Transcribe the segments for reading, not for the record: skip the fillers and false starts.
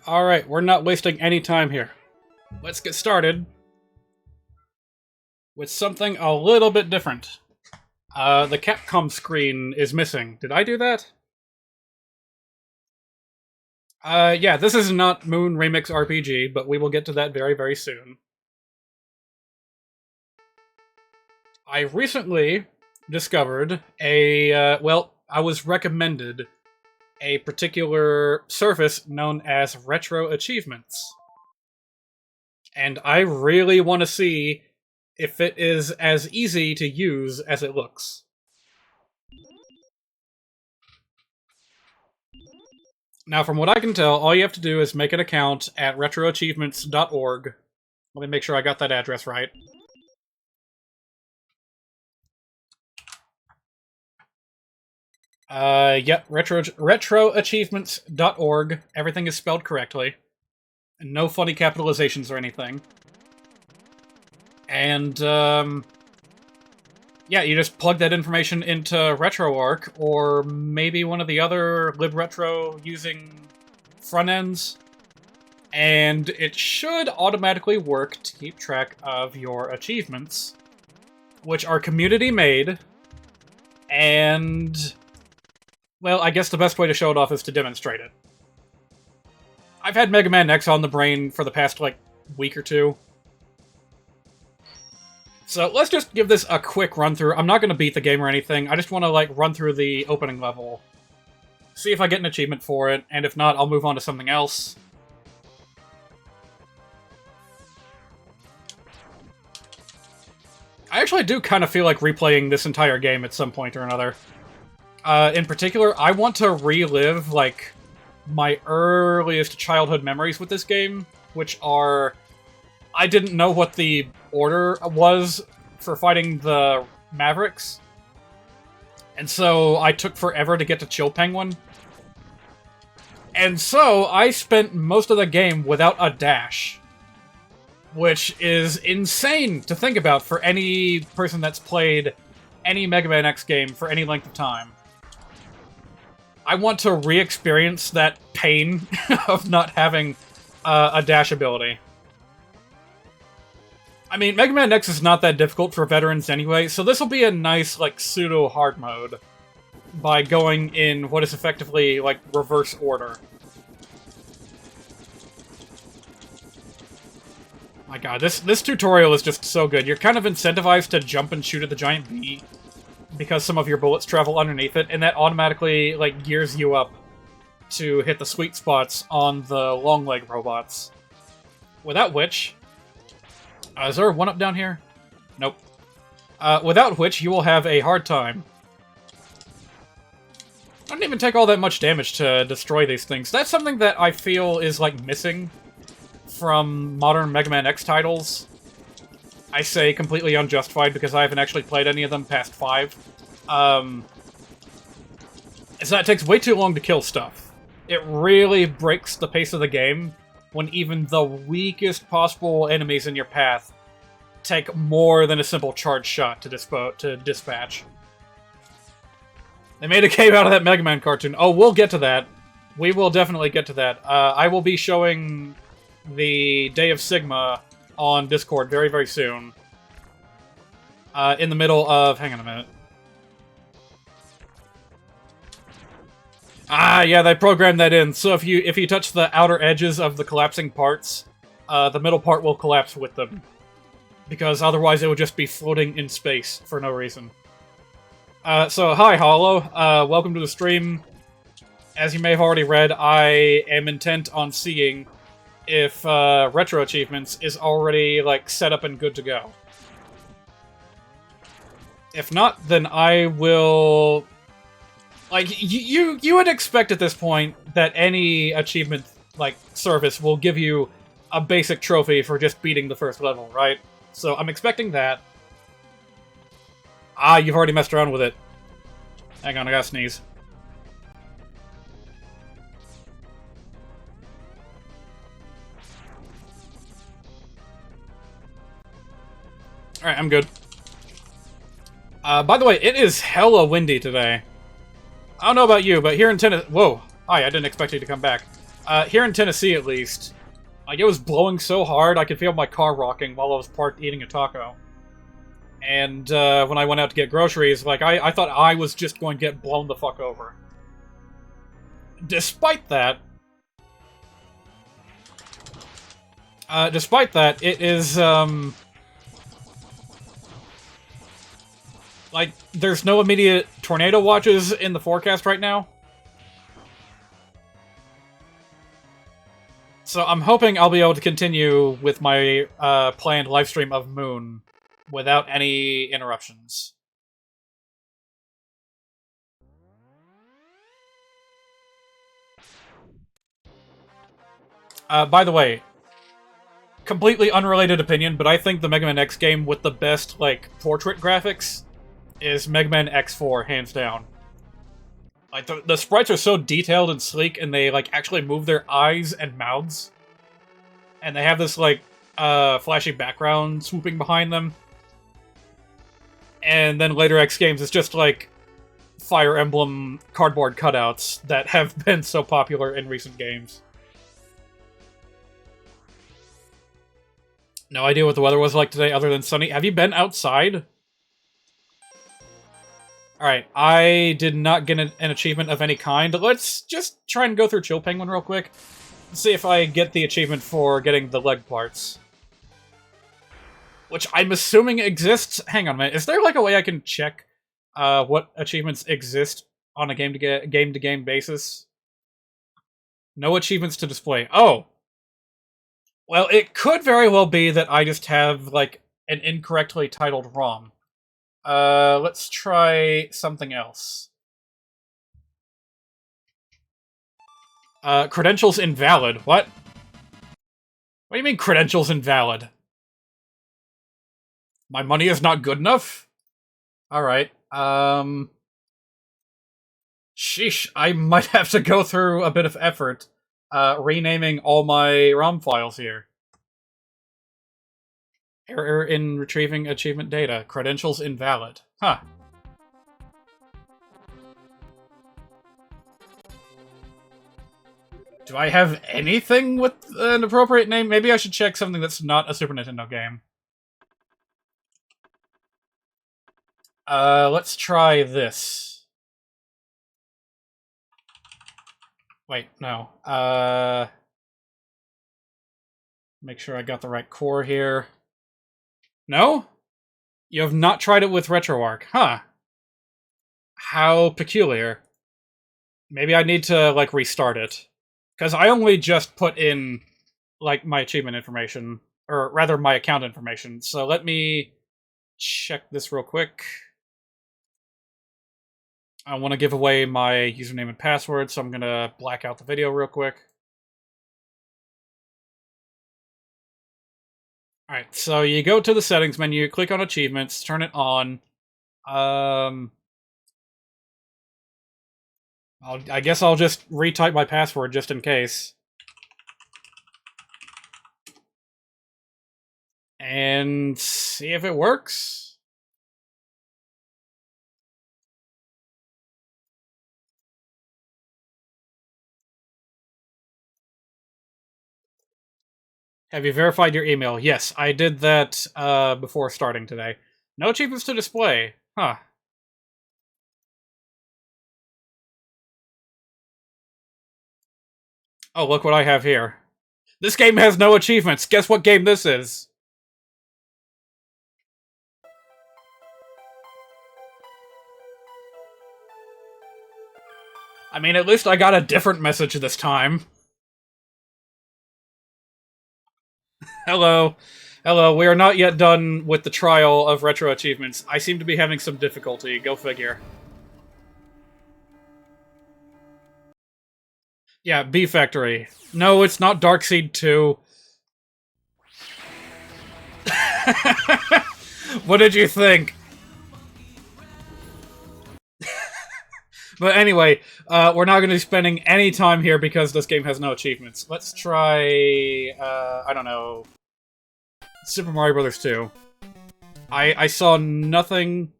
Alright, we're not wasting any time here. Let's get started with something a little bit different. The Capcom screen is missing. Did I do that? Yeah, this is not Moon Remix RPG, but we will get to that very, very soon. I recently discovered well, I was recommended a particular service known as Retro Achievements. And I really want to see if it is as easy to use as it looks. Now, from what I can tell, all you have to do is make an account at retroachievements.org. Let me make sure I got that address right. Yep, retroachievements.org. Everything is spelled correctly. And no funny capitalizations or anything. And, yeah, you just plug that information into RetroArch, or maybe one of the other libretro using front ends, and it should automatically work to keep track of your achievements, which are community-made, and, well, I guess the best way to show it off is to demonstrate it. I've had Mega Man X on the brain for the past, like, week or two. So let's just give this a quick run-through. I'm not going to beat the game or anything. I just want to, like, run through the opening level. See if I get an achievement for it, and if not, I'll move on to something else. I actually do kind of feel like replaying this entire game at some point or another. In particular, I want to relive, like, my earliest childhood memories with this game, which are... I didn't know what the order was for fighting the Mavericks, and so I took forever to get to Chill Penguin. And so I spent most of the game without a dash, which is insane to think about for any person that's played any Mega Man X game for any length of time. I want to re-experience that pain of not having a dash ability. I mean, Mega Man X is not that difficult for veterans anyway, so this will be a nice, like, pseudo-hard mode by going in what is effectively, like, reverse order. My god, this tutorial is just so good. You're kind of incentivized to jump and shoot at the giant bee because some of your bullets travel underneath it, and that automatically, like, gears you up to hit the sweet spots on the long leg robots. Without which... is there a 1-up down here? Nope. Without which, you will have a hard time. I didn't even take all that much damage to destroy these things. That's something that I feel is, like, missing from modern Mega Man X titles. I say completely unjustified because I haven't actually played any of them past 5. Is that it takes way too long to kill stuff. It really breaks the pace of the game when even the weakest possible enemies in your path take more than a simple charge shot to dispatch. They made a game out of that Mega Man cartoon. Oh, we'll get to that. We will definitely get to that. I will be showing the Day of Sigma on Discord very, very soon. In the middle of... Hang on a minute. Ah, yeah, they programmed that in. So if you touch the outer edges of the collapsing parts, the middle part will collapse with them. Because otherwise it would just be floating in space for no reason. So, hi, Hollow. Welcome to the stream. As you may have already read, I am intent on seeing if Retro Achievements is already, like, set up and good to go. If not, then I will... Like, you would expect at this point that any achievement, like, service will give you a basic trophy for just beating the first level, right? So I'm expecting that. Ah, you've already messed around with it. Hang on, I gotta sneeze. Alright, I'm good. By the way, it is hella windy today. I don't know about you, but here in Tennessee... Whoa. Hi, I didn't expect you to come back. Here in Tennessee, at least, like, it was blowing so hard I could feel my car rocking while I was parked eating a taco. And when I went out to get groceries, like, I thought I was just going to get blown the fuck over. Despite that, it is, like, there's no immediate tornado watches in the forecast right now. So I'm hoping I'll be able to continue with my planned livestream of Moon without any interruptions. By the way, completely unrelated opinion, but I think the Mega Man X game with the best, like, portrait graphics is Mega Man X4, hands down. Like, the sprites are so detailed and sleek, and they, like, actually move their eyes and mouths. And they have this, like, flashy background swooping behind them. And then later X games, it's just, like, Fire Emblem cardboard cutouts that have been so popular in recent games. No idea what the weather was like today other than sunny. Have you been outside? Alright, I did not get an achievement of any kind. Let's just try and go through Chill Penguin real quick. See if I get the achievement for getting the leg parts. Which I'm assuming exists. Hang on a minute. Is there like a way I can check what achievements exist on a game-to-game basis? No achievements to display. Oh! Well, it could very well be that I just have, like, an incorrectly titled ROM. Let's try something else. Credentials invalid. What? What do you mean credentials invalid? My money is not good enough? Alright, sheesh, I might have to go through a bit of effort, renaming all my ROM files here. Error in retrieving achievement data. Credentials invalid. Huh. Do I have anything with an appropriate name? Maybe I should check something that's not a Super Nintendo game. Let's try this. Wait, no. Make sure I got the right core here. No? You have not tried it with RetroArch. Huh. How peculiar. Maybe I need to, like, restart it. Because I only just put in, like, my achievement information. Or, rather, my account information. So let me check this real quick. I want to give away my username and password, so I'm going to black out the video real quick. Alright, so you go to the settings menu, click on achievements, turn it on. I guess I'll just retype my password just in case. And see if it works. Have you verified your email? Yes, I did that before starting today. No achievements to display. Huh. Oh, look what I have here. This game has no achievements. Guess what game this is? I mean, at least I got a different message this time. Hello. Hello, we are not yet done with the trial of retro achievements. I seem to be having some difficulty. Go figure. Yeah, B Factory. No, it's not Darkseid 2. What did you think? But anyway, we're not going to be spending any time here because this game has no achievements. Let's try, I don't know, Super Mario Bros. 2. I saw nothing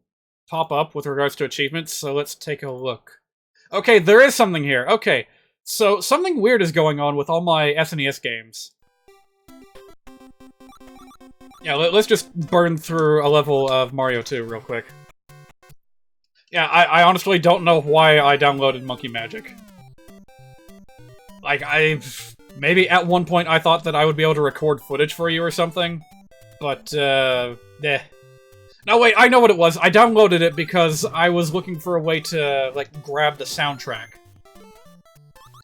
pop up with regards to achievements, so let's take a look. Okay, there is something here. Okay, So, something weird is going on with all my SNES games. Yeah, let's just burn through a level of Mario 2 real quick. Yeah, I honestly don't know why I downloaded Monkey Magic. Like, maybe at one point I thought that I would be able to record footage for you or something. But, eh. No, wait, I know what it was. I downloaded it because I was looking for a way to, like, grab the soundtrack.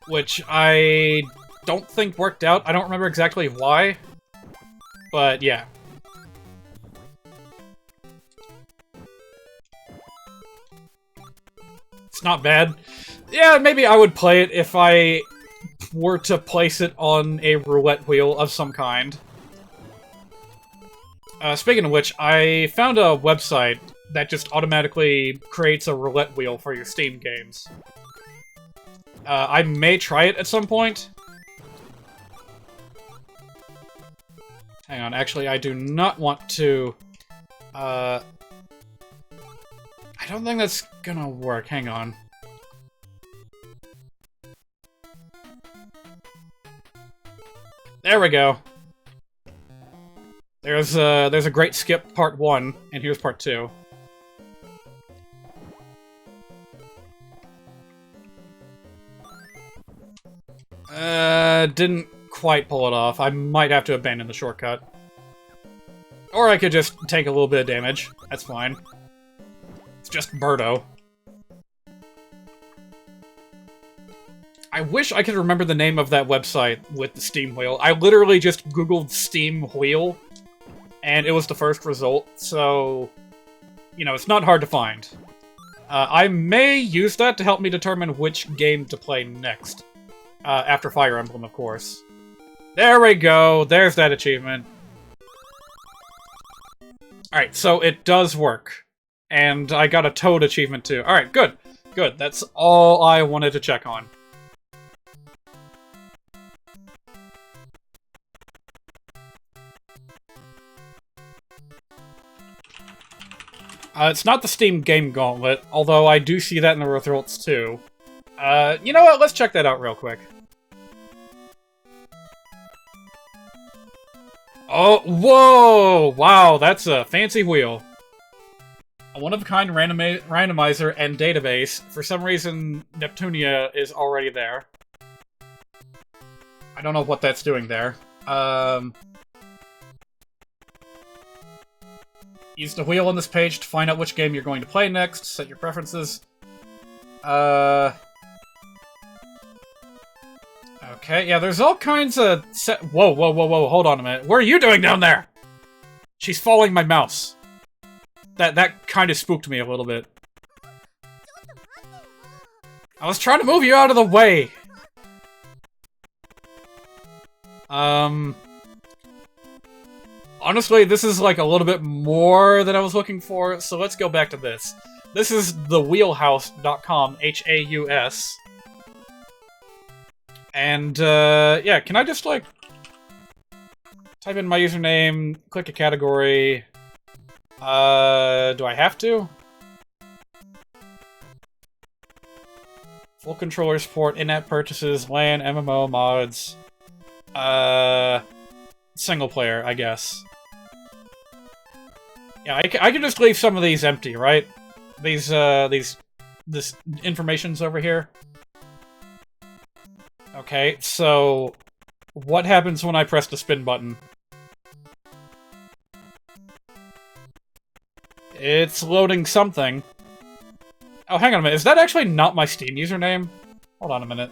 Which I don't think worked out. I don't remember exactly why. But, yeah. It's not bad. Yeah, maybe I would play it if I were to place it on a roulette wheel of some kind. Speaking of which, I found a website that just automatically creates a roulette wheel for your Steam games. I may try it at some point. Hang on, actually, I do not want to... I don't think that's gonna work. Hang on. There we go. There's a great skip part 1, and here's part 2. Didn't quite pull it off. I might have to abandon the shortcut. Or I could just take a little bit of damage. That's fine. It's just Birdo. I wish I could remember the name of that website with the Steam wheel. I literally just googled Steam wheel, and it was the first result, so... You know, it's not hard to find. I may use that to help me determine which game to play next. After Fire Emblem, of course. There we go! There's that achievement. Alright, so it does work. And I got a Toad achievement too. Alright, good. Good, that's all I wanted to check on. It's not the Steam Game Gauntlet, although I do see that in the results too. You know what? Let's check that out real quick. Oh, whoa! Wow, that's a fancy wheel. A one-of-a-kind randomizer and database. For some reason, Neptunia is already there. I don't know what that's doing there. Use the wheel on this page to find out which game you're going to play next. Set your preferences. Okay, yeah, there's all kinds of Whoa, whoa, whoa, whoa, hold on a minute. What are you doing down there? She's following my mouse. That kind of spooked me a little bit. I was trying to move you out of the way! Honestly, this is like a little bit more than I was looking for, so let's go back to this. This is thewheelhouse.com, H-A-U-S. And, yeah, can I just, like, type in my username, click a category? Do I have to? Full controller support, in-app purchases, LAN, MMO, mods. Single player, I guess. Yeah, I can just leave some of these empty, right? This information's over here. Okay, so what happens when I press the spin button? It's loading something. Oh, hang on a minute. Is that actually not my Steam username? Hold on a minute.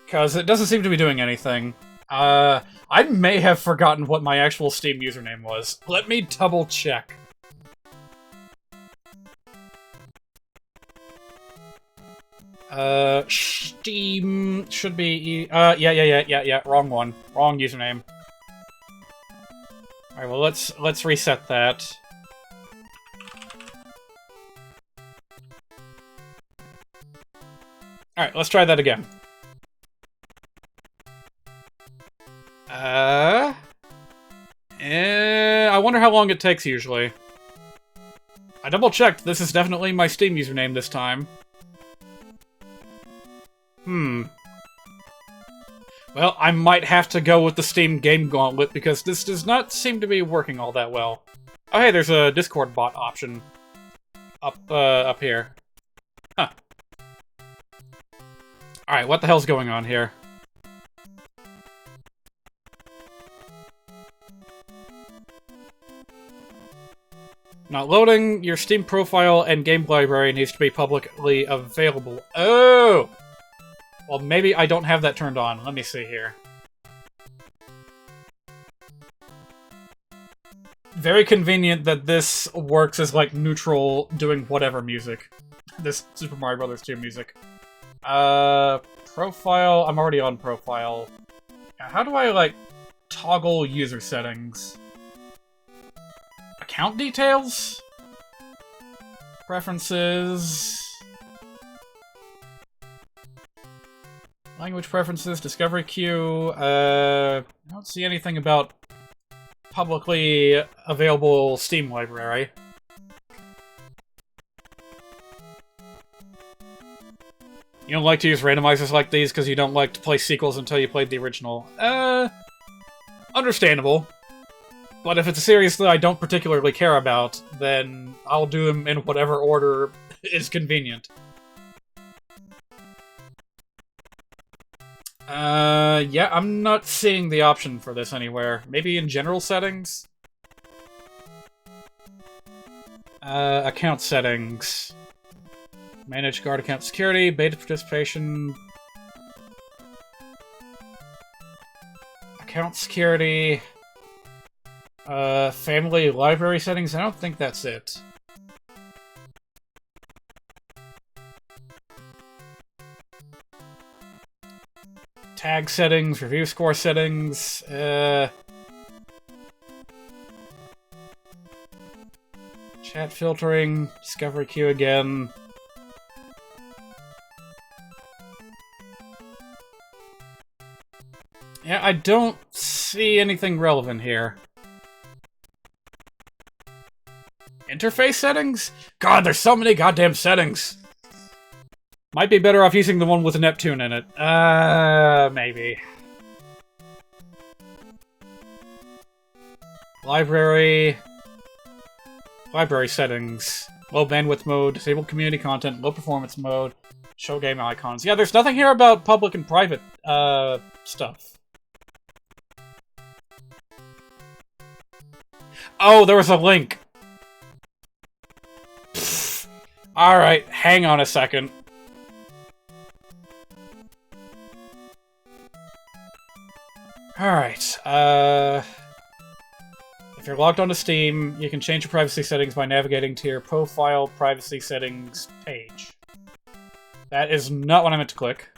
Because it doesn't seem to be doing anything. I may have forgotten what my actual Steam username was. Let me double check. Steam should be... yeah, wrong one. Wrong username. Alright, well, let's reset that. Alright, let's try that again. I wonder how long it takes usually. I double-checked. This is definitely my Steam username this time. Well, I might have to go with the Steam Game Gauntlet because this does not seem to be working all that well. Oh, hey, there's a Discord bot option up here. Huh. Alright, what the hell's going on here? Not loading. Your Steam profile and game library needs to be publicly available. Oh! Well, maybe I don't have that turned on. Let me see here. Very convenient that this works as, like, neutral doing whatever music. This Super Mario Bros. 2 music. Profile. I'm already on profile. How do I, like, toggle user settings? Account details? Preferences? Language preferences, discovery queue. I don't see anything about publicly available Steam library. You don't like to use randomizers like these because you don't like to play sequels until you played the original. Understandable. But if it's a series that I don't particularly care about, then I'll do them in whatever order is convenient. Yeah, I'm not seeing the option for this anywhere. Maybe in general settings? Account settings. Manage guard account security, beta participation. Account security. Family library settings? I don't think that's it. Tag settings, review score settings, chat filtering, discovery queue again. Yeah, I don't see anything relevant here. Interface settings? God, there's so many goddamn settings! Might be better off using the one with Neptune in it. Maybe. Library... Library settings. Low bandwidth mode, disable community content, low performance mode, show game icons. Yeah, there's nothing here about public and private, stuff. Oh, there was a link! Alright, hang on a second. Alright, if you're logged onto Steam, you can change your privacy settings by navigating to your profile privacy settings page. That is not what I meant to click.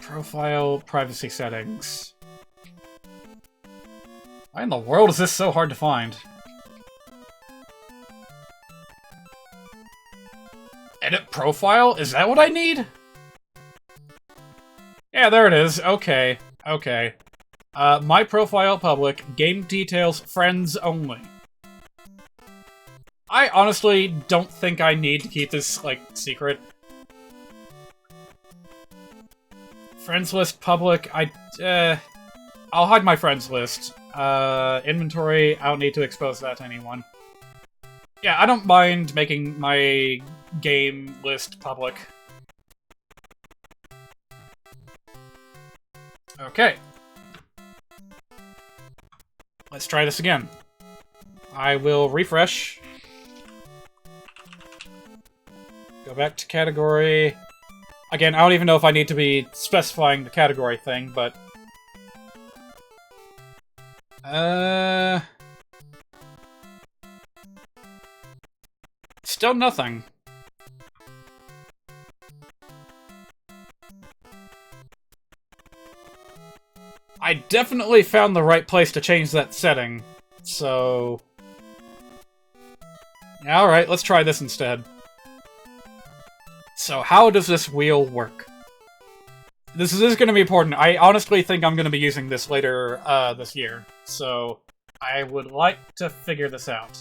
Profile privacy settings. Why in the world is this so hard to find? Edit profile? Is that what I need? Yeah, there it is. Okay. Okay. My profile public. Game details friends only. I honestly don't think I need to keep this, like, secret. Friends list public. I'll hide my friends list. Inventory. I don't need to expose that to anyone. Yeah, I don't mind making my game list public. Okay. Let's try this again. I will refresh. Go back to category. Again, I don't even know if I need to be specifying the category thing, but... Still nothing. I definitely found the right place to change that setting, so... Alright, let's try this instead. So how does this wheel work? this is going to be important. I honestly think I'm going to be using this later this year, so I would like to figure this out.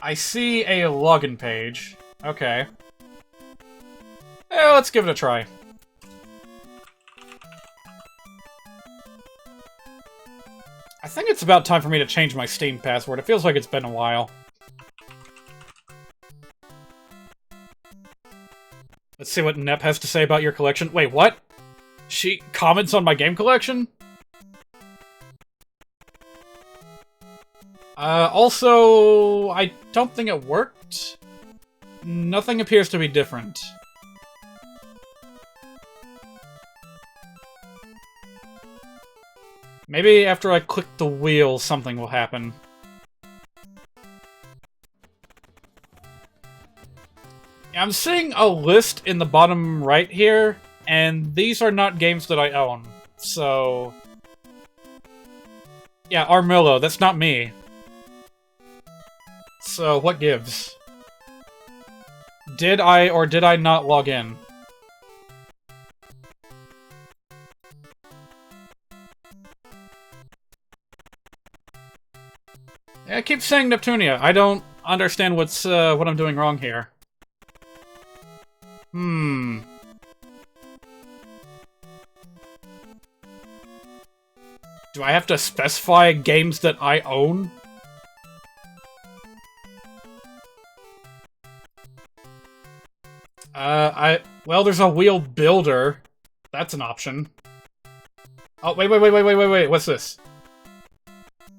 I see a login page. Okay. Let's give it a try. I think it's about time for me to change my Steam password. It feels like it's been a while. Let's see what Nep has to say about your collection. Wait, what? She comments on my game collection? Also, I don't think it worked. Nothing appears to be different. Maybe after I click the wheel, something will happen. I'm seeing a list in the bottom right here, and these are not games that I own, so... Yeah, Armillo, that's not me. So, what gives? Did I or did I not log in? Yeah, I keep saying Neptunia. I don't understand what I'm doing wrong here. Do I have to specify games that I own? Well, there's a wheel builder. That's an option. Oh, wait, what's this?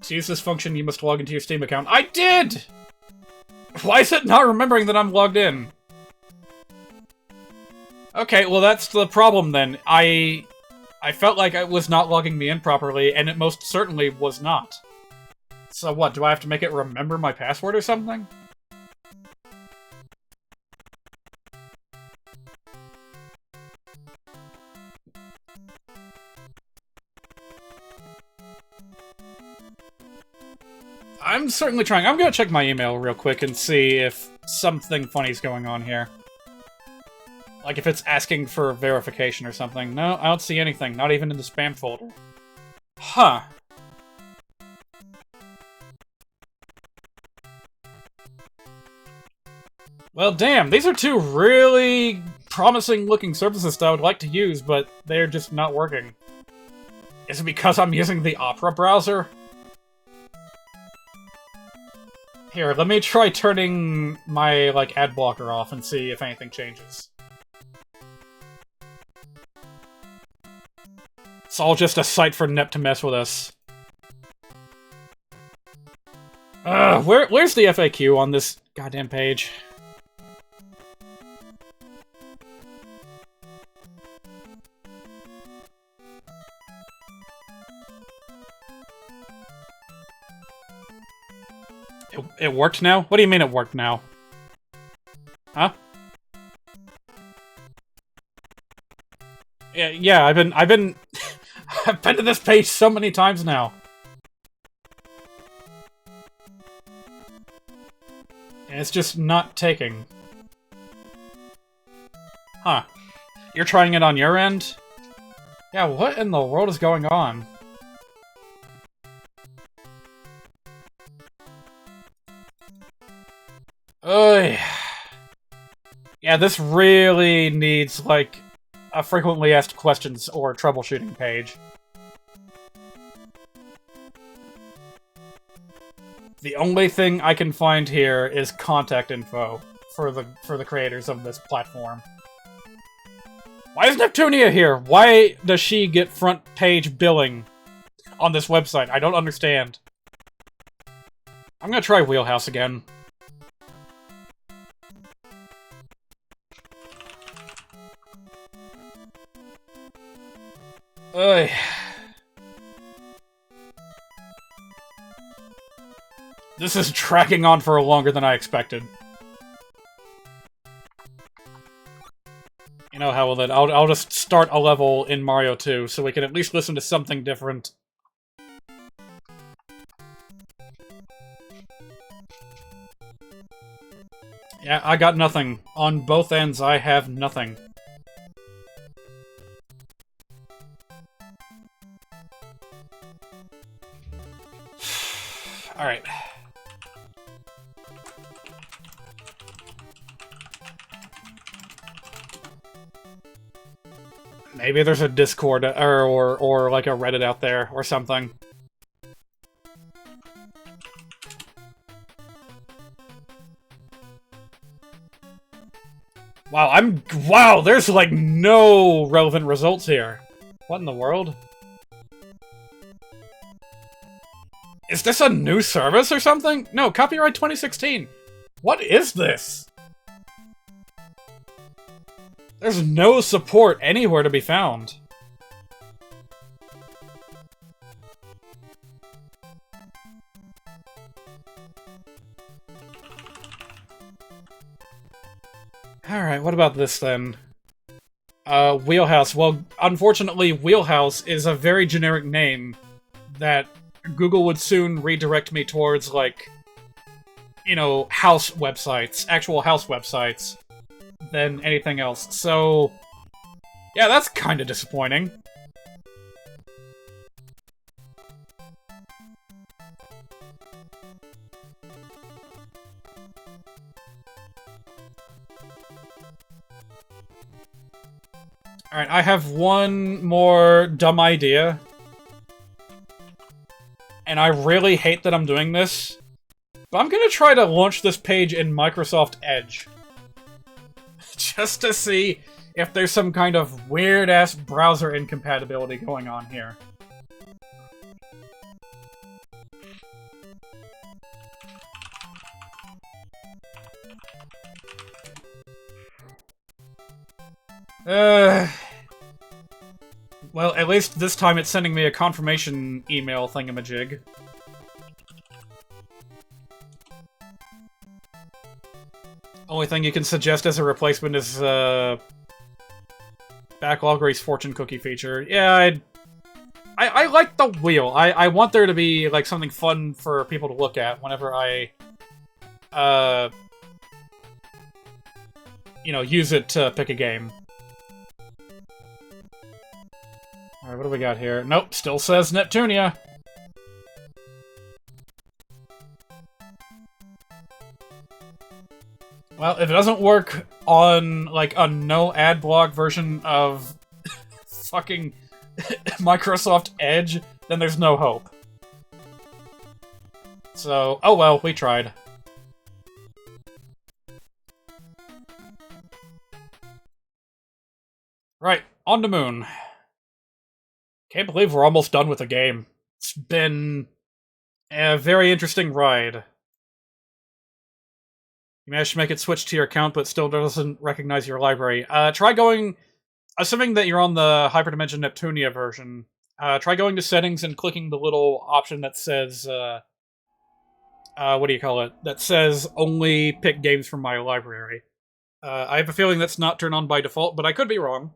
To use this function, you must log into your Steam account. I did! Why is it not remembering that I'm logged in? Okay, well that's the problem then. I felt like it was not logging me in properly, and it most certainly was not. So what, do I have to make it remember my password or something? I'm certainly trying. I'm gonna check my email real quick and see if something funny's going on here. Like if it's asking for verification or something. No, I don't see anything. Not even in the spam folder. Huh. Well, damn. These are two really promising-looking services that I would like to use, but they're just not working. Is it because I'm using the Opera browser? Here, let me try turning my, ad blocker off and see if anything changes. It's all just a site for Nep to mess with us. Where's the FAQ on this goddamn page? It worked now? What do you mean it worked now? Huh? Yeah, I've been I've been to this page so many times now. And it's just not taking. Huh. You're trying it on your end? Yeah, what in the world is going on? Yeah, this really needs, a frequently asked questions or troubleshooting page. The only thing I can find here is contact info for the creators of this platform. Why is Neptunia here? Why does she get front page billing on this website? I don't understand. I'm gonna try Wheelhouse again. Ugh. This is dragging on for longer than I expected. You know how then I'll just start a level in Mario 2 so we can at least listen to something different. Yeah, I got nothing. On both ends, I have nothing. Alright. Maybe there's a Discord or like a Reddit out there or something. Wow, there's like no relevant results here. What in the world? Is this a new service or something? No, copyright 2016. What is this? There's no support anywhere to be found. Alright, what about this then? Wheelhouse. Well, unfortunately, Wheelhouse is a very generic name that Google would soon redirect me towards, like, you know, house websites, actual house websites, than anything else. So, yeah, that's kind of disappointing. Alright, I have one more dumb idea. And I really hate that I'm doing this. But I'm gonna try to launch this page in Microsoft Edge. Just to see if there's some kind of weird-ass browser incompatibility going on here. Well, at least this time it's sending me a confirmation email thingamajig. Only thing you can suggest as a replacement is, Backloggery's fortune cookie feature. Yeah, I like the wheel. I want there to be, like, something fun for people to look at whenever I, you know, use it to pick a game. Alright, what do we got here? Nope, still says Neptunia. Well, if it doesn't work on, like, a no-ad block version of fucking Microsoft Edge, then there's no hope. So, oh well, we tried. Right, on to Moon. Can't believe we're almost done with the game. It's been a very interesting ride. You managed to make it switch to your account, but still doesn't recognize your library. Try going... Assuming that you're on the Hyperdimension Neptunia version, try going to settings and clicking the little option that says, what do you call it? That says, only pick games from my library. I have a feeling that's not turned on by default, but I could be wrong.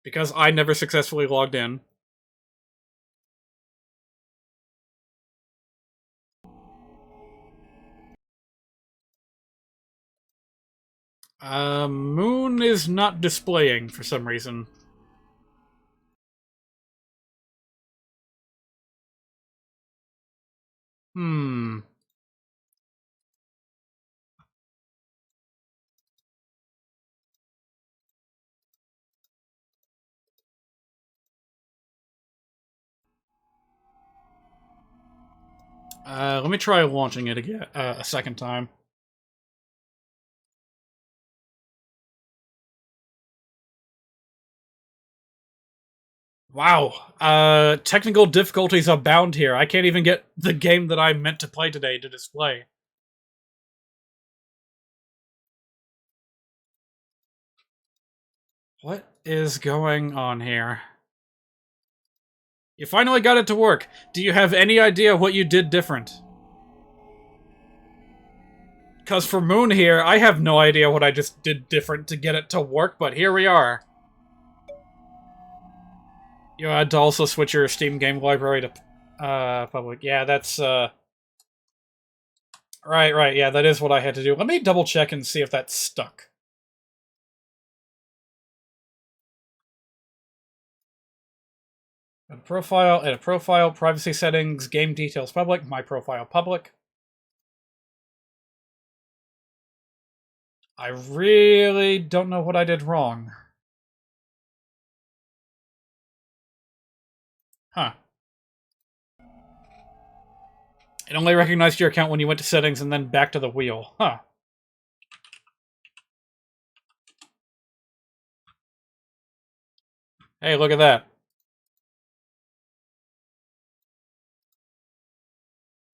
Because I never successfully logged in. Moon is not displaying for some reason. Let me try launching it again, a second time. Wow. Technical difficulties abound here. I can't even get the game that I meant to play today to display. What is going on here? You finally got it to work. Do you have any idea what you did different? Because for Moon here, I have no idea what I just did different to get it to work, but here we are. You had to also switch your Steam game library to public. Yeah, that's Right, yeah, that is what I had to do. Let me double check and see if that's stuck. Edit profile, privacy settings, game details public, my profile public. I really don't know what I did wrong. Huh. It only recognized your account when you went to settings and then back to the wheel. Huh. Hey, look at that.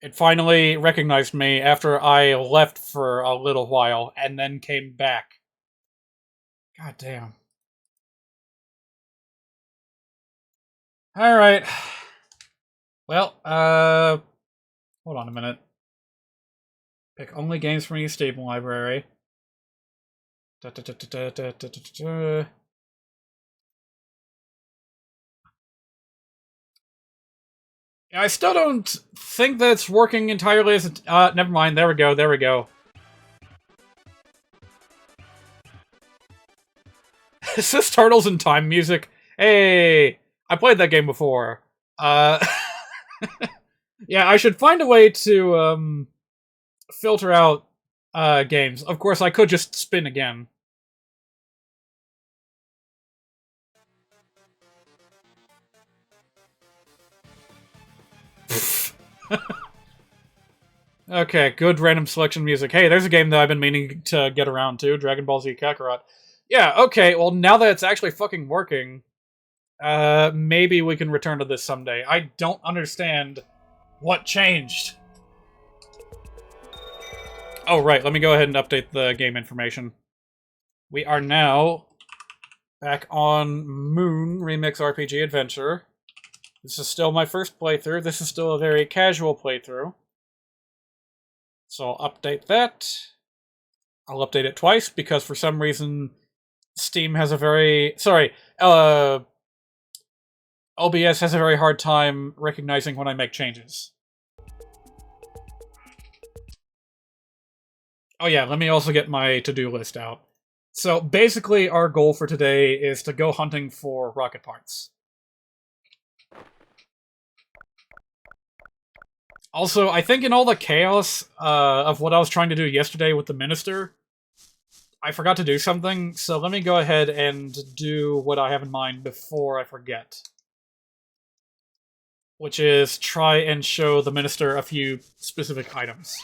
It finally recognized me after I left for a little while and then came back. God damn. Alright. Well, hold on a minute. Pick only games from your Steam library. I still don't think that it's working entirely as a... never mind. There we go. Is this Turtles in Time music? Hey! I played that game before. Yeah, I should find a way to, filter out, games. Of course, I could just spin again. Okay, good random selection music. Hey, there's a game that I've been meaning to get around to, Dragon Ball Z Kakarot. Yeah, okay, well, now that it's actually fucking working, maybe we can return to this someday. I don't understand what changed. Oh, right, let me go ahead and update the game information. We are now back on Moon Remix RPG Adventure. This is still my first playthrough. This is still a very casual playthrough. So I'll update that. I'll update it twice because for some reason Steam has a very... Sorry, OBS has a very hard time recognizing when I make changes. Oh yeah, let me also get my to-do list out. So basically our goal for today is to go hunting for rocket parts. Also, I think in all the chaos of what I was trying to do yesterday with the Minister, I forgot to do something, so let me go ahead and do what I have in mind before I forget. Which is try and show the Minister a few specific items.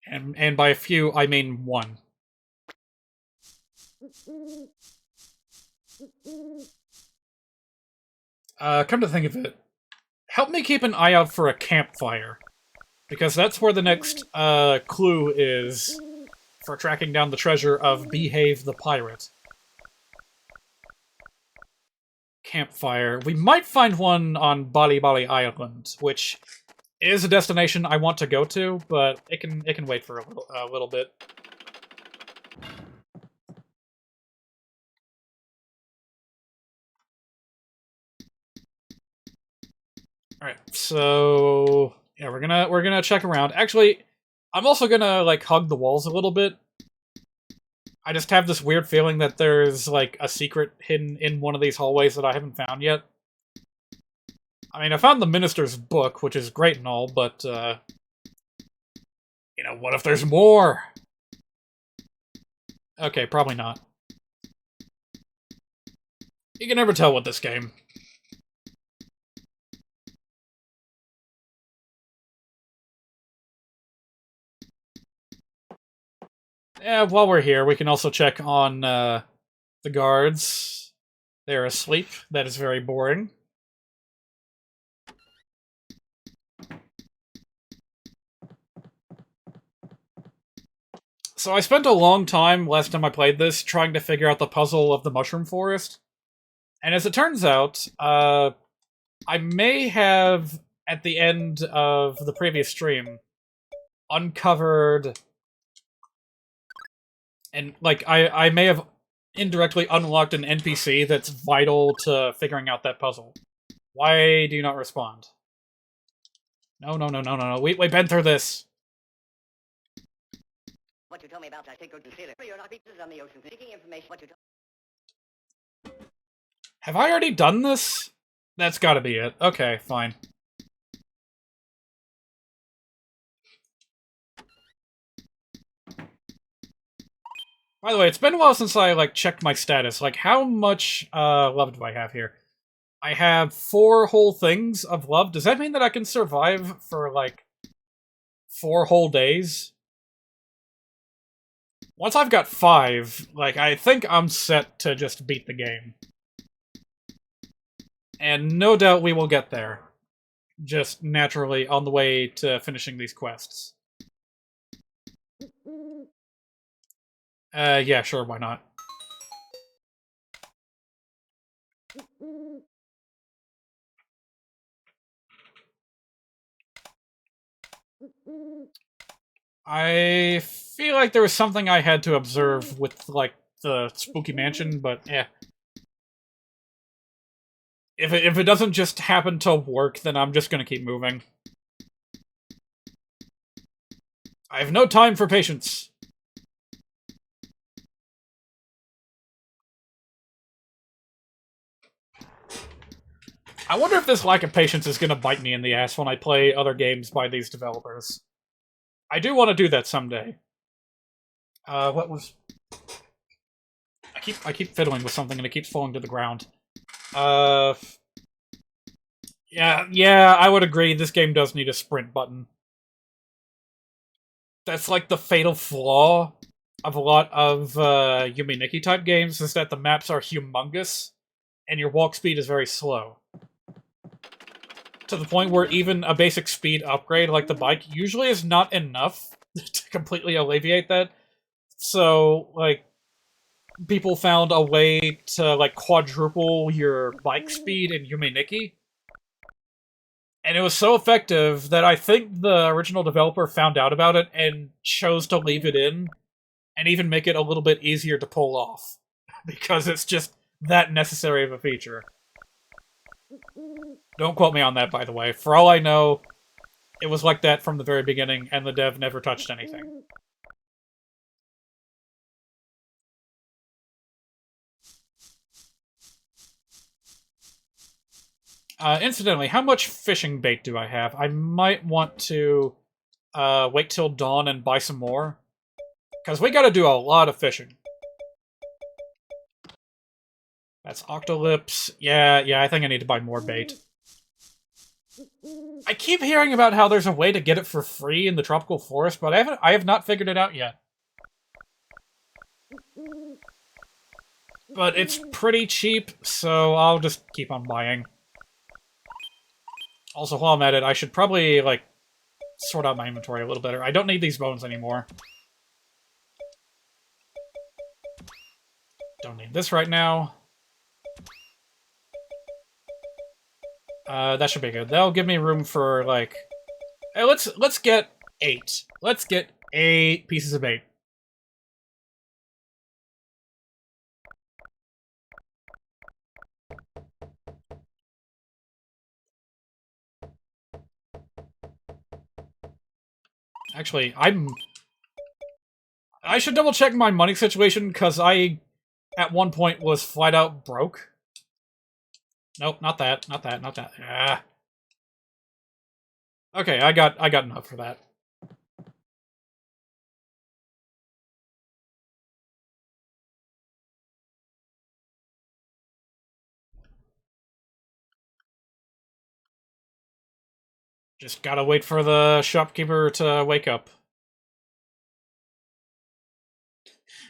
And by a few, I mean one. Come to think of it, help me keep an eye out for a campfire. Because that's where the next clue is for tracking down the treasure of Behave the Pirate. Campfire. We might find one on Bali Bali Island, which is a destination I want to go to, but it can wait for a little bit. Alright, so yeah, we're gonna check around. Actually, I'm also gonna like hug the walls a little bit. I just have this weird feeling that there's like a secret hidden in one of these hallways that I haven't found yet. I mean, I found the Minister's book, which is great and all, but, you know, what if there's more? Okay, probably not. You can never tell with this game. Yeah, while we're here, we can also check on, the guards. They're asleep. That is very boring. So I spent a long time, last time I played this, trying to figure out the puzzle of the Mushroom Forest. And as it turns out, I may have, at the end of the previous stream, uncovered... And, like, I may have indirectly unlocked an NPC that's vital to figuring out that puzzle. Why do you not respond? No, no, no, no, no, no. We've been through this. What you told me about that sacred sailor. You're not beaches on the ocean. Seeking information. What you Have I already done this? That's gotta be it. Okay, fine. By the way, it's been a while since I, like, checked my status. Like, how much, love do I have here? I have 4 whole things of love. Does that mean that I can survive for, like, 4 whole days? Once I've got 5, like, I think I'm set to just beat the game. And no doubt we will get there. Just naturally on the way to finishing these quests. Yeah, sure, why not? I feel like there was something I had to observe with, like, the spooky mansion, but eh. If it doesn't just happen to work, then I'm just gonna keep moving. I have no time for patience. I wonder if this lack of patience is gonna bite me in the ass when I play other games by these developers. I do want to do that someday. What was... I keep fiddling with something and it keeps falling to the ground. Yeah, I would agree. This game does need a sprint button. That's like the fatal flaw of a lot of Yume Nikki type games, is that the maps are humongous and your walk speed is very slow. To the point where even a basic speed upgrade like the bike usually is not enough to completely alleviate that. So, like, people found a way to, like, quadruple your bike speed in Yume Nikki. And it was so effective that I think the original developer found out about it and chose to leave it in and even make it a little bit easier to pull off. Because it's just that necessary of a feature. Don't quote me on that, by the way. For all I know, it was like that from the very beginning, and the dev never touched anything. Incidentally, how much fishing bait do I have? I might want to wait till dawn and buy some more. Because we gotta do a lot of fishing. That's octolips. Yeah, I think I need to buy more bait. I keep hearing about how there's a way to get it for free in the tropical forest, but I have not figured it out yet. But it's pretty cheap, so I'll just keep on buying. Also, while I'm at it, I should probably, like, sort out my inventory a little better. I don't need these bones anymore. Don't need this right now. That should be good. That'll give me room for, like... Hey, let's get 8. Let's get 8 pieces of bait. Actually, I should double check my money situation, because I, at one point, was flat out broke. Nope, not that. Ah. Okay, I got enough for that. Just gotta wait for the shopkeeper to wake up.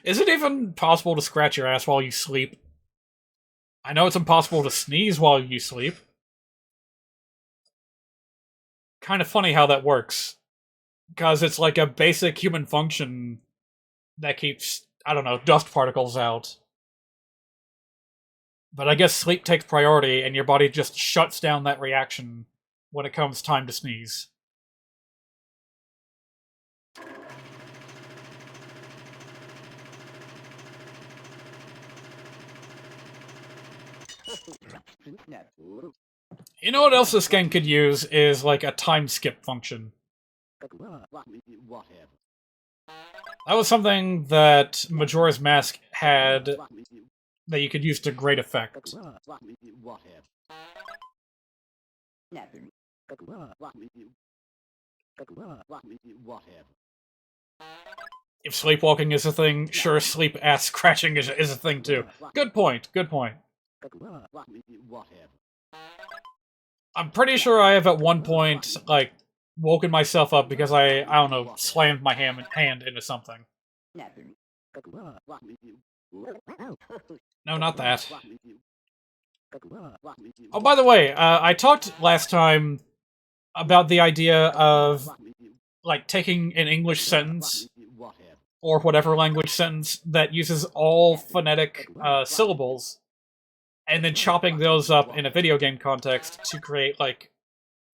Is it even possible to scratch your ass while you sleep? I know it's impossible to sneeze while you sleep. Kind of funny how that works. Because it's like a basic human function that keeps, I don't know, dust particles out. But I guess sleep takes priority, and your body just shuts down that reaction when it comes time to sneeze. You know what else this game could use is like a time skip function. That was something that Majora's Mask had that you could use to great effect. If sleepwalking is a thing, sure, sleep ass scratching is a thing too. Good point, good point. I'm pretty sure I have at one point, like, woken myself up because I don't know, slammed my hand into something. No, not that. Oh, by the way, I talked last time about the idea of, like, taking an English sentence, or whatever language sentence, that uses all phonetic syllables, and then chopping those up in a video game context to create, like,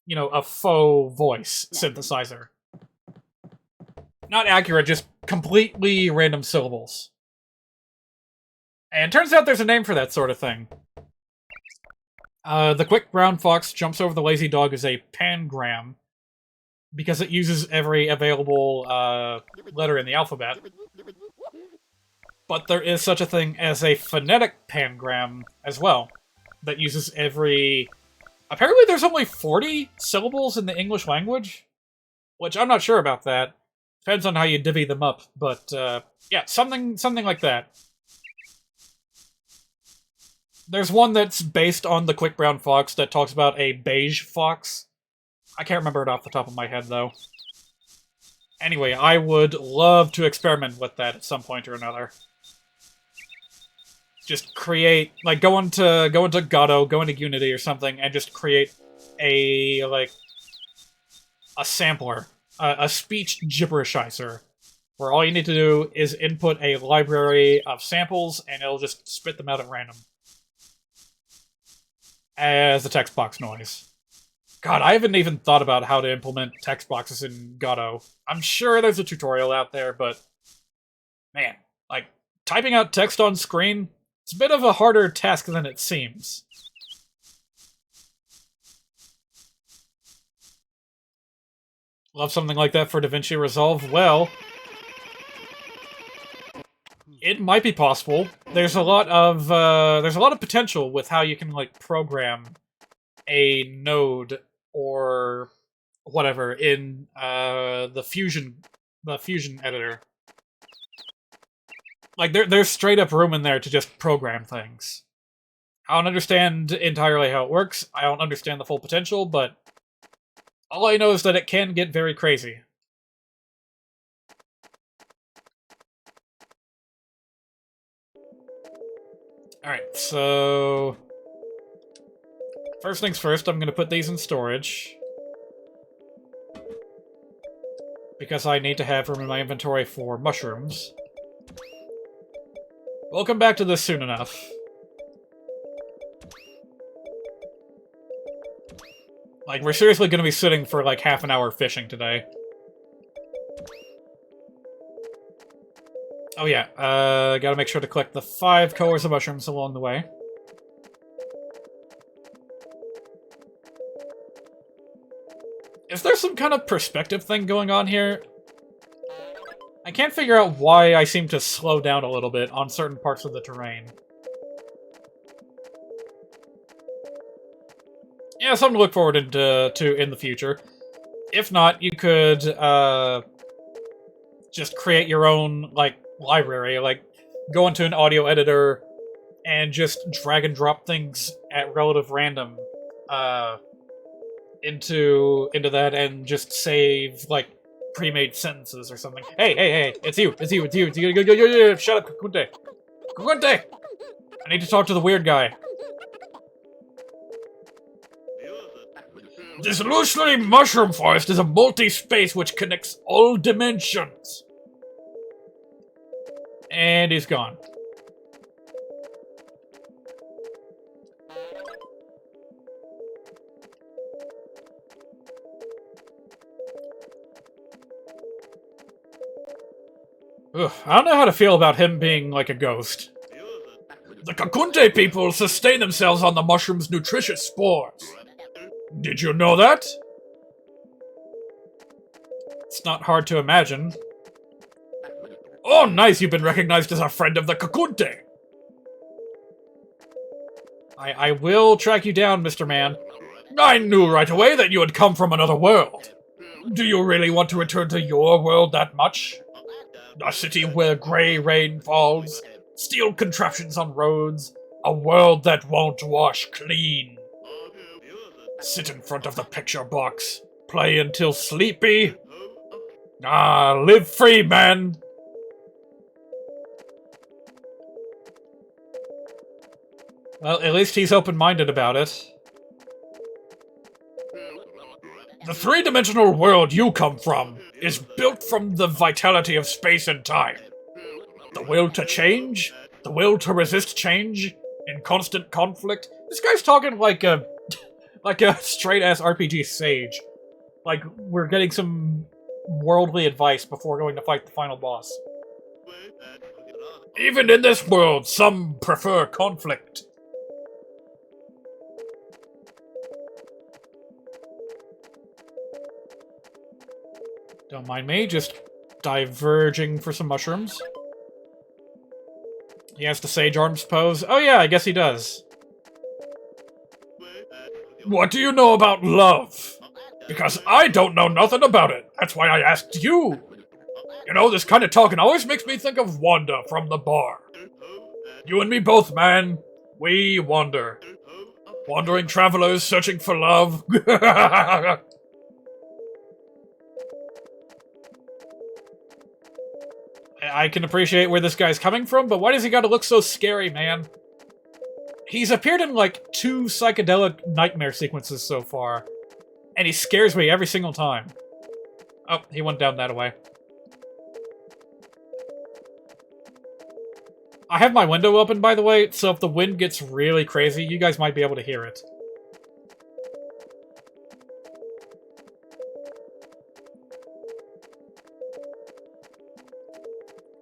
you know, a faux voice synthesizer. Not accurate, just completely random syllables. And turns out there's a name for that sort of thing. The quick brown fox jumps over the lazy dog is a pangram, because it uses every available letter in the alphabet. But there is such a thing as a phonetic pangram as well, that uses every... Apparently there's only 40 syllables in the English language, which I'm not sure about that. Depends on how you divvy them up, but yeah, something like that. There's one that's based on the quick brown fox that talks about a beige fox. I can't remember it off the top of my head, though. Anyway, I would love to experiment with that at some point or another. Just create, like, go into Godot, go into Unity or something, and just create a, like, a sampler, a speech gibberishizer, where all you need to do is input a library of samples, and it'll just spit them out at random. As a text box noise. God, I haven't even thought about how to implement text boxes in Godot. I'm sure there's a tutorial out there, but... Man, like, typing out text on screen, it's a bit of a harder task than it seems. Love something like that for DaVinci Resolve? Well... It might be possible. There's a lot of potential with how you can, like, program a node or whatever in the Fusion editor. Like, there's straight up room in there to just program things. I don't understand entirely how it works. I don't understand the full potential, but all I know is that it can get very crazy. Alright, so... First things first, I'm going to put these in storage. Because I need to have room in my inventory for mushrooms. We'll come back to this soon enough. Like, we're seriously going to be sitting for like half an hour fishing today. Oh yeah, gotta make sure to collect the 5 colors of mushrooms along the way. Is there some kind of perspective thing going on here? I can't figure out why I seem to slow down a little bit on certain parts of the terrain. Yeah, something to look forward to in the future. If not, you could just create your own, like, library, like, go into an audio editor and just drag and drop things at relative random into that and just save, like, pre-made sentences or something. Hey, it's you. Shut up, Kakunte! I need to talk to the weird guy. This illusionary mushroom forest is a multi-space which connects all dimensions. And he's gone. Ugh, I don't know how to feel about him being like a ghost. The Kakunte people sustain themselves on the mushroom's nutritious spores. Did you know that? It's not hard to imagine. Oh, nice, you've been recognized as a friend of the Kakunte. I will track you down, Mr. Man. I knew right away that you had come from another world. Do you really want to return to your world that much? A city where grey rain falls, steel contraptions on roads, a world that won't wash clean. Sit in front of the picture box, play until sleepy. Ah, live free, man! Well, at least he's open-minded about it. The three-dimensional world you come from is built from the vitality of space and time. The will to change, the will to resist change, in constant conflict. This guy's talking like a straight-ass RPG sage. Like, we're getting some worldly advice before going to fight the final boss. Even in this world, some prefer conflict. Don't mind me, just diverging for some mushrooms. He has the Sage Arms pose. Oh yeah, I guess he does. What do you know about love? Because I don't know nothing about it. That's why I asked you. You know, this kind of talking always makes me think of Wanda from the bar. You and me both, man. We wander. Wandering travelers searching for love. I can appreciate where this guy's coming from, but why does he gotta look so scary, man? He's appeared in, like, 2 psychedelic nightmare sequences so far, and he scares me every single time. Oh, he went down that way. I have my window open, by the way, so if the wind gets really crazy, you guys might be able to hear it.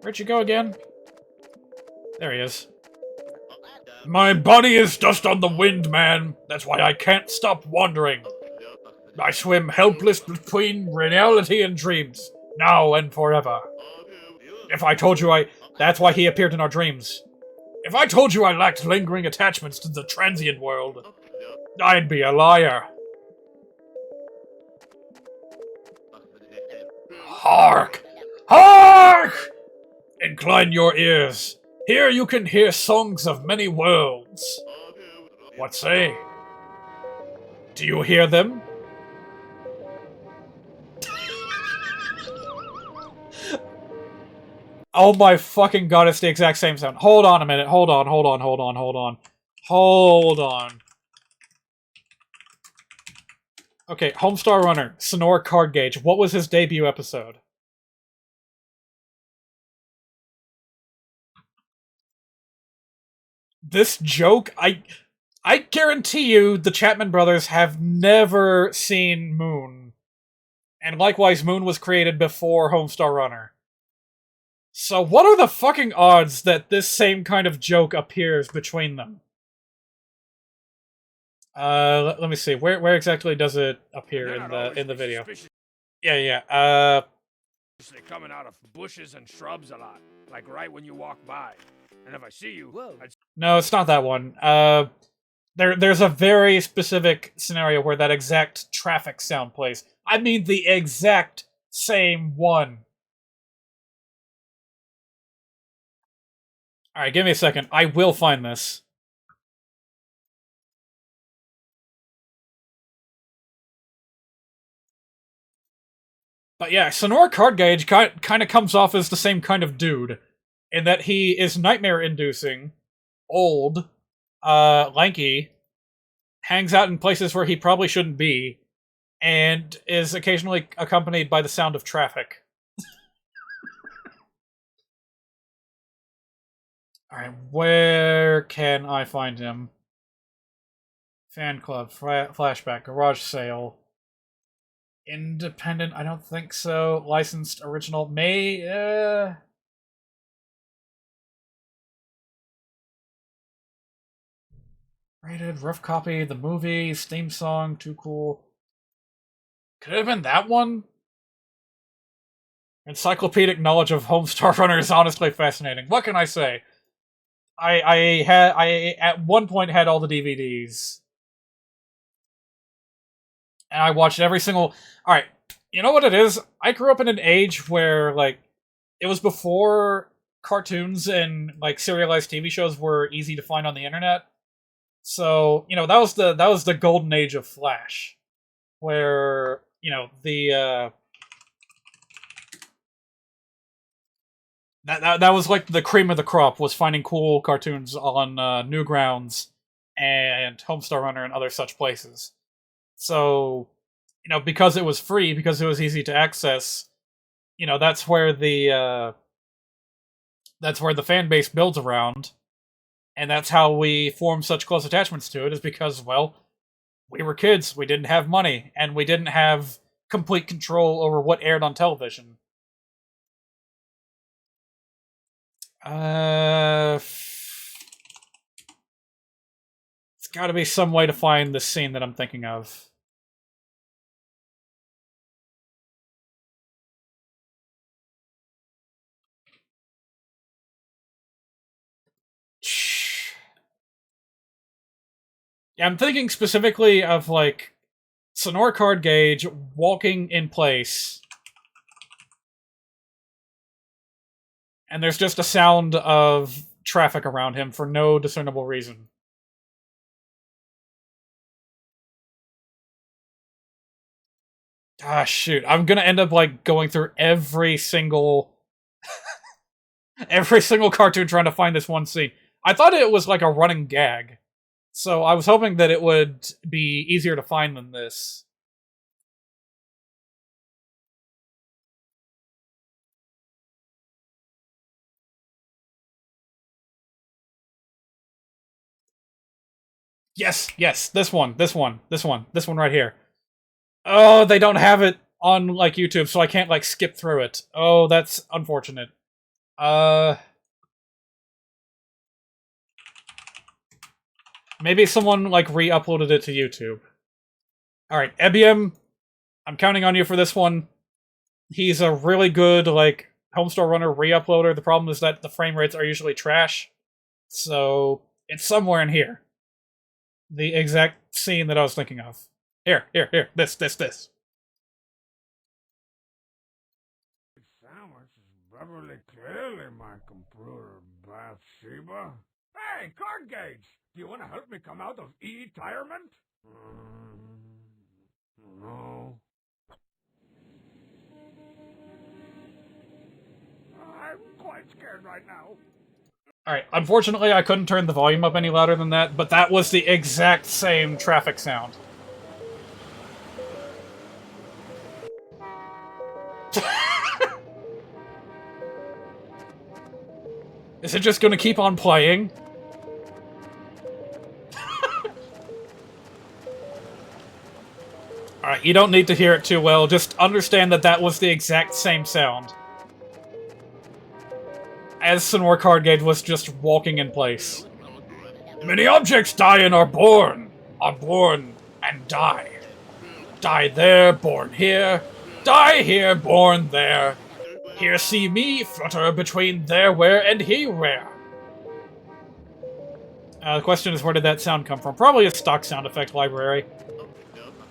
Where'd you go again? There he is. My body is dust on the wind, man. That's why I can't stop wandering. I swim helpless between reality and dreams, now and forever. If I told you That's why he appeared in our dreams. If I told you I lacked lingering attachments to the transient world, I'd be a liar. Hark! Hark! Incline your ears. Here you can hear songs of many worlds. What say? Do you hear them? Oh my fucking god, it's the exact same sound. Hold on a minute. Hold on. Okay, Homestar Runner, Sonora Card Gauge. What was his debut episode? This joke, I guarantee you the Chapman brothers have never seen Moon. And likewise, Moon was created before Homestar Runner. So what are the fucking odds that this same kind of joke appears between them? Let me see. Where exactly does it appear in the video? Yeah. Coming out of bushes and shrubs a lot, like right when you walk by. And if I see you, No, it's not that one. There's a very specific scenario where that exact traffic sound plays. I mean the exact same one. Alright, give me a second. I will find this. But yeah, Sonora Card Gauge kind of comes off as the same kind of dude, in that he is nightmare-inducing, old, lanky, hangs out in places where he probably shouldn't be, and is occasionally accompanied by the sound of traffic. Alright, where can I find him? Fan club, flashback, garage sale. Independent, I don't think so. Licensed, original, Rated, rough copy, the movies, theme song, too cool. Could it have been that one? Encyclopedic knowledge of Homestar Runner is honestly fascinating. What can I say? I at one point had all the DVDs. And I watched every single... Alright, you know what it is? I grew up in an age where, like, it was before cartoons and, like, serialized TV shows were easy to find on the internet. So, you know, that was the golden age of Flash. Where, you know, that was like the cream of the crop, was finding cool cartoons on Newgrounds and Homestar Runner and other such places. So, you know, because it was free, because it was easy to access, you know, that's where the fan base builds around, and that's how we form such close attachments to it, is because, well, we were kids, we didn't have money, and we didn't have complete control over what aired on television. It's gotta be some way to find the scene that I'm thinking of. Yeah, I'm thinking specifically of, like, Sonora Card Gauge walking in place. And there's just a sound of traffic around him for no discernible reason. Ah, shoot. I'm gonna end up, like, going through every single... every single cartoon trying to find this one scene. I thought it was, like, a running gag. So I was hoping that it would be easier to find than this. Yes, this one right here. Oh, they don't have it on, like, YouTube, so I can't, like, skip through it. Oh, that's unfortunate. Maybe someone, like, re-uploaded it to YouTube. Alright, Ebiem, I'm counting on you for this one. He's a really good, like, Homestar Runner re-uploader. The problem is that the frame rates are usually trash. So, it's somewhere in here. The exact scene that I was thinking of. Here. This. Sandwich is Beverly clearly my computer, Bathsheba. Hey, Card Gauge! Do you want to help me come out of retirement? No. I'm quite scared right now. Alright, unfortunately I couldn't turn the volume up any louder than that, but that was the exact same traffic sound. Is it just gonna keep on playing? Alright, you don't need to hear it too well, just understand that that was the exact same sound. As Sonora Card Gauge was just walking in place. Many objects die and are born and die. Die there, born here. Die here, born there. Here see me flutter between there where and he where. The question is, where did that sound come from? Probably a stock sound effect library.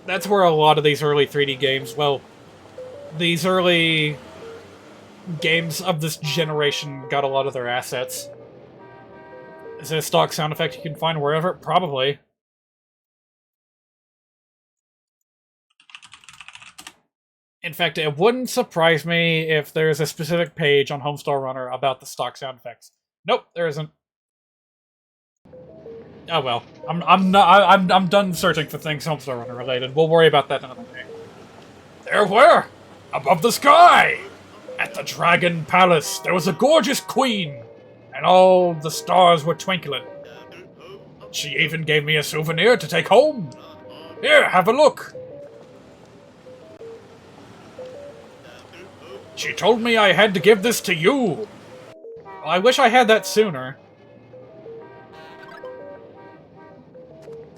That's where a lot of these early 3D games, well, these early games of this generation got a lot of their assets. Is it a stock sound effect you can find wherever? Probably. In fact, it wouldn't surprise me if there's a specific page on Homestar Runner about the stock sound effects. Nope, there isn't. Oh well, I'm done searching for things Homestar Runner related. We'll worry about that another day. There were, above the sky, at the Dragon Palace, there was a gorgeous queen, and all the stars were twinkling. She even gave me a souvenir to take home. Here, have a look. She told me I had to give this to you. Well, I wish I had that sooner.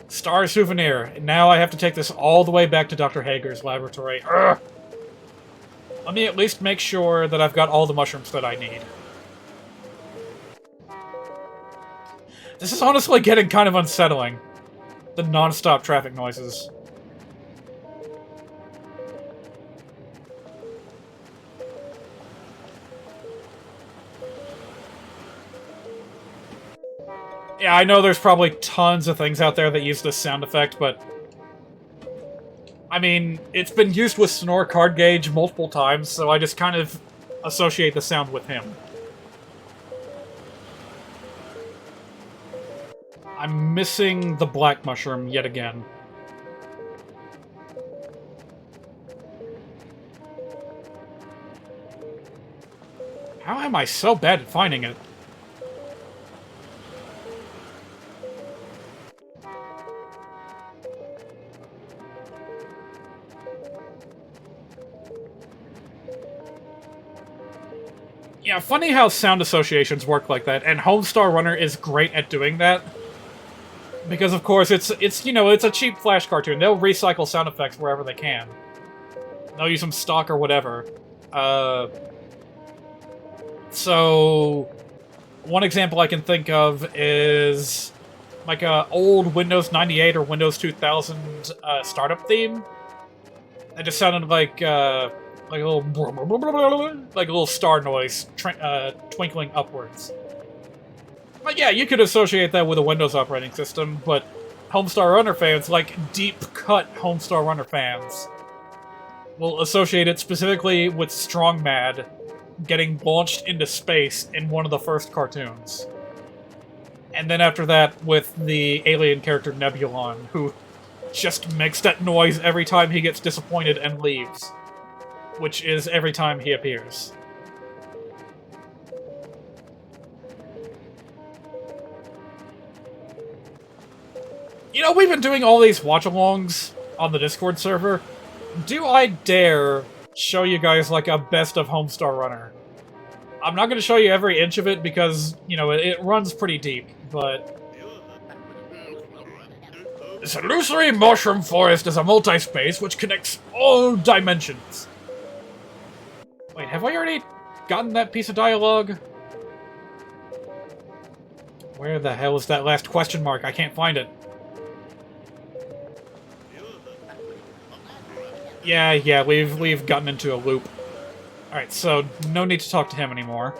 Star souvenir. Now I have to take this all the way back to Dr. Hager's laboratory. Ugh. Let me at least make sure that I've got all the mushrooms that I need. This is honestly getting kind of unsettling. The non-stop traffic noises. Yeah, I know there's probably tons of things out there that use this sound effect, but... I mean, it's been used with Snore Card Gauge multiple times, so I just kind of associate the sound with him. I'm missing the black mushroom yet again. How am I so bad at finding it? Yeah, funny how sound associations work like that, and Homestar Runner is great at doing that. Because of course it's you know, it's a cheap Flash cartoon. They'll recycle sound effects wherever they can. They'll use some stock or whatever. So one example I can think of is like a old Windows 98 or Windows 2000 startup theme. It just sounded like a little like a little star noise twinkling upwards. But yeah, you could associate that with a Windows operating system, but Homestar Runner fans, like deep-cut Homestar Runner fans, will associate it specifically with Strong Mad getting launched into space in one of the first cartoons. And then after that, with the alien character Nebulon, who just makes that noise every time he gets disappointed and leaves. Which is every time he appears. You know, we've been doing all these watch-alongs on the Discord server. Do I dare show you guys, like, a best of Homestar Runner? I'm not going to show you every inch of it because, you know, it runs pretty deep, but... This illusory mushroom forest is a multi-space which connects all dimensions. Wait, have I already gotten that piece of dialogue? Where the hell is that last question mark? I can't find it. Yeah, we've gotten into a loop. Alright, so no need to talk to him anymore.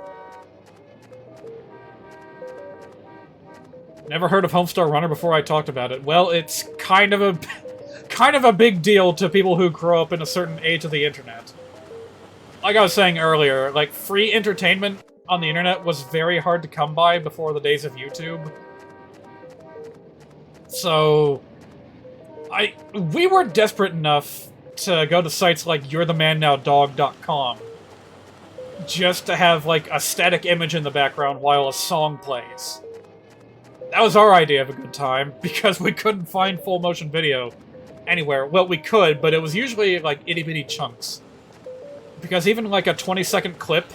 Never heard of Homestar Runner before I talked about it. Well, it's kind of a big deal to people who grow up in a certain age of the internet. Like I was saying earlier, like, free entertainment on the internet was very hard to come by before the days of YouTube. So... we were desperate enough to go to sites like you'rethemannowdog.com just to have, like, a static image in the background while a song plays. That was our idea of a good time, because we couldn't find full motion video anywhere. Well, we could, but it was usually, like, itty-bitty chunks. Because even, like, a 20-second clip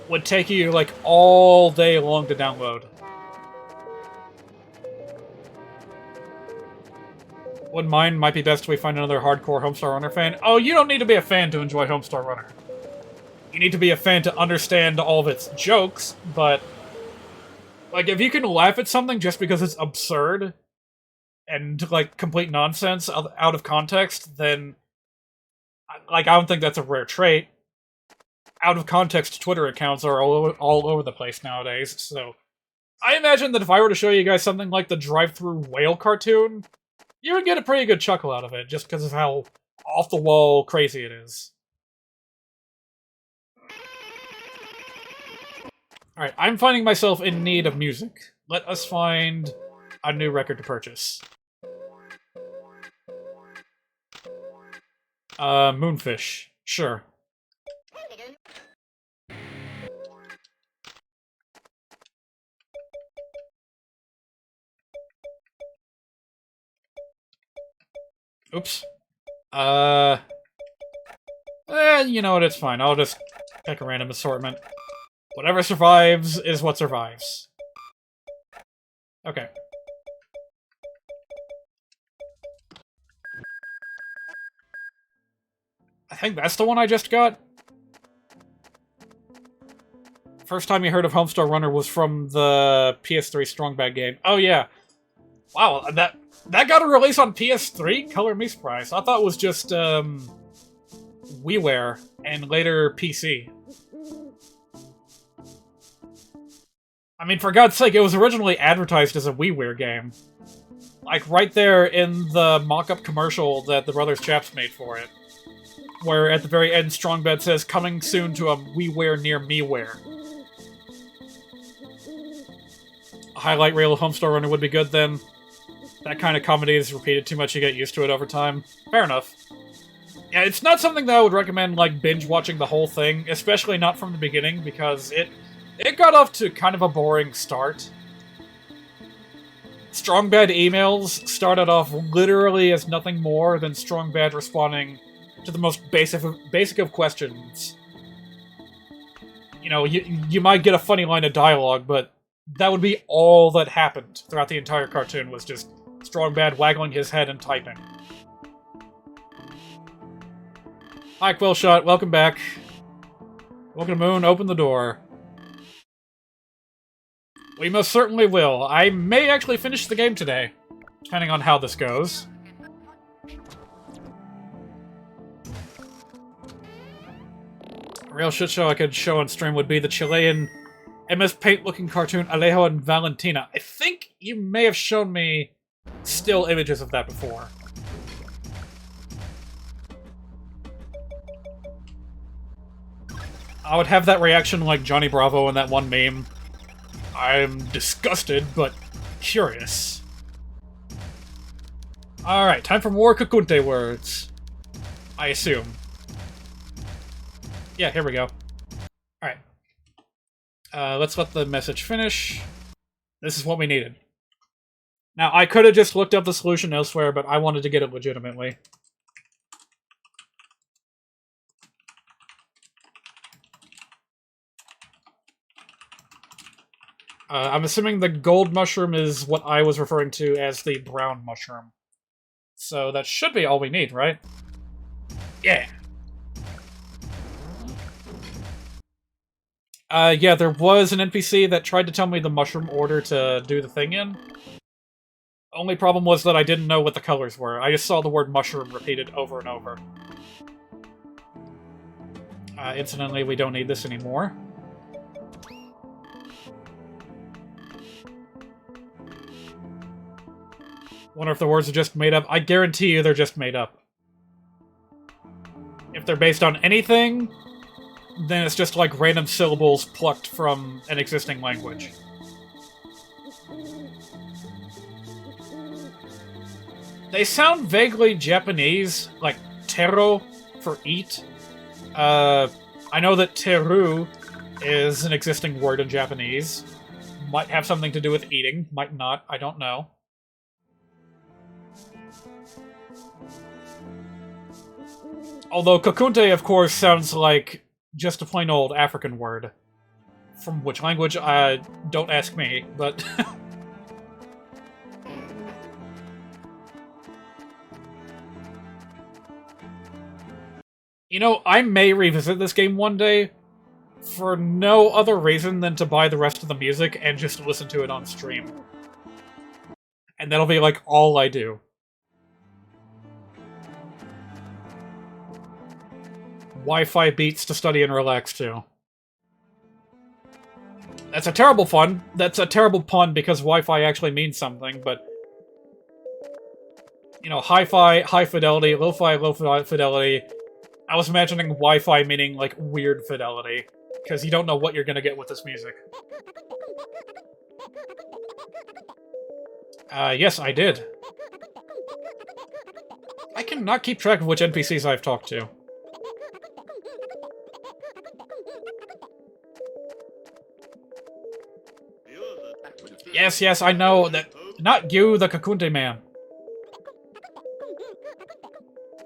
would take you, like, all day long to download. Wouldn't mind, might be best if we find another hardcore Homestar Runner fan. Oh, you don't need to be a fan to enjoy Homestar Runner. You need to be a fan to understand all of its jokes, but... like, if you can laugh at something just because it's absurd and, like, complete nonsense out of context, then... like, I don't think that's a rare trait. Out-of-context Twitter accounts are all over the place nowadays, so... I imagine that if I were to show you guys something like the drive-thru whale cartoon, you would get a pretty good chuckle out of it, just because of how off-the-wall crazy it is. Alright, I'm finding myself in need of music. Let us find a new record to purchase. Moonfish. Sure. Oops. You know what, it's fine. I'll just pick a random assortment. Whatever survives is what survives. Okay. think that's the one I just got. First time you heard of Homestar Runner was from the PS3 Strong Bad game. Oh yeah. Wow, that got a release on PS3? Color me surprised. I thought it was just, WiiWare, and later PC. I mean, for God's sake, it was originally advertised as a WiiWare game. Like, right there in the mock-up commercial that the Brothers Chaps made for it. Where, at the very end, Strongbad says, coming soon to a WiiWare near MeWare. A highlight reel of Homestar Runner would be good, then. That kind of comedy is repeated too much, you get used to it over time. Fair enough. Yeah, it's not something that I would recommend, like, binge-watching the whole thing, especially not from the beginning, because it got off to kind of a boring start. Strongbad emails started off literally as nothing more than Strongbad responding to the most basic of questions. You know, you might get a funny line of dialogue, but that would be all that happened throughout the entire cartoon, was just Strongbad waggling his head and typing. Hi, Quillshot, welcome back. Welcome to Moon, open the door. We most certainly will. I may actually finish the game today, depending on how this goes. A real shit show I could show on stream would be the Chilean MS Paint-looking cartoon Alejo and Valentina. I think you may have shown me still images of that before. I would have that reaction like Johnny Bravo in that one meme. I'm disgusted, but curious. Alright, time for more Kakunte words. I assume. Yeah, here we go. Alright. Let's let the message finish. This is what we needed. Now, I could have just looked up the solution elsewhere, but I wanted to get it legitimately. I'm assuming the gold mushroom is what I was referring to as the brown mushroom. So that should be all we need, right? Yeah! Yeah, there was an NPC that tried to tell me the mushroom order to do the thing in. Only problem was that I didn't know what the colors were. I just saw the word mushroom repeated over and over. Incidentally, we don't need this anymore. Wonder if the words are just made up. I guarantee you they're just made up. If they're based on anything, then it's just like random syllables plucked from an existing language. They sound vaguely Japanese, like tero for eat. I know that teru is an existing word in Japanese. Might have something to do with eating, might not, I don't know. Although Kakunte, of course, sounds like just a plain old African word. From which language, don't ask me, but... You know, I may revisit this game one day, for no other reason than to buy the rest of the music and just listen to it on stream. And that'll be, like, all I do. Wi-Fi beats to study and relax to. That's a terrible pun. That's a terrible pun because Wi-Fi actually means something, but... You know, hi-fi, high fidelity, lo-fi, low fidelity. I was imagining Wi-Fi meaning, like, weird fidelity. Because you don't know what you're gonna get with this music. Yes, I did. I cannot keep track of which NPCs I've talked to. Yes, yes, I know that. Not you, the Kakunte man.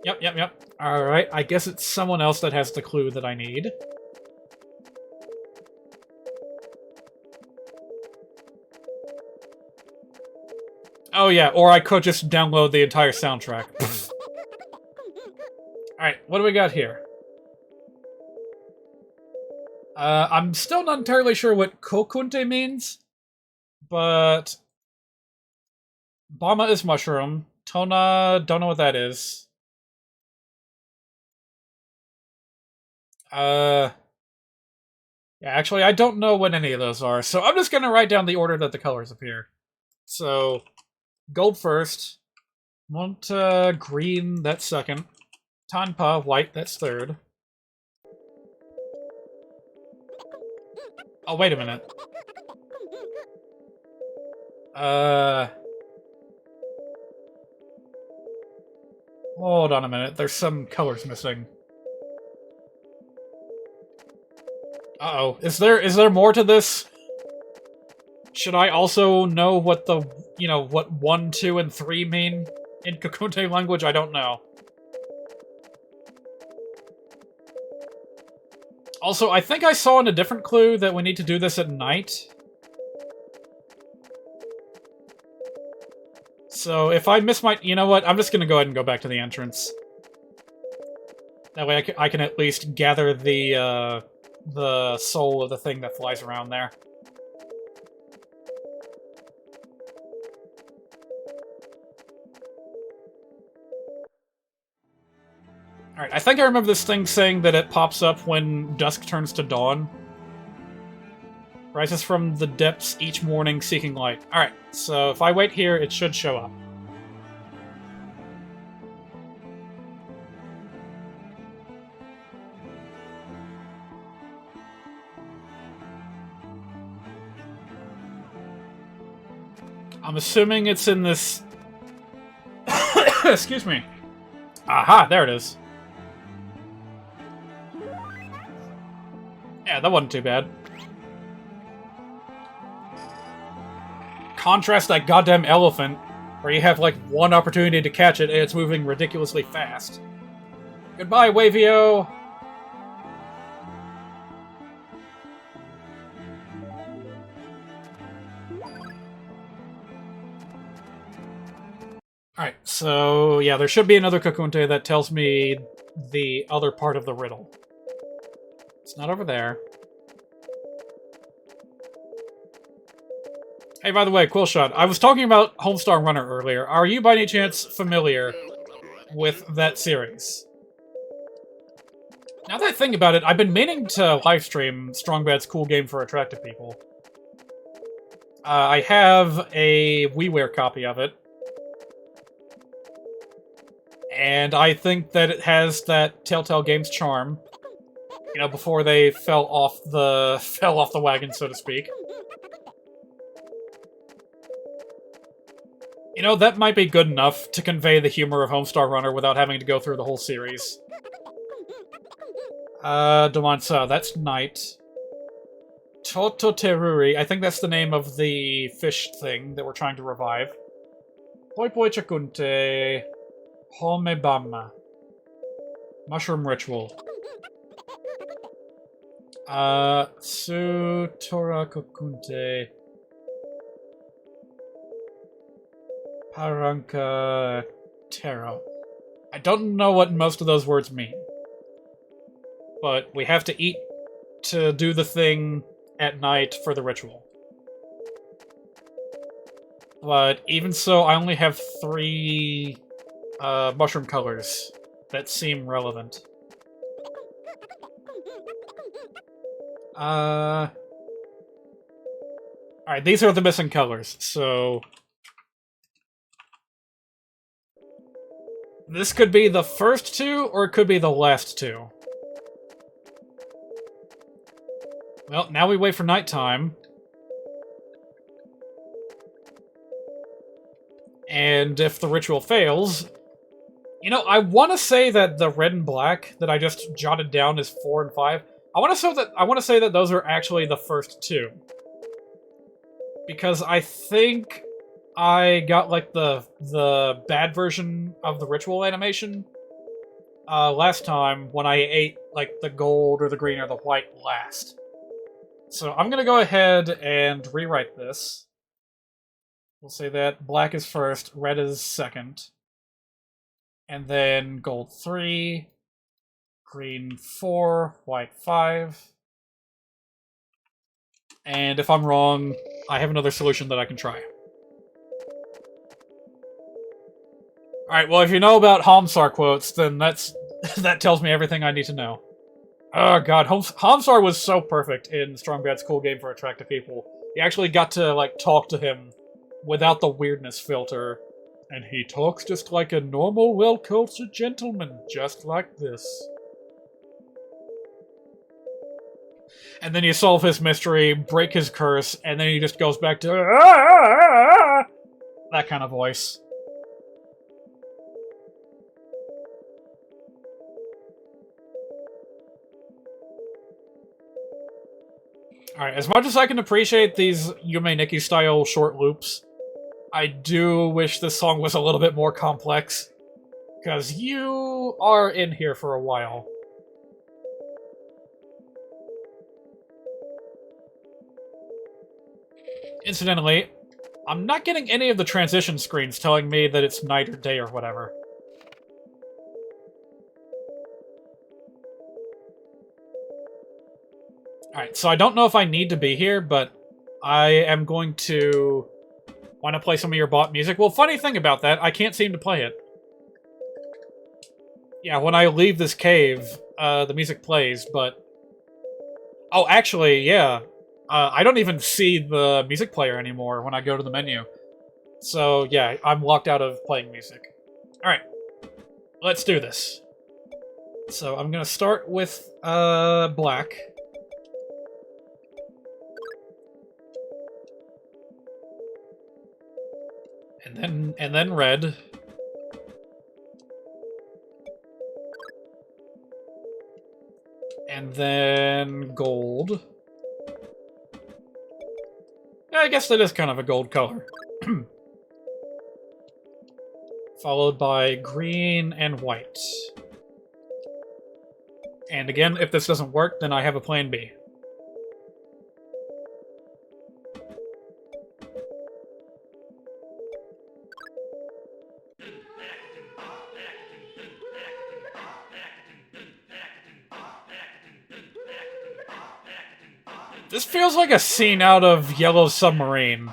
Yep. Alright, I guess it's someone else that has the clue that I need. Oh yeah, or I could just download the entire soundtrack. Alright, what do we got here? I'm still not entirely sure what kokunte means, but Bama is mushroom. Tona, don't know what that is. Yeah, actually, I don't know what any of those are, so I'm just gonna write down the order that the colors appear. So, gold first. Want green, that's second. Tanpa, white, that's third. Oh, wait a minute. Hold on a minute, there's some colors missing. Uh-oh. Is there more to this? Should I also know what the, what 1, 2, and 3 mean in Kokunte language? I don't know. Also, I think I saw in a different clue that we need to do this at night. So if I miss my... You know what? I'm just gonna go ahead and go back to the entrance. That way I can at least gather the soul of the thing that flies around there. Alright, I think I remember this thing saying that it pops up when dusk turns to dawn. Rises from the depths each morning seeking light. Alright, so if I wait here, it should show up. I'm assuming it's in this... Excuse me. Aha, there it is. Yeah, that wasn't too bad. Contrast that goddamn elephant, where you have like one opportunity to catch it and it's moving ridiculously fast. Goodbye, Wavio! Alright, so yeah, there should be another Kokunte that tells me the other part of the riddle. It's not over there. Hey, by the way, Quillshot, I was talking about Homestar Runner earlier. Are you by any chance familiar with that series? Now that I think about it, I've been meaning to livestream Strong Bad's Cool Game for Attractive People. I have a WiiWare copy of it. And I think that it has that Telltale Games charm. You know, before they fell off the wagon, so to speak. You know, that might be good enough to convey the humor of Homestar Runner without having to go through the whole series. Damansa, that's night. Tototeruri, I think that's the name of the fish thing that we're trying to revive. Poi Poi Chakunte. Homebama. Mushroom Ritual. Sutora Kokunte. Paranka Terra. I don't know what most of those words mean. But we have to eat to do the thing at night for the ritual. But even so, I only have 3 mushroom colors that seem relevant. Alright, these are the missing colors, so... This could be the first 2, or it could be the last 2. Well, now we wait for nighttime. And if the ritual fails... You know, I want to say that the red and black that I just jotted down is 4 and 5. I want to say that those are actually the first 2. Because I think I got like the bad version of the ritual animation last time when I ate like the gold or the green or the white last. So I'm gonna go ahead and rewrite this. We'll say that black is first, red is second, and then gold 3, Green 4, white 5. And if I'm wrong, I have another solution that I can try. Alright, well, if you know about Hamsar quotes, then that tells me everything I need to know. Oh god, Hamsar was so perfect in Strongbad's Cool Game for Attractive People. You actually got to, like, talk to him without the weirdness filter. And he talks just like a normal, well-cultured gentleman, just like this. And then you solve his mystery, break his curse, and then he just goes back to that kind of voice. Alright, as much as I can appreciate these Yume Nikki-style short loops, I do wish this song was a little bit more complex. Because you are in here for a while. Incidentally, I'm not getting any of the transition screens telling me that it's night or day or whatever. Alright, so I don't know if I need to be here, but I am going to want to play some of your bot music. Well, funny thing about that, I can't seem to play it. Yeah, when I leave this cave, the music plays, but... Oh, actually, yeah. I don't even see the music player anymore when I go to the menu. So, yeah, I'm locked out of playing music. Alright, let's do this. So, I'm gonna start with, black. And then red. And then gold. Yeah, I guess that is kind of a gold color. Followed by green and white. And again, if this doesn't work, then I have a plan B. This feels like a scene out of Yellow Submarine.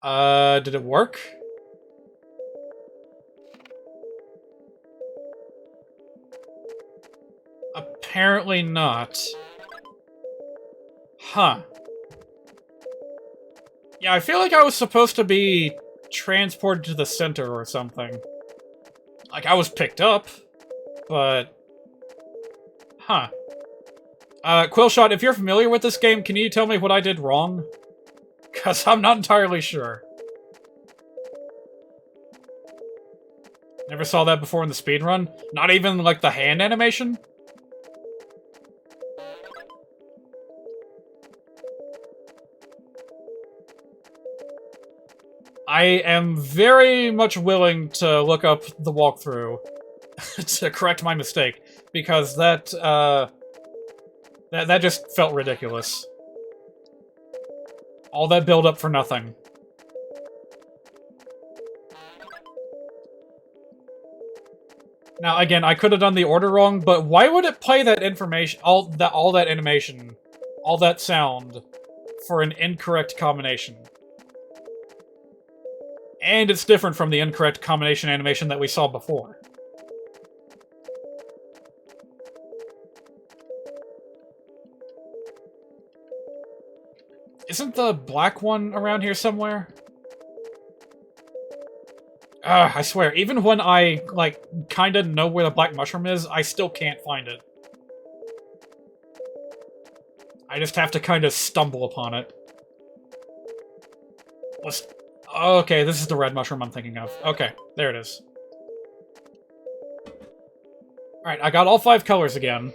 Did it work? Apparently not. Huh. Yeah, I feel like I was supposed to be transported to the center or something. Like, I was picked up, but... Huh. Quillshot, if you're familiar with this game, can you tell me what I did wrong? Because I'm not entirely sure. Never saw that before in the speedrun? Not even, like, the hand animation? I am very much willing to look up the walkthrough to correct my mistake, because that just felt ridiculous. All that build-up for nothing. Now, again, I could have done the order wrong, but why would it play that information, all that animation, all that sound, for an incorrect combination? And it's different from the incorrect combination animation that we saw before. Isn't the black one around here somewhere? I swear, even when I, like, kinda know where the black mushroom is, I still can't find it. I just have to kinda stumble upon it. Okay, this is the red mushroom I'm thinking of. Okay, there it is. Alright, I got all 5 colors again.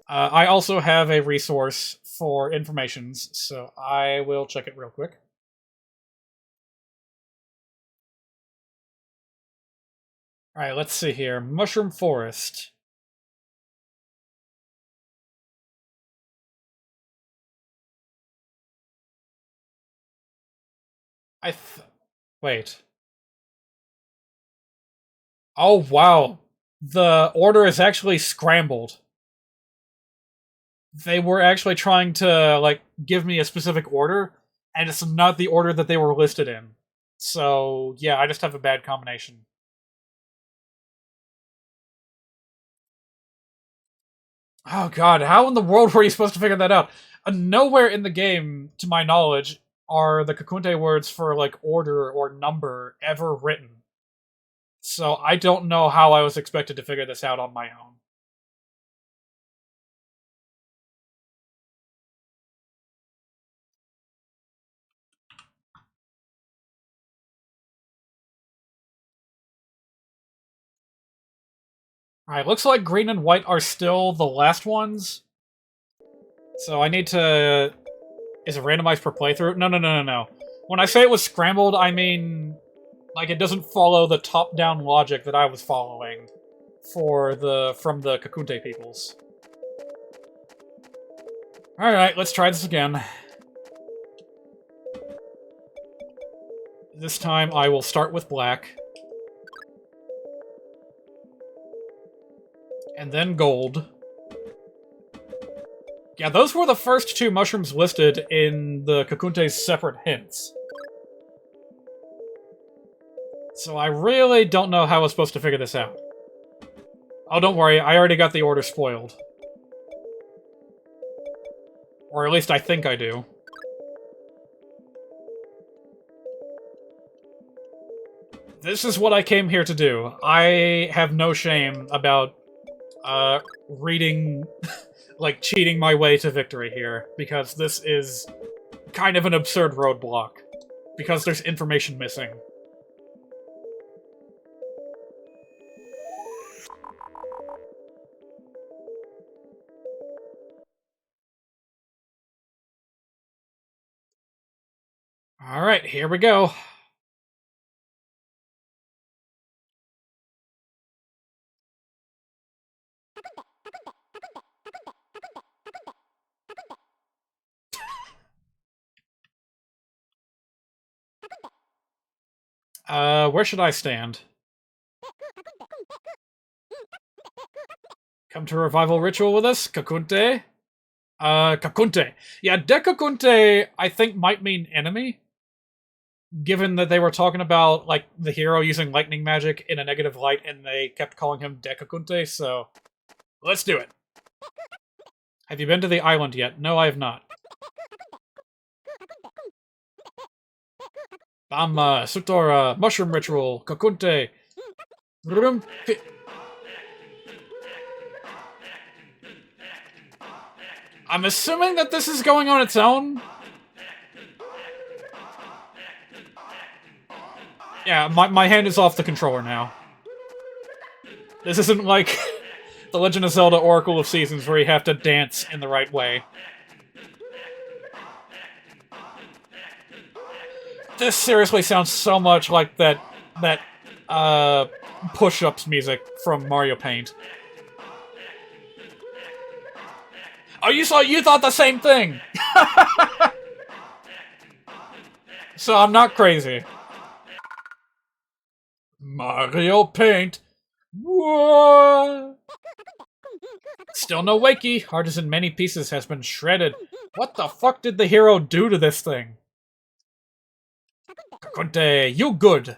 I also have a resource for informations, so I will check it real quick. Alright, let's see here. Mushroom Forest. Wait. Oh, wow. The order is actually scrambled. They were actually trying to, like, give me a specific order, and it's not the order that they were listed in. So, yeah, I just have a bad combination. Oh god, how in the world were you supposed to figure that out? Nowhere in the game, to my knowledge, are the Kakunte words for, like, order or number ever written. So I don't know how I was expected to figure this out on my own. Alright, looks like green and white are still the last ones. So I need to... Is it randomized per playthrough? No. When I say it was scrambled, I mean... Like, it doesn't follow the top-down logic that I was following from the Kakunte peoples. Alright, let's try this again. This time I will start with black. And then gold. Yeah, those were the first two mushrooms listed in the Kakunte's separate hints. So I really don't know how I was supposed to figure this out. Oh, don't worry, I already got the order spoiled. Or at least I think I do. This is what I came here to do. I have no shame about, reading... like, cheating my way to victory here, because this is kind of an absurd roadblock. Because there's information missing. Alright, here we go. Where should I stand? Come to revival ritual with us, Kakunte? Kakunte. Yeah, Dekakunte, I think, might mean enemy. Given that they were talking about, like, the hero using lightning magic in a negative light, and they kept calling him Dekakunte, so... Let's do it. Have you been to the island yet? No, I have not. Sutora, Mushroom Ritual, Kakunte. I'm assuming that this is going on its own. Yeah, my hand is off the controller now. This isn't like The Legend of Zelda Oracle of Seasons where you have to dance in the right way. This seriously sounds so much like that push-ups music from Mario Paint. Oh, you thought the same thing! So I'm not crazy. Mario Paint. Whoa! Still no Wakey. Heart is in many pieces, has been shredded. What the fuck did the hero do to this thing? Kakunte, you good.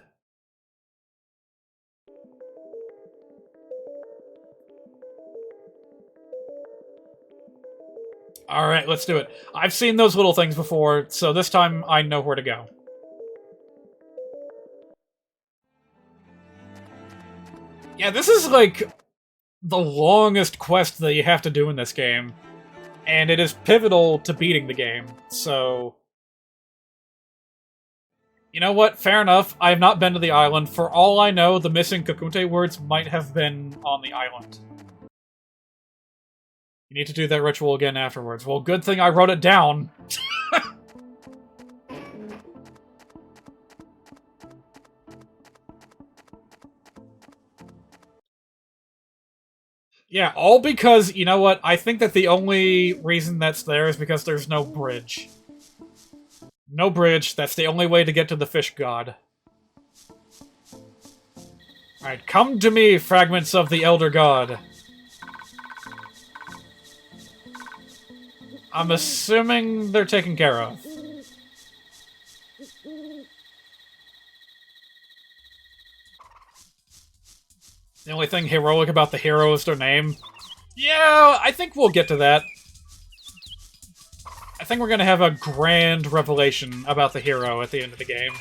Alright, let's do it. I've seen those little things before, so this time I know where to go. Yeah, this is like the longest quest that you have to do in this game. And it is pivotal to beating the game, so... You know what? Fair enough. I have not been to the island. For all I know, the missing Kakunte words might have been on the island. You need to do that ritual again afterwards. Well, good thing I wrote it down. Yeah, all because, you know what, I think that the only reason that's there is because there's no bridge. No bridge. That's the only way to get to the fish god. Alright, come to me, fragments of the Elder God. I'm assuming they're taken care of. The only thing heroic about the hero is their name. Yeah, I think we'll get to that. I think we're gonna have a grand revelation about the hero at the end of the game.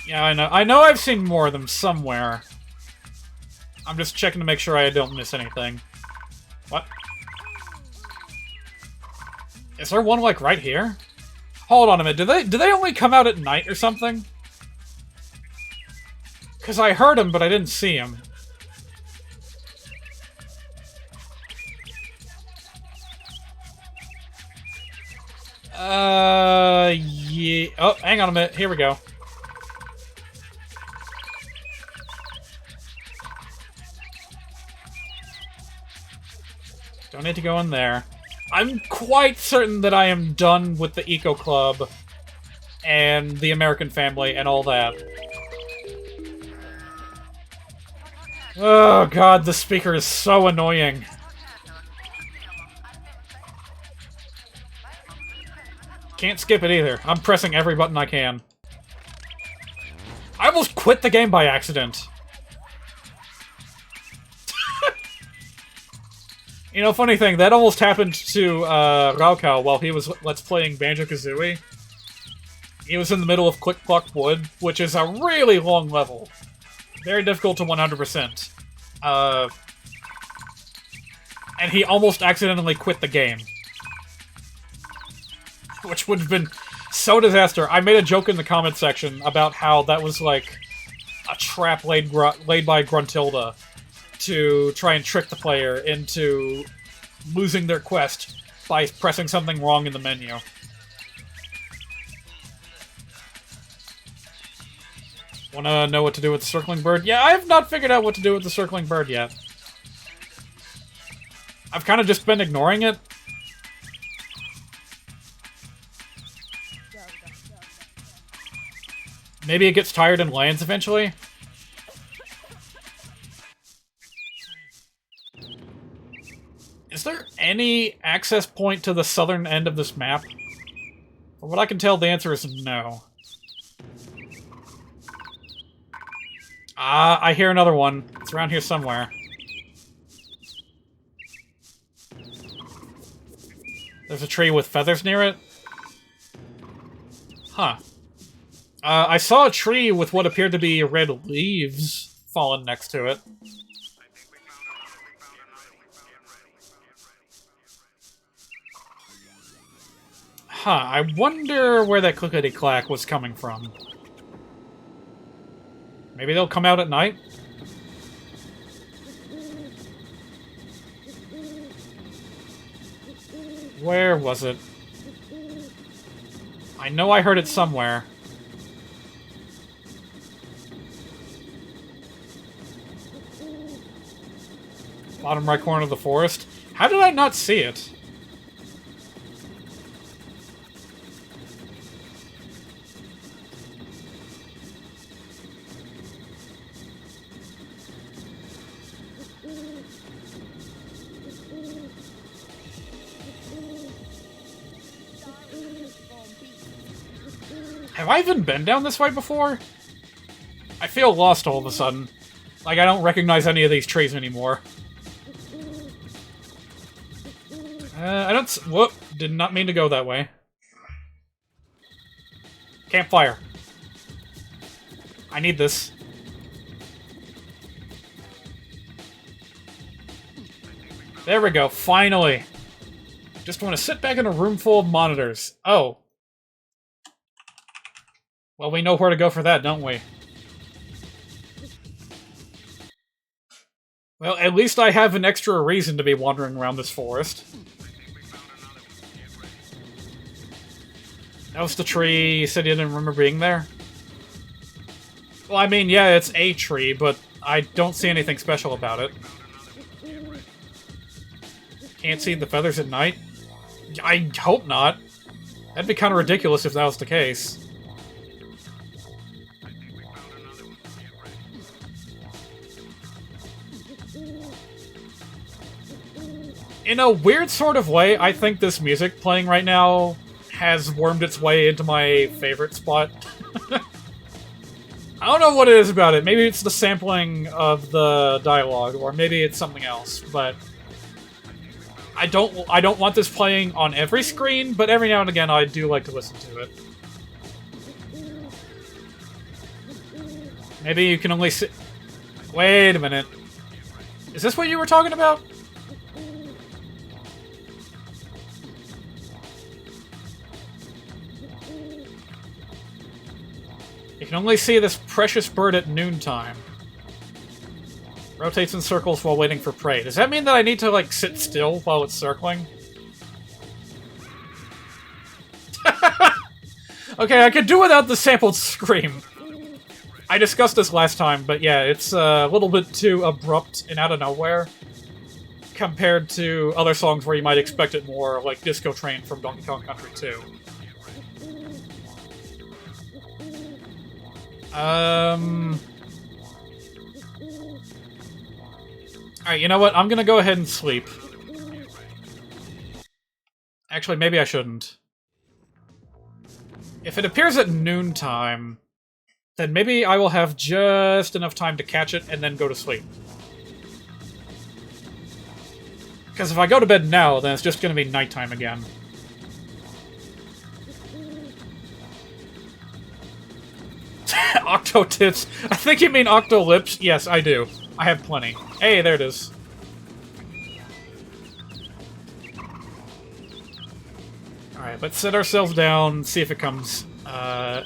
Yeah, I know. I know I've seen more of them somewhere. I'm just checking to make sure I don't miss anything. What? Is there one, like, right here? Hold on a minute. Do they only come out at night or something? Because I heard him, but I didn't see him. Yeah. Oh, hang on a minute. Here we go. Don't need to go in there. I'm quite certain that I am done with the Eco Club and the American Family and all that. Oh god, the speaker is so annoying. Can't skip it either. I'm pressing every button I can. I almost quit the game by accident. You know, funny thing, that almost happened to Raukau while he was Let's Playing Banjo-Kazooie. He was in the middle of Click Clock Wood, which is a really long level. Very difficult to 100%. And he almost accidentally quit the game. Which would have been so disaster. I made a joke in the comment section about how that was like a trap laid by Gruntilda to try and trick the player into losing their quest by pressing something wrong in the menu. Wanna know what to do with the circling bird? Yeah, I have not figured out what to do with the circling bird yet. I've kind of just been ignoring it. Maybe it gets tired and lands eventually? Is there any access point to the southern end of this map? From what I can tell, the answer is no. Ah, I hear another one. It's around here somewhere. There's a tree with feathers near it? Huh. I saw a tree with what appeared to be red leaves fallen next to it. Huh, I wonder where that clickety-clack was coming from. Maybe they'll come out at night? Where was it? I know I heard it somewhere. Bottom right corner of the forest. How did I not see it? Have I even been down this way before? I feel lost all of a sudden. Like I don't recognize any of these trees anymore. I don't... Whoop! Did not mean to go that way. Campfire. I need this. There we go, finally! Just want to sit back in a room full of monitors. Oh. Well, we know where to go for that, don't we? Well, at least I have an extra reason to be wandering around this forest. That was the tree you said you didn't remember being there? Well, I mean, yeah, it's a tree, but I don't see anything special about it. Can't see the feathers at night? I hope not. That'd be kind of ridiculous if that was the case. In a weird sort of way, I think this music playing right now has wormed its way into my favorite spot. I don't know what it is about it. Maybe it's the sampling of the dialogue, or maybe it's something else, but I don't want this playing on every screen, but every now and again I do like to listen to it. Maybe you can only see... Wait a minute. Is this what you were talking about? You can only see this precious bird at noontime. Rotates in circles while waiting for prey. Does that mean that I need to, like, sit still while it's circling? Okay, I could do without the sampled scream. I discussed this last time, but yeah, it's a little bit too abrupt and out of nowhere compared to other songs where you might expect it more, like Disco Train from Donkey Kong Country 2. Alright, you know what? I'm gonna go ahead and sleep. Actually, maybe I shouldn't. If it appears at noontime, then maybe I will have just enough time to catch it and then go to sleep. Because if I go to bed now, then it's just gonna be nighttime again. Octo tits. I think you mean octo lips. Yes, I do. I have plenty. Hey, there it is. Alright, let's set ourselves down, see if it comes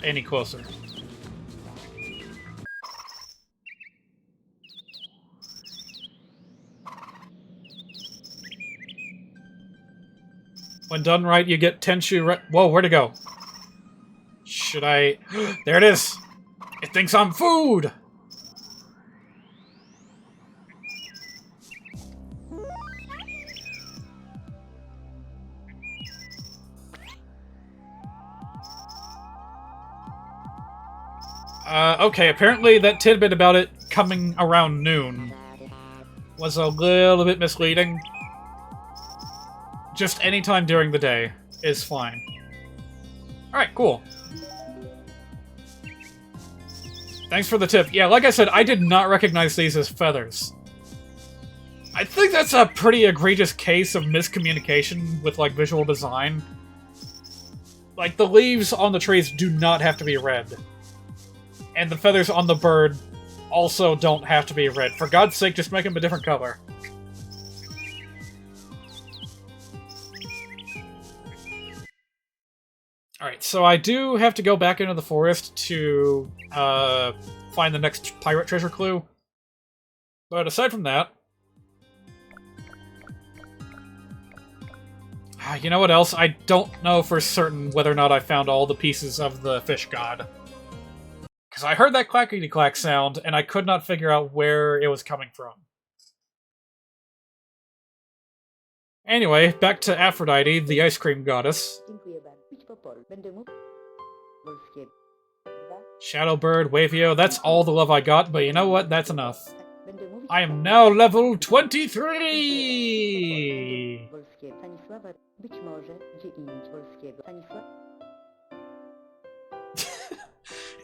any closer. When done right, you get Tenchu Whoa, where'd it go? Should I... There it is! It thinks I'm food! Okay, apparently that tidbit about it coming around noon was a little bit misleading. Just any time during the day is fine. Alright, cool. Thanks for the tip. Yeah, like I said, I did not recognize these as feathers. I think that's a pretty egregious case of miscommunication with, like, visual design. Like, the leaves on the trees do not have to be red. And the feathers on the bird also don't have to be red. For God's sake, just make them a different color. Alright, so I do have to go back into the forest to find the next pirate treasure clue. But aside from that... you know what else? I don't know for certain whether or not I found all the pieces of the fish god. Because I heard that clackety-clack sound, and I could not figure out where it was coming from. Anyway, back to Aphrodite, the ice cream goddess. Shadowbird, Wavio, that's all the love I got, but you know what? That's enough. I am now level 23!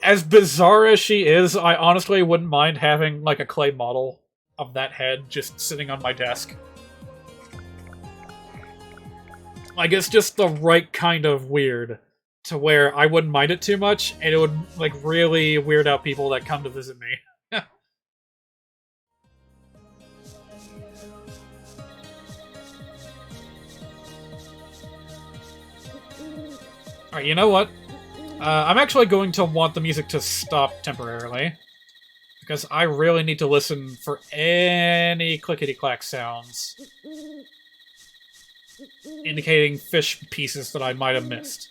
As bizarre as she is, I honestly wouldn't mind having, like, a clay model of that head just sitting on my desk. Like, it's just the right kind of weird, to where I wouldn't mind it too much, and it would, like, really weird out people that come to visit me. Alright, you know what? I'm actually going to want the music to stop temporarily, because I really need to listen for any clickety-clack sounds indicating fish pieces that I might have missed.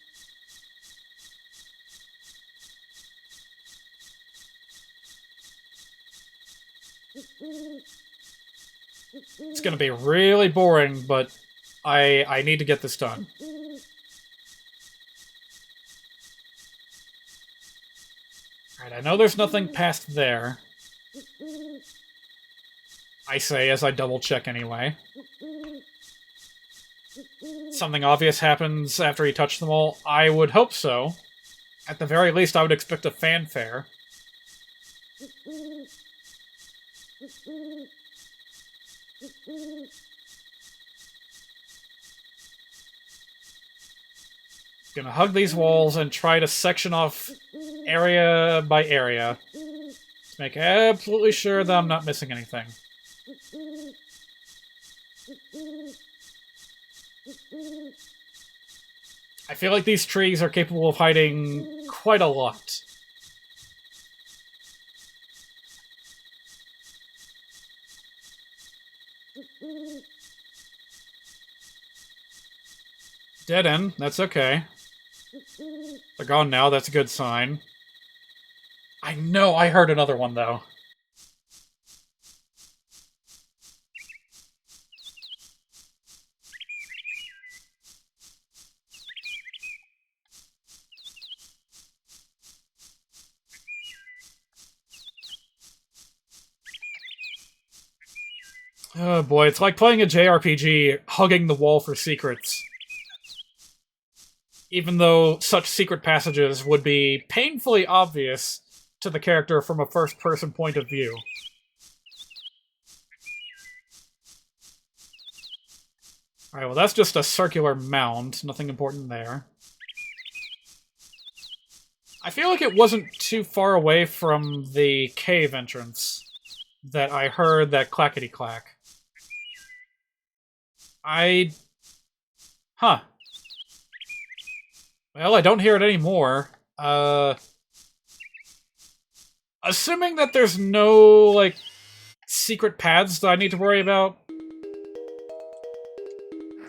It's gonna be really boring, but I need to get this done. Alright, I know there's nothing past there. I say as I double check anyway. Something obvious happens after he touched them all? I would hope so. At the very least, I would expect a fanfare. Gonna hug these walls and try to section off area by area. To make absolutely sure that I'm not missing anything. I feel like these trees are capable of hiding quite a lot. Dead end, that's okay. They're gone now, that's a good sign. I know I heard another one, though. Oh boy, it's like playing a JRPG, hugging the wall for secrets. Even though such secret passages would be painfully obvious to the character from a first-person point of view. Alright, well that's just a circular mound, nothing important there. I feel like it wasn't too far away from the cave entrance that I heard that clackety-clack. Huh. Well, I don't hear it anymore. Assuming that there's no, like, secret paths that I need to worry about.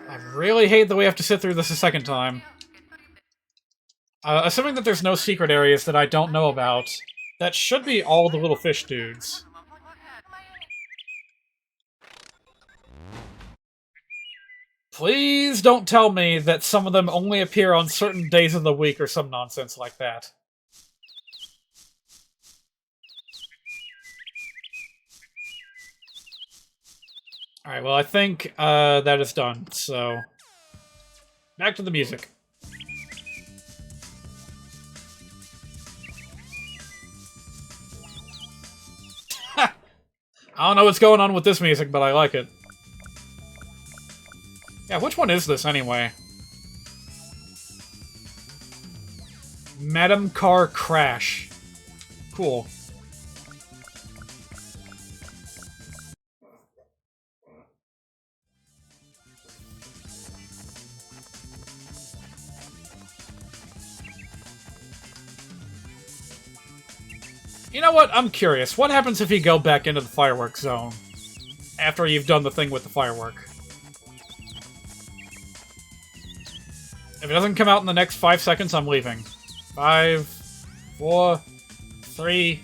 I really hate that we have to sit through this a second time. Assuming that there's no secret areas that I don't know about, that should be all the little fish dudes. Please don't tell me that some of them only appear on certain days of the week or some nonsense like that. Alright, well I think that is done, so... Back to the music. I don't know what's going on with this music, but I like it. Yeah, which one is this, anyway? Madam Car Crash. Cool. You know what? I'm curious. What happens if you go back into the firework zone? After you've done the thing with the firework? If it doesn't come out in the next 5 seconds, I'm leaving. 5, 4, 3...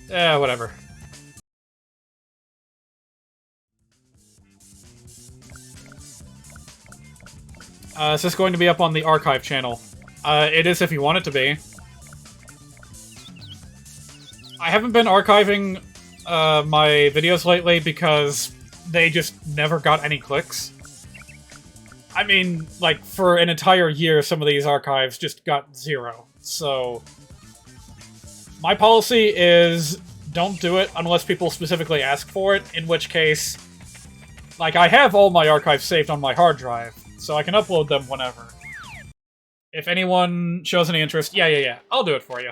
whatever. Is this going to be up on the archive channel? It is if you want it to be. I haven't been archiving my videos lately because they just never got any clicks. I mean, like, for an entire year, some of these archives just got 0. So, my policy is don't do it unless people specifically ask for it, in which case, like, I have all my archives saved on my hard drive, so I can upload them whenever. If anyone shows any interest, yeah, I'll do it for you.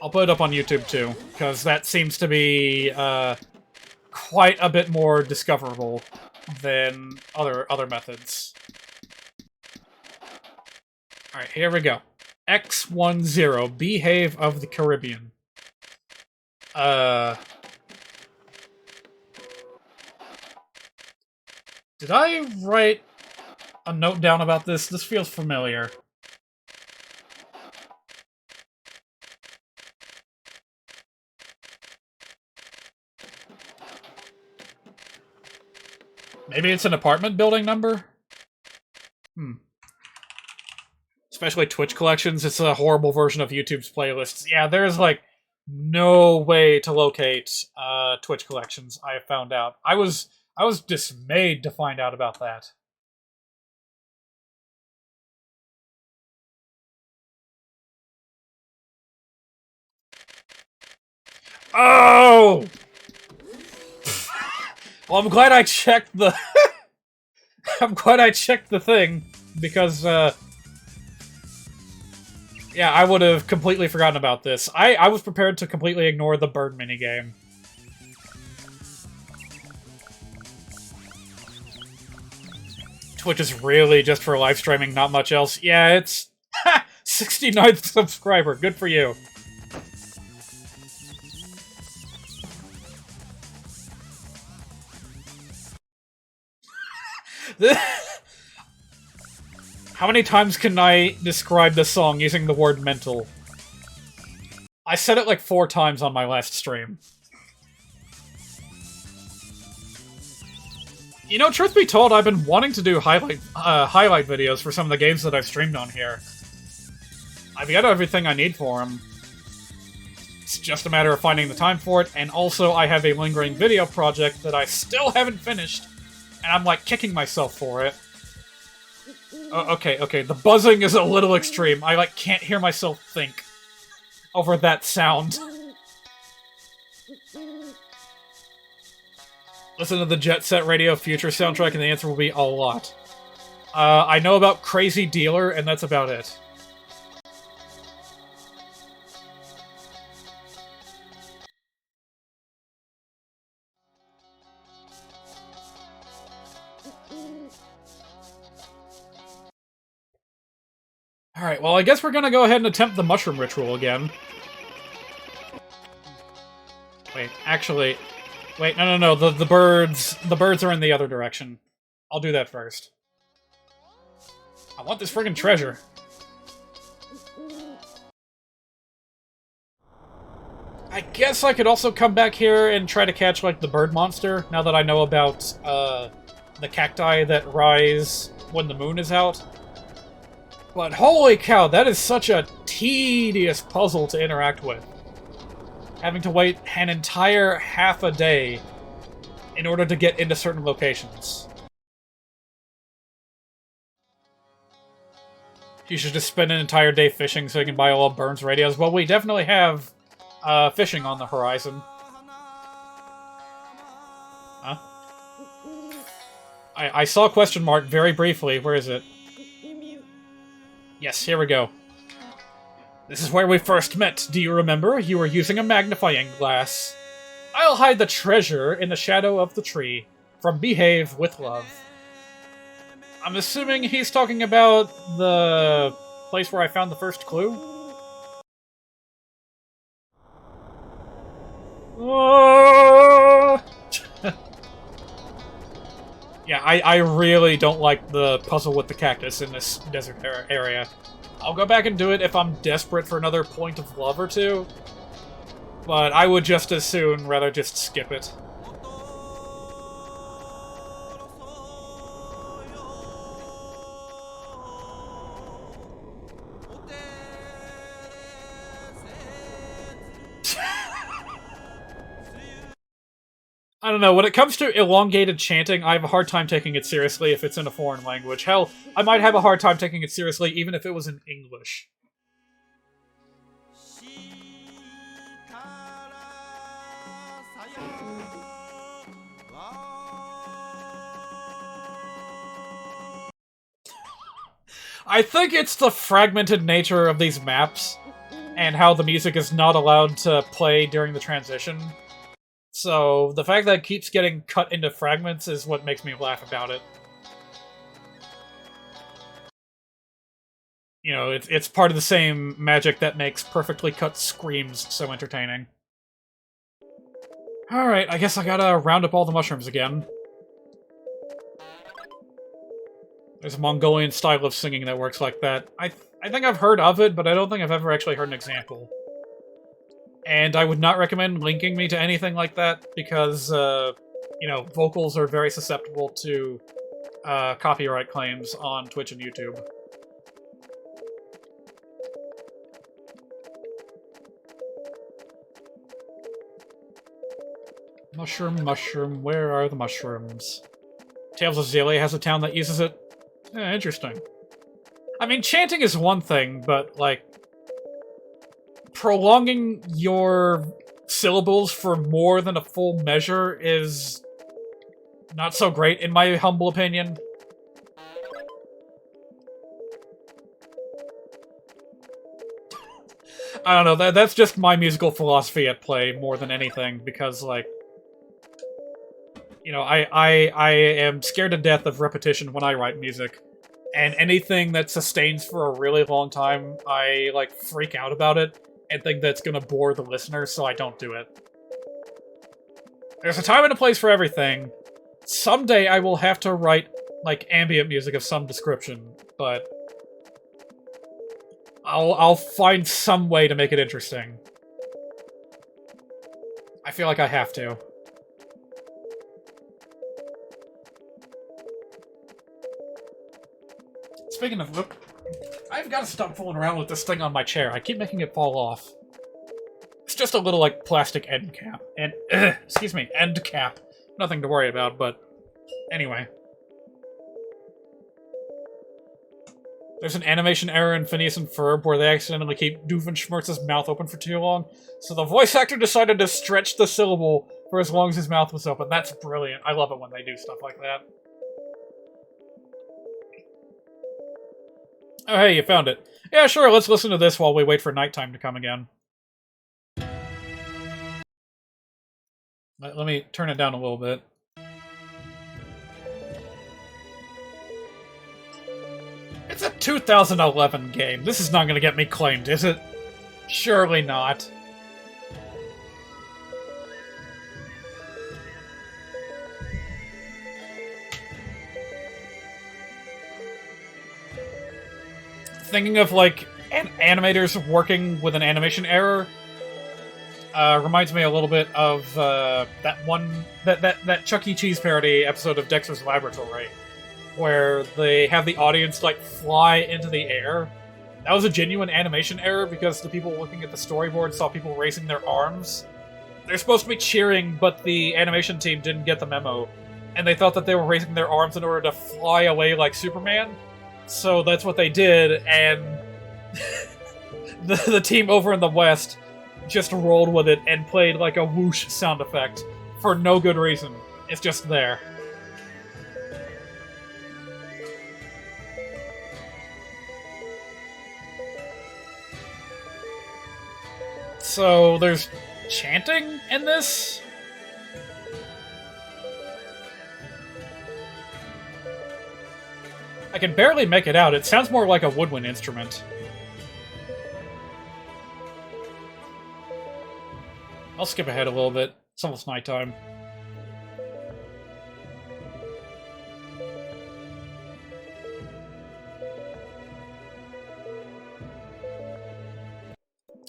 I'll put it up on YouTube, too, because that seems to be, quite a bit more discoverable than other methods. Alright, here we go. X10, Behave of the Caribbean. Did I write a note down about this? This feels familiar. Maybe it's an apartment building number? Especially Twitch collections, it's a horrible version of YouTube's playlists. Yeah, there's, like, no way to locate Twitch collections, I have found out. I was dismayed to find out about that. Oh! Well, I'm glad I checked the... I'm glad I checked the thing, because, yeah, I would have completely forgotten about this. I was prepared to completely ignore the bird minigame. Twitch is really just for live streaming, not much else. Yeah, it's... 69th subscriber, good for you. How many times can I describe this song using the word mental? I said it like 4 times on my last stream. You know, truth be told, I've been wanting to do highlight videos for some of the games that I've streamed on here. I've got everything I need for them. It's just a matter of finding the time for it, and also I have a lingering video project that I still haven't finished, and I'm like kicking myself for it. Okay, the buzzing is a little extreme. I like can't hear myself think over that sound. Listen to the Jet Set Radio Future soundtrack and the answer will be a lot. I know about Crazy Dealer and that's about it. Alright, well I guess we're gonna go ahead and attempt the mushroom ritual again. Wait, actually... Wait, no, the birds are in the other direction. I'll do that first. I want this friggin' treasure. I guess I could also come back here and try to catch, like, the bird monster, now that I know about, the cacti that rise when the moon is out. But holy cow, that is such a tedious puzzle to interact with. Having to wait an entire half a day in order to get into certain locations. You should just spend an entire day fishing so you can buy all of Burns radios. Well, we definitely have fishing on the horizon. Huh? I saw a question mark very briefly. Where is it? Yes, here we go. This is where we first met. Do you remember? You were using a magnifying glass. I'll hide the treasure in the shadow of the tree. From Behave with Love. I'm assuming he's talking about the place where I found the first clue? Yeah, I really don't like the puzzle with the cactus in this desert area. I'll go back and do it if I'm desperate for another point of love or two, but I would just as soon rather just skip it. I don't know, when it comes to elongated chanting, I have a hard time taking it seriously if it's in a foreign language. Hell, I might have a hard time taking it seriously even if it was in English. I think it's the fragmented nature of these maps, and how the music is not allowed to play during the transition. So, the fact that it keeps getting cut into fragments is what makes me laugh about it. You know, it's part of the same magic that makes perfectly cut screams so entertaining. Alright, I guess I gotta round up all the mushrooms again. There's a Mongolian style of singing that works like that. I think I've heard of it, but I don't think I've ever actually heard an example. And I would not recommend linking me to anything like that, because, you know, vocals are very susceptible to copyright claims on Twitch and YouTube. Mushroom, mushroom, where are the mushrooms? Tales of Xillia has a town that uses it. Interesting. I mean, chanting is one thing, but, like, prolonging your syllables for more than a full measure is not so great, in my humble opinion. I don't know, that's just my musical philosophy at play more than anything, because, like, you know, I am scared to death of repetition when I write music, and anything that sustains for a really long time, I, like, freak out about it, and think that's gonna bore the listener, so I don't do it. There's a time and a place for everything. Someday I will have to write, like, ambient music of some description, but I'll find some way to make it interesting. I feel like I have to. Speaking of, look, I've got to stop fooling around with this thing on my chair. I keep making it fall off. It's just a little, like, plastic end cap. And, excuse me, end cap. Nothing to worry about, but anyway. There's an animation error in Phineas and Ferb where they accidentally keep Doofenshmirtz's mouth open for too long, so the voice actor decided to stretch the syllable for as long as his mouth was open. That's brilliant. I love it when they do stuff like that. Oh, hey, you found it. Yeah, sure, let's listen to this while we wait for nighttime to come again. Let me turn it down a little bit. It's a 2011 game. This is not going to get me claimed, is it? Surely not. Thinking of, like, animators working with an animation error reminds me a little bit of that Chuck E. Cheese parody episode of Dexter's Laboratory, where they have the audience, like, fly into the air. That was a genuine animation error because the people looking at the storyboard saw people raising their arms. They're supposed to be cheering, but the animation team didn't get the memo, and they thought that they were raising their arms in order to fly away like Superman. So that's what they did, and the team over in the West just rolled with it and played, like, a whoosh sound effect for no good reason. It's just there. So, there's chanting in this? I can barely make it out. It sounds more like a woodwind instrument. I'll skip ahead a little bit. It's almost nighttime.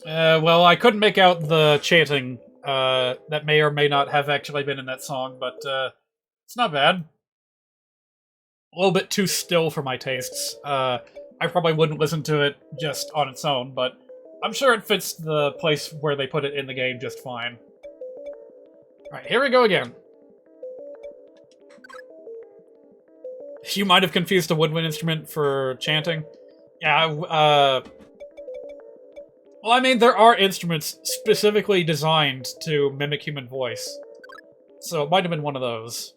Well, I couldn't make out the chanting that may or may not have actually been in that song, but it's not bad. A little bit too still for my tastes. I probably wouldn't listen to it just on its own, but I'm sure it fits the place where they put it in the game just fine. Alright, here we go again. You might have confused a woodwind instrument for chanting. Yeah, well, I mean, there are instruments specifically designed to mimic human voice. So it might have been one of those.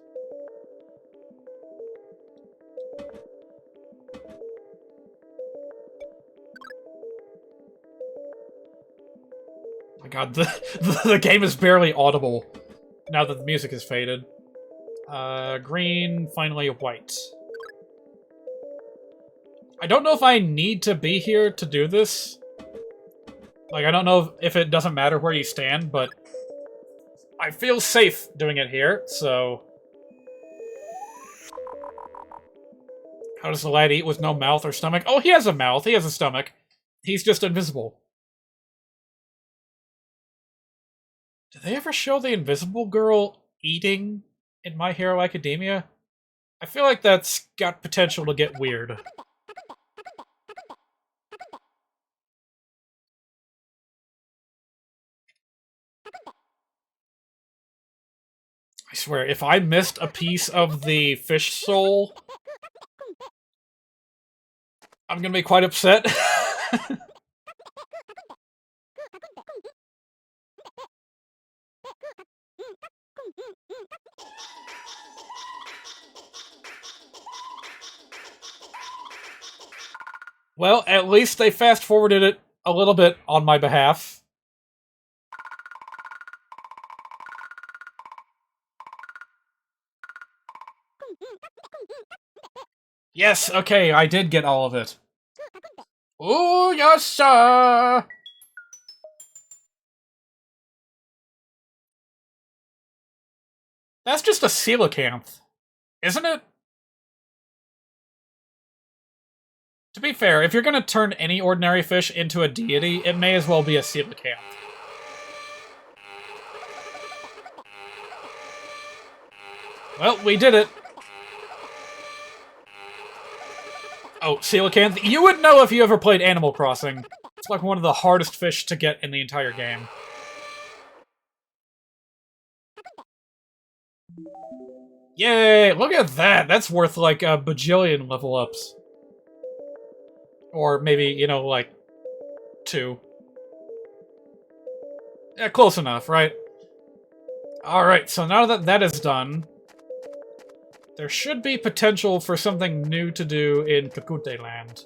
My god, the game is barely audible now that the music has faded. Green, finally white. I don't know if I need to be here to do this. Like, I don't know if it doesn't matter where you stand, but I feel safe doing it here, so... How does the lad eat with no mouth or stomach? Oh, he has a mouth, he has a stomach. He's just invisible. Did they ever show the invisible girl eating in My Hero Academia? I feel like that's got potential to get weird. I swear, if I missed a piece of the fish soul, I'm gonna be quite upset. Well, at least they fast-forwarded it a little bit on my behalf. Yes, okay, I did get all of it. Ooh, yes, sir! That's just a coelacanth, isn't it? To be fair, if you're gonna turn any ordinary fish into a deity, it may as well be a coelacanth. Well, we did it. Oh, coelacanth. You would know if you ever played Animal Crossing. It's like one of the hardest fish to get in the entire game. Yay! Look at that! That's worth like a bajillion level ups. Or maybe, you know, like 2. Yeah, close enough, right? Alright, so now that that is done, there should be potential for something new to do in Kakunte Land.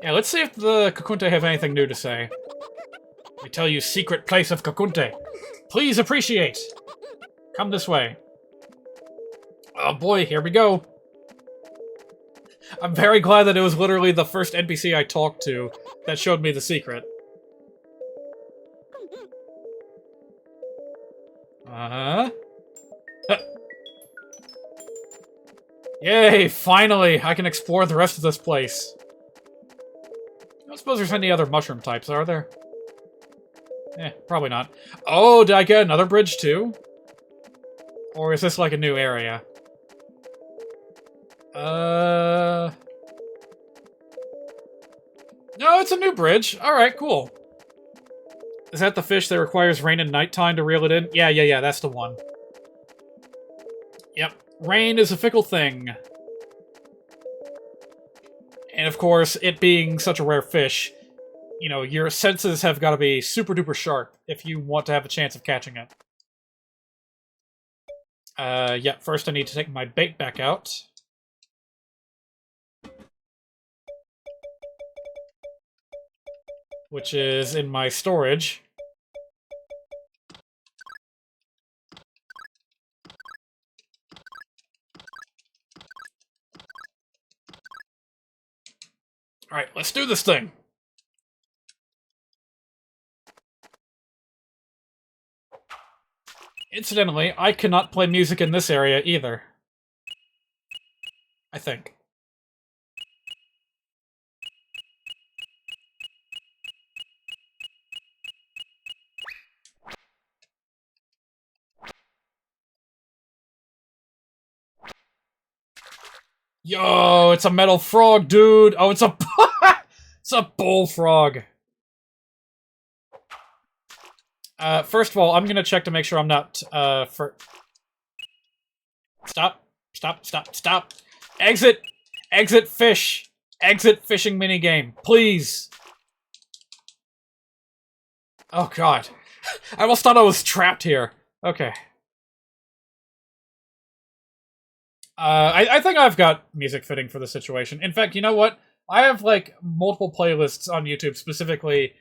Yeah, let's see if the Kakunte have anything new to say. We tell you secret place of Kakunte. Please appreciate. Come this way. Oh boy, here we go. I'm very glad that it was literally the first NPC I talked to that showed me the secret. Uh-huh. Yay, finally! I can explore the rest of this place. I don't suppose there's any other mushroom types, are there? Probably not. Oh, did I get another bridge too? Or is this like a new area? No, it's a new bridge. Alright, cool. Is that the fish that requires rain and nighttime to reel it in? Yeah, that's the one. Yep. Rain is a fickle thing. And of course, it being such a rare fish, you know, your senses have got to be super duper sharp if you want to have a chance of catching it. Yeah, first I need to take my bait back out. Which is in my storage. Alright, let's do this thing! Incidentally, I cannot play music in this area either. I think. Yo, it's a metal frog, dude! Oh, it's a... it's a bullfrog! First of all, I'm gonna check to make sure I'm not, Stop. Stop, stop, stop! Exit! Exit fish! Exit fishing minigame, please! Oh god. I almost thought I was trapped here. Okay. I think I've got music fitting for the situation. In fact, you know what? I have, like, multiple playlists on YouTube specifically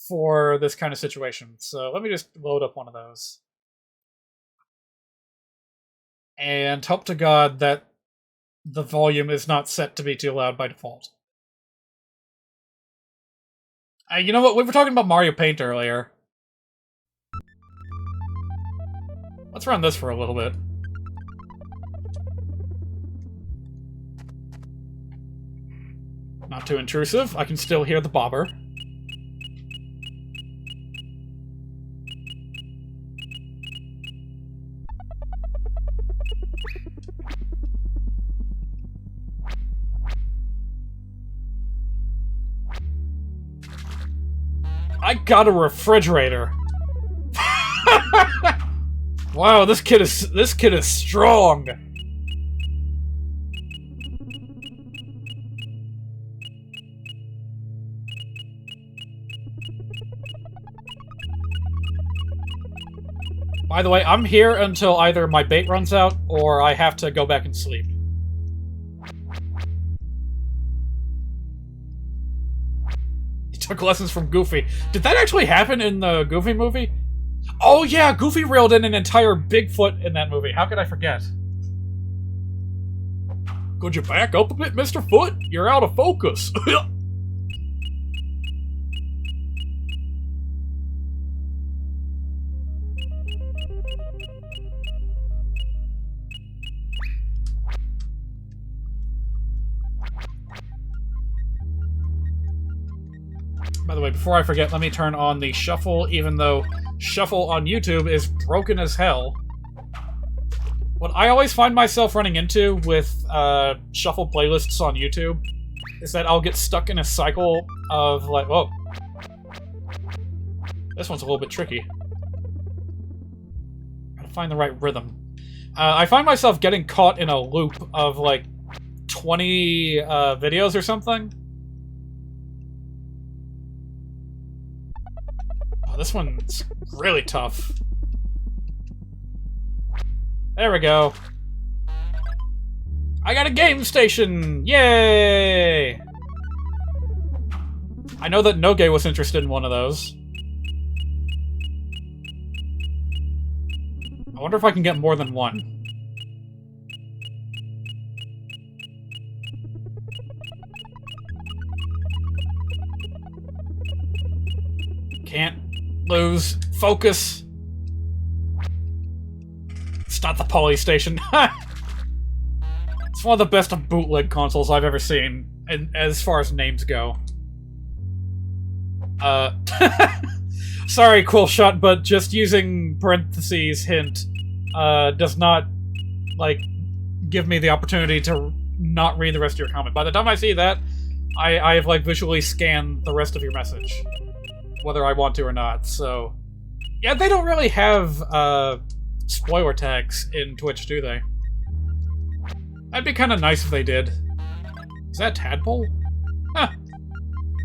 for this kind of situation. So let me just load up one of those. And hope to God that the volume is not set to be too loud by default. You know what? We were talking about Mario Paint earlier. Let's run this for a little bit. Not too intrusive. I can still hear the bobber. I got a refrigerator. Wow, this kid is strong. By the way, I'm here until either my bait runs out or I have to go back and sleep. He took lessons from Goofy. Did that actually happen in the Goofy movie? Oh yeah, Goofy reeled in an entire Bigfoot in that movie. How could I forget? Could you back up a bit, Mr. Foot? You're out of focus. By the way, before I forget, let me turn on the shuffle, even though shuffle on YouTube is broken as hell. What I always find myself running into with shuffle playlists on YouTube is that I'll get stuck in a cycle of like, whoa. This one's a little bit tricky. Gotta find the right rhythm. I find myself getting caught in a loop of like 20 videos or something. This one's really tough. There we go. I got a game station! Yay! I know that Noge was interested in one of those. I wonder if I can get more than one. Can't lose focus. It's not the Poly Station. It's one of the best bootleg consoles I've ever seen, and as far as names go. Sorry, Quillshot, but just using parentheses hint does not, like, give me the opportunity to not read the rest of your comment. By the time I see that, I have, like, visually scanned the rest of your message. Whether I want to or not, so... Yeah, they don't really have, spoiler tags in Twitch, do they? That'd be kinda nice if they did. Is that Tadpole? Huh.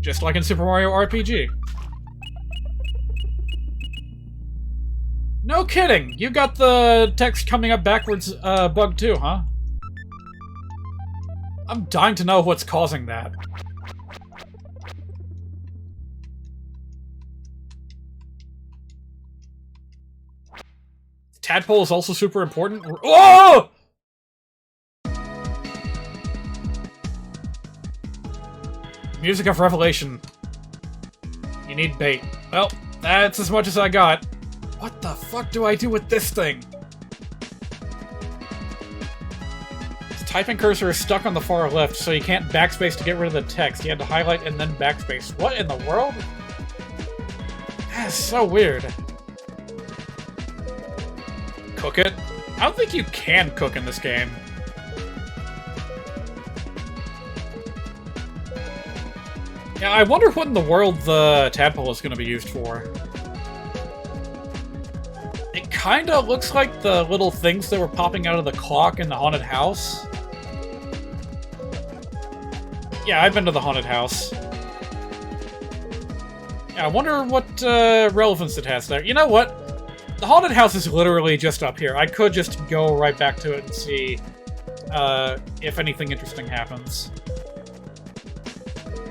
Just like in Super Mario RPG. No kidding! You got the text coming up backwards, bug too, huh? I'm dying to know what's causing that. Tadpole is also super important. Oh! Music of Revelation. You need bait. Well, that's as much as I got. What the fuck do I do with this thing? His typing cursor is stuck on the far left, so you can't backspace to get rid of the text. You had to highlight and then backspace. What in the world? That's so weird. Cook it? I don't think you can cook in this game. Yeah, I wonder what in the world the tadpole is going to be used for. It kinda looks like the little things that were popping out of the clock in the haunted house. Yeah, I've been to the haunted house. Yeah, I wonder what relevance it has there. You know what? The haunted house is literally just up here. I could just go right back to it and see if anything interesting happens.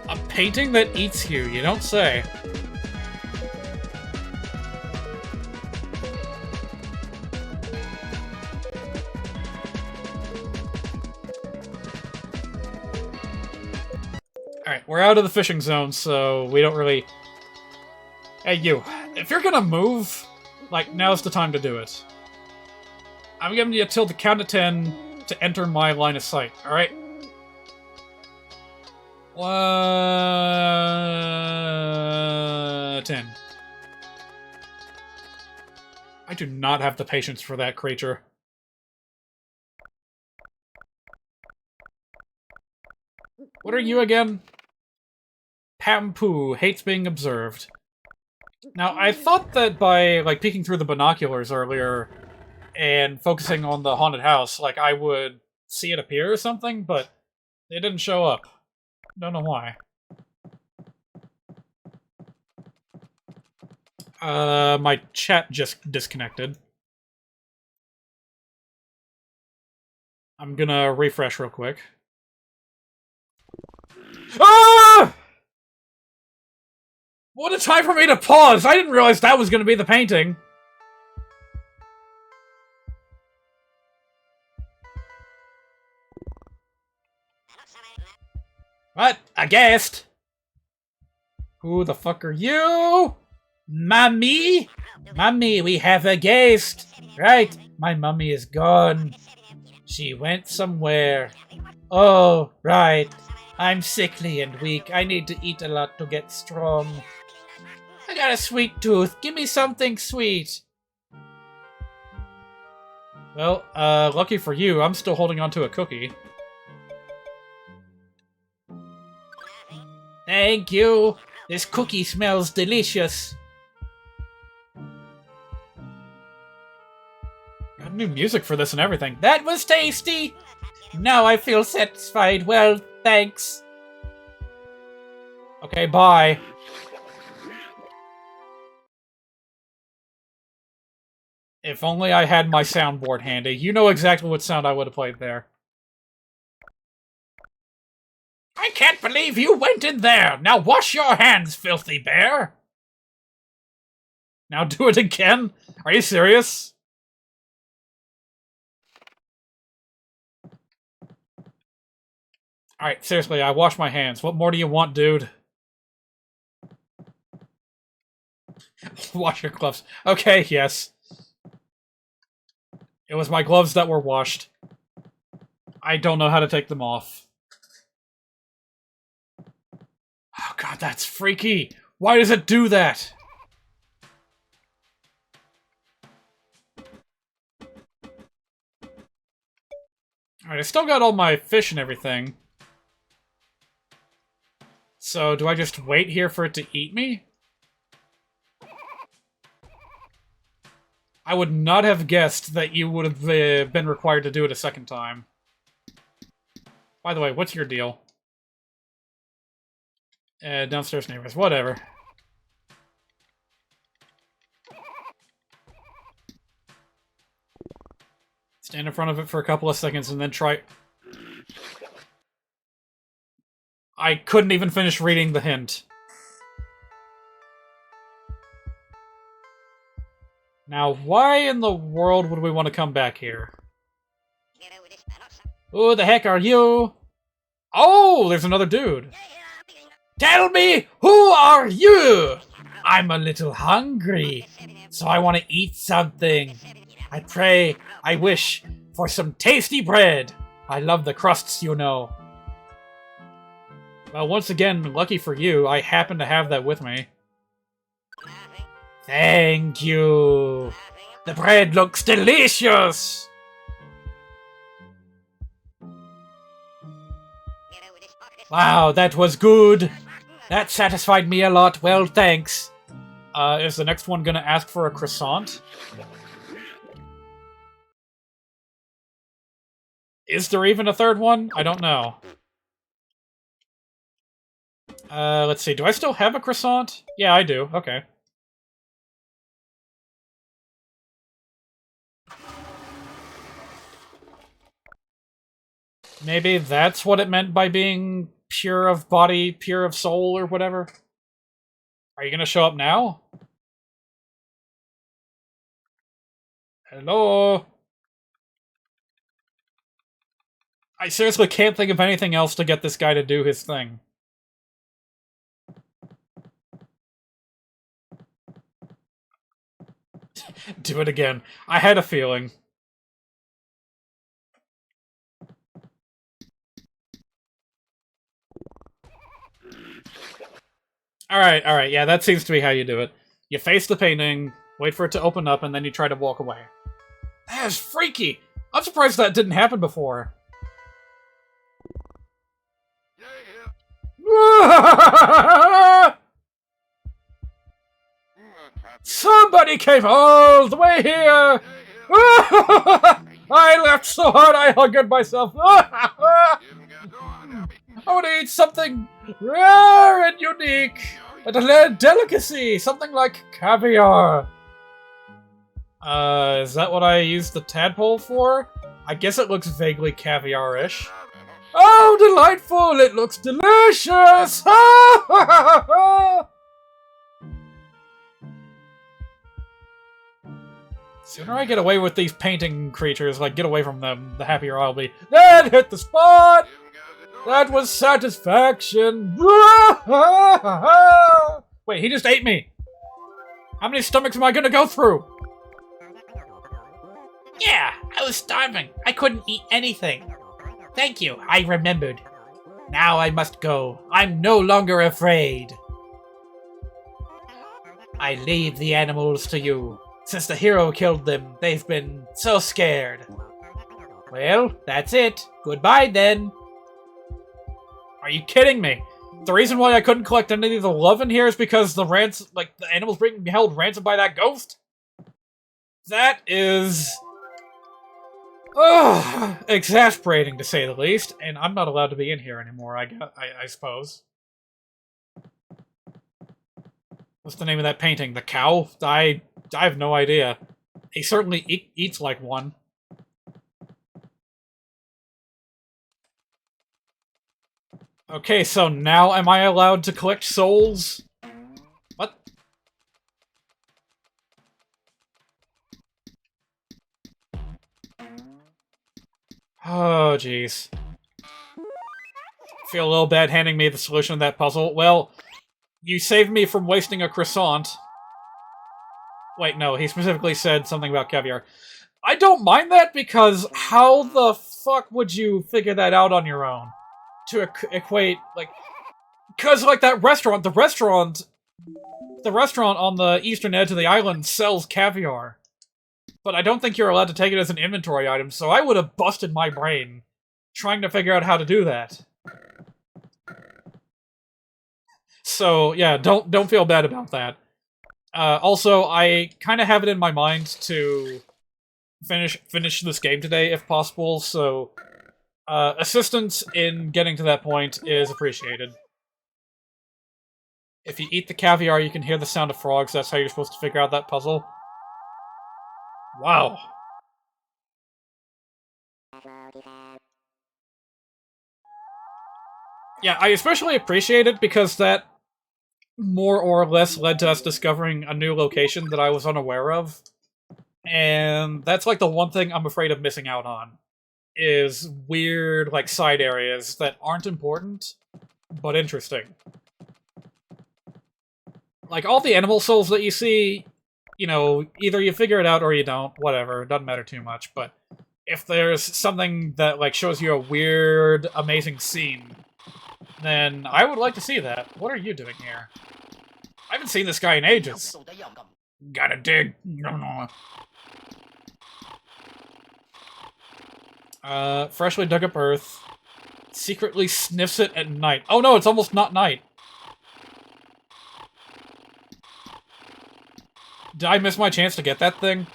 A painting that eats you don't say. Alright, we're out of the fishing zone, so we don't really... Hey, you. If you're gonna move... Like, now's the time to do it. I'm giving you till the count of 10 to enter my line of sight, alright? 10. I do not have the patience for that creature. What are you again? Pampoo hates being observed. Now, I thought that by, like, peeking through the binoculars earlier and focusing on the haunted house, like, I would see it appear or something, but it didn't show up. Don't know why. My chat just disconnected. I'm gonna refresh real quick. Ah! What a time for me to pause! I didn't realize that was gonna be the painting. What? A guest? Who the fuck are you? Mummy? Mummy, we have a guest. Right, my mummy is gone. She went somewhere. Oh, right. I'm sickly and weak. I need to eat a lot to get strong. I got a sweet tooth. Give me something sweet. Well, lucky for you, I'm still holding on to a cookie. Thank you. This cookie smells delicious. Got new music for this and everything. That was tasty. Now I feel satisfied. Well, thanks. Okay, bye. If only I had my soundboard handy. You know exactly what sound I would have played there. I can't believe you went in there! Now wash your hands, filthy bear! Now do it again? Are you serious? Alright, seriously, I wash my hands. What more do you want, dude? Wash your gloves. Okay, yes. It was my gloves that were washed. I don't know how to take them off. Oh god, that's freaky! Why does it do that? Alright, I still got all my fish and everything. So, do I just wait here for it to eat me? I would not have guessed that you would have been required to do it a second time. By the way, what's your deal? Downstairs neighbors, whatever. Stand in front of it for a couple of seconds and then try... I couldn't even finish reading the hint. Now, why in the world would we want to come back here? Who the heck are you? Oh, there's another dude. Tell me, who are you? I'm a little hungry, so I want to eat something. I pray, I wish for some tasty bread. I love the crusts, you know. Well, once again, lucky for you, I happen to have that with me. Thank you. The bread looks delicious. Wow, that was good. That satisfied me a lot. Well, thanks. Is the next one gonna ask for a croissant? Is there even a third one? I don't know. Let's see. Do I still have a croissant? Yeah, I do. Okay. Maybe that's what it meant by being pure of body, pure of soul, or whatever. Are you gonna show up now? Hello? I seriously can't think of anything else to get this guy to do his thing. Do it again. I had a feeling. Alright, yeah, that seems to be how you do it. You face the painting, wait for it to open up, and then you try to walk away. That is freaky! I'm surprised that didn't happen before. Somebody came all the way here! I laughed so hard I hungered myself. I want to eat something rare and unique. A delicacy, something like caviar. Is that what I used the tadpole for? I guess it looks vaguely caviar-ish. Oh, delightful! It looks delicious! Sooner I get away with these painting creatures, like get away from them, the happier I'll be. That hit the spot! That was satisfaction! Wait, he just ate me! How many stomachs am I gonna go through? Yeah, I was starving. I couldn't eat anything. Thank you, I remembered. Now I must go. I'm no longer afraid. I leave the animals to you. Since the hero killed them, they've been so scared. Well, that's it. Goodbye then. Are you kidding me? The reason why I couldn't collect any of the love in here is because the animals being held ransom by that ghost? That is... exasperating to say the least, and I'm not allowed to be in here anymore, I suppose. What's the name of that painting? The cow? I have no idea. He certainly eats like one. Okay, so now am I allowed to collect souls? What? Oh, jeez. Feel a little bad handing me the solution to that puzzle. Well, you saved me from wasting a croissant. Wait, no, he specifically said something about caviar. I don't mind that because how the fuck would you figure that out on your own? To equate, like... Because, like, that restaurant, the restaurant on the eastern edge of the island sells caviar. But I don't think you're allowed to take it as an inventory item, so I would have busted my brain trying to figure out how to do that. So, yeah, don't feel bad about that. Also, I kind of have it in my mind to finish this game today, if possible, so assistance in getting to that point is appreciated. If you eat the caviar, you can hear the sound of frogs. That's how you're supposed to figure out that puzzle. Wow. Yeah, I especially appreciate it because that more or less led to us discovering a new location that I was unaware of. And that's like the one thing I'm afraid of missing out on. Is weird, like, side areas that aren't important, but interesting. Like, all the animal souls that you see, you know, either you figure it out or you don't, whatever, it doesn't matter too much, but if there's something that, like, shows you a weird, amazing scene, then I would like to see that. What are you doing here? I haven't seen this guy in ages. Gotta dig. Freshly dug up earth. Secretly sniffs it at night. Oh no, it's almost not night. Did I miss my chance to get that thing?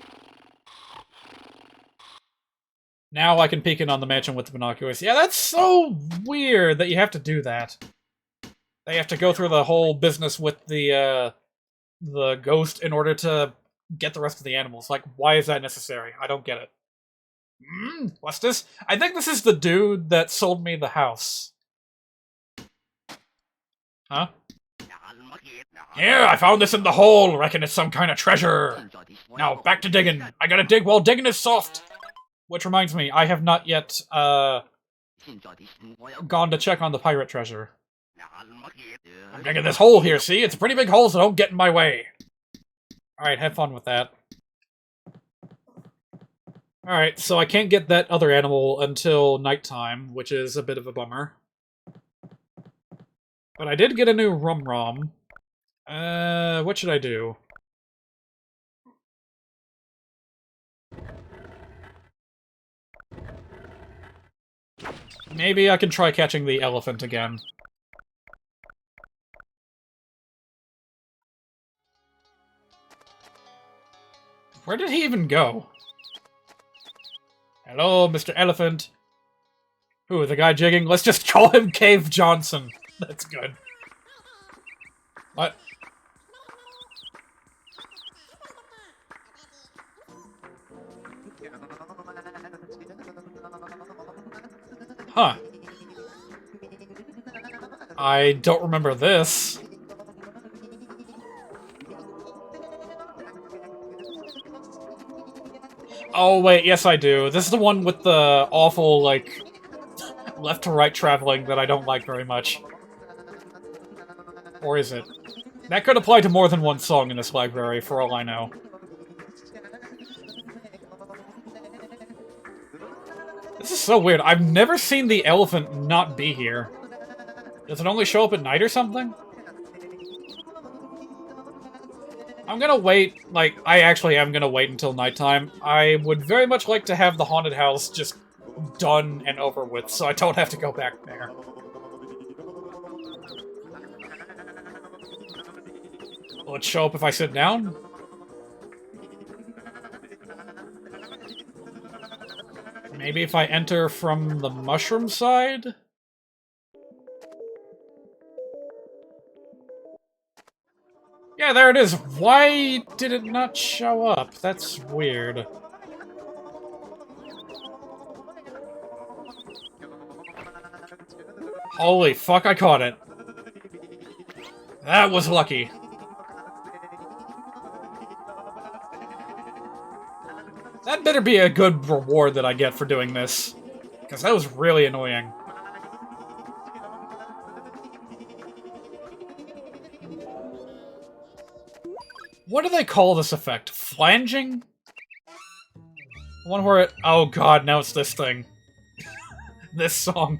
Now I can peek in on the mansion with the binoculars. Yeah, that's so weird that you have to do that. They have to go through the whole business with the ghost in order to get the rest of the animals. Like, why is that necessary? I don't get it. What's this? I think this is the dude that sold me the house. Huh? Here, I found this in the hole. Reckon it's some kind of treasure. Now, back to digging. I gotta dig while digging is soft. Which reminds me, I have not yet, gone to check on the pirate treasure. I'm digging this hole here, see? It's a pretty big hole, so don't get in my way. Alright, have fun with that. Alright, so I can't get that other animal until nighttime, which is a bit of a bummer. But I did get a new rum-rom. What should I do? Maybe I can try catching the elephant again. Where did he even go? Hello, Mr. Elephant. Who, the guy jigging? Let's just call him Cave Johnson. That's good. What? Huh. I don't remember this. Oh, wait, yes I do. This is the one with the awful, like, left to right traveling that I don't like very much. Or is it? That could apply to more than one song in this library, for all I know. This is so weird. I've never seen the elephant not be here. Does it only show up at night or something? I'm gonna wait, like, I actually am gonna wait until nighttime. I would very much like to have the haunted house just done and over with, so I don't have to go back there. Will it show up if I sit down? Maybe if I enter from the mushroom side? Yeah, there it is. Why did it not show up? That's weird. Holy fuck, I caught it. That was lucky. That better be a good reward that I get for doing this. Because that was really annoying. What do they call this effect? Flanging? One where it... Oh god, now it's this thing. This song.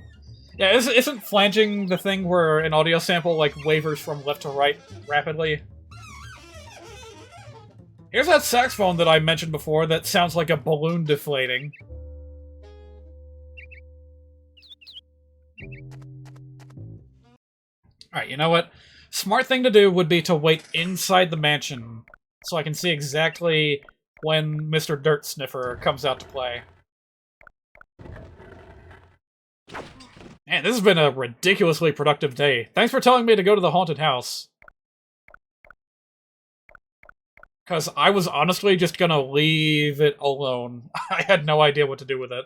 Yeah, isn't flanging the thing where an audio sample, like, wavers from left to right rapidly? Here's that saxophone that I mentioned before that sounds like a balloon deflating. Alright, you know what? Smart thing to do would be to wait inside the mansion, so I can see exactly when Mr. Dirt Sniffer comes out to play. Man, this has been a ridiculously productive day. Thanks for telling me to go to the haunted house. Because I was honestly just gonna leave it alone. I had no idea what to do with it.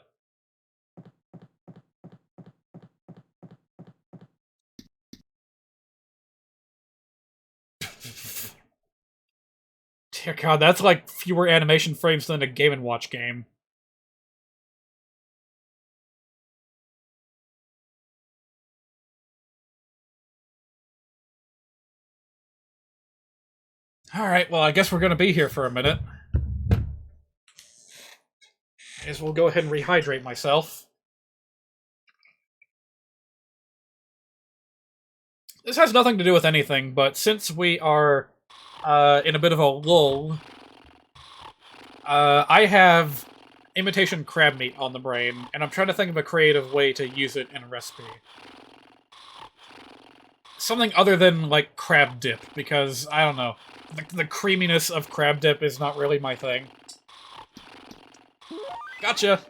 Dear god, that's like fewer animation frames than a Game & Watch game. Alright, well, I guess we're gonna be here for a minute. As we'll go ahead and rehydrate myself. This has nothing to do with anything, but since we are in a bit of a lull, I have imitation crab meat on the brain, and I'm trying to think of a creative way to use it in a recipe. Something other than, like, crab dip, because, I don't know, the creaminess of crab dip is not really my thing. Gotcha!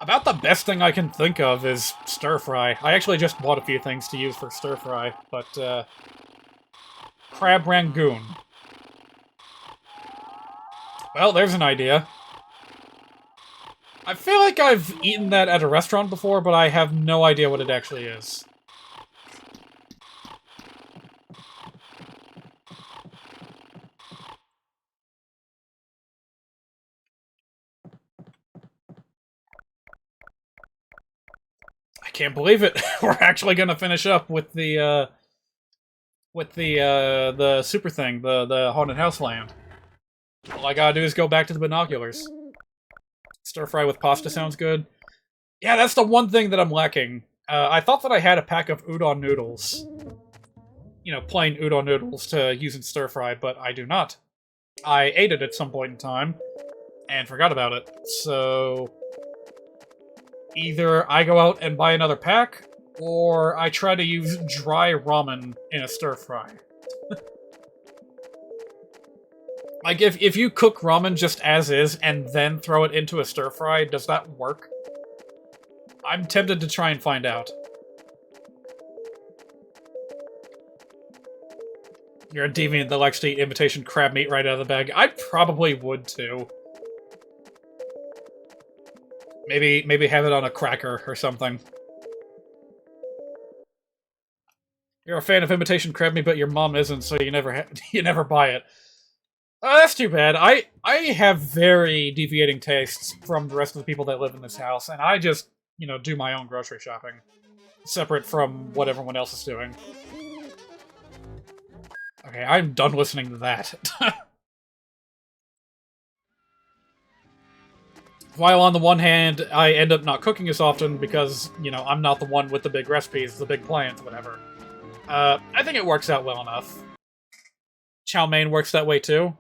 About the best thing I can think of is stir-fry. I actually just bought a few things to use for stir-fry, but, crab rangoon. Well, there's an idea. I feel like I've eaten that at a restaurant before, but I have no idea what it actually is. I can't believe it. We're actually gonna finish up with the super thing, the haunted house land. All I gotta do is go back to the binoculars. Stir fry with pasta sounds good. Yeah, that's the one thing that I'm lacking. I thought that I had a pack of udon noodles. You know, plain udon noodles to use in stir fry, but I do not. I ate it at some point in time, and forgot about it. So, either I go out and buy another pack, or I try to use dry ramen in a stir fry. Like, if you cook ramen just as is and then throw it into a stir-fry, does that work? I'm tempted to try and find out. You're a deviant that likes to eat imitation crab meat right out of the bag. I probably would, too. Maybe have it on a cracker or something. You're a fan of imitation crab meat, but your mom isn't, so you never buy it. That's too bad. I have very deviating tastes from the rest of the people that live in this house, and I just, you know, do my own grocery shopping. Separate from what everyone else is doing. Okay, I'm done listening to that. While on the one hand, I end up not cooking as often because, you know, I'm not the one with the big recipes, the big plans, whatever. I think it works out well enough. Chow mein works that way too.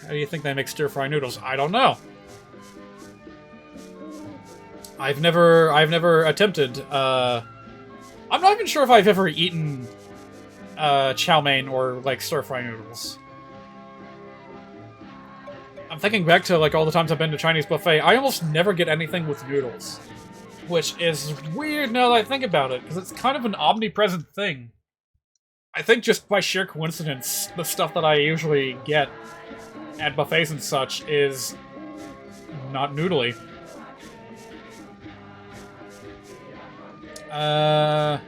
How do you think they make stir-fry noodles? I don't know. I've never attempted, I'm not even sure if I've ever eaten, chow mein or, like, stir-fry noodles. I'm thinking back to, like, all the times I've been to Chinese buffet, I almost never get anything with noodles. Which is weird now that I think about it, because it's kind of an omnipresent thing. I think just by sheer coincidence, the stuff that I usually get at buffets and such is not noodly. The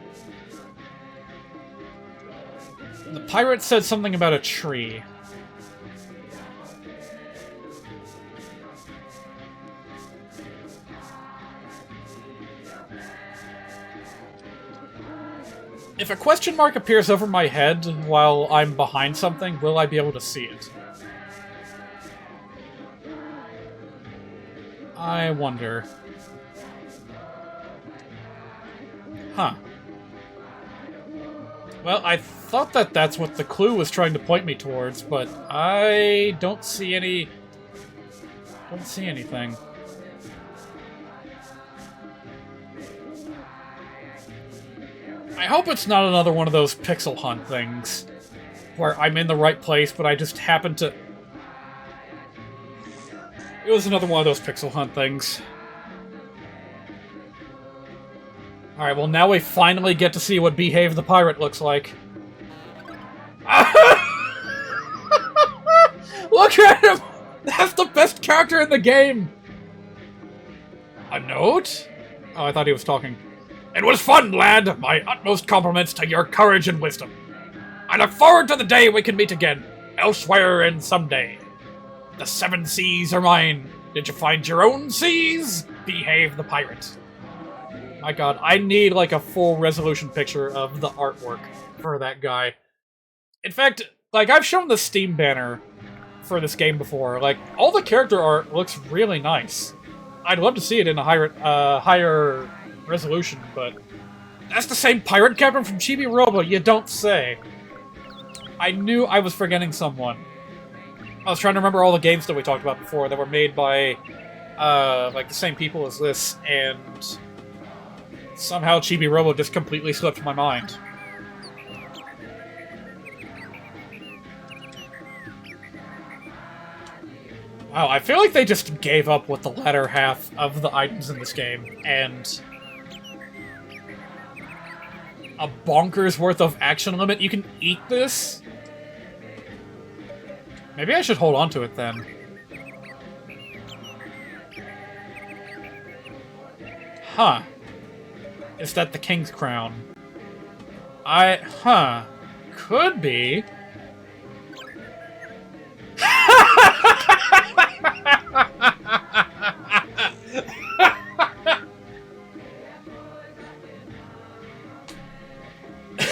pirate said something about a tree. If a question mark appears over my head while I'm behind something, will I be able to see it? I wonder. Huh. Well, I thought that that's what the clue was trying to point me towards, but I don't see any... don't see anything. I hope it's not another one of those pixel hunt things, where I'm in the right place, but I just happen to... It was another one of those pixel hunt things. Alright, well now we finally get to see what Behave the Pirate looks like. Look at him! That's the best character in the game! A note? Oh, I thought he was talking. It was fun, lad! My utmost compliments to your courage and wisdom. I look forward to the day we can meet again, elsewhere and someday. The 7 seas are mine. Did you find your own seas? Behave the Pirate. My god, I need like a full resolution picture of the artwork for that guy. In fact, like, I've shown the Steam banner for this game before. Like, all the character art looks really nice. I'd love to see it in a higher resolution, but that's the same pirate captain from Chibi Robo, you don't say. I knew I was forgetting someone. I was trying to remember all the games that we talked about before that were made by, like, the same people as this, and somehow Chibi Robo just completely slipped my mind. Wow, I feel like they just gave up with the latter half of the items in this game, and a bonkers worth of action limit. You can eat this? Maybe I should hold on to it then. Huh. Is that the King's Crown? Huh. Could be.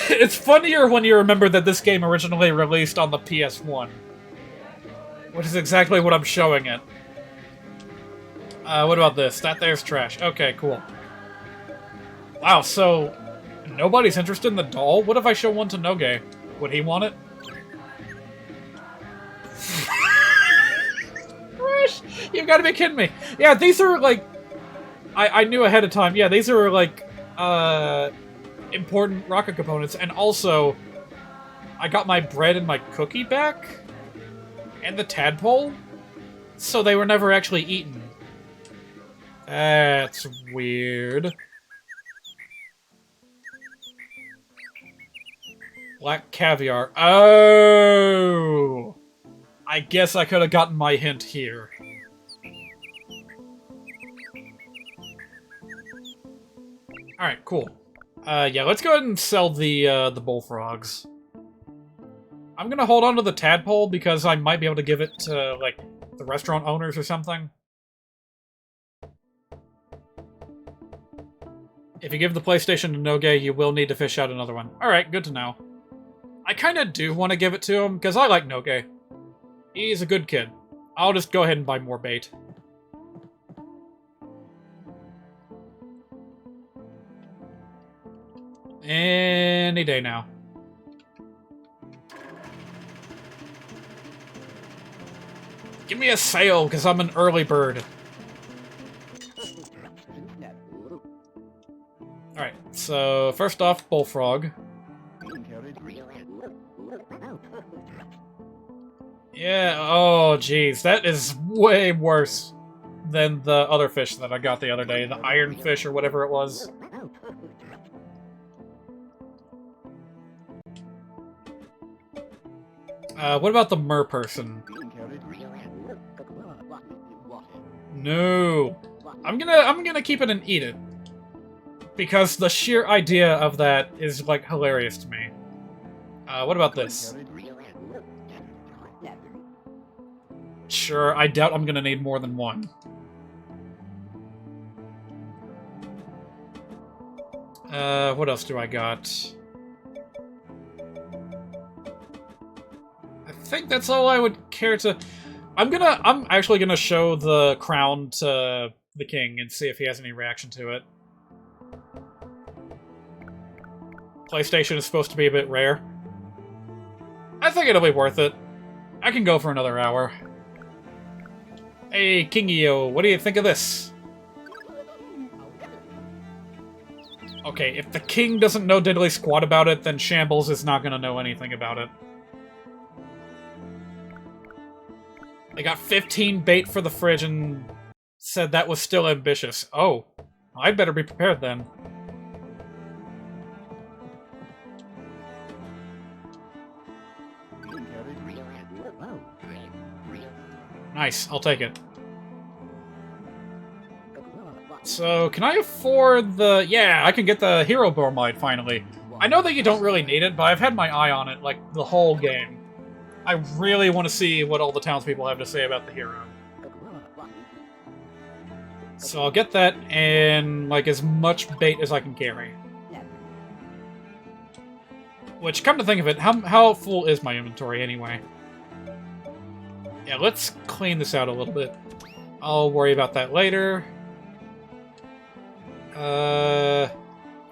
It's funnier when you remember that this game originally released on the PS1. Which is exactly what I'm showing it. What about this? That there's trash. Okay, cool. Wow, so nobody's interested in the doll? What if I show one to Noge? Would he want it? Fresh! You've got to be kidding me. Yeah, these are like... I knew ahead of time. Yeah, these are like... important rocket components, and also I got my bread and my cookie back, And the tadpole? So they were never actually eaten. That's weird. Black caviar. Oh! I guess I could have gotten my hint here. Alright, cool. Yeah, let's go ahead and sell the bullfrogs. I'm gonna hold on to the tadpole because I might be able to give it to, like, the restaurant owners or something. If you give the PlayStation to Noge, you will need to fish out another one. Alright, good to know. I kinda do want to give it to him, because I like Noge. He's a good kid. I'll just go ahead and buy more bait. Any day now. Give me a sail, because I'm an early bird. Alright, so first off, bullfrog. Yeah, oh jeez, that is way worse than the other fish that I got the other day, the ironfish or whatever it was. What about the merperson? No. I'm gonna keep it and eat it. Because the sheer idea of that is, like, hilarious to me. What about this? Sure, I doubt I'm gonna need more than one. What else do I got? I think that's all I would care to... I'm actually gonna show the crown to the king and see if he has any reaction to it. PlayStation is supposed to be a bit rare. I think it'll be worth it. I can go for another hour. Hey, Kingio, what do you think of this? Okay, if the king doesn't know diddly squat about it, then Shambles is not gonna know anything about it. They got 15 bait for the fridge and said that was still ambitious. Oh, I'd better be prepared then. Nice, I'll take it. So, can I afford the... Yeah, I can get the Hero Bromide, finally. I know that you don't really need it, but I've had my eye on it, like, the whole game. I really want to see what all the townspeople have to say about the hero. So I'll get that, and, like, as much bait as I can carry. Which, come to think of it, how full is my inventory, anyway? Yeah, let's clean this out a little bit. I'll worry about that later. Yeah,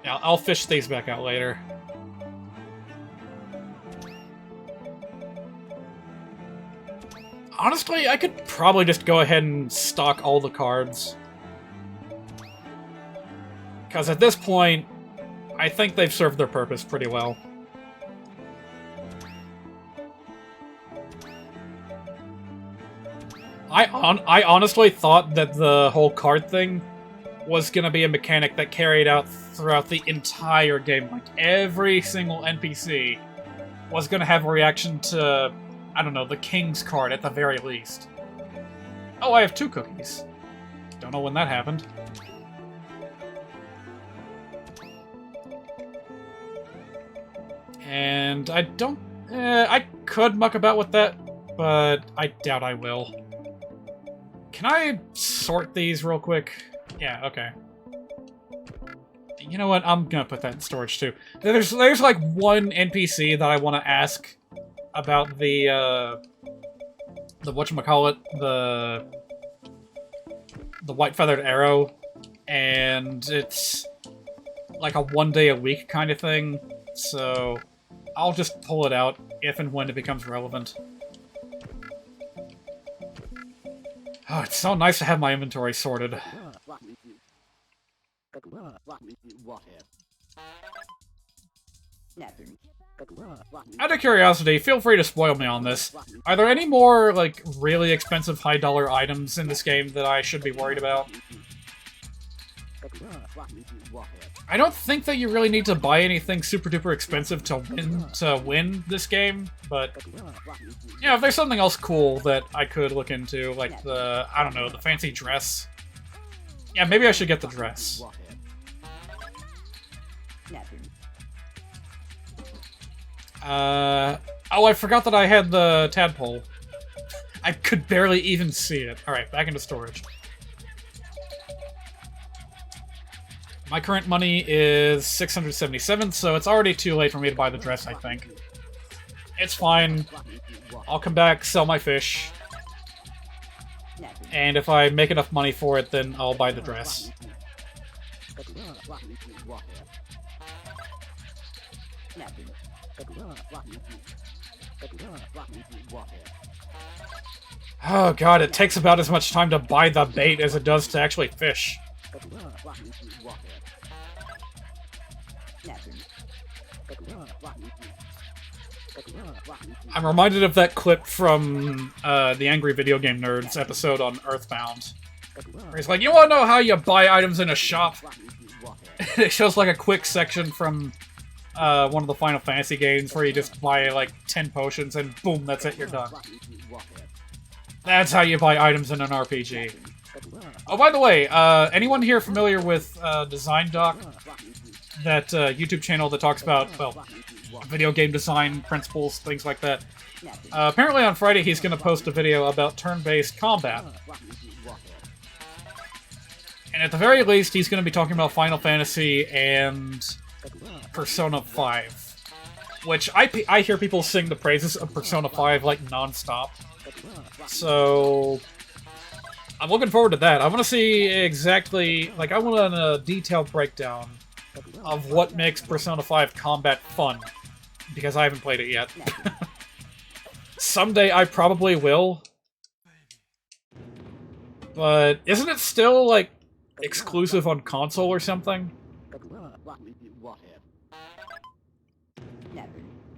I'll fish these back out later. Honestly, I could probably just go ahead and stock all the cards. Because at this point, I think they've served their purpose pretty well. I honestly thought that the whole card thing was gonna be a mechanic that carried out throughout the entire game. Like, every single NPC was gonna have a reaction to, I don't know, the King's card at the very least. Oh, I have 2 cookies. Don't know when that happened. And I don't... I could muck about with that, but I doubt I will. Can I sort these real quick? Yeah, okay. You know what? I'm gonna put that in storage too. There's like one NPC that I want to ask about the whatchamacallit, the white feathered arrow, and it's like a 1 day a week kind of thing. So I'll just pull it out if and when it becomes relevant. Oh, it's so nice to have my inventory sorted. Out of curiosity, feel free to spoil me on this. Are there any more, like, really expensive high-dollar items in this game that I should be worried about? I don't think that you really need to buy anything super-duper expensive to win this game, but... yeah, if there's something else cool that I could look into, like the, I don't know, the fancy dress. Yeah, maybe I should get the dress. Oh, I forgot that I had the tadpole. I could barely even see it. Alright, back into storage. My current money is 677, so it's already too late for me to buy the dress, I think. It's fine. I'll come back, sell my fish. And if I make enough money for it, then I'll buy the dress. Oh god, it takes about as much time to buy the bait as it does to actually fish. I'm reminded of that clip from the Angry Video Game Nerds episode on Earthbound. Where he's like, you wanna know how you buy items in a shop? It shows like a quick section from one of the Final Fantasy games where you just buy like 10 potions and boom, that's it, you're done. That's how you buy items in an RPG. Oh, by the way, anyone here familiar with Design Doc? That YouTube channel that talks about, well, video game design principles, things like that. Apparently on Friday he's going to post a video about turn-based combat. And at the very least, he's going to be talking about Final Fantasy and Persona 5. Which I hear people sing the praises of Persona 5 like non-stop. So I'm looking forward to that. I want to see exactly, like, I want a detailed breakdown of what makes Persona 5 combat fun, because I haven't played it yet. Someday I probably will. But isn't it still, like, exclusive on console or something?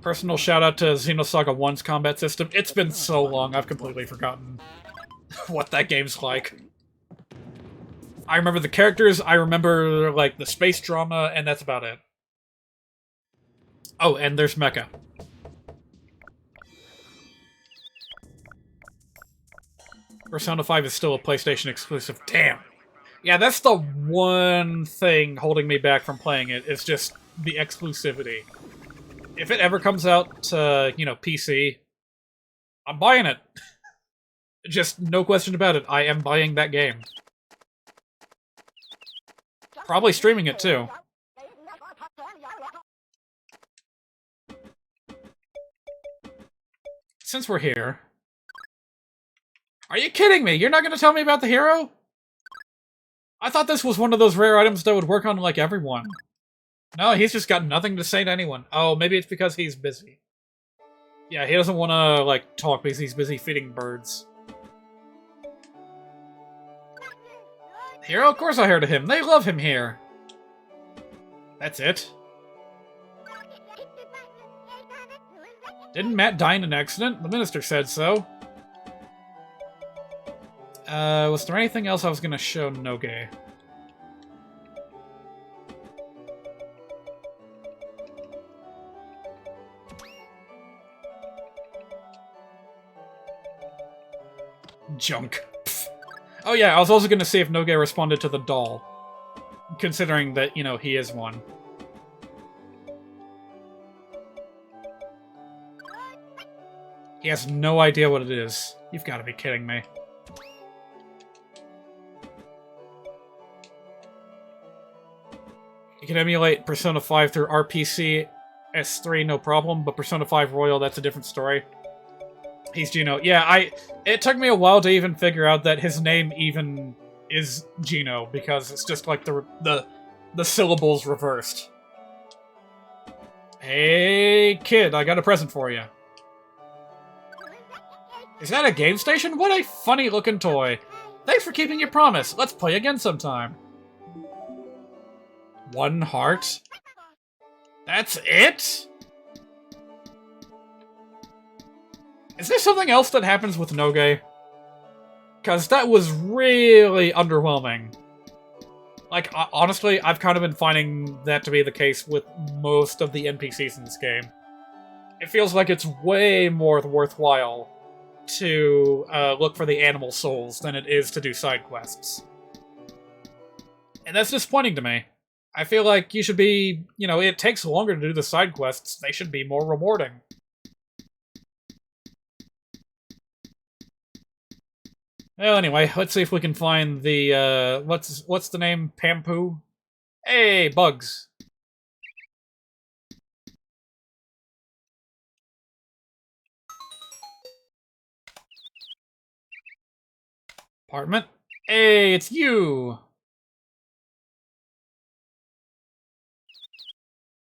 Personal shout out to Xenosaga 1's combat system. It's been so long, I've completely forgotten what that game's like. I remember the characters, I remember, like, the space drama, and that's about it. Oh, and there's Mecha. Persona 5 is still a PlayStation exclusive. Damn! Yeah, that's the one thing holding me back from playing it, is just the exclusivity. If it ever comes out to, you know, PC, I'm buying it. Just no question about it, I am buying that game. Probably streaming it, too. Since we're here... Are you kidding me? You're not gonna tell me about the hero? I thought this was one of those rare items that would work on, like, everyone. No, he's just got nothing to say to anyone. Oh, maybe it's because he's busy. Yeah, he doesn't want to, like, talk because he's busy feeding birds. Hero? Of course I heard of him. They love him here. That's it. Didn't Matt die in an accident? The minister said so. Was there anything else I was gonna show Noge? Junk. Pfft. Oh yeah, I was also gonna see if Noge responded to the doll. Considering that, you know, he is one. He has no idea what it is. You've got to be kidding me. You can emulate Persona 5 through RPC S3, no problem, but Persona 5 Royal, that's a different story. He's Gino. Yeah, it took me a while to even figure out that his name even is Gino, because it's just like the syllables reversed. Hey, kid, I got a present for you. Is that a game station? What a funny-looking toy. Thanks for keeping your promise. Let's play again sometime. 1 heart. That's it? Is there something else that happens with Noge? Because that was really underwhelming. Like, honestly, I've kind of been finding that to be the case with most of the NPCs in this game. It feels like it's way more worthwhile to look for the animal souls than it is to do side quests. And that's disappointing to me. I feel like you should be, you know, it takes longer to do the side quests. They should be more rewarding. Well, anyway, let's see if we can find the, what's the name? Pampu? Hey, bugs. Apartment? Hey, it's you!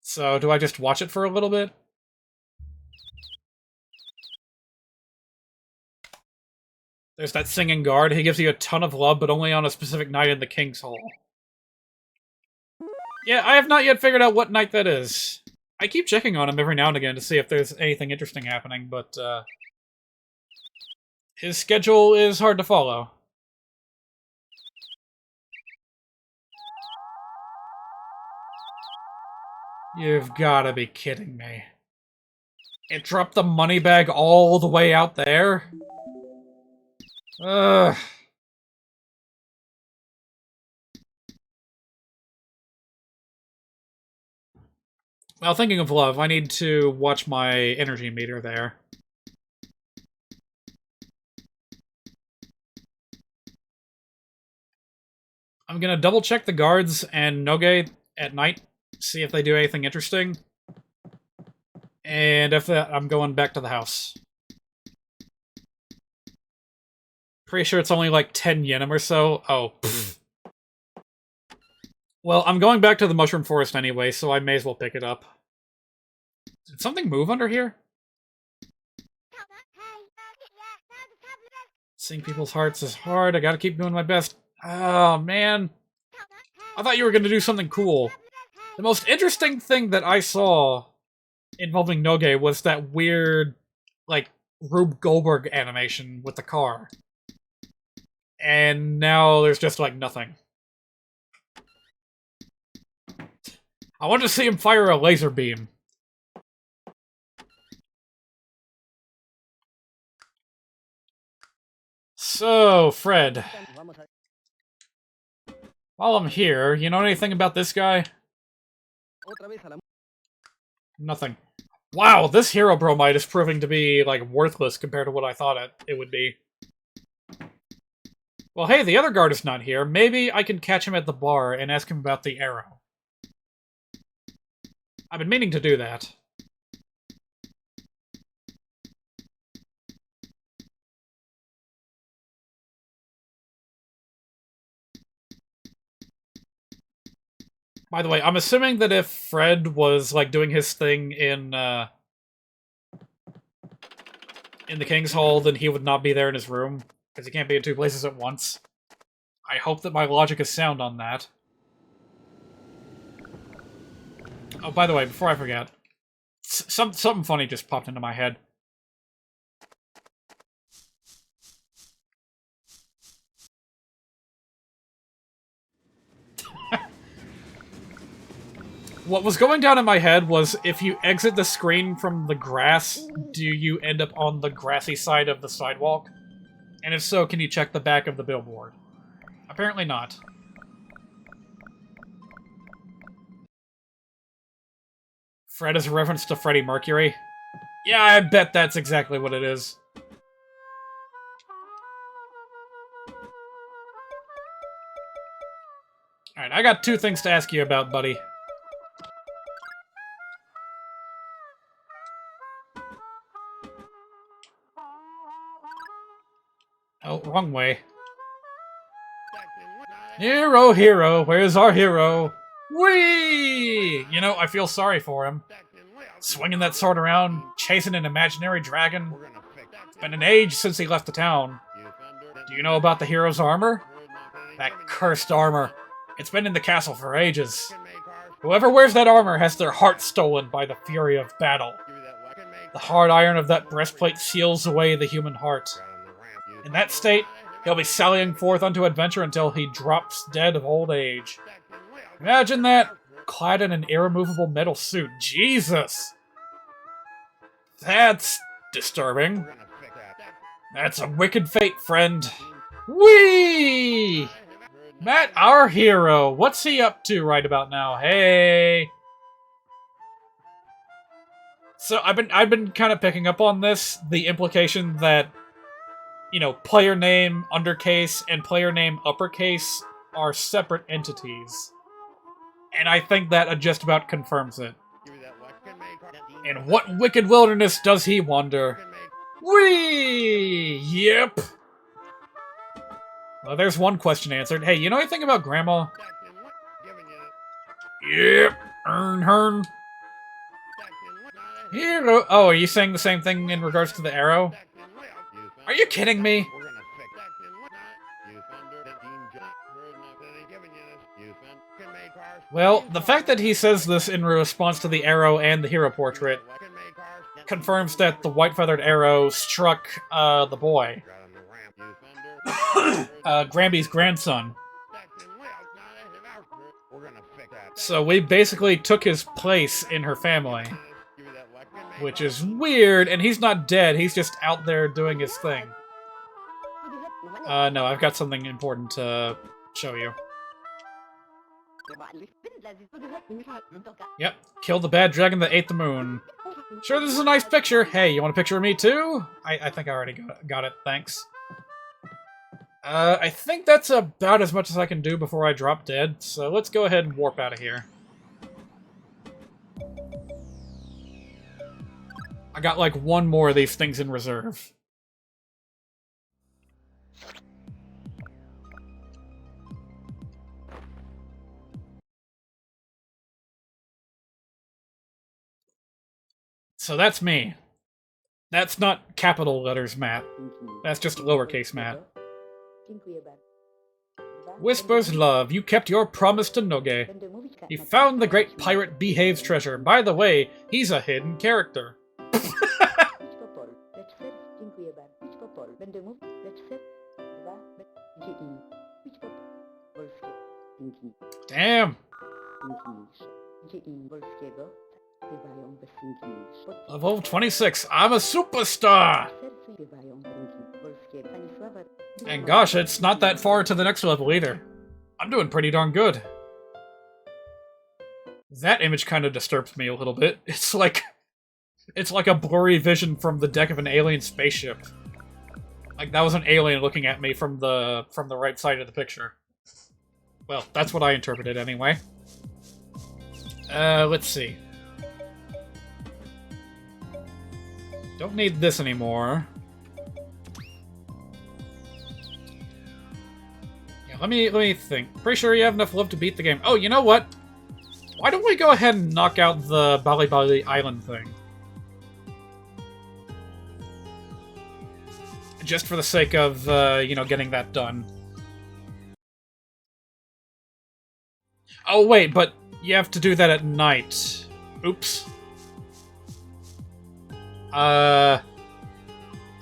So, do I just watch it for a little bit? There's that singing guard. He gives you a ton of love, but only on a specific night in the King's Hall. Yeah, I have not yet figured out what night that is. I keep checking on him every now and again to see if there's anything interesting happening, but, his schedule is hard to follow. You've gotta be kidding me. It dropped the money bag all the way out there? Ugh. Well, thinking of love, I need to watch my energy meter there. I'm gonna double check the guards and Noge at night, see if they do anything interesting. And after that, I'm going back to the house. Pretty sure it's only like 10 yenim or so. Oh, pfft. Well, I'm going back to the Mushroom Forest anyway, so I may as well pick it up. Did something move under here? Seeing people's hearts is hard. I gotta keep doing my best. Oh, man. I thought you were gonna do something cool. The most interesting thing that I saw involving Noge was that weird, like, Rube Goldberg animation with the car. And now there's just, like, nothing. I wanted to see him fire a laser beam. So, Fred. While I'm here, you know anything about this guy? Nothing. Wow, this hero bromide is proving to be, like, worthless compared to what I thought it would be. Well, hey, the other guard is not here. Maybe I can catch him at the bar and ask him about the arrow. I've been meaning to do that. By the way, I'm assuming that if Fred was, like, doing his thing in the King's Hall, then he would not be there in his room, because he can't be in two places at once. I hope that my logic is sound on that. Oh, by the way, before I forget, something funny just popped into my head. What was going down in my head was, if you exit the screen from the grass, do you end up on the grassy side of the sidewalk? And if so, can you check the back of the billboard? Apparently not. Fred is a reference to Freddie Mercury? Yeah, I bet that's exactly what it is. Alright, I got two things to ask you about, buddy. Oh, wrong way. Hero, hero, where's our hero? Whee! You know, I feel sorry for him. Swinging that sword around, chasing an imaginary dragon. It's been an age since he left the town. Do you know about the hero's armor? That cursed armor. It's been in the castle for ages. Whoever wears that armor has their heart stolen by the fury of battle. The hard iron of that breastplate seals away the human heart. In that state, he'll be sallying forth unto adventure until he drops dead of old age. Imagine that, clad in an irremovable metal suit. Jesus! That's disturbing. That's a wicked fate, friend. Whee! Matt, our hero. What's he up to right about now? Hey. So I've been kind of picking up on this, the implication that, you know, player name undercase and player name uppercase are separate entities. And I think that just about confirms it. In what wicked wilderness does he wander? Whee! Yep. Well, there's one question answered. Hey, you know anything about Grandma? Yep. Hern. Hero. Oh, are you saying the same thing in regards to the arrow? Are you kidding me? Well, the fact that he says this in response to the arrow and the hero portrait confirms that the white-feathered arrow struck the boy. Granby's grandson. So we basically took his place in her family. Which is weird, and he's not dead, he's just out there doing his thing. No, I've got something important to show you. Yep, killed the bad dragon that ate the moon. Sure, this is a nice picture. Hey, you want a picture of me too? I think I already got it, thanks. I think that's about as much as I can do before I drop dead, so let's go ahead and warp out of here. I got like one more of these things in reserve. So that's me. That's not capital letters, Matt. That's just lowercase Matt. Whispers love, you kept your promise to Noge. He found the great pirate Behave's treasure. By the way, he's a hidden character. Damn. Level 26. I'm a superstar. And gosh, it's not that far to the next level either. I'm doing pretty darn good. That image kind of disturbs me a little bit. It's like a blurry vision from the deck of an alien spaceship. Like that was an alien looking at me from the right side of the picture. Well, that's what I interpreted anyway. Let's see. Don't need this anymore. Yeah, let me think. Pretty sure you have enough love to beat the game. Oh, you know what? Why don't we go ahead and knock out the Bali Bali Island thing? Just for the sake of, you know, getting that done. Oh, wait, but you have to do that at night. Oops.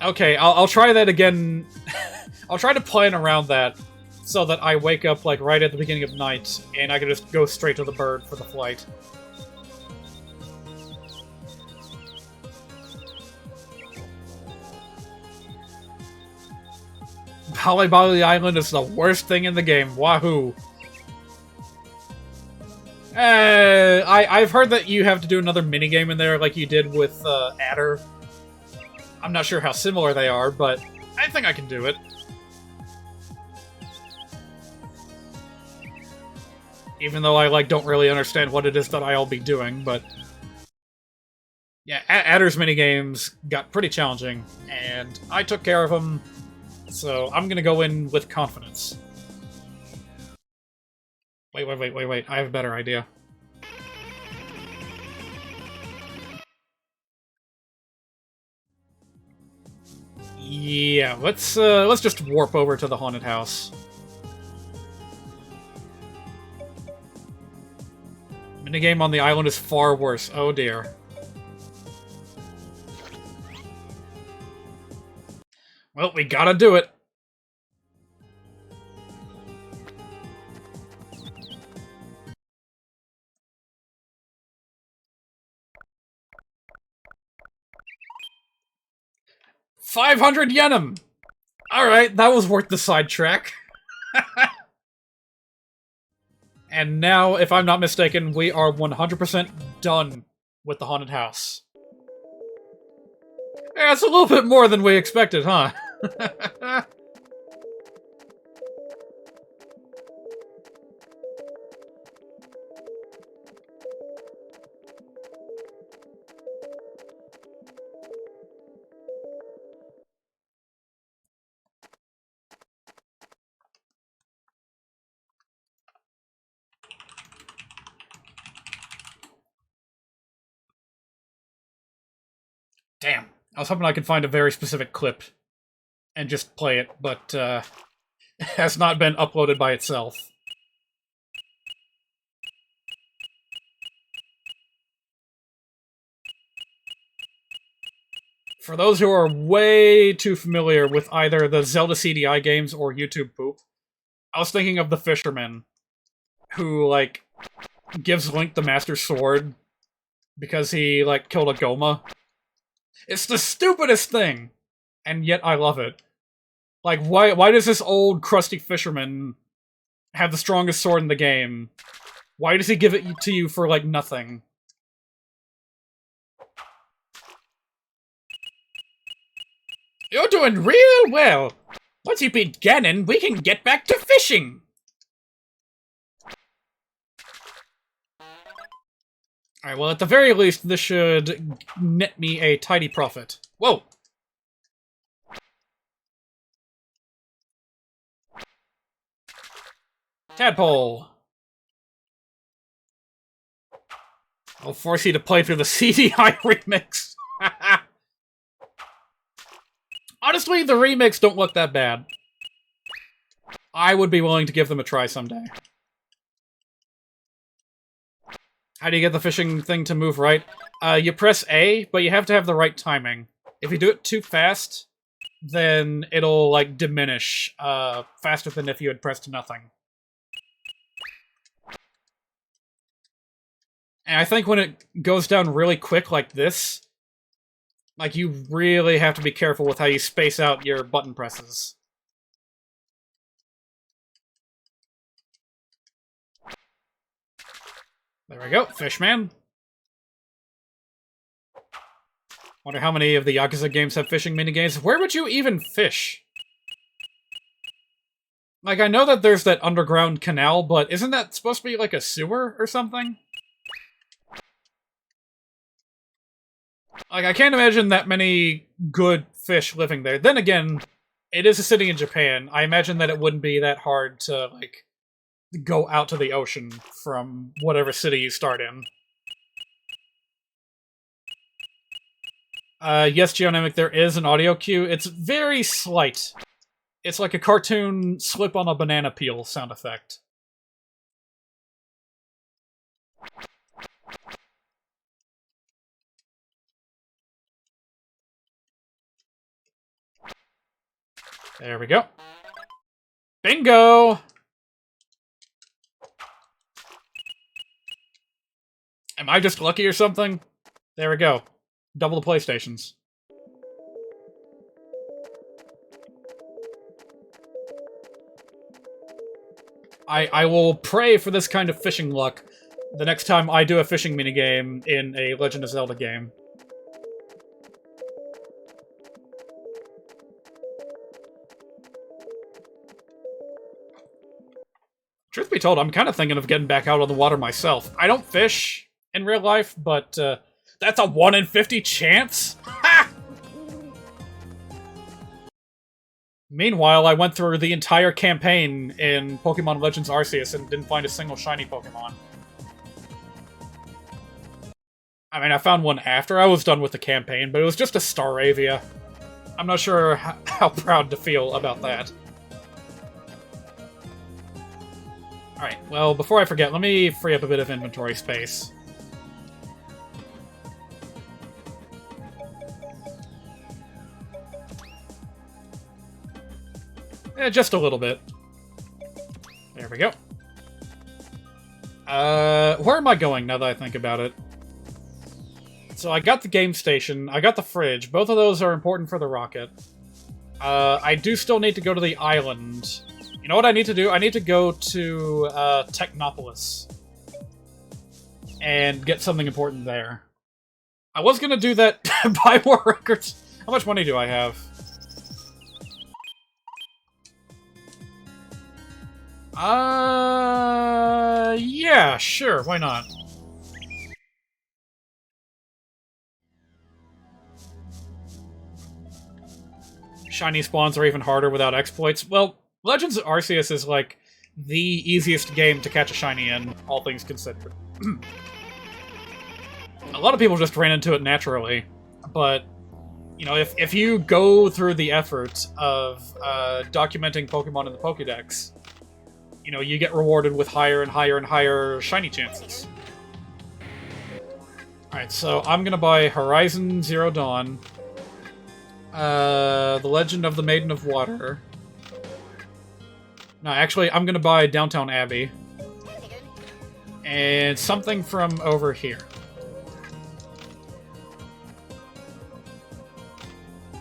Okay, I'll try that again. I'll try to plan around that so that I wake up, like, right at the beginning of night, and I can just go straight to the bird for the flight. Bali Bali Island is the worst thing in the game. Wahoo! I've heard that you have to do another minigame in there like you did with Adder. I'm not sure how similar they are, but I think I can do it. Even though I don't really understand what it is that I'll be doing, but yeah, Adder's minigames got pretty challenging, and I took care of them, so I'm gonna go in with confidence. Wait, I have a better idea. Yeah, let's just warp over to the haunted house. Minigame on the island is far worse. Oh dear. Well, we gotta do it. $500 yenim! Alright, that was worth the sidetrack. And now, if I'm not mistaken, we are 100% done with the haunted house. Yeah, it's a little bit more than we expected, huh? Damn. I was hoping I could find a very specific clip and just play it, but it has not been uploaded by itself. For those who are way too familiar with either the Zelda CDI games or YouTube poop, I was thinking of the fisherman who, like, gives Link the Master Sword because he, like, killed a Goma. It's the stupidest thing, and yet I love it. Like, why does this old, crusty fisherman have the strongest sword in the game? Why does he give it to you for, like, nothing? You're doing real well! Once you beat Ganon, we can get back to fishing! Alright, well, at the very least, this should net me a tidy profit. Whoa! Tadpole! I'll force you to play through the CDI remix. Honestly, the remakes don't look that bad. I would be willing to give them a try someday. How do you get the fishing thing to move right? You press A, but you have to have the right timing. If you do it too fast, then it'll, like, diminish faster than if you had pressed nothing. And I think when it goes down really quick like this, like, you really have to be careful with how you space out your button presses. There we go, Fishman. Wonder how many of the Yakuza games have fishing minigames. Where would you even fish? Like, I know that there's that underground canal, but isn't that supposed to be like a sewer or something? Like, I can't imagine that many good fish living there. Then again, it is a city in Japan. I imagine that it wouldn't be that hard to, like, go out to the ocean from whatever city you start in. Yes, Geonamic, there is an audio cue. It's very slight. It's like a cartoon slip on a banana peel sound effect. There we go. Bingo! Am I just lucky or something? There we go. Double the PlayStations. I will pray for this kind of fishing luck the next time I do a fishing minigame in a Legend of Zelda game. Truth be told, I'm kind of thinking of getting back out on the water myself. I don't fish in real life, but that's a 1 in 50 chance? Ha! Meanwhile, I went through the entire campaign in Pokemon Legends Arceus and didn't find a single shiny Pokemon. I mean, I found one after I was done with the campaign, but it was just a Staravia. I'm not sure how proud to feel about that. Alright, Well, before I forget, let me free up a bit of inventory space. Just a little bit. There we go. Where am I going now that I think about it? So I got the game station, I got the fridge. Both of those are important for the rocket. I do still need to go to the island. You know what I need to do? I need to go to Technopolis and get something important there. I was gonna do that, buy more records. How much money do I have? Yeah, sure, why not? Shiny spawns are even harder without exploits. Well, Legends of Arceus is like the easiest game to catch a shiny in, all things considered. A lot of people just ran into it naturally, but you know, if you go through the effort of documenting Pokemon in the Pokédex, you know, you get rewarded with higher and higher and higher shiny chances. Alright, so I'm gonna buy Horizon Zero Dawn, The Legend of the Maiden of Water. No, actually, I'm gonna buy Downtown Abbey. And something from over here.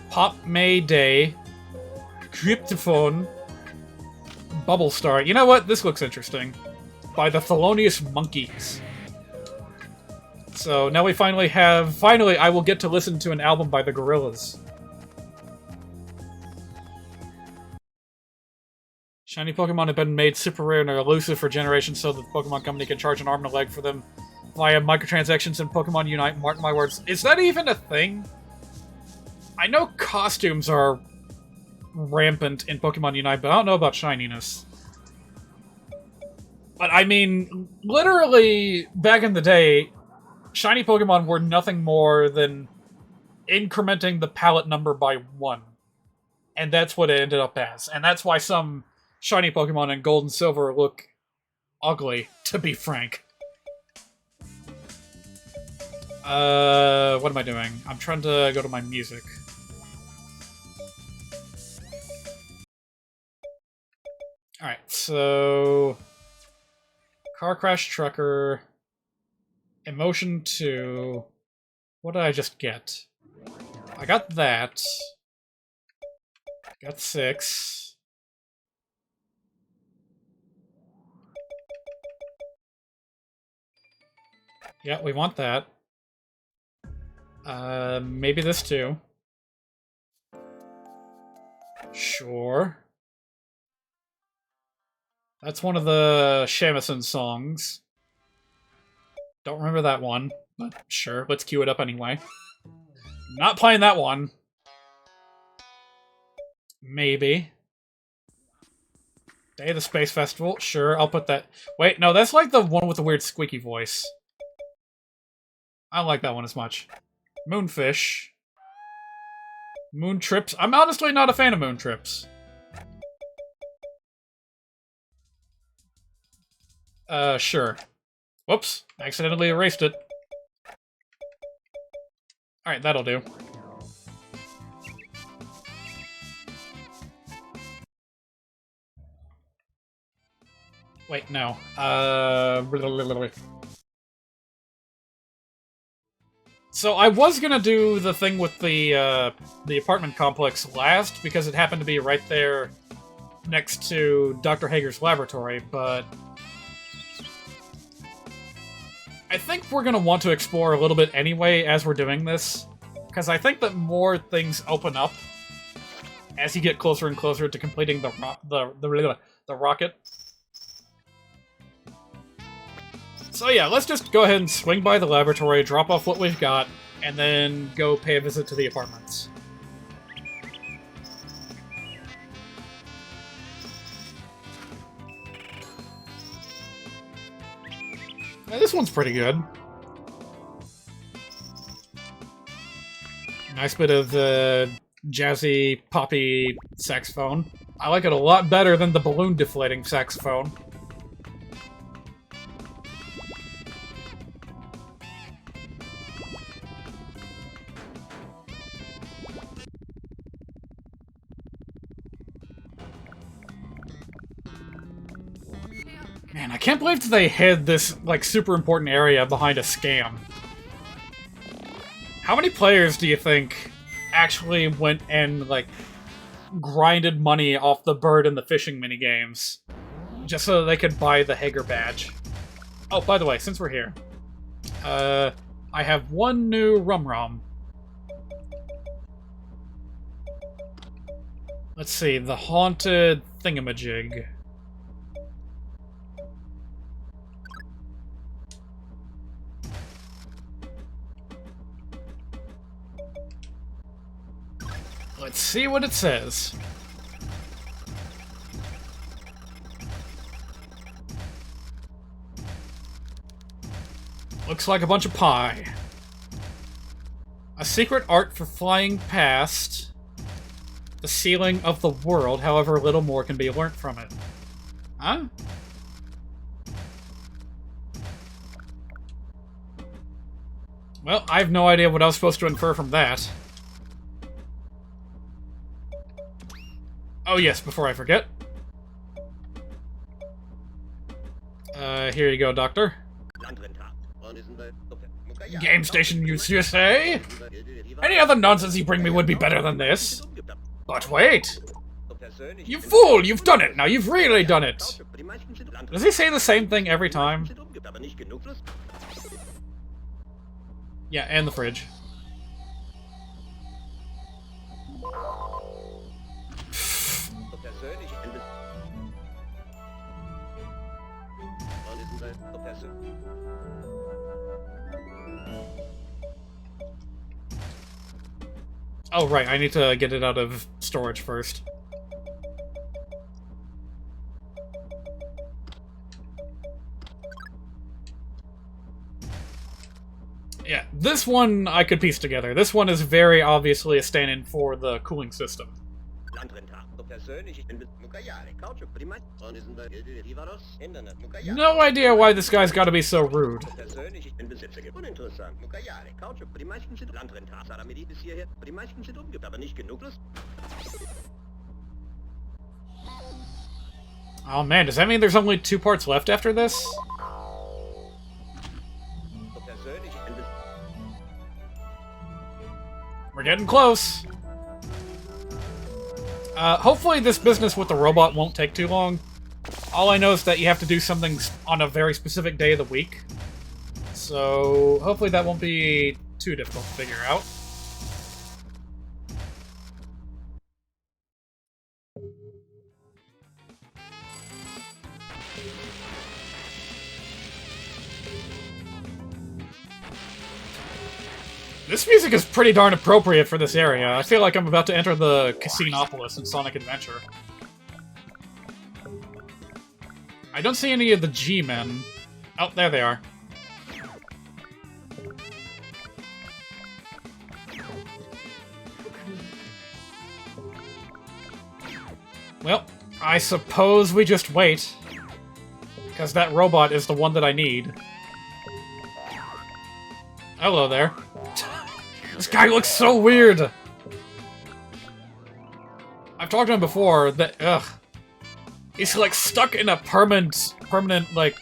Pop May Day, Cryptophone, Bubble Star. You know what? This looks interesting. By the Thelonious Monkeys. So now we finally I will get to listen to an album by the Gorillaz. Shiny Pokemon have been made super rare and are elusive for generations so that the Pokemon Company can charge an arm and a leg for them via microtransactions and Pokemon Unite. Mark my words. Is that even a thing? I know costumes are rampant in Pokemon Unite, but I don't know about shininess. But I mean, literally, back in the day, shiny Pokemon were nothing more than incrementing the palette number by 1. And that's what it ended up as. And that's why some shiny Pokemon in Gold and Silver look ugly, to be frank. What am I doing? I'm trying to go to my music. Alright, so... Car Crash Trucker... Emotion 2... What did I just get? I got that. Got 6. Yeah, we want that. Maybe this too. Sure. That's one of the Shamisen songs. Don't remember that one, but sure, let's queue it up anyway. Not playing that one. Maybe. Day of the Space Festival. Sure, I'll put that. Wait, no, that's like the one with the weird squeaky voice. I don't like that one as much. Moonfish. Moon Trips. I'm honestly not a fan of Moon Trips. Sure. Whoops. Accidentally erased it. Alright, that'll do. Wait, no. So I was gonna do the thing with the apartment complex last, because it happened to be right there next to Dr. Hager's laboratory, but... I think we're gonna want to explore a little bit anyway as we're doing this, because I think that more things open up as you get closer and closer to completing the rocket. So yeah, let's just go ahead and swing by the laboratory, drop off what we've got, and then go pay a visit to the apartments. Yeah, this one's pretty good. Nice bit of jazzy, poppy saxophone. I like it a lot better than the balloon deflating saxophone. Man, I can't believe they hid this, like, super important area behind a scam. How many players do you think actually went and, like, grinded money off the bird and the fishing minigames just so that they could buy the Hager badge? Oh, by the way, since we're here, I have one new rum-rom. Let's see, the haunted thingamajig. Let's see what it says. Looks like a bunch of pie. A secret art for flying past the ceiling of the world, however little more can be learnt from it. Huh? Well, I have no idea what I was supposed to infer from that. Oh yes, before I forget. Here you go, Doctor. Game Station USA? Any other nonsense you bring me would be better than this. But wait! You fool! You've done it! Now you've really done it! Does he say the same thing every time? Yeah, and the fridge. Oh, right, I need to get it out of storage first. Yeah, this one I could piece together. This one is very obviously a stand-in for the cooling system. No idea why this guy's gotta be so rude. Oh man, does that mean there's only 2 parts left after this? We're getting close. Hopefully this business with the robot won't take too long. All I know is that you have to do something on a very specific day of the week. So hopefully that won't be too difficult to figure out. This music is pretty darn appropriate for this area. I feel like I'm about to enter the Casinopolis in Sonic Adventure. I don't see any of the G-men. Oh, there they are. Well, I suppose we just wait. Because that robot is the one that I need. Hello there. This guy looks so weird! I've talked to him before, that, ugh. He's, like, stuck in a permanent, like,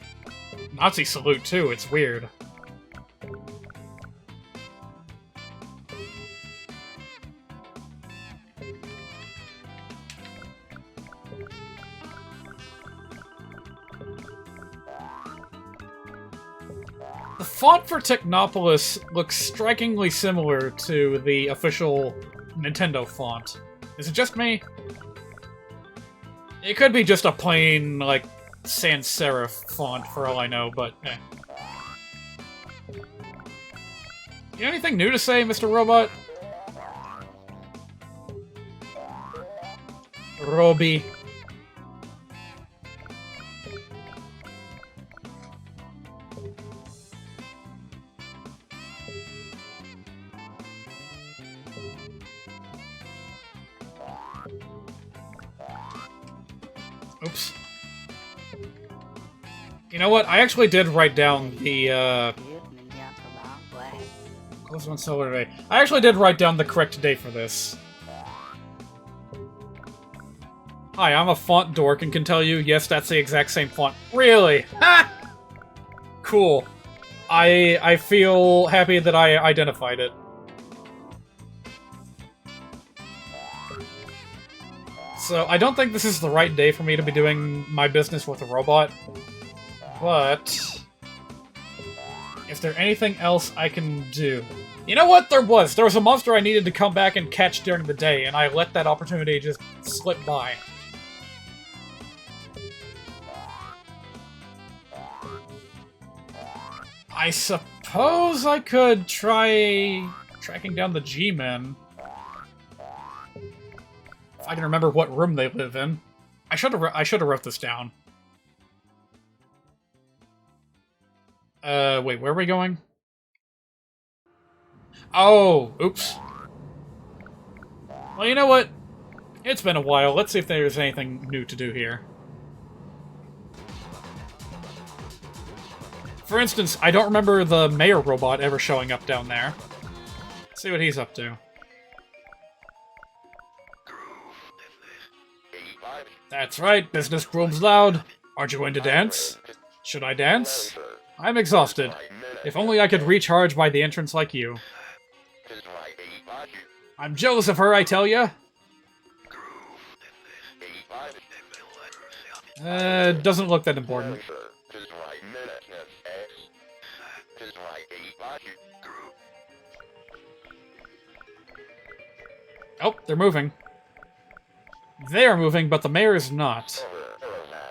Nazi salute, too. It's weird. The font for Technopolis looks strikingly similar to the official Nintendo font. Is it just me? It could be just a plain, like, sans serif font for all I know, but eh. You have anything new to say, Mr. Robot? Roby. Oops. You know what? I actually did write down the, Close one solar day. I actually did write down the correct date for this. Hi, I'm a font dork and can tell you, yes, that's the exact same font. Really? Ha! Cool. I feel happy that I identified it. So, I don't think this is the right day for me to be doing my business with a robot, but is there anything else I can do? You know what? There was a monster I needed to come back and catch during the day, and I let that opportunity just slip by. I suppose I could try tracking down the G-Men. If I can remember what room they live in. I should have wrote this down. Wait, where are we going? Oh, oops. Well, you know what? It's been a while. Let's see if there's anything new to do here. For instance, I don't remember the mayor robot ever showing up down there. Let's see what he's up to. That's right, business grooms loud. Aren't you going to dance? Should I dance? I'm exhausted. If only I could recharge by the entrance like you. I'm jealous of her, I tell ya. Doesn't look that important. Oh, they're moving. They are moving, but the mayor is not.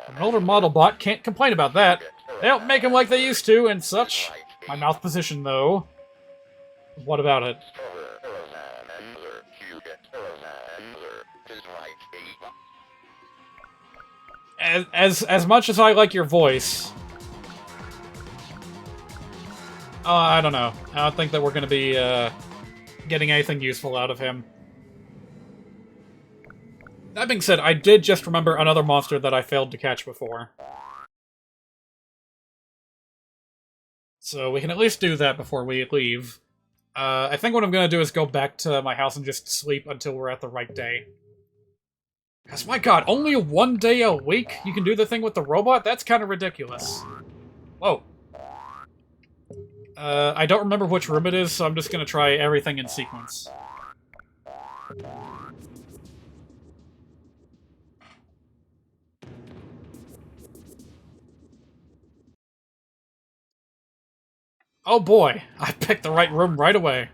An older model bot can't complain about that. They don't make them like they used to and such. My mouth position, though. What about it? As much as I like your voice, I don't know. I don't think that we're going to be getting anything useful out of him. That being said, I did just remember another monster that I failed to catch before. So we can at least do that before we leave. I think what I'm going to do is go back to my house and just sleep until we're at the right day. Because, my god, only 1 day a week you can do the thing with the robot? That's kind of ridiculous. Whoa. I don't remember which room it is, so I'm just going to try everything in sequence. Oh boy, I picked the right room right away.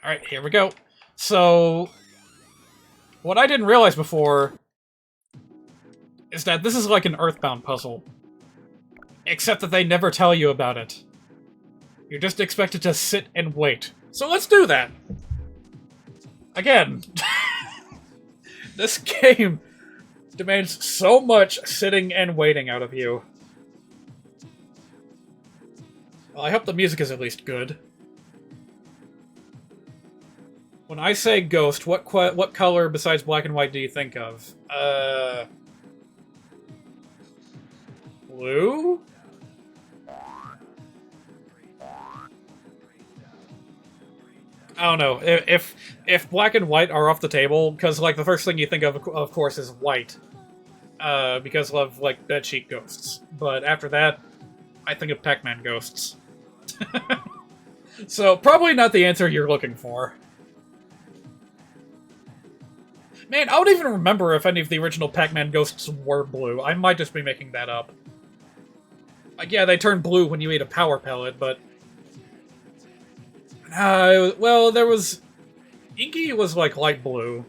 Alright, here we go. So, what I didn't realize before is that this is like an Earthbound puzzle. Except that they never tell you about it. You're just expected to sit and wait. So let's do that! Again. This game demands so much sitting and waiting out of you. Well, I hope the music is at least good. When I say ghost, what color besides black and white do you think of? Blue? I don't know. If black and white are off the table, because like the first thing you think of course, is white, because of like bedsheet ghosts. But after that, I think of Pac-Man ghosts. So probably not the answer you're looking for. Man, I don't even remember if any of the original Pac-Man ghosts were blue. I might just be making that up. Like, yeah, they turn blue when you eat a power pellet, but well, there was... Inky was, like, light blue.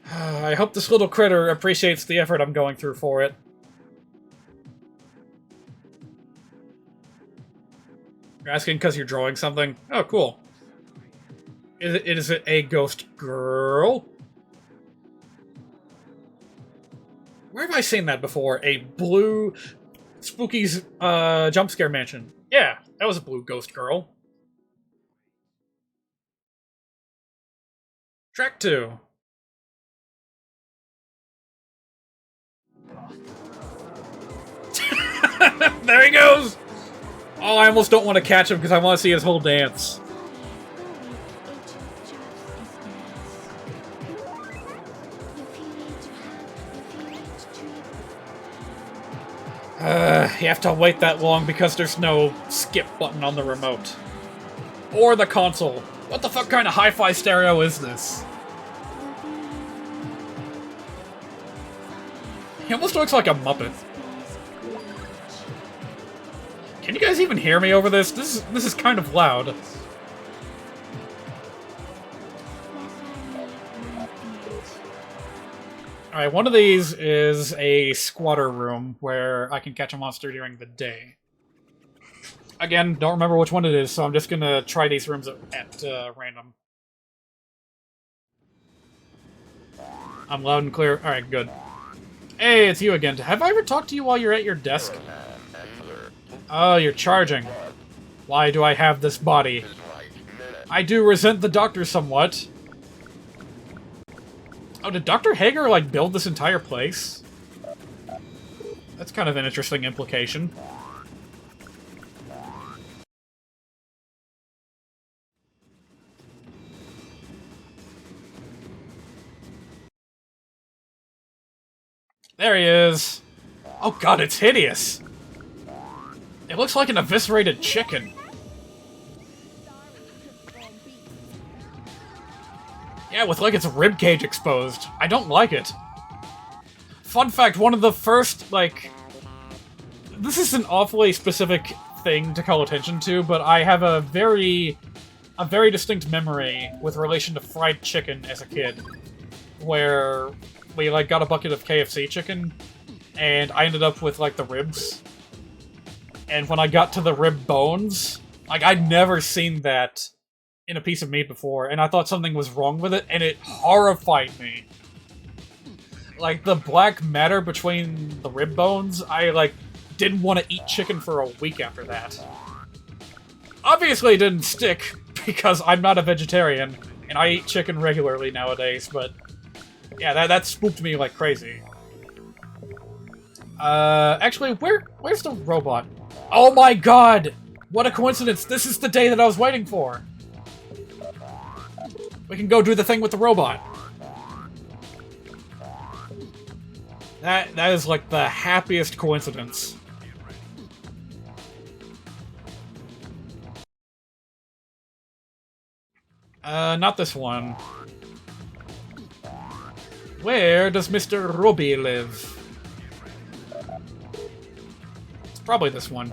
I hope this little critter appreciates the effort I'm going through for it. You're asking because you're drawing something? Oh, cool. Is it a ghost girl? Where have I seen that before? A blue spooky jump scare mansion. Yeah, that was a blue ghost girl. Track 2. There he goes! Oh, I almost don't want to catch him because I want to see his whole dance. You have to wait that long because there's no skip button on the remote. Or the console. What the fuck kind of hi-fi stereo is this? He almost looks like a Muppet. Can you guys even hear me over this? This is kind of loud. Alright, one of these is a squatter room where I can catch a monster during the day. Again, don't remember which one it is, so I'm just gonna try these rooms at random. I'm loud and clear. Alright, good. Hey, it's you again. Have I ever talked to you while you're at your desk? Oh, you're charging. Why do I have this body? I do resent the doctor somewhat. Oh, did Dr. Hager, like, build this entire place? That's kind of an interesting implication. There he is. Oh god, it's hideous. It looks like an eviscerated chicken. Yeah, with like its ribcage exposed. I don't like it. Fun fact, one of the first, like... This is an awfully specific thing to call attention to, but I have a very distinct memory with relation to fried chicken as a kid. Where we, like, got a bucket of KFC chicken, and I ended up with, like, the ribs. And when I got to the rib bones, like, I'd never seen that in a piece of meat before, and I thought something was wrong with it, and it horrified me. Like, the black matter between the rib bones, I, like, didn't want to eat chicken for a week after that. Obviously it didn't stick, because I'm not a vegetarian, and I eat chicken regularly nowadays, but yeah, that spooked me like crazy. Actually, where's the robot? Oh my god! What a coincidence! This is the day that I was waiting for! We can go do the thing with the robot. That is like the happiest coincidence. Not this one. Where does Mr. Robbie live? It's probably this one.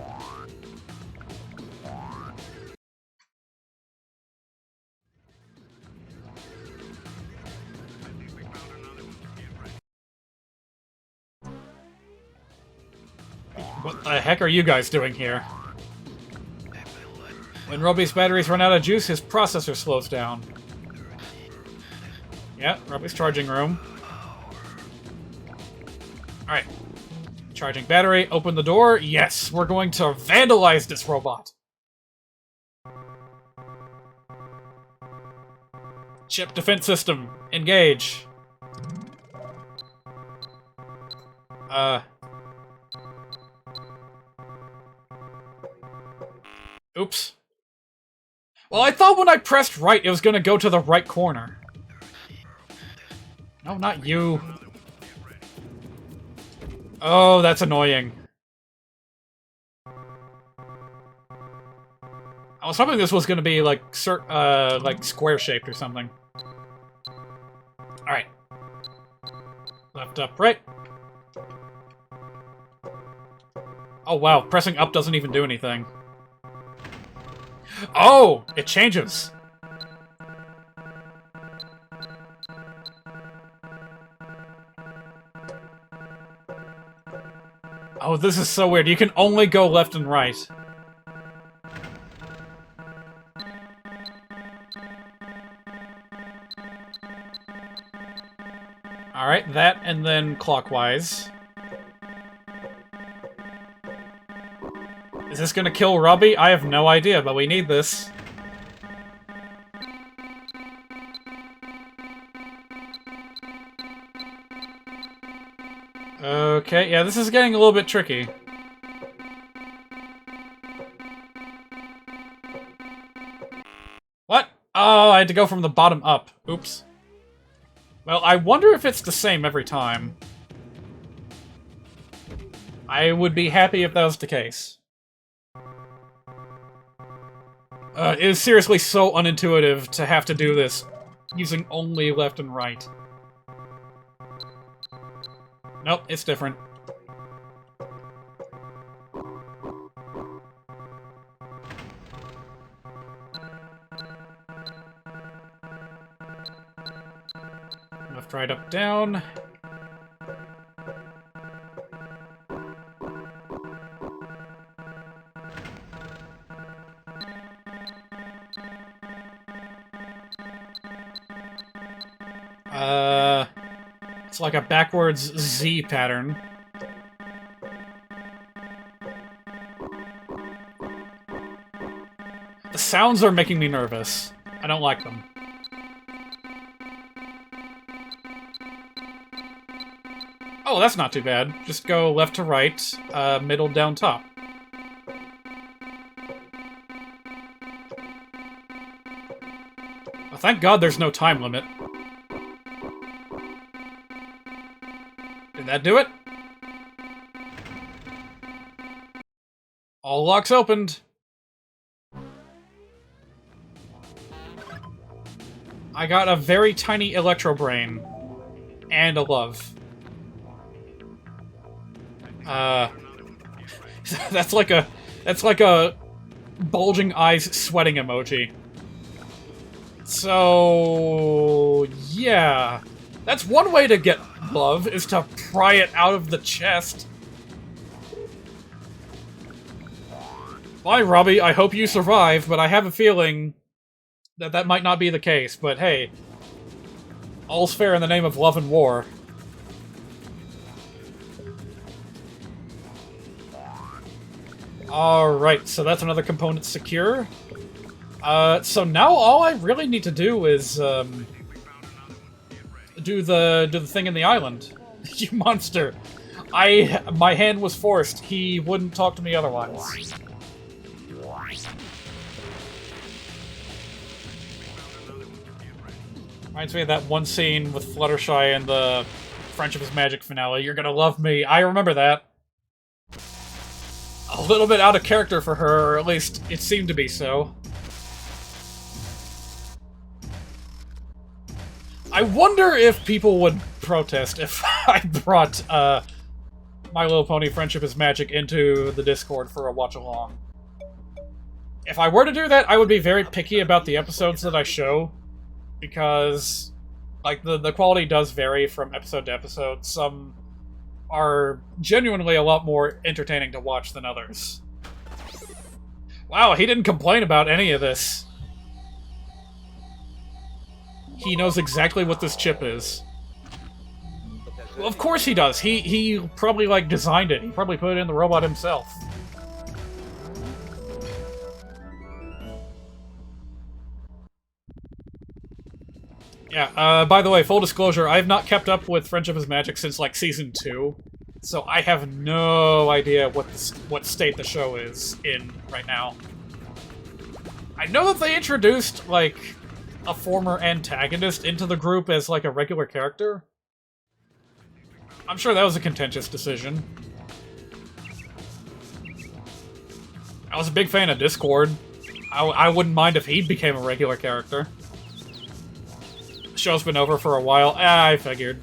What the heck are you guys doing here? When Robbie's batteries run out of juice, his processor slows down. Yeah, Robbie's charging room. Alright. Charging battery, open the door. Yes, we're going to vandalize this robot. Chip defense system, engage. Oops. Well, I thought when I pressed right, it was gonna go to the right corner. No, not you. Oh, that's annoying. I was hoping this was gonna be like square-shaped or something. Alright. Left, up, right. Oh wow, pressing up doesn't even do anything. Oh! It changes! Oh, this is so weird. You can only go left and right. Alright, that and then clockwise. Is this gonna kill Robbie? I have no idea, but we need this. Okay, yeah, this is getting a little bit tricky. What? Oh, I had to go from the bottom up. Oops. Well, I wonder if it's the same every time. I would be happy if that was the case. It is seriously so unintuitive to have to do this using only left and right. Nope, it's different. Left, right, up, down. It's like a backwards Z pattern. The sounds are making me nervous. I don't like them. Oh, that's not too bad. Just go left to right, middle down top. Oh, thank God there's no time limit. Did that do it? All locks opened. I got a very tiny electro brain. And a love. That's like a bulging eyes sweating emoji. So yeah. That's one way to get love, is to pry it out of the chest. Bye, Robbie. I hope you survive, but I have a feeling that that might not be the case. But hey, all's fair in the name of love and war. Alright, so that's another component secure. So now all I really need to do is, do the thing in the island. You monster. My hand was forced. He wouldn't talk to me otherwise. Reminds me of that one scene with Fluttershy in the Friendship is Magic finale. You're gonna love me. I remember that. A little bit out of character for her, or at least it seemed to be so. I wonder if people would protest if I brought My Little Pony Friendship is Magic into the Discord for a watch-along. If I were to do that, I would be very picky about the episodes that I show, because like the quality does vary from episode to episode. Some are genuinely a lot more entertaining to watch than others. Wow, he didn't complain about any of this. He knows exactly what this chip is. Well, of course he does. He probably, like, designed it. He probably put it in the robot himself. Yeah, by the way, full disclosure, I have not kept up with Friendship is Magic since, like, Season 2. So I have no idea what state the show is in right now. I know that they introduced, like, a former antagonist into the group as, like, a regular character. I'm sure that was a contentious decision. I was a big fan of Discord. I wouldn't mind if he became a regular character. The show's been over for a while. I figured.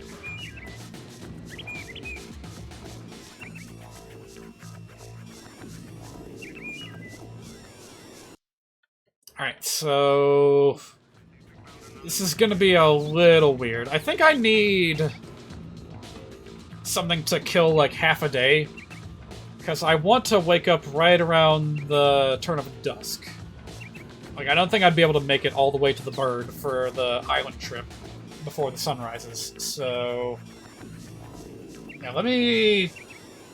Alright, so this is gonna be a little weird. I think I need something to kill, like, half a day, because I want to wake up right around the turn of dusk. Like, I don't think I'd be able to make it all the way to the bird for the island trip before the sun rises, so yeah, let me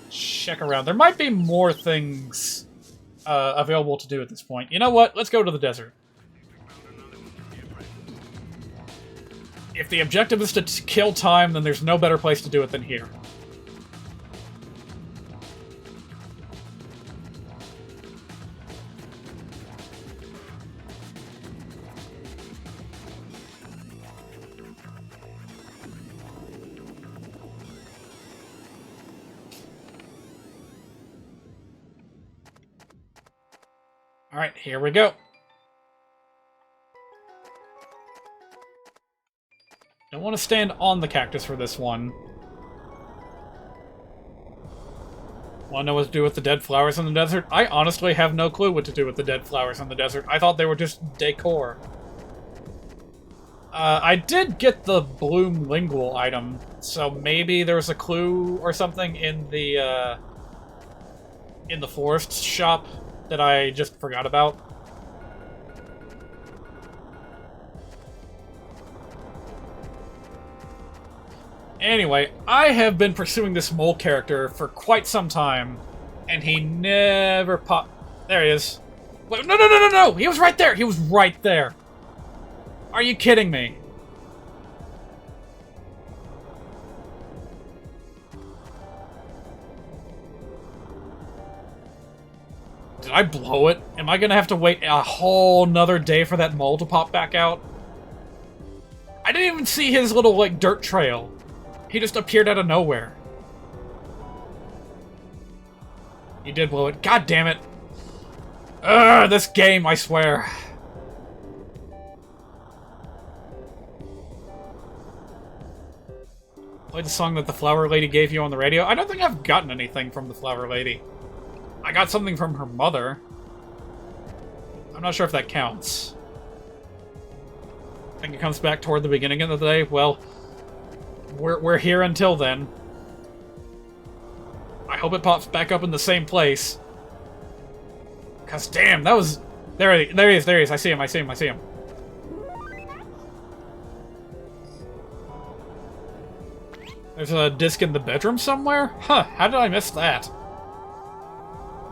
check around. There might be more things available to do at this point. You know what? Let's go to the desert. If the objective is to kill time, then there's no better place to do it than here. Alright, here we go. Don't want to stand on the cactus for this one. Want to know what to do with the dead flowers in the desert? I honestly have no clue what to do with the dead flowers in the desert. I thought they were just decor. I did get the bloom lingual item, so maybe there's a clue or something in the florist shop that I just forgot about. Anyway, I have been pursuing this mole character for quite some time, and he never popped. There he is. Wait, no, no, no, no, no! He was right there! He was right there! Are you kidding me? Did I blow it? Am I gonna have to wait a whole nother day for that mole to pop back out? I didn't even see his little, like, dirt trail. He just appeared out of nowhere. You did blow it. God damn it. Ugh, this game, I swear. Play the song that the Flower Lady gave you on the radio. I don't think I've gotten anything from the Flower Lady. I got something from her mother. I'm not sure if that counts. I think it comes back toward the beginning of the day. Well, we're here until then. I hope it pops back up in the same place. Cause damn, that was... There he is. I see him. There's a disc in the bedroom somewhere? Huh, how did I miss that?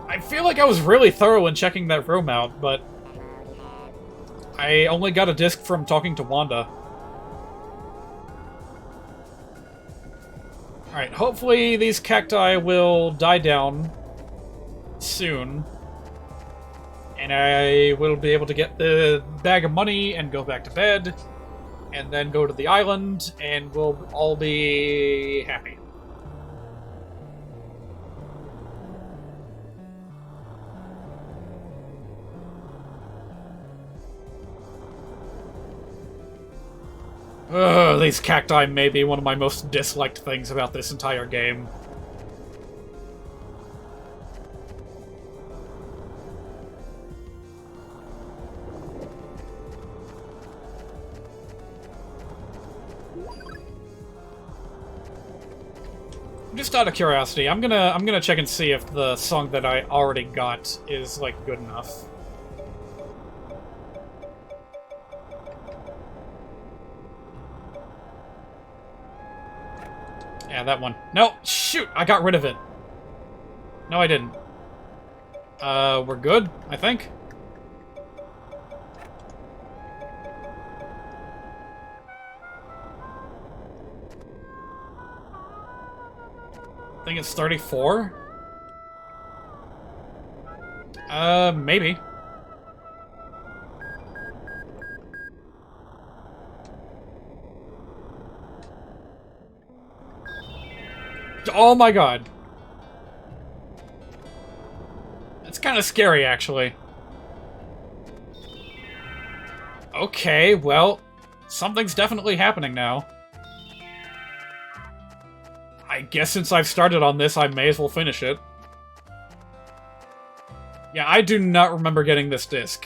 I feel like I was really thorough in checking that room out, but... I only got a disc from talking to Wanda. Alright, hopefully these cacti will die down soon. And I will be able to get the bag of money and go back to bed. And then go to the island, and we'll all be happy. Ugh, these cacti may be one of my most disliked things about this entire game. Just out of curiosity, I'm gonna check and see if the song that I already got is, like, good enough. Yeah, that one. No, shoot! I got rid of it. No, I didn't. We're good, I think. I think it's 34? Maybe. Oh my god. That's kind of scary, actually. Okay, well, something's definitely happening now. I guess since I've started on this, I may as well finish it. Yeah, I do not remember getting this disc,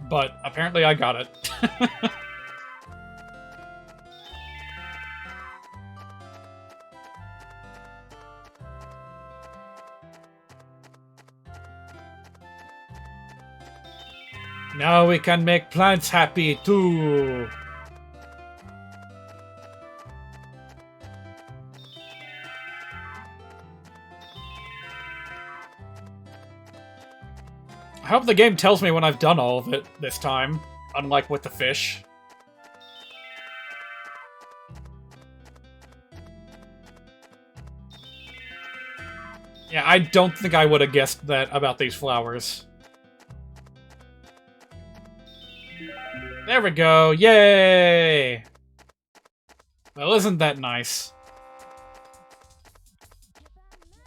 but apparently I got it. Now we can make plants happy too. I hope the game tells me when I've done all of it this time, unlike with the fish. Yeah, I don't think I would have guessed that about these flowers. There we go, yay! Well, isn't that nice?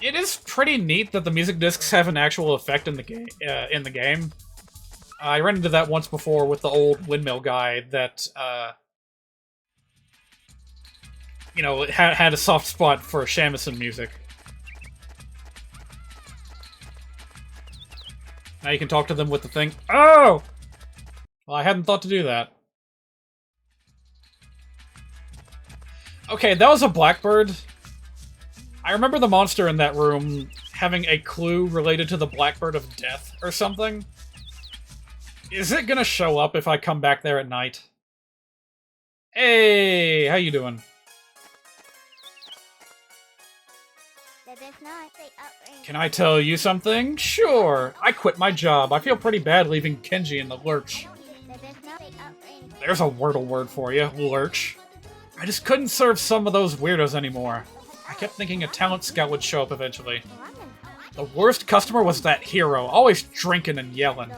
It is pretty neat that the music discs have an actual effect in the game. I ran into that once before with the old windmill guy that, you know, had a soft spot for shamisen music. Now you can talk to them with the thing. Oh! Well, I hadn't thought to do that. Okay, that was a blackbird. I remember the monster in that room having a clue related to the blackbird of death or something. Is it gonna show up if I come back there at night? Hey, how you doing? Can I tell you something? Sure. I quit my job. I feel pretty bad leaving Kenji in the lurch. There's a Wordle word for you, lurch. I just couldn't serve some of those weirdos anymore. I kept thinking a talent scout would show up eventually. The worst customer was that hero, always drinking and yelling.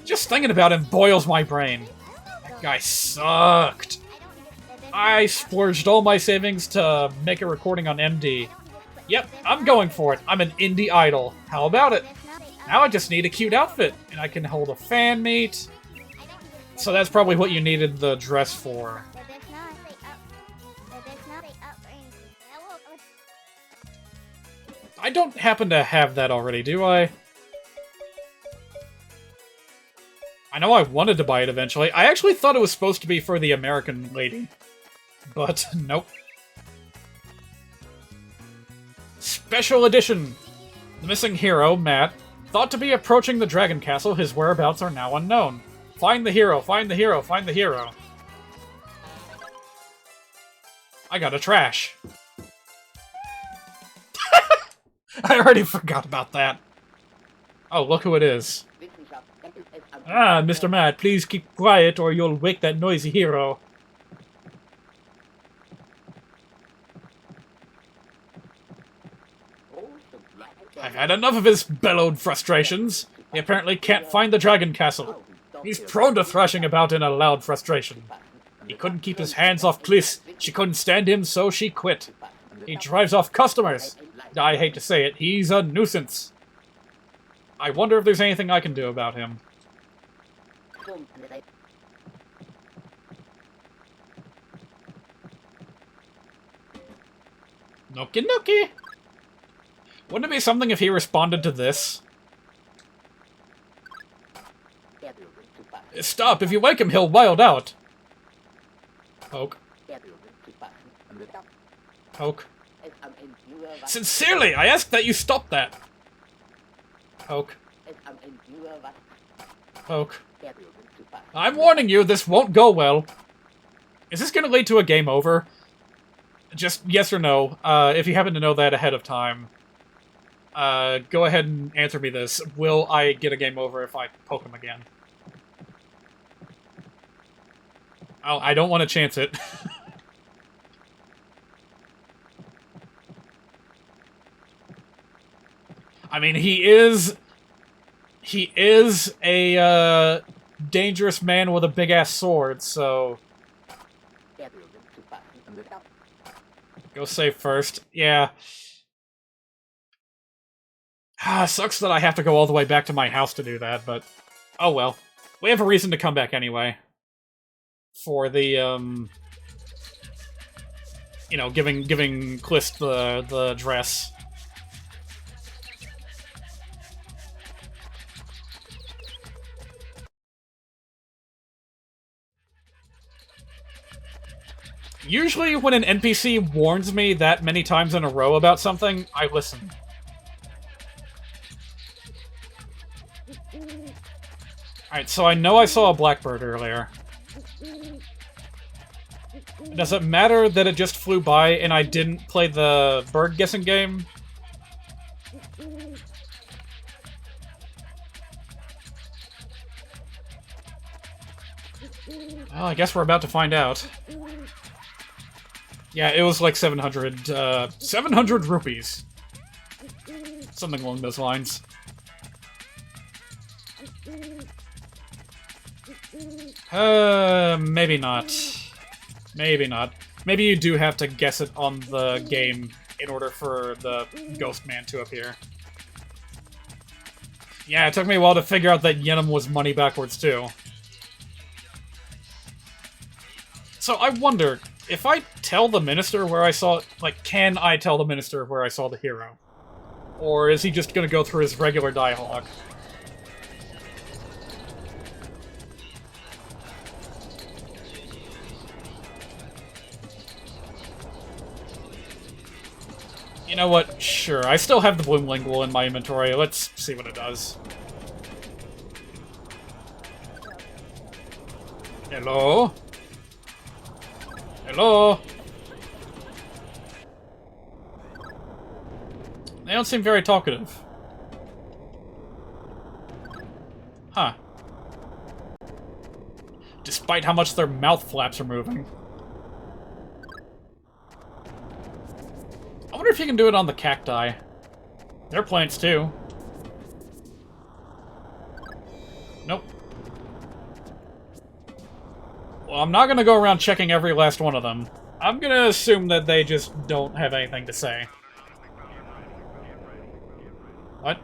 Just thinking about him boils my brain. That guy sucked. I splurged all my savings to make a recording on MD. Yep, I'm going for it. I'm an indie idol. How about it? Now I just need a cute outfit, and I can hold a fan meet. So that's probably what you needed the dress for. I don't happen to have that already, do I? I know I wanted to buy it eventually. I actually thought it was supposed to be for the American lady. But, nope. Special edition! The missing hero, Matt, thought to be approaching the Dragon Castle. His whereabouts are now unknown. Find the hero, find the hero, find the hero. I got a trash. I already forgot about that. Oh, look who it is. Ah, Mr. Matt, please keep quiet or you'll wake that noisy hero. I've had enough of his bellowed frustrations. He apparently can't find the Dragon Castle. He's prone to thrashing about in a loud frustration. He couldn't keep his hands off Kliss. She couldn't stand him, so she quit. He drives off customers. I hate to say it, he's a nuisance. I wonder if there's anything I can do about him. Noki Noki! Wouldn't it be something if he responded to this? Stop, if you wake him, he'll wild out. Poke. Poke. Sincerely, I ask that you stop that. Poke. Poke. I'm warning you, this won't go well. Is this gonna lead to a game over? Just yes or no, if you happen to know that ahead of time. Go ahead and answer me this. Will I get a game over if I poke him again? Oh, I don't want to chance it. I mean, he is a, dangerous man with a big-ass sword, so... Go save first. Yeah. Sucks that I have to go all the way back to my house to do that, but... Oh well. We have a reason to come back anyway. For the, you know, giving Kliss the dress. Usually when an NPC warns me that many times in a row about something, I listen. Alright, so I know I saw a blackbird earlier. Does it matter that it just flew by and I didn't play the bird guessing game? Well, I guess we're about to find out. Yeah, it was like 700 rupees. Something along those lines. Maybe not. Maybe not. Maybe you do have to guess it on the game in order for the ghost man to appear. Yeah, it took me a while to figure out that Yenim was money backwards, too. So I wonder, if I tell the minister where I saw... Like, can I tell the minister where I saw the hero? Or is he just gonna go through his regular dialogue? You know what? Sure, I still have the Bloom Lingual in my inventory. Let's see what it does. Hello? Hello? They don't seem very talkative. Huh. Despite how much their mouth flaps are moving. I wonder if you can do it on the cacti. They're plants too. Nope. Well, I'm not gonna go around checking every last one of them. I'm gonna assume that they just don't have anything to say. What?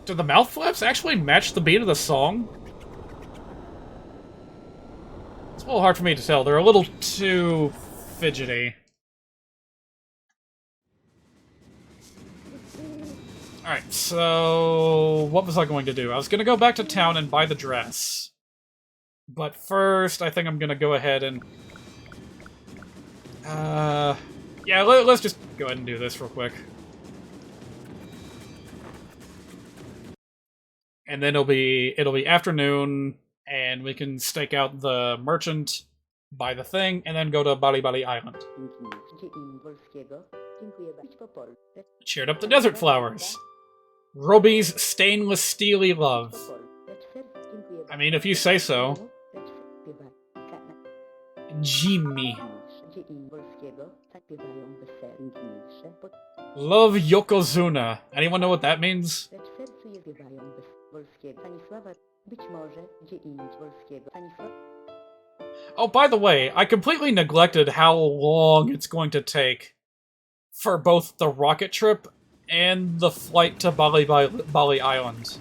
Do the mouth flaps actually match the beat of the song? It's a little hard for me to tell. They're a little too fidgety. Alright, so... what was I going to do? I was going to go back to town and buy the dress. But first, I think I'm going to go ahead and... yeah, let's just go ahead and do this real quick. And then it'll be afternoon, and we can stake out the merchant, buy the thing, and then go to Bali Bali Island. Cheered up the desert flowers. Roby's stainless steely love. I mean, if you say so. Jimmy. Love Yokozuna. Anyone know what that means? Oh, by the way, I completely neglected how long it's going to take for both the rocket trip and the flight to Bali Island.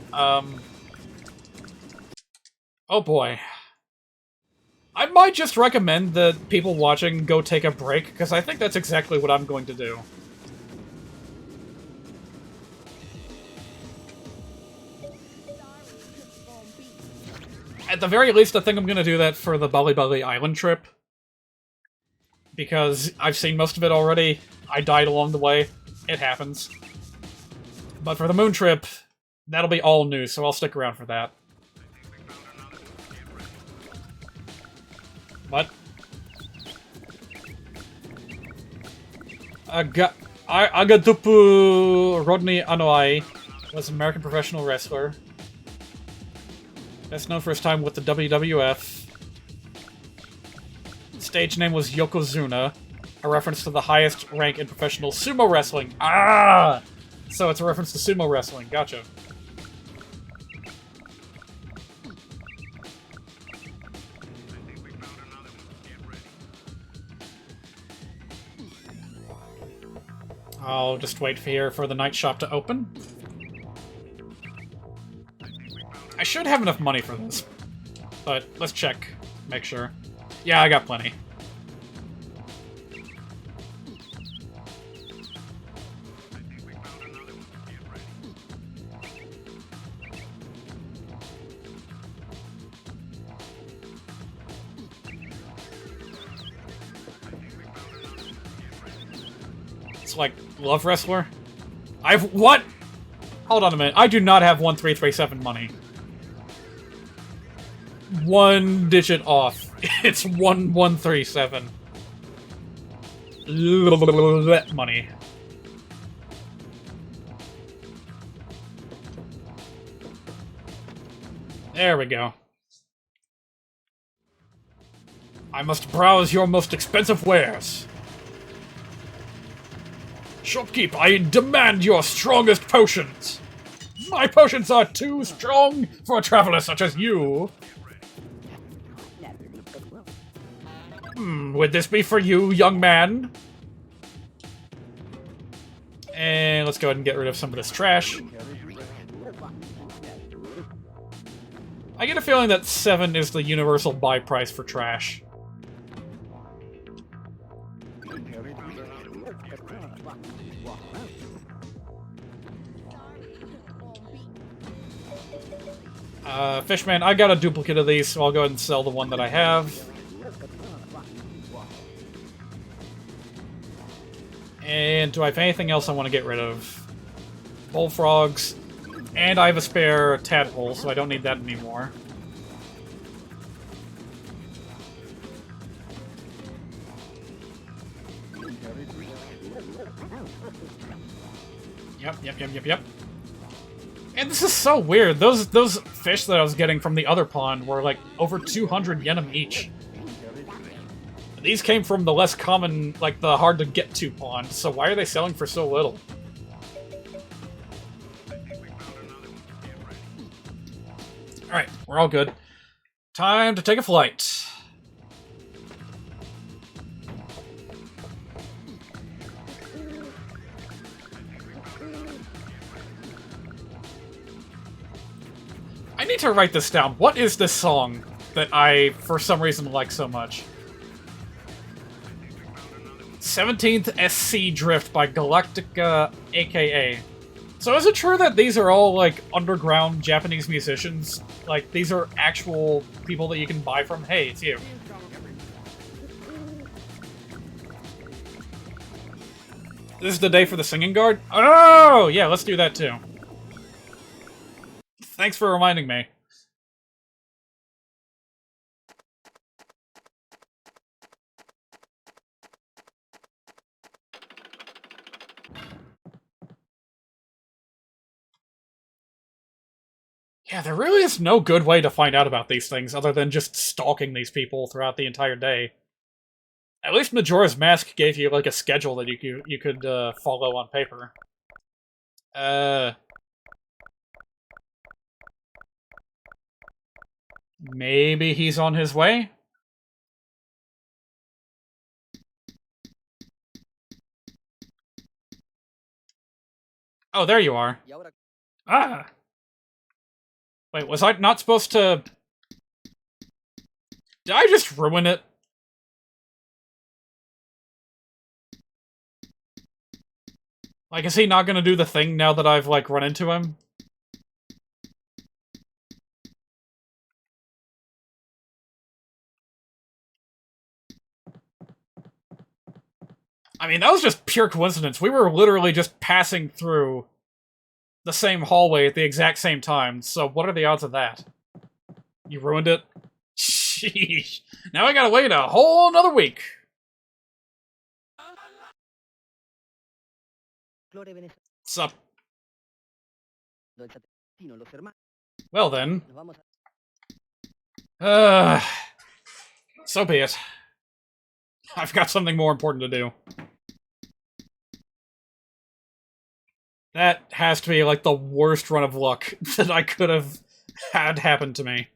Oh boy. I might just recommend that people watching go take a break, because I think that's exactly what I'm going to do. At the very least, I think I'm going to do that for the Bali Island trip. Because I've seen most of it already. I died along the way. It happens. But for the moon trip, that'll be all new, so I'll stick around for that. What? Agatupu Rodney Anoa'i was an American professional wrestler. Best known for his time with the WWF. Stage name was Yokozuna, a reference to the highest rank in professional sumo wrestling. Ah! So it's a reference to sumo wrestling. Gotcha. I'll just wait here for the night shop to open. I should have enough money for this, but let's check, make sure. Yeah, I got plenty. It's like Love Wrestler. What? Hold on a minute. I do not have 1337 money. One digit off. It's 1137. Money. There we go. I must browse your most expensive wares. Shopkeep, I demand your strongest potions. My potions are too strong for a traveler such as you. Would this be for you, young man? And And let's go ahead and get rid of some of this trash. I get a feeling that 7 is the universal buy price for trash. Fishman, I got a duplicate of these, so I'll go ahead and sell the one that I have. And do I have anything else I want to get rid of? Bullfrogs. And I have a spare tadpole, so I don't need that anymore. Yep. And this is so weird. Those fish that I was getting from the other pond were like over 200 yenim each. These came from the less common, like the hard to get to pond, so why are they selling for so little? Alright, we're all good. Time to take a flight. I need to write this down. What is this song that I, for some reason, like so much? 17th SC Drift by Galactica, aka. So is it true that these are all, like, underground Japanese musicians? Like, these are actual people that you can buy from? Hey, it's you. This is the day for the singing guard? Oh, yeah, let's do that too. Thanks for reminding me. Yeah, there really is no good way to find out about these things other than just stalking these people throughout the entire day. At least Majora's Mask gave you, like, a schedule that you could follow on paper. Maybe he's on his way? Oh, there you are. Ah! Wait, was I not supposed to... Did I just ruin it? Like, is he not gonna do the thing now that I've, like, run into him? I mean, that was just pure coincidence. We were literally just passing through the same hallway at the exact same time, so what are the odds of that? You ruined it? Sheesh. Now I gotta wait a whole another week. Sup? Well then. So be it. I've got something more important to do. That has to be, like, the worst run of luck that I could have had happen to me.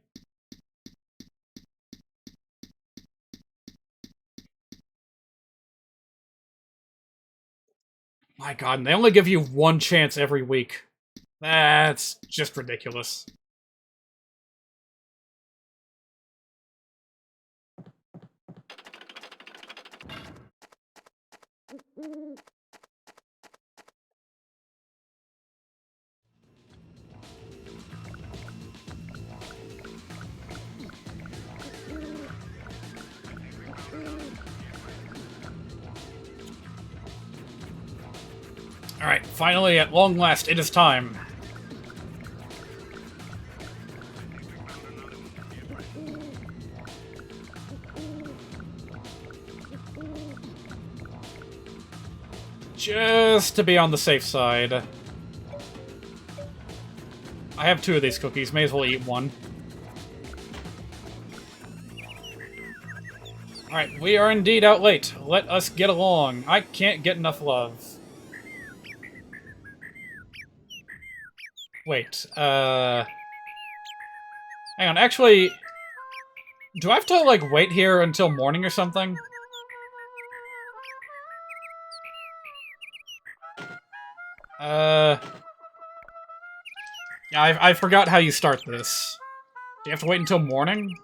My god, and they only give you one chance every week. That's just ridiculous. Alright, finally, at long last, it is time. Just to be on the safe side. I have 2 of these cookies, may as well eat one. Alright, we are indeed out late. Let us get along. I can't get enough love. Wait, hang on, actually... Do I have to, like, wait here until morning or something? Yeah, I forgot how you start this. Do you have to wait until morning?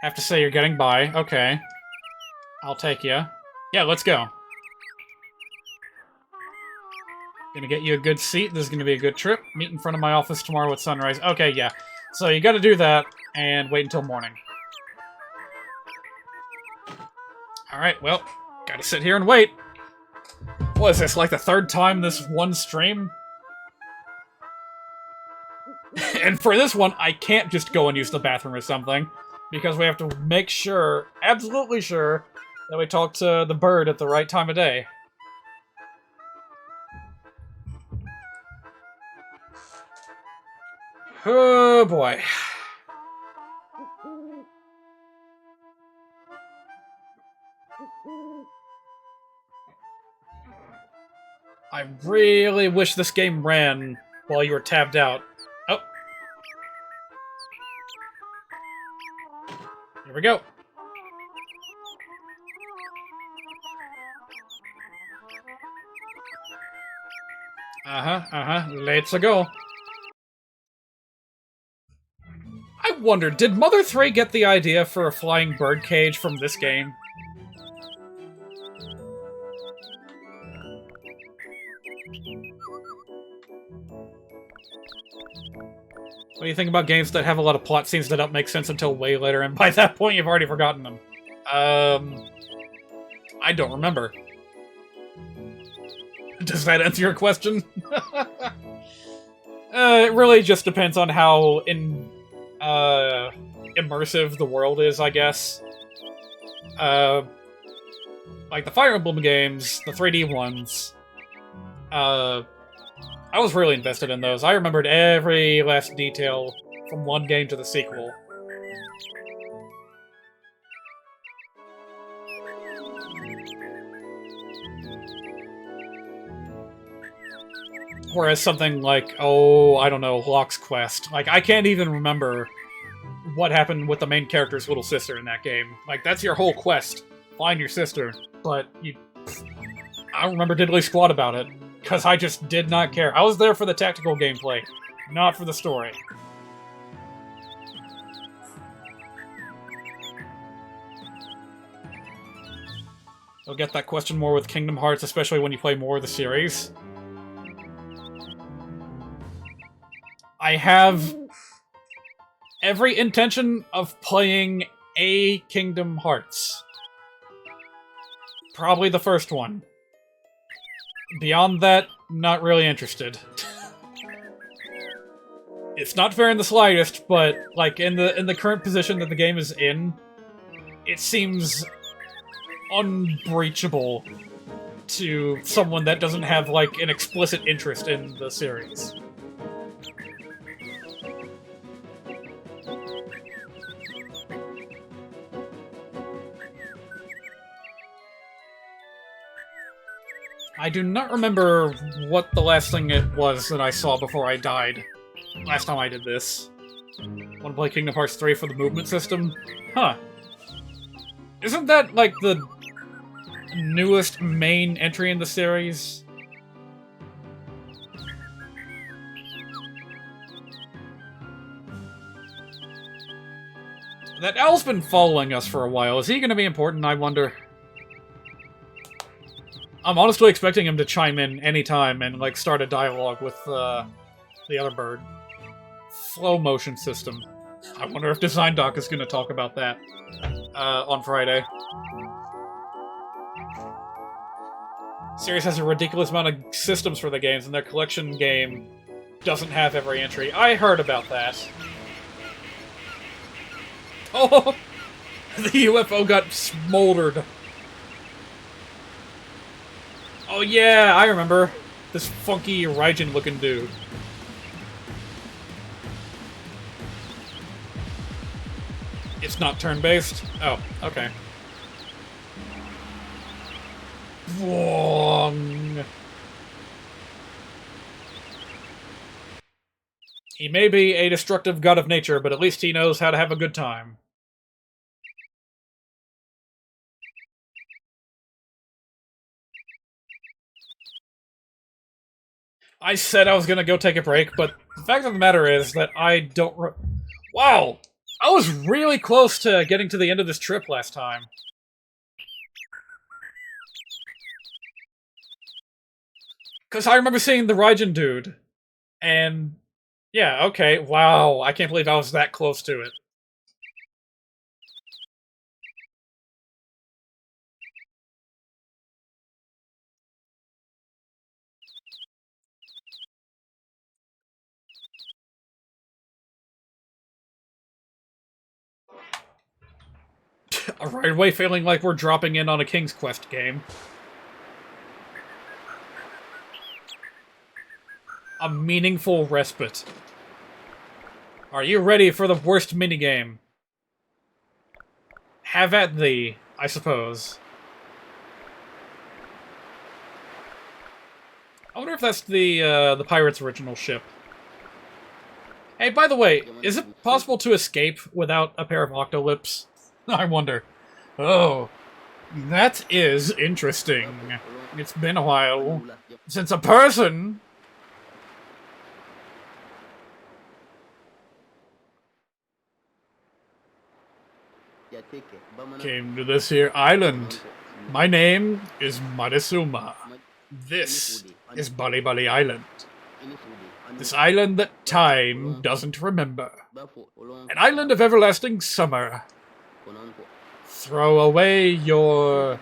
Have to say you're getting by. Okay. I'll take you. Yeah, let's go. Gonna get you a good seat. This is gonna be a good trip. Meet in front of my office tomorrow at sunrise. Okay, yeah. So you gotta do that, and wait until morning. Alright, well, gotta sit here and wait. What is this, like the third time this one stream? And for this one, I can't just go and use the bathroom or something, because we have to make sure, absolutely sure, that we talk to the bird at the right time of day. Oh boy. I really wish this game ran while you were tabbed out. Oh. Here we go. Let's go. I wonder, did Mother 3 get the idea for a flying bird cage from this game? What do you think about games that have a lot of plot scenes that don't make sense until way later, and by that point you've already forgotten them? I don't remember. Does that answer your question? It really just depends on how immersive the world is, I guess. Like the Fire Emblem games, the 3D ones, I was really invested in those. I remembered every last detail from one game to the sequel. Whereas something like, oh, I don't know, Locke's Quest. Like, I can't even remember what happened with the main character's little sister in that game. Like, that's your whole quest. Find your sister. But I don't remember diddly squat about it. Because I just did not care. I was there for the tactical gameplay, not for the story. You'll get that question more with Kingdom Hearts, especially when you play more of the series. I have every intention of playing a Kingdom Hearts. Probably the first one. Beyond that, not really interested. It's not fair in the slightest, but like in the current position that the game is in, it seems unbreachable to someone that doesn't have like an explicit interest in the series. I do not remember what the last thing it was that I saw before I died. Last time I did this. Want to play Kingdom Hearts 3 for the movement system? Huh. Isn't that, like, the newest main entry in the series? That owl's been following us for a while. Is he going to be important, I wonder? I'm honestly expecting him to chime in anytime and, like, start a dialogue with, the other bird. Flow motion system. I wonder if Design Doc is going to talk about that, on Friday. Series has a ridiculous amount of systems for the games, and their collection game doesn't have every entry. I heard about that. Oh! The UFO got smoldered. Oh yeah, I remember. This funky Raijin-looking dude. It's not turn-based? Oh, okay. Wrong. He may be a destructive god of nature, but at least he knows how to have a good time. I said I was gonna go take a break, but the fact of the matter is that I don't Wow! I was really close to getting to the end of this trip last time. Because I remember seeing the Raijin dude. And... yeah, okay, wow. I can't believe I was that close to it. Right away feeling like we're dropping in on a King's Quest game. A meaningful respite. Are you ready for the worst minigame? Have at thee, I suppose. I wonder if that's the pirate's original ship. Hey, by the way, is it possible to escape without a pair of octolips? I wonder. Oh, that is interesting. It's been a while since a person came to this here island. My name is Marisuma. This is Bali Bali Island. This island that time doesn't remember. An island of everlasting summer. Throw away your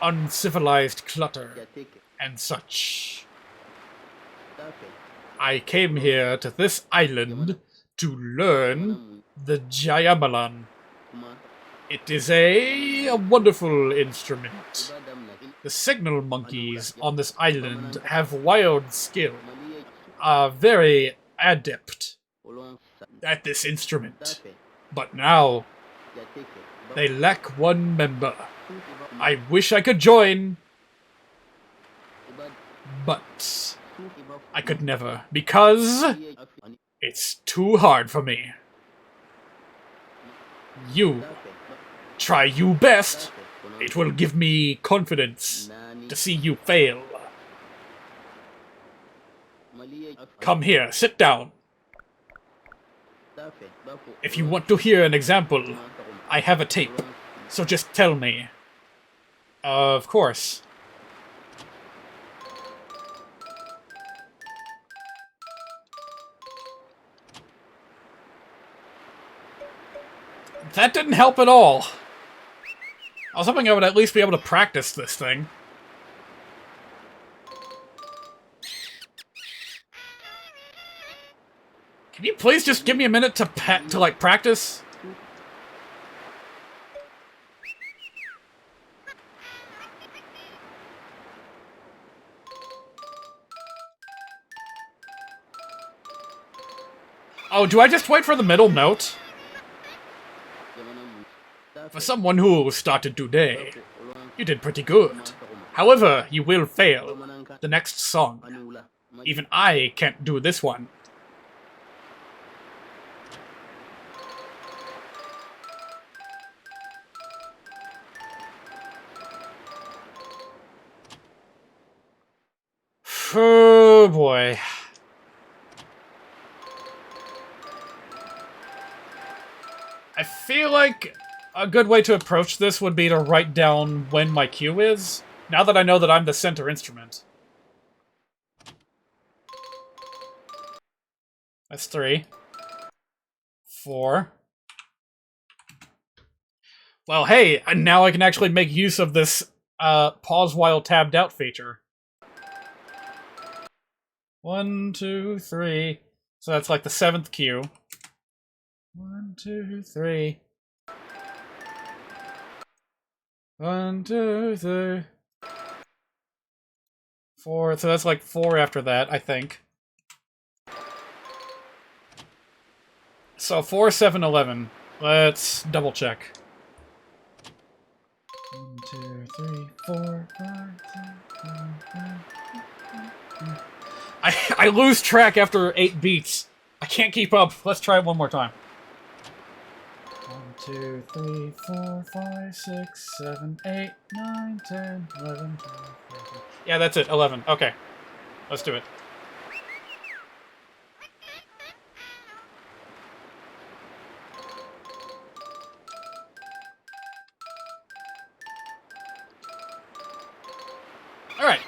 uncivilized clutter and such. I came here to this island to learn the Jayamalan. It is a wonderful instrument. The signal monkeys on this island have wild skill, are very adept at this instrument. But now, they lack one member. I wish I could join, but I could never, because it's too hard for me. You try you best. It will give me confidence to see you fail. Come here, sit down. If you want to hear an example, I have a tape, so just tell me. Of course. That didn't help at all. I was hoping I would at least be able to practice this thing. Can you please just give me a minute to practice? Oh, do I just wait for the middle note? For someone who started today, you did pretty good. However, you will fail the next song. Even I can't do this one. Oh boy. I feel like a good way to approach this would be to write down when my cue is, now that I know that I'm the center instrument. That's 3. 4. Well, hey, now I can actually make use of this pause while tabbed out feature. 1, 2, 3. So that's like the 7th cue. 1, 2, 3. 1, 2, 3. 4. So that's like 4 after that, I think. So 4, 7, 11. Let's double check. 1, 2, 3, 4, 5, 6, 7, 8. I lose track after 8 beats. I can't keep up. Let's try it one more time. 1, 2, 3, 4, 5, 6, 7, 8, 9, 10, 11, 12, 13. Yeah, that's it. 11. Okay. Let's do it. Alright.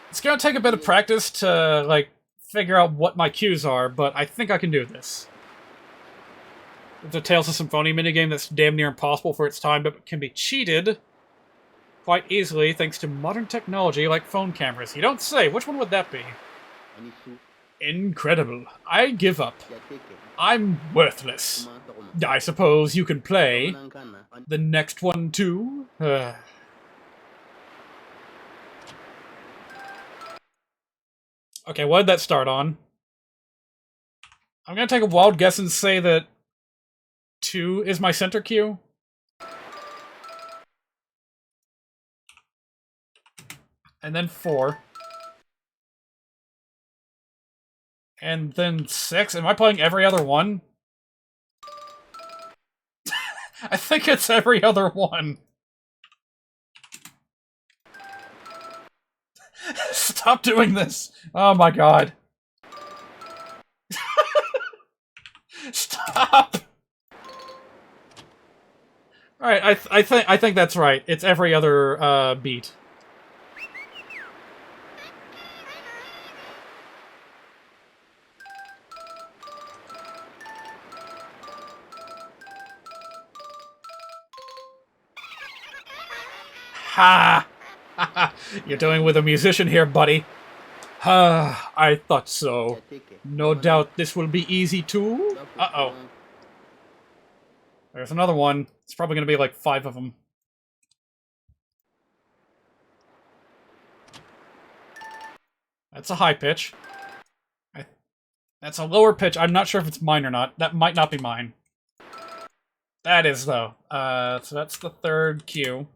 It's gonna take a bit of practice to, like, figure out what my cues are, but I think I can do this. It's a Tales of Symphonia minigame that's damn near impossible for its time, but can be cheated quite easily thanks to modern technology like phone cameras. You don't say. Which one would that be? Incredible. I give up. I'm worthless. I suppose you can play. The next one too? Okay, what did that start on? I'm gonna take a wild guess and say that 2 is my center cue. And then 4. And then 6. Am I playing every other one? I think it's every other one. Stop doing this! Oh my god. Stop! Alright, I think that's right. It's every other beat. Ha! You're doing with a musician here, buddy. Ah, I thought so. No doubt this will be easy too. Uh-oh. There's another one. It's probably going to be like 5 of them. That's a high pitch. That's a lower pitch. I'm not sure if it's mine or not. That might not be mine. That is, though. So that's the 3rd cue.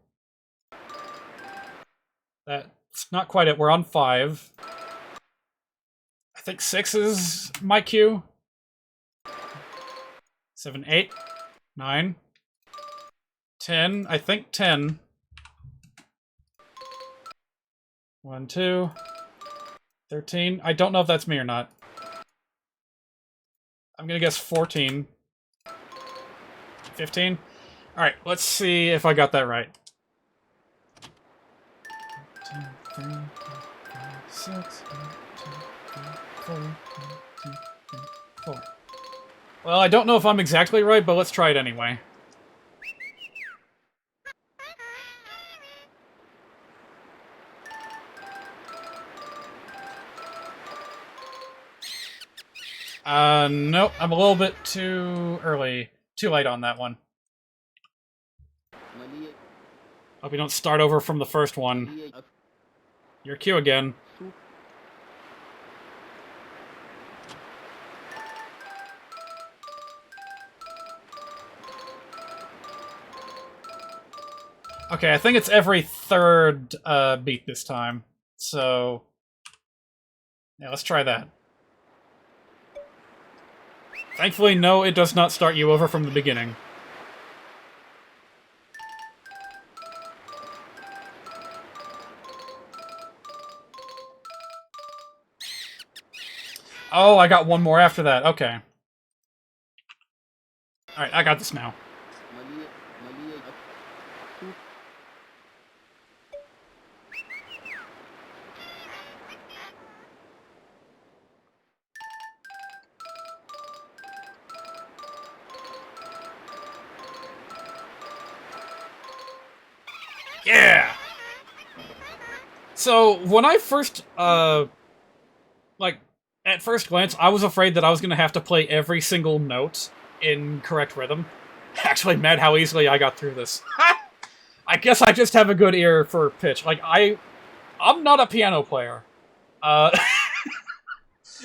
That's not quite it. We're on 5. I think 6 is my cue. 7, 8, 9, 10. I think 10. 1, 2, 13. I don't know if that's me or not. I'm gonna guess 14. 15. Alright, let's see if I got that right. 2, 3, 4, 6, 4, 4. Well, I don't know if I'm exactly right, but let's try it anyway. Nope, I'm a little bit too early. Too late on that one. Hope you don't start over from the first one. Your cue again. Okay, I think it's every 3rd beat this time. So, yeah, let's try that. Thankfully, no, it does not start you over from the beginning. Oh, I got one more after that. Okay. Alright, I got this now. Yeah! So, when I first, like, at first glance, I was afraid that I was gonna have to play every single note in correct rhythm. Actually, mad how easily I got through this. I guess I just have a good ear for pitch. Like, I'm not a piano player.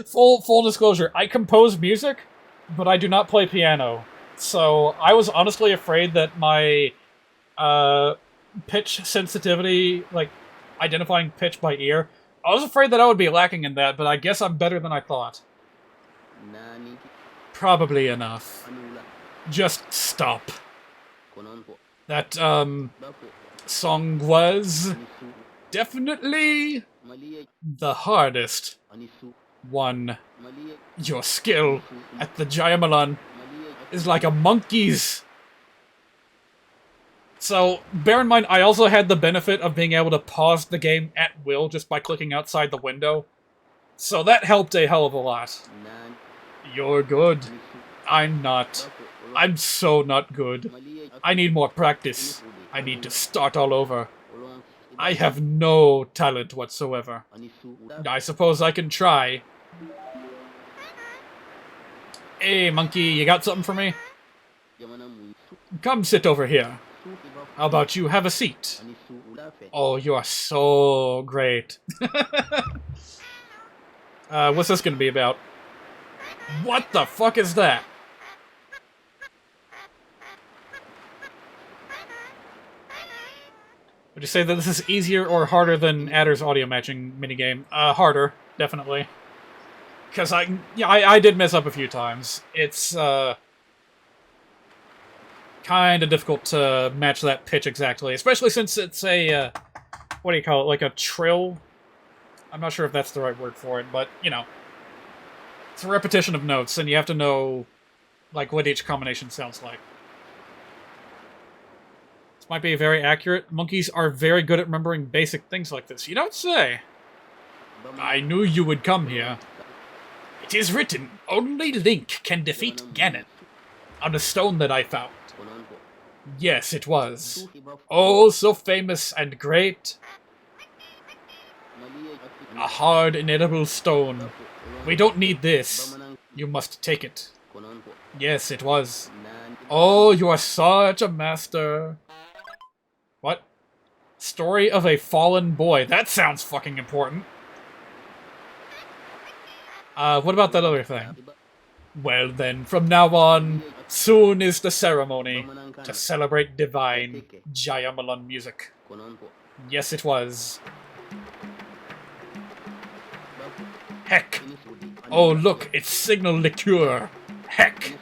Full disclosure, I compose music, but I do not play piano. So, I was honestly afraid that my, pitch sensitivity, like, identifying pitch by ear, I was afraid that I would be lacking in that, but I guess I'm better than I thought. Probably enough. Just stop. That, song was definitely the hardest one. Your skill at the Jayamalan is like a monkey's. So, bear in mind, I also had the benefit of being able to pause the game at will just by clicking outside the window. So that helped a hell of a lot. You're good. I'm not. I'm so not good. I need more practice. I need to start all over. I have no talent whatsoever. I suppose I can try. Hey, monkey, you got something for me? Come sit over here. How about you have a seat? Oh, you are so great. What's this gonna be about? What the fuck is that? Would you say that this is easier or harder than Adder's audio matching minigame? Harder, definitely. Because I did mess up a few times. It's, kind of difficult to match that pitch exactly, especially since it's a, what do you call it, like a trill? I'm not sure if that's the right word for it, but, you know. It's a repetition of notes, and you have to know, like, what each combination sounds like. This might be very accurate. Monkeys are very good at remembering basic things like this. You don't say. I knew you would come here. It is written, only Link can defeat Ganon. On a stone that I found. Yes, it was. Oh, so famous and great. A hard, inedible stone. We don't need this. You must take it. Yes, it was. Oh, you are such a master. What? Story of a fallen boy. That sounds fucking important. What about that other thing? Well then, from now on, soon is the ceremony to celebrate divine Jayamalan music. Yes, it was. Heck! Oh look, it's signal liqueur! Heck!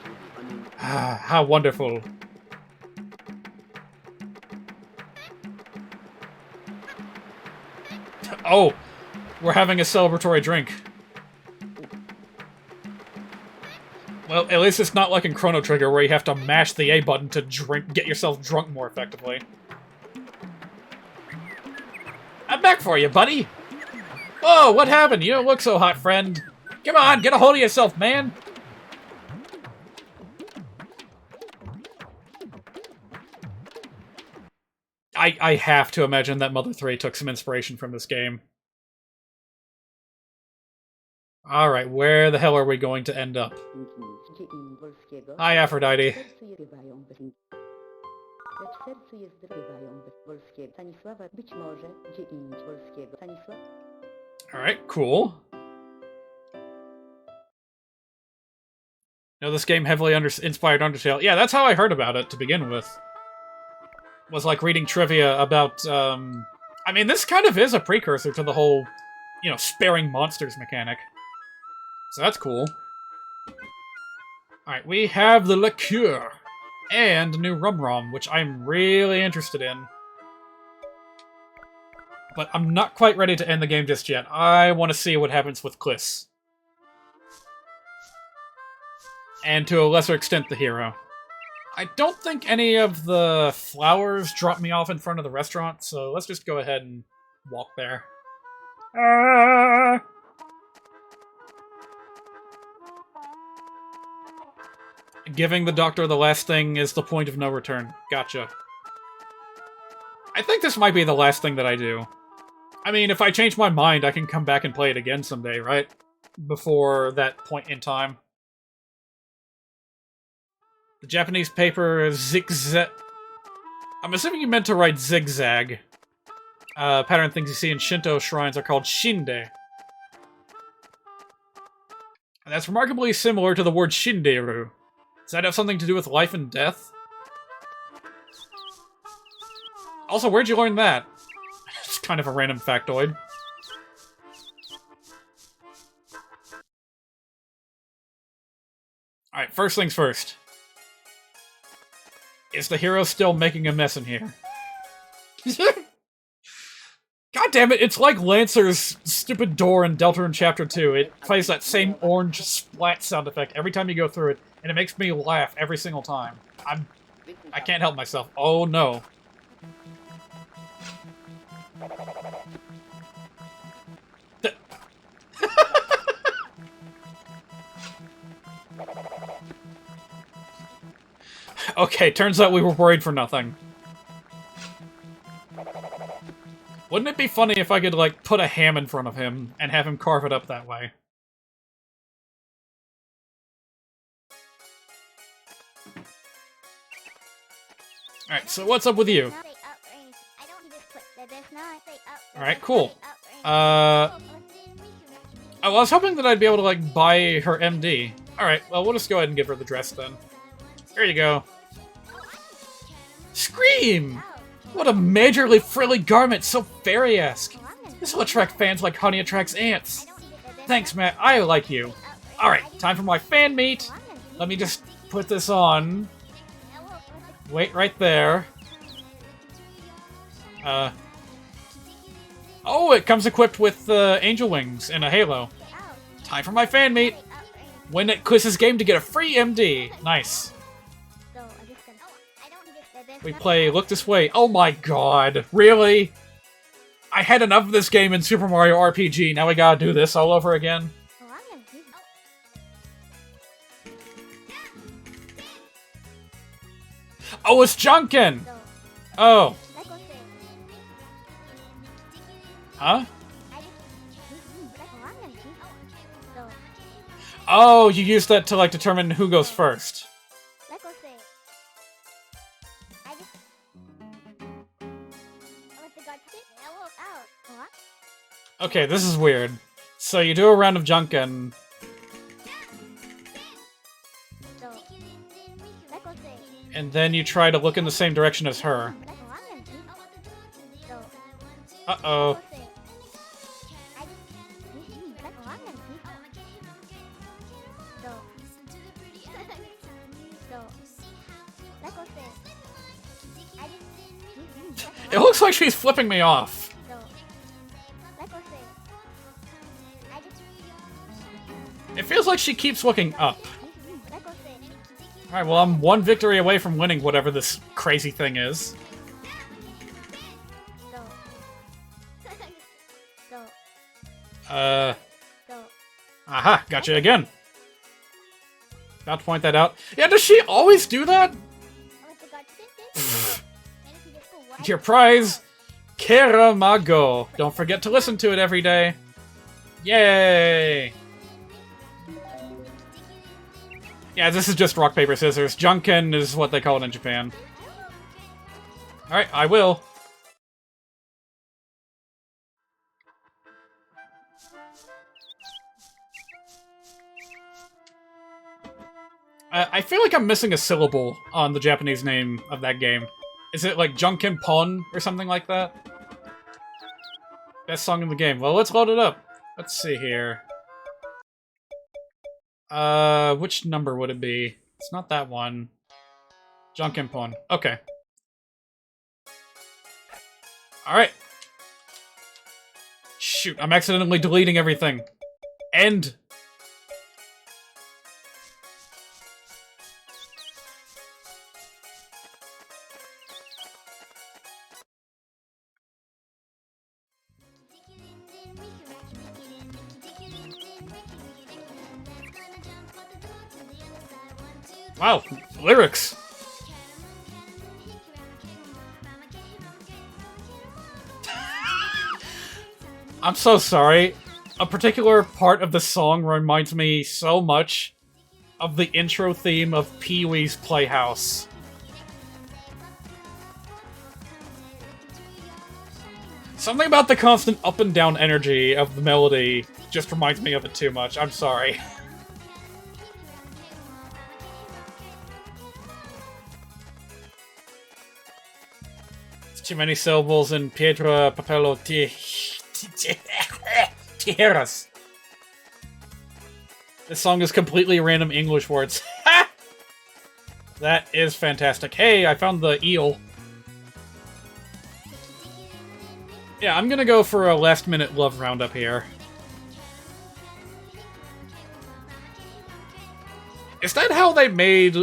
Ah, how wonderful. Oh! We're having a celebratory drink. Well, at least it's not like in Chrono Trigger where you have to mash the A button to get yourself drunk more effectively. I'm back for you, buddy! Whoa, what happened? You don't look so hot, friend. Come on, get a hold of yourself, man! I have to imagine that Mother 3 took some inspiration from this game. Alright, where the hell are we going to end up? Hi, Aphrodite. Alright, cool. You know, this game heavily inspired Undertale. Yeah, that's how I heard about it to begin with. Was like reading trivia about, I mean, this kind of is a precursor to the whole, you know, sparing monsters mechanic. So that's cool. Alright, we have the liqueur. And new Rum Rum, which I'm really interested in. But I'm not quite ready to end the game just yet. I want to see what happens with Kliss. And to a lesser extent, the hero. I don't think any of the flowers drop me off in front of the restaurant, so let's just go ahead and walk there. Giving the doctor the last thing is the point of no return. Gotcha. I think this might be the last thing that I do. I mean, if I change my mind, I can come back and play it again someday, right? Before that point in time. The Japanese paper zigzag. I'm assuming you meant to write zigzag. Pattern things you see in Shinto shrines are called shinde. And that's remarkably similar to the word shinderu. Does that have something to do with life and death? Also, where'd you learn that? It's kind of a random factoid. Alright, first things first. Is the hero still making a mess in here? God damn it, it's like Lancer's stupid door in Deltarune Chapter 2. It plays that same orange splat sound effect every time you go through it, and it makes me laugh every single time. I can't help myself. Oh no. Okay, turns out we were worried for nothing. Wouldn't it be funny if I could, like, put a ham in front of him and have him carve it up that way? Alright, so what's up with you? Alright, cool. Oh, I was hoping that I'd be able to, like, buy her MD. Alright, well, we'll just go ahead and give her the dress then. Here you go. Scream! What a majorly frilly garment, so fairy-esque. This will attract fans like honey attracts ants. Thanks, Matt. I like you. Alright, time for my fan meet. Let me just put this on. Wait right there. Oh, it comes equipped with angel wings and a halo. Time for my fan meet. Win at Quiz's game to get a free MD. Nice. We play Look This Way. Oh my god. Really? I had enough of this game in Super Mario RPG. Now we gotta do this all over again. Oh, it's Junkin! Oh. Huh? Oh, you use that to, like, determine who goes first. Okay, this is weird. So you do a round of Junkin. And then you try to look in the same direction as her. Uh-oh. It looks like she's flipping me off. It feels like she keeps looking up. Alright, well, I'm one victory away from winning whatever this crazy thing is. Aha, gotcha again. About to point that out. Yeah, does she always do that? Your prize, Keramago. Don't forget to listen to it every day. Yay! Yeah, this is just rock, paper, scissors. Junkin is what they call it in Japan. Alright, I will. I feel like I'm missing a syllable on the Japanese name of that game. Is it like Junkin Pon or something like that? Best song in the game. Well, let's load it up. Let's see here. Which number would it be? It's not that one. Junkin Pon. Okay. Alright. Shoot, I'm accidentally deleting everything. End. Wow, lyrics. I'm so sorry. A particular part of the song reminds me so much of the intro theme of Pee-wee's Playhouse. Something about the constant up and down energy of the melody just reminds me of it too much. I'm sorry. Too many syllables in Piedra, Papel, Tijeras. This song is completely random English words. That is fantastic. Hey, I found the eel. Yeah, I'm gonna go for a last-minute love roundup here. Is that how they made,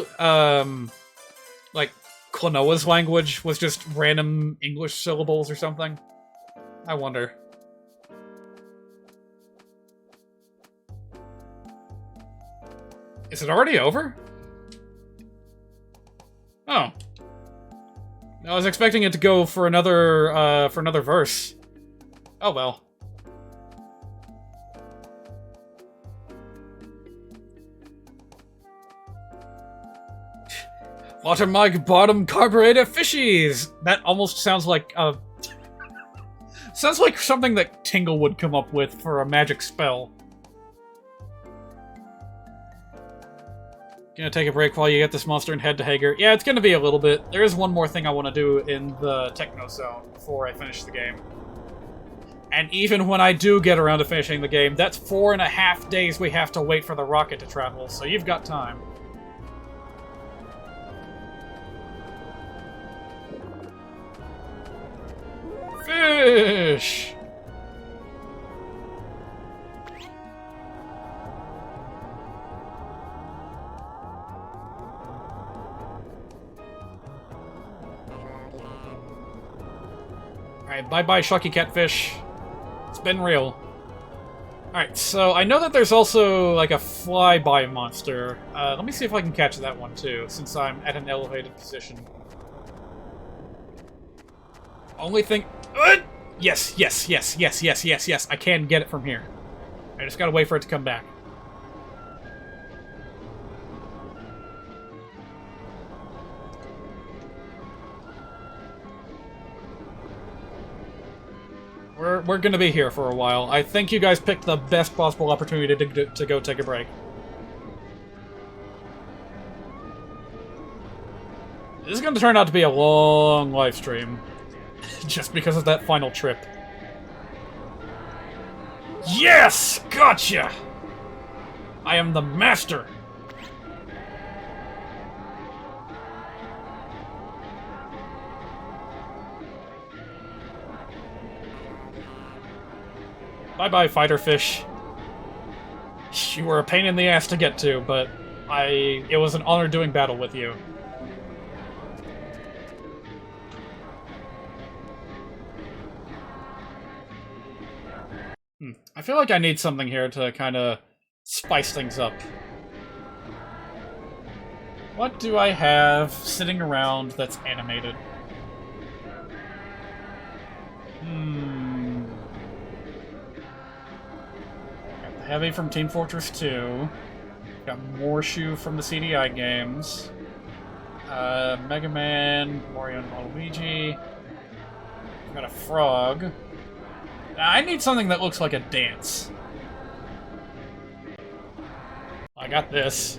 like, Klonoa's language was just random English syllables or something? I wonder. Is it already over? Oh, Oh. I was expecting it to go for another verse. Oh well. Watermark bottom carburetor fishies! That almost sounds like sounds like something that Tingle would come up with for a magic spell. Gonna take a break while you get this monster and head to Hager. Yeah, it's gonna be a little bit. There is one more thing I want to do in the Techno Zone before I finish the game. And even when I do get around to finishing the game, that's 4.5 days we have to wait for the rocket to travel, so you've got time. Fish! Alright, bye-bye, Shocky Catfish. It's been real. Alright, so I know that there's also, like, a flyby monster. Let me see if I can catch that one, too, since I'm at an elevated position. Only thing... Yes, yes, yes, yes, yes, yes, yes. I can get it from here. I just gotta wait for it to come back. We're gonna be here for a while. I think you guys picked the best possible opportunity to go take a break. This is gonna turn out to be a long live stream. Just because of that final trip. Yes! Gotcha! I am the master! Bye-bye, fighter fish. You were a pain in the ass to get to, but it was an honor doing battle with you. I feel like I need something here to kind of spice things up. What do I have sitting around that's animated? Got the Heavy from Team Fortress 2. Got Morshoe from the CDI games. Mega Man, Mario and Luigi. Got a frog. I need something that looks like a dance. I got this.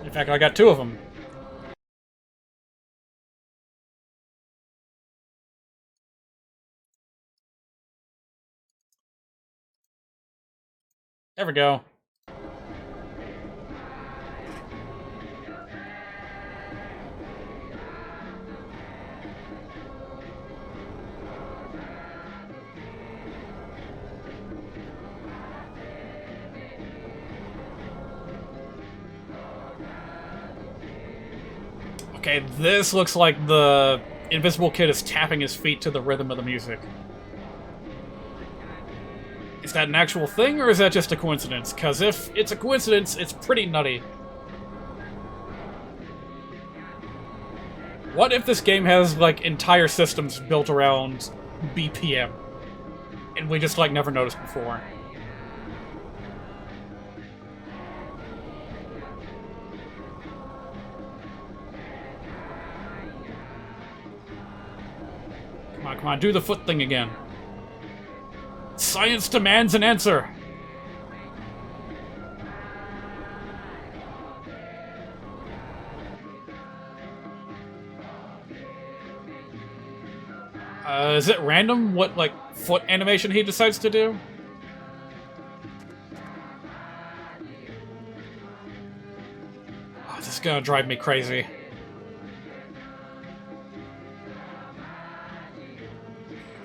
In fact, I got 2 of them. There we go. Okay, this looks like the Invisible Kid is tapping his feet to the rhythm of the music. Is that an actual thing, or is that just a coincidence? Because if it's a coincidence, it's pretty nutty. What if this game has, like, entire systems built around BPM? And we just, like, never noticed before? Come on, do the foot thing again. Science demands an answer! Is it random what, like, foot animation he decides to do? Oh, this is gonna drive me crazy.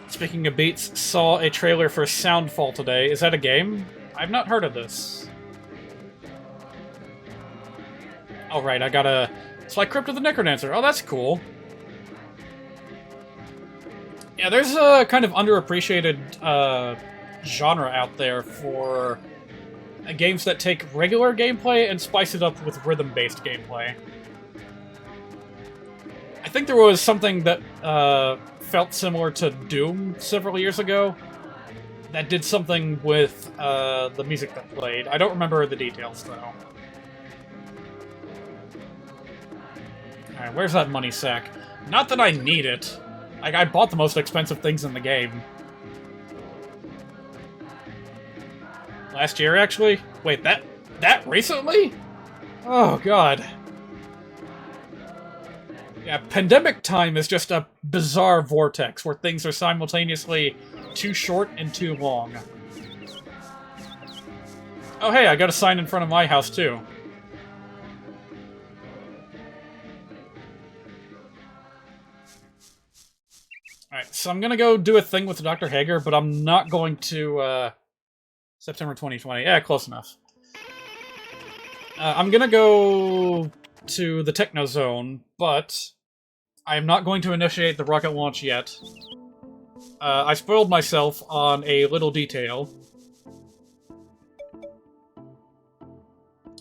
Speaking of beats, saw a trailer for Soundfall today. Is that a game? I've not heard of this. Oh, right, I gotta... It's like Crypt of the Necrodancer. Oh, that's cool. Yeah, there's a kind of underappreciated genre out there for games that take regular gameplay and spice it up with rhythm-based gameplay. I think there was something that felt similar to Doom several years ago that did something with the music that played. I don't remember the details, though. Alright, where's that money sack? Not that I need it. Like, I bought the most expensive things in the game. Last year, actually? Wait, that recently? Oh, God. Yeah, pandemic time is just a bizarre vortex where things are simultaneously too short and too long. Oh, hey, I got a sign in front of my house, too. Alright, so I'm gonna go do a thing with Dr. Hager, but I'm not going to, September 2020. Yeah, close enough. I'm gonna go to the Techno Zone, but I am not going to initiate the rocket launch yet. I spoiled myself on a little detail.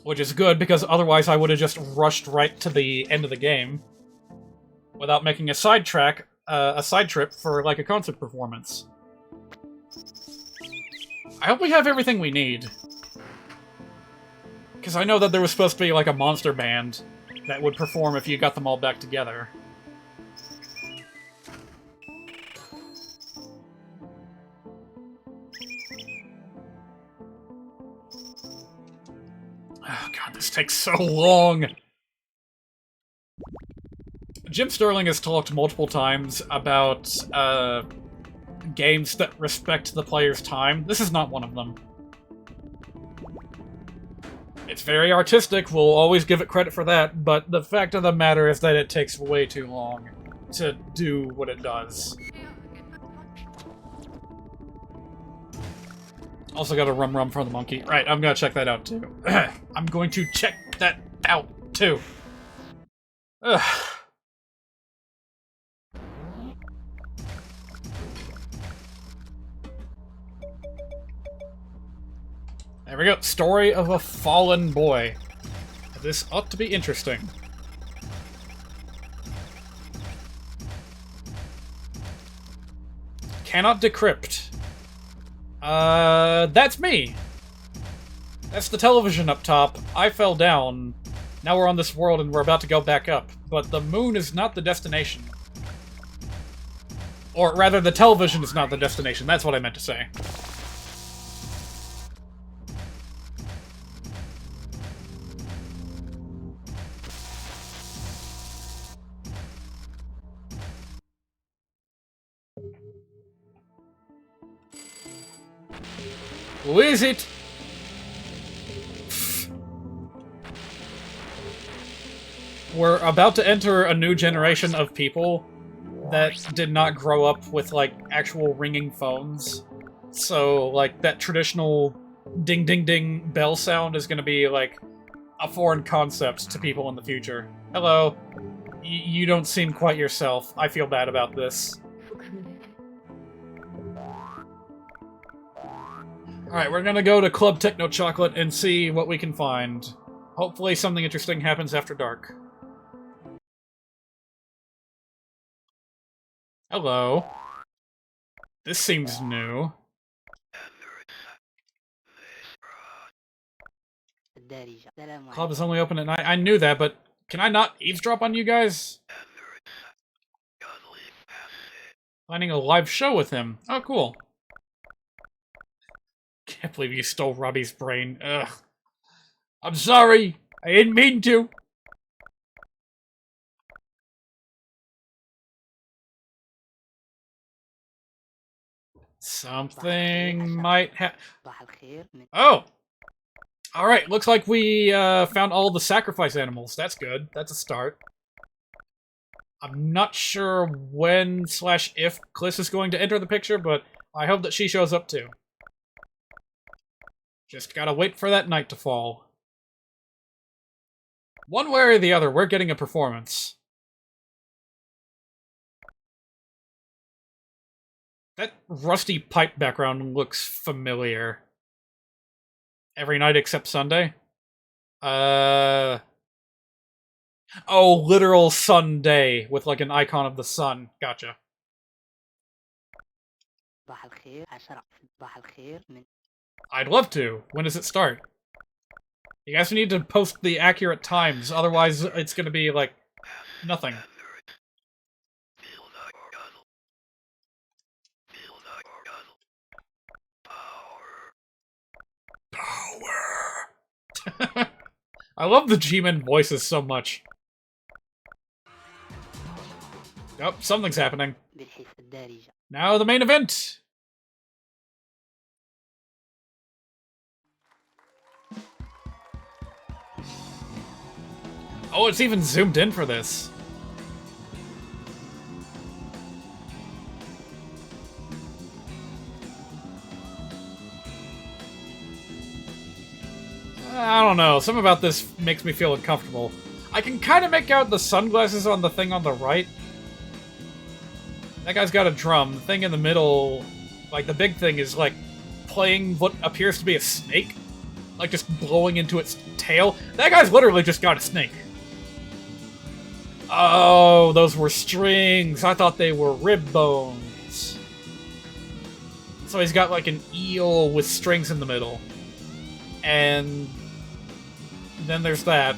Which is good, because otherwise I would have just rushed right to the end of the game without making a side trip for, like, a concert performance. I hope we have everything we need. Because I know that there was supposed to be, like, a monster band that would perform if you got them all back together. Oh, God, this takes so long! Jim Sterling has talked multiple times about, games that respect the player's time. This is not one of them. It's very artistic, we'll always give it credit for that, but the fact of the matter is that it takes way too long to do what it does. Also got a rum for the monkey. Right, I'm gonna check that out too. I'm going to check that out too. Ugh. There we go. Story of a fallen boy. This ought to be interesting. Cannot decrypt. That's me. That's the television up top. I fell down. Now we're on this world and we're about to go back up. But the moon is not the destination. Or rather, the television is not the destination. That's what I meant to say. Who is it? We're about to enter a new generation of people that did not grow up with, like, actual ringing phones. So, like, that traditional ding-ding-ding bell sound is gonna be, like, a foreign concept to people in the future. Hello. You don't seem quite yourself. I feel bad about this. Alright, we're gonna go to Club Techno Chocolate and see what we can find. Hopefully something interesting happens after dark. Hello. This seems new. Club is only open at night. I knew that, but can I not eavesdrop on you guys? Planning a live show with him. Oh, cool. Can't believe you stole Robbie's brain. Ugh. I'm sorry. I didn't mean to. Something might have... Oh! Alright, looks like we found all the sacrifice animals. That's good. That's a start. I'm not sure when/if Kliss is going to enter the picture, but I hope that she shows up too. Just gotta wait for that night to fall. One way or the other, we're getting a performance. That rusty pipe background looks familiar. Every night except Sunday? Oh, literal Sunday, with like an icon of the sun. Gotcha. I'd love to. When does it start? You guys need to post the accurate times, otherwise it's gonna be, like, nothing. Power! I love the G-Men voices so much. Oh, something's happening. Now the main event! Oh, it's even zoomed in for this. I don't know, something about this makes me feel uncomfortable. I can kind of make out the sunglasses on the thing on the right. That guy's got a drum. The thing in the middle, like the big thing, is like playing what appears to be a snake. Like just blowing into its tail. That guy's literally just got a snake. Oh, those were strings. I thought they were rib bones. So he's got like an eel with strings in the middle. And then there's that.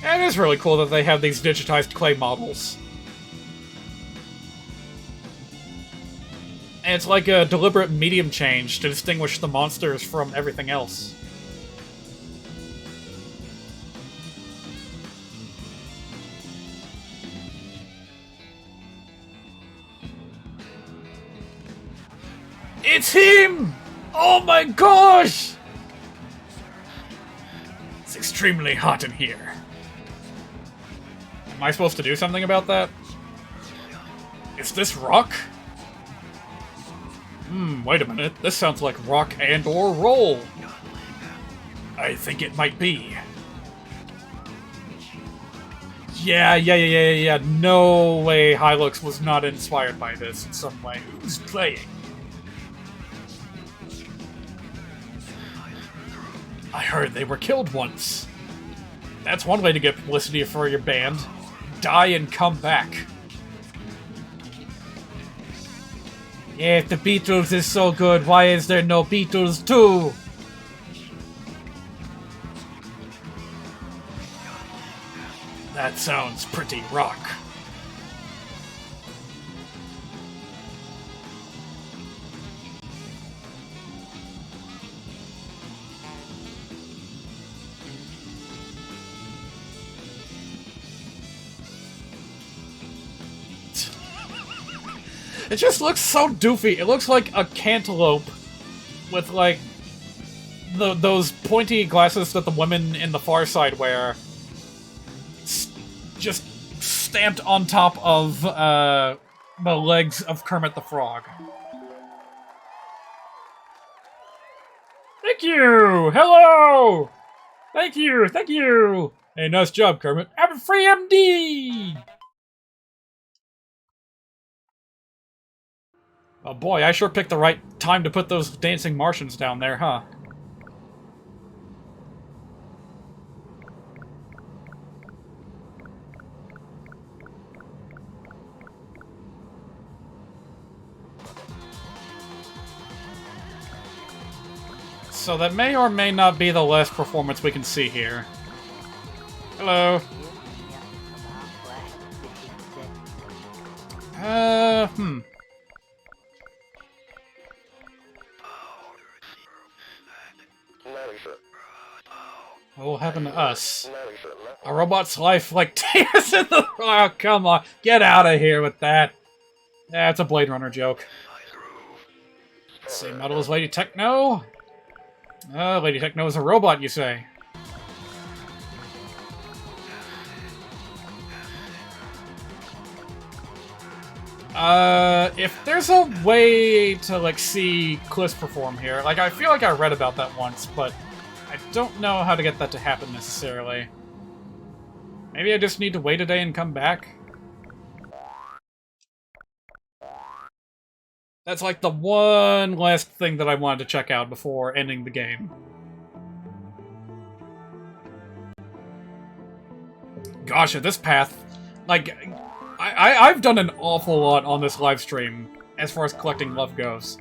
And it is really cool that they have these digitized clay models. And it's like a deliberate medium change to distinguish the monsters from everything else. It's him! Oh my gosh! It's extremely hot in here. Am I supposed to do something about that? Is this rock? Wait a minute. This sounds like rock and or roll. I think it might be. Yeah. No way Hylux was not inspired by this in some way. Who's playing? I heard they were killed once. That's one way to get publicity for your band. Die and come back. Yeah, if the Beatles is so good, why is there no Beatles 2? That sounds pretty rock. It just looks so doofy. It looks like a cantaloupe with, like, those pointy glasses that the women in the Far Side wear. Just stamped on top of the legs of Kermit the Frog. Thank you! Hello! Thank you! Hey, nice job, Kermit. I'm a free MD! Oh boy, I sure picked the right time to put those dancing Martians down there, huh? So that may or may not be the last performance we can see here. Hello. What will happen to us? A robot's life like tears in the... Oh, come on. Get out of here with that. That's a Blade Runner joke. Same model as Lady Techno? Lady Techno is a robot, you say? If there's a way to, like, see Cliss perform here, like, I feel like I read about that once, but I don't know how to get that to happen necessarily. Maybe I just need to wait a day and come back? That's like the one last thing that I wanted to check out before ending the game. Gosh, at this path, like, I've done an awful lot on this live stream as far as collecting love goes.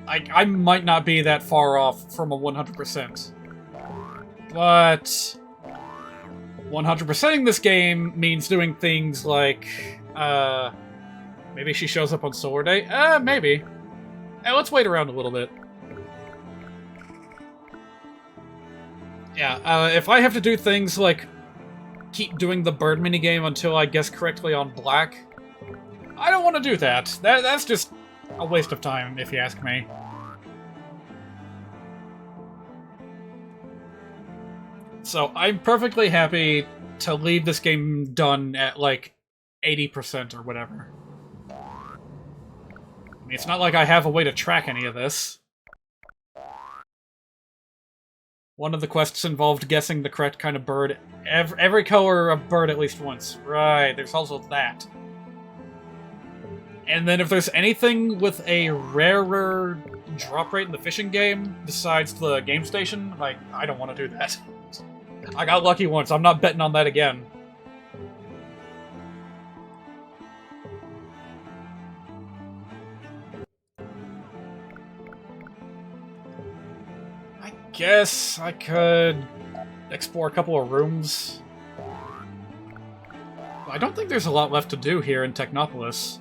I might not be that far off from a 100%. But 100%ing this game means doing things like, maybe she shows up on Solar Day? Maybe. Hey, let's wait around a little bit. Yeah, if I have to do things like keep doing the bird minigame until I guess correctly on black, I don't want to do that. That's just a waste of time, if you ask me. So I'm perfectly happy to leave this game done at like 80% or whatever. I mean, it's not like I have a way to track any of this. One of the quests involved guessing the correct kind of bird. Every color of bird at least once. Right, there's also that. And then if there's anything with a rarer drop rate in the fishing game, besides the game station, like, I don't want to do that. I got lucky once, I'm not betting on that again. I guess I could explore a couple of rooms. I don't think there's a lot left to do here in Technopolis.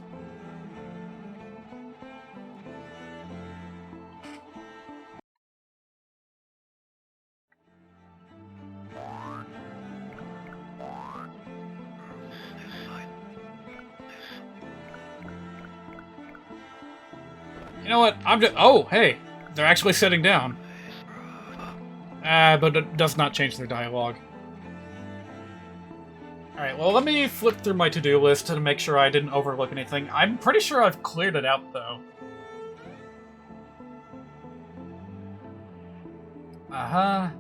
You know what? I'm just... Oh, hey! They're actually sitting down. But it does not change their dialogue. Alright, well, let me flip through my to-do list to make sure I didn't overlook anything. I'm pretty sure I've cleared it out, though. Uh-huh.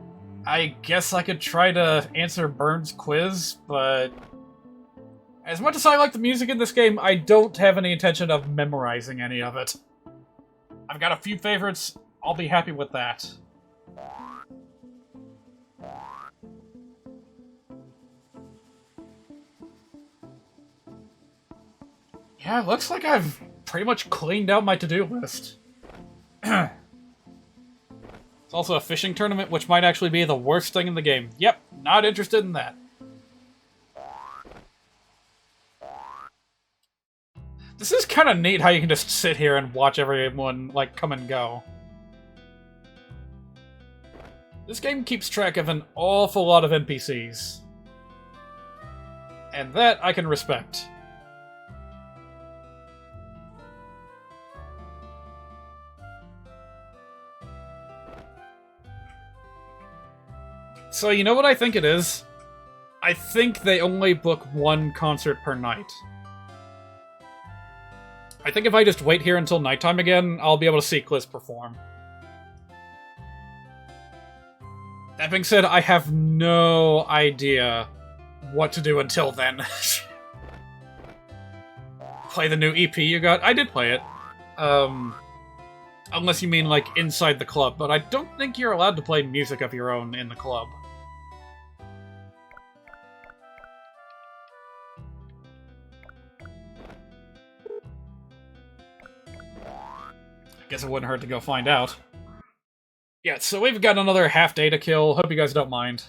I guess I could try to answer Burns' quiz, but... as much as I like the music in this game, I don't have any intention of memorizing any of it. I've got a few favorites. I'll be happy with that. Yeah, looks like I've pretty much cleaned out my to-do list. It's also a fishing tournament, which might actually be the worst thing in the game. Yep, not interested in that. This is kind of neat how you can just sit here and watch everyone, like, come and go. This game keeps track of an awful lot of NPCs. And that I can respect. So, you know what I think it is? I think they only book one concert per night. I think if I just wait here until nighttime again, I'll be able to see Kliz perform. That being said, I have no idea what to do until then. Play the new EP you got? I did play it. Unless you mean, like, inside the club, but I don't think you're allowed to play music of your own in the club. Guess it wouldn't hurt to go find out. Yeah, so we've got another half day to kill. Hope you guys don't mind.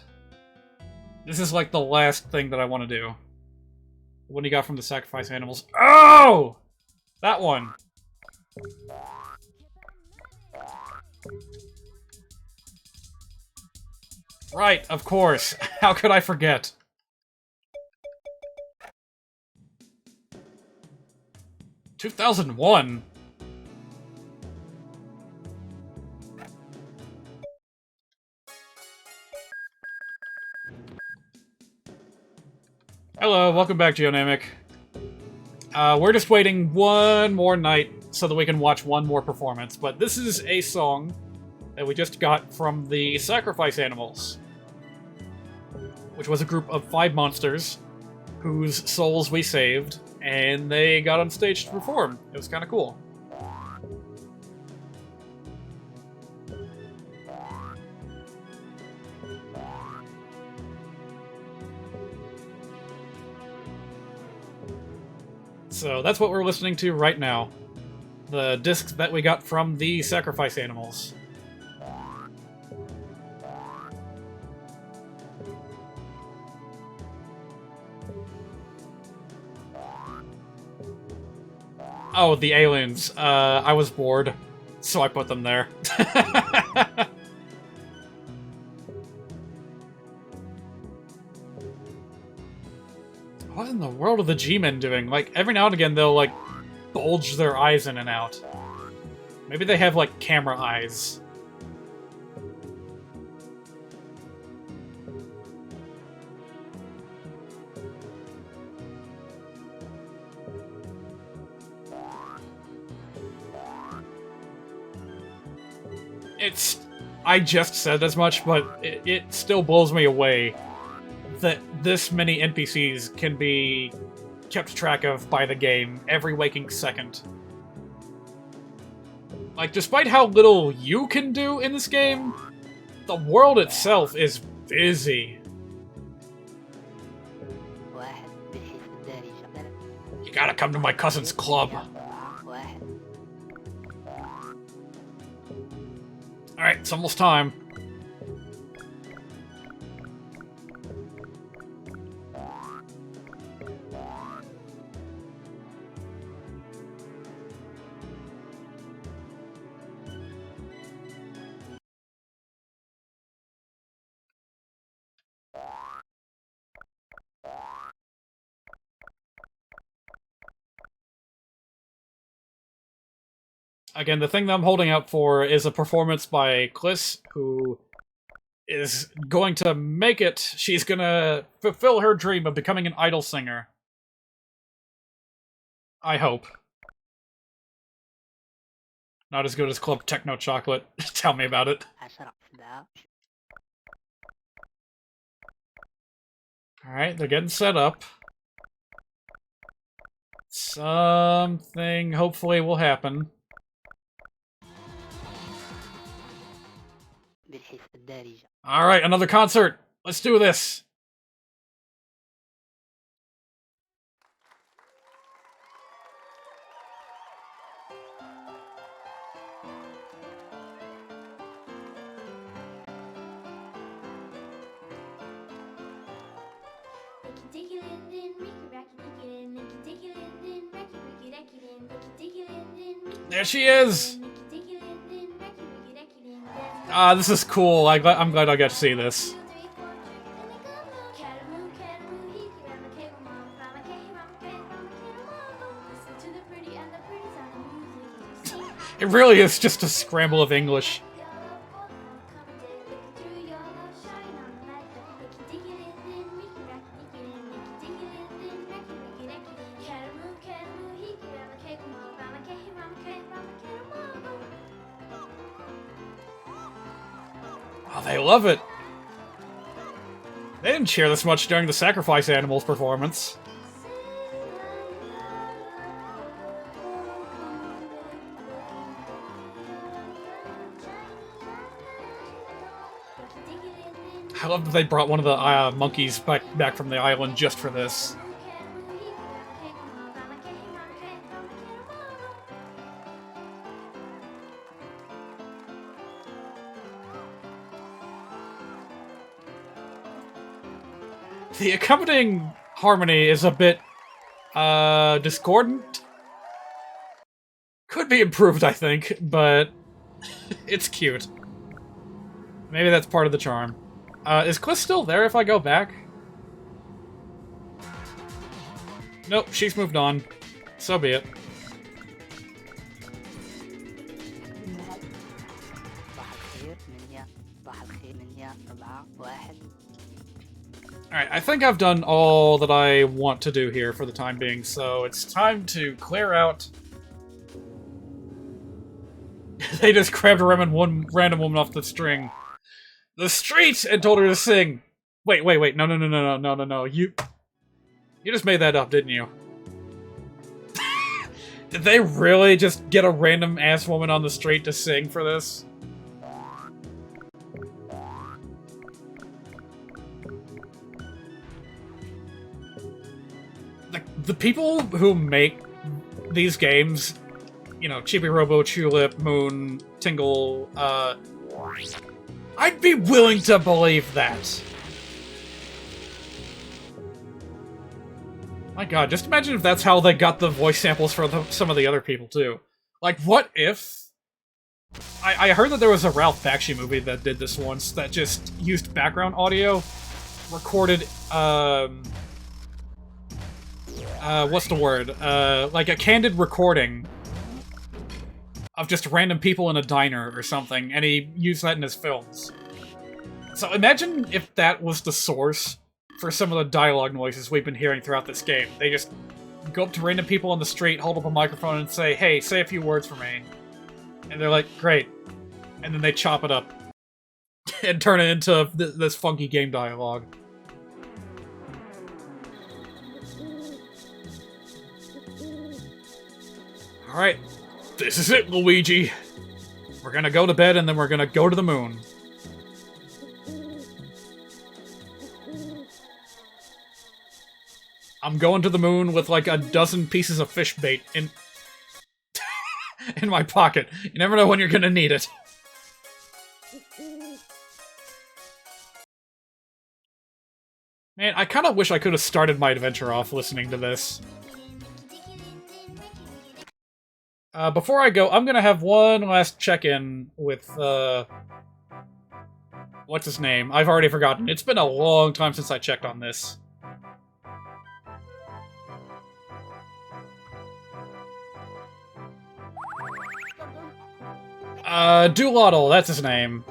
This is like the last thing that I want to do. What do you got from the sacrifice animals? Oh! That one. Right, of course. How could I forget? $2001? Hello, welcome back, Geonamic. We're just waiting one more night so that we can watch one more performance, but this is a song that we just got from the Sacrifice Animals, which was a group of 5 monsters whose souls we saved, and they got on stage to perform. It was kind of cool. So that's what we're listening to right now. The disc that we got from the sacrifice animals. Oh, the aliens. I was bored, so I put them there. What in the world are the G-men doing? Like, every now and again they'll, like, bulge their eyes in and out. Maybe they have, like, camera eyes. I just said as much, but it still blows me away that this many NPCs can be kept track of by the game every waking second. Like, despite how little you can do in this game, the world itself is busy. You gotta come to my cousin's club. Alright, it's almost time. Again, the thing that I'm holding out for is a performance by Kliss, who is going to make it. She's gonna fulfill her dream of becoming an idol singer. I hope. Not as good as Club Techno Chocolate. Tell me about it. Alright, they're getting set up. Something hopefully will happen. Alright, another concert! Let's do this! There she is! Ah, this is cool. I'm glad I got to see this. It really is just a scramble of English. Oh, they love it. They didn't cheer this much during the Sacrifice Animals performance. I love that they brought one of the monkeys back from the island just for this. The accompanying harmony is a bit, discordant. Could be improved, I think, but it's cute. Maybe that's part of the charm. Is Kliss still there if I go back? Nope, she's moved on. So be it. Alright, I think I've done all that I want to do here for the time being, so it's time to clear out. They just grabbed one random woman off the street and told her to sing. Wait, no. You just made that up, didn't you? Did they really just get a random ass woman on the street to sing for this? The people who make these games, you know, Chibi Robo, Tulip, Moon, Tingle, I'd be willing to believe that. My god, just imagine if that's how they got the voice samples for some of the other people, too. Like, what if... I heard that there was a Ralph Bakshi movie that did this once, that just used background audio, recorded, what's the word? Like a candid recording of just random people in a diner or something, and he used that in his films. So imagine if that was the source for some of the dialogue noises we've been hearing throughout this game. They just go up to random people on the street, hold up a microphone, and say, hey, say a few words for me. And they're like, great. And then they chop it up and turn it into this funky game dialogue. Alright, this is it, Luigi. We're gonna go to bed and then we're gonna go to the moon. I'm going to the moon with like a dozen pieces of fish bait in in my pocket. You never know when you're gonna need it. Man, I kind of wish I could have started my adventure off listening to this. Before I go, I'm gonna have one last check-in with, what's his name? I've already forgotten. It's been a long time since I checked on this. Doolittle, that's his name.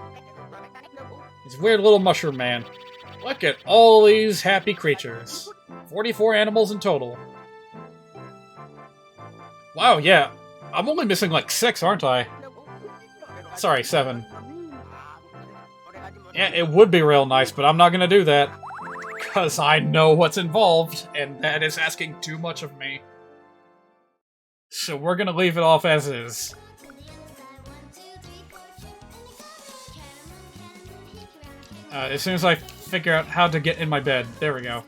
He's a weird little mushroom man. Look at all these happy creatures. 44 animals in total. Wow, yeah. I'm only missing like 6, aren't I? Sorry, 7. Yeah, it would be real nice, but I'm not gonna do that. Because I know what's involved, and that is asking too much of me. So we're gonna leave it off as is. As soon as I figure out how to get in my bed. There we go.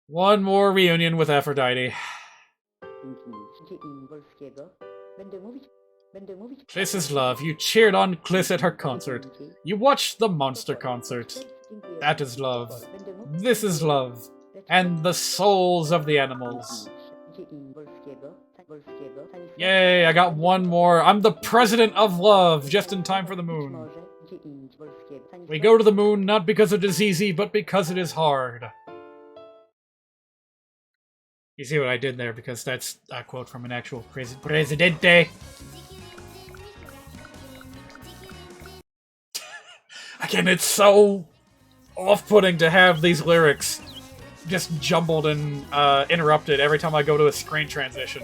One more reunion with Aphrodite. This is love. You cheered on Kliss at her concert. You watched the monster concert. That is love. This is love. And the souls of the animals. Yay, I got one more. I'm the president of love, just in time for the moon. We go to the moon not because it is easy, but because it is hard. You see what I did there, because that's a quote from an actual Presidente. Again, it's so off-putting to have these lyrics just jumbled and interrupted every time I go to a screen transition.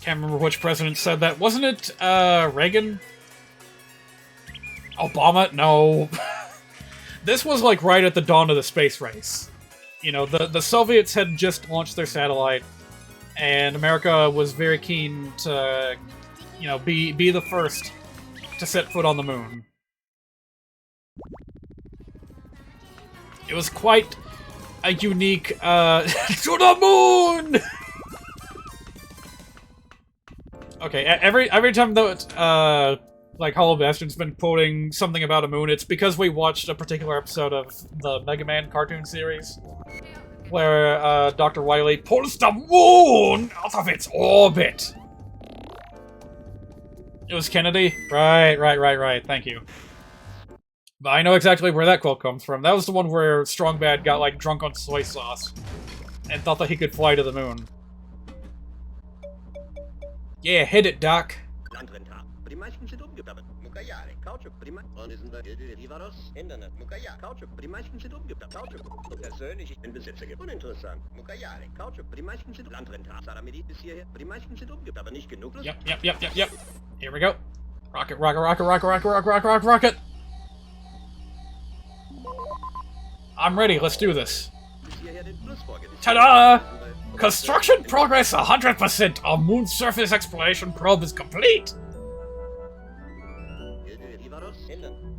Can't remember which president said that. Wasn't it, Reagan? Obama? No. This was, like, right at the dawn of the space race. You know, the Soviets had just launched their satellite, and America was very keen to, you know, be the first to set foot on the moon. It was quite a unique, to the moon! Okay, every time that, like, Hollow Bastion's been quoting something about a moon, it's because we watched a particular episode of the Mega Man cartoon series, where, Dr. Wily pulls the moon out of its orbit! It was Kennedy? Right, thank you. But I know exactly where that quote comes from. That was the one where Strong Bad got, like, drunk on soy sauce, and thought that he could fly to the moon. Yeah, hit it, Doc. Yep. Here we go. Rocket. I'm ready, let's do this. Ta-da! Construction progress 100%! Our moon surface exploration probe is complete!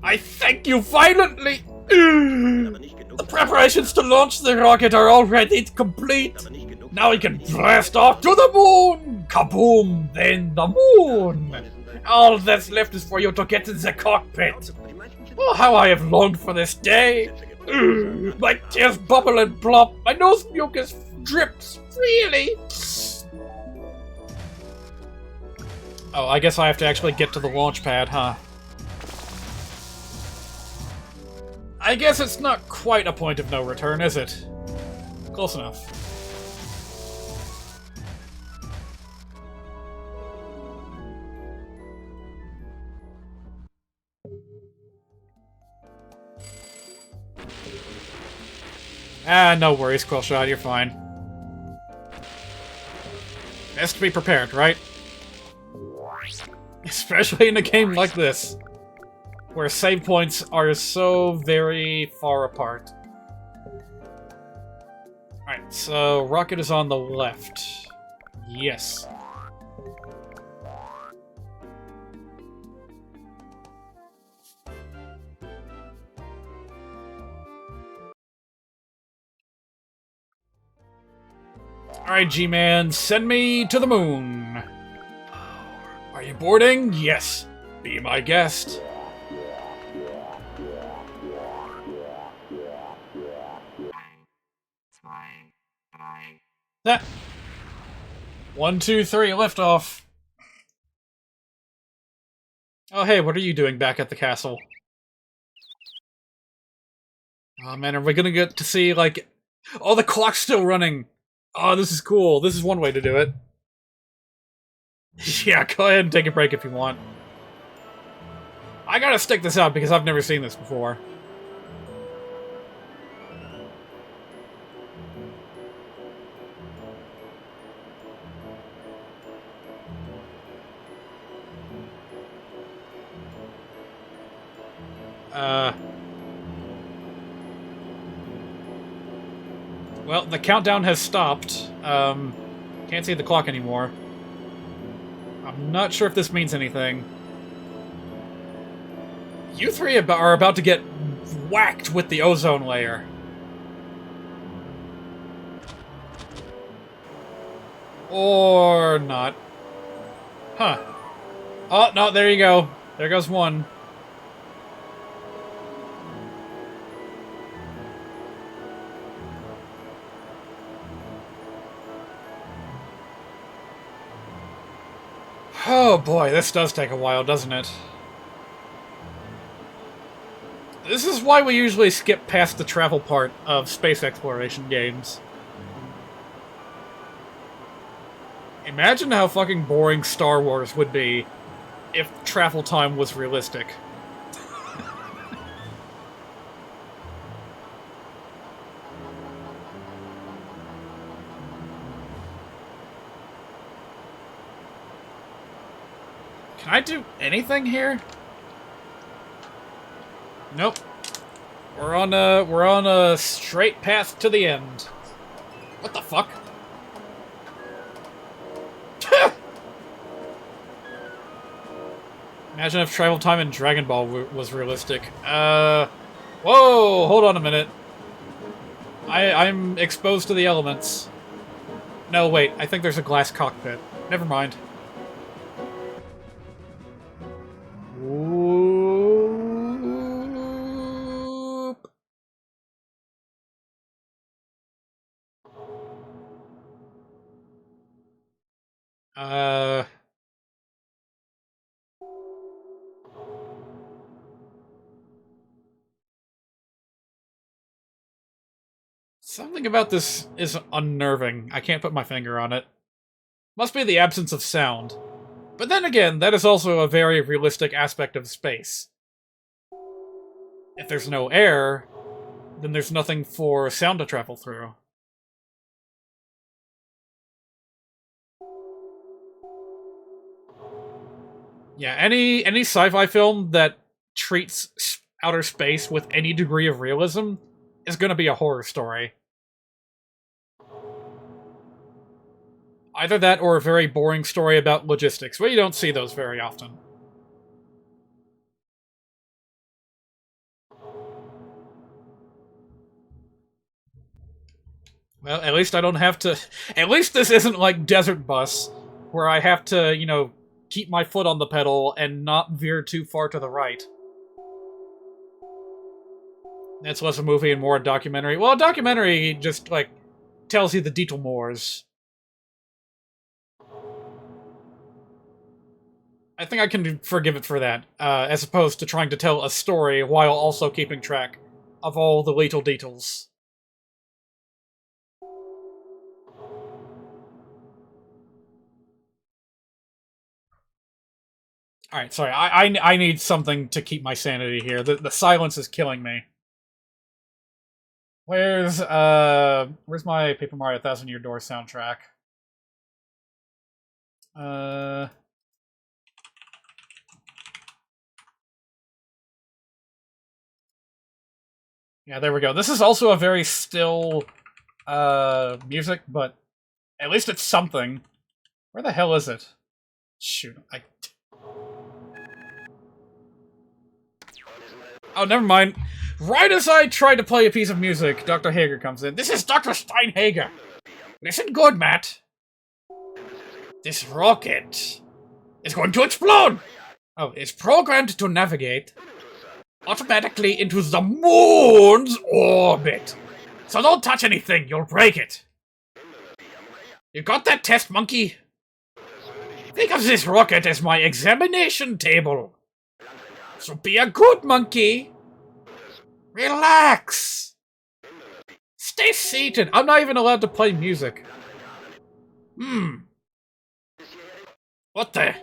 I thank you violently! The preparations to launch the rocket are already complete! Now we can blast off to the moon! Kaboom! Then the moon! All that's left is for you to get in the cockpit! Oh, how I have longed for this day! My tears bubble and plop! My nose mucus drips freely! Oh, I guess I have to actually get to the launch pad, huh? I guess it's not quite a point of no return, is it? Close enough. Ah, no worries, Quillshot, you're fine. Best to be prepared, right? Especially in a game like this, where save points are so very far apart. Alright, so rocket is on the left. Yes. Alright, G-Man, send me to the moon. Are you boarding? Yes. Be my guest. That. 1, 2, 3, liftoff. Oh, hey, what are you doing back at the castle? Oh man, are we gonna get to see, like... Oh, the clock's still running! Oh, this is cool. This is one way to do it. Yeah, go ahead and take a break if you want. I gotta stick this out because I've never seen this before. Well, the countdown has stopped. Can't see the clock anymore. I'm not sure if this means anything. You three are about to get whacked with the ozone layer. Or not. Huh. Oh, no, there you go. There goes one. Oh boy, this does take a while, doesn't it? This is why we usually skip past the travel part of space exploration games. Imagine how fucking boring Star Wars would be if travel time was realistic. Can I do anything here? Nope. We're on a straight path to the end. What the fuck? Imagine if travel time in Dragon Ball was realistic. Whoa, hold on a minute. I'm exposed to the elements. No, wait, I think there's a glass cockpit. Never mind. Whoop. Something about this is unnerving. I can't put my finger on it. Must be the absence of sound. But then again, that is also a very realistic aspect of space. If there's no air, then there's nothing for sound to travel through. Yeah, any sci-fi film that treats outer space with any degree of realism is going to be a horror story. Either that or a very boring story about logistics, where you don't see those very often. Well, at least I don't have to... At least this isn't like Desert Bus, where I have to, you know, keep my foot on the pedal and not veer too far to the right. It's less a movie and more a documentary. Well, a documentary just, like, tells you the detail mores. I think I can forgive it for that, as opposed to trying to tell a story while also keeping track of all the little details. Alright, sorry, I need something to keep my sanity here. The silence is killing me. Where's my Paper Mario Thousand Year Door soundtrack? Yeah, there we go. This is also a very still, music, but at least it's something. Where the hell is it? Shoot, Oh, never mind. Right as I try to play a piece of music, Dr. Hager comes in. This is Dr. Steinhager. Listen good, Matt. This rocket is going to explode! Oh, it's programmed to navigate automatically into the moon's orbit. So don't touch anything, you'll break it. You got that, test monkey? Think of this rocket as my examination table. So be a good monkey. Relax. Stay seated. I'm not even allowed to play music. What the?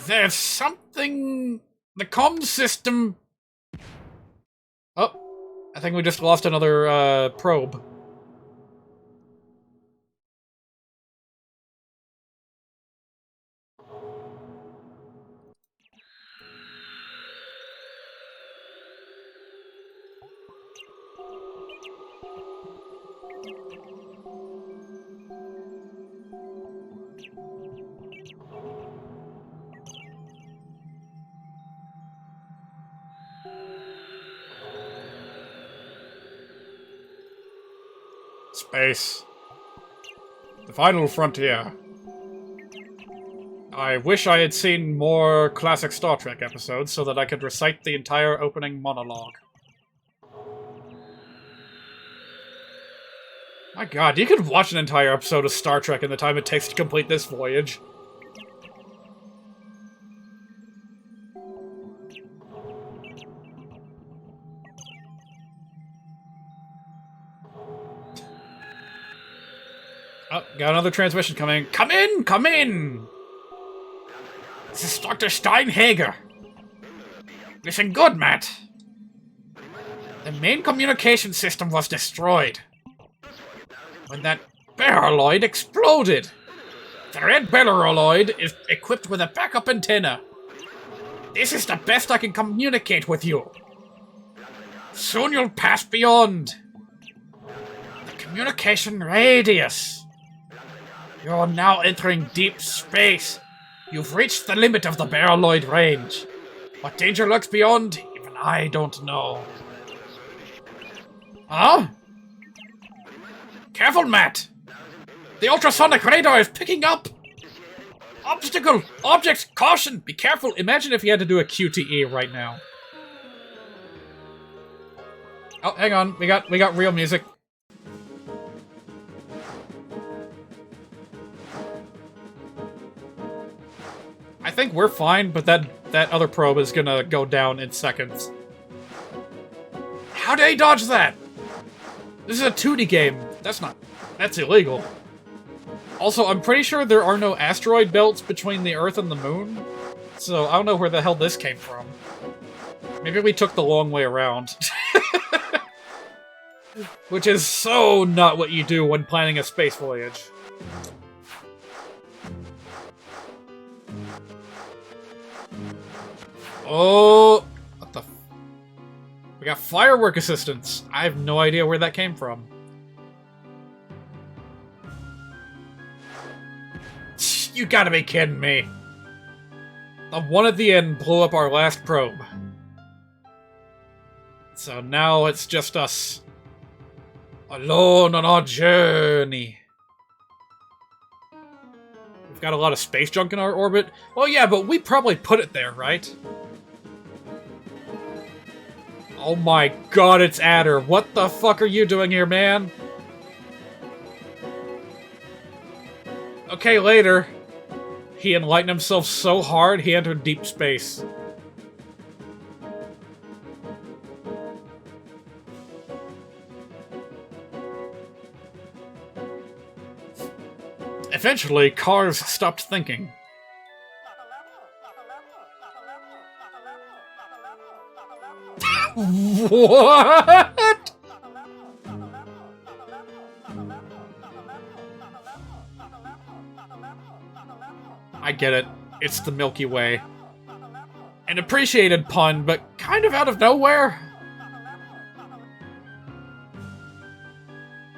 There's something... The comm system... Oh, I think we just lost another, probe. Space. The final frontier. I wish I had seen more classic Star Trek episodes so that I could recite the entire opening monologue. My god, you could watch an entire episode of Star Trek in the time it takes to complete this voyage. Oh, got another transmission coming. Come in! Come in! This is Dr. Steinhager. Listen good, Matt. The main communication system was destroyed when that barraloid exploded. The red barraloid is equipped with a backup antenna. This is the best I can communicate with you. Soon you'll pass beyond the communication radius. You're now entering deep space. You've reached the limit of the barraloid range. What danger lurks beyond, even I don't know. Huh? Careful, Matt! The ultrasonic radar is picking up! Obstacle! Objects! Caution! Be careful! Imagine if you had to do a QTE right now. Oh, hang on. We got real music. I think we're fine, but that other probe is gonna go down in seconds. How did he dodge that? This is a 2D game. That's illegal. Also, I'm pretty sure there are no asteroid belts between the Earth and the Moon, so I don't know where the hell this came from. Maybe we took the long way around. Which is so not what you do when planning a space voyage. Oh, what the we got firework assistance. I have no idea where that came from. You gotta be kidding me. The one at the end blew up our last probe. So now it's just us. Alone on our journey. We've got a lot of space junk in our orbit. Well, yeah, but we probably put it there, right? Oh my god, it's Adder. What the fuck are you doing here, man? Okay, later. He enlightened himself so hard, he entered deep space. Eventually, cars stopped thinking. What? I get it. It's the Milky Way. An appreciated pun, but kind of out of nowhere.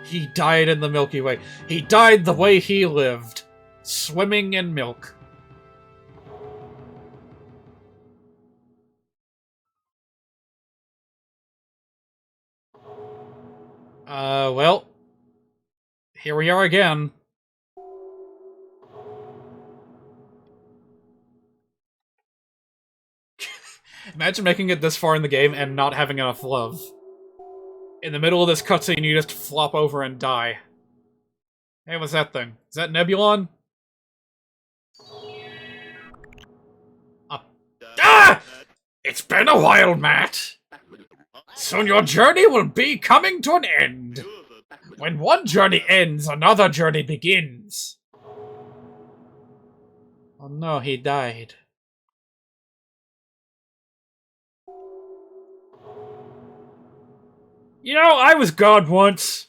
He died in the Milky Way. He died the way he lived. Swimming in milk. Well. Here we are again. Imagine making it this far in the game and not having enough love. In the middle of this cutscene, you just flop over and die. Hey, what's that thing? Is that Nebulon? Ah! It's been a while, Matt. Soon your journey will be coming to an end. When one journey ends, another journey begins. Oh no, he died. You know, I was God once.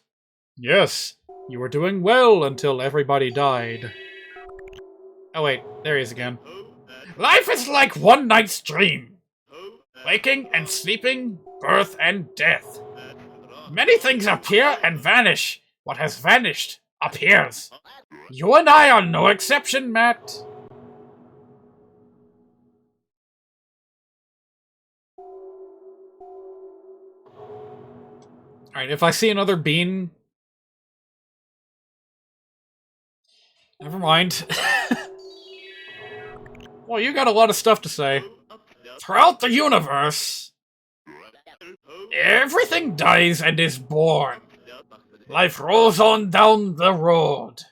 Yes, you were doing well until everybody died. Oh wait, there he is again. Life is like one night's dream. Waking and sleeping, birth and death. Many things appear and vanish. What has vanished appears. You and I are no exception, Matt. Alright, if I see another bean... Never mind. Well, you got a lot of stuff to say. Throughout the universe, everything dies and is born. Life rolls on down the road.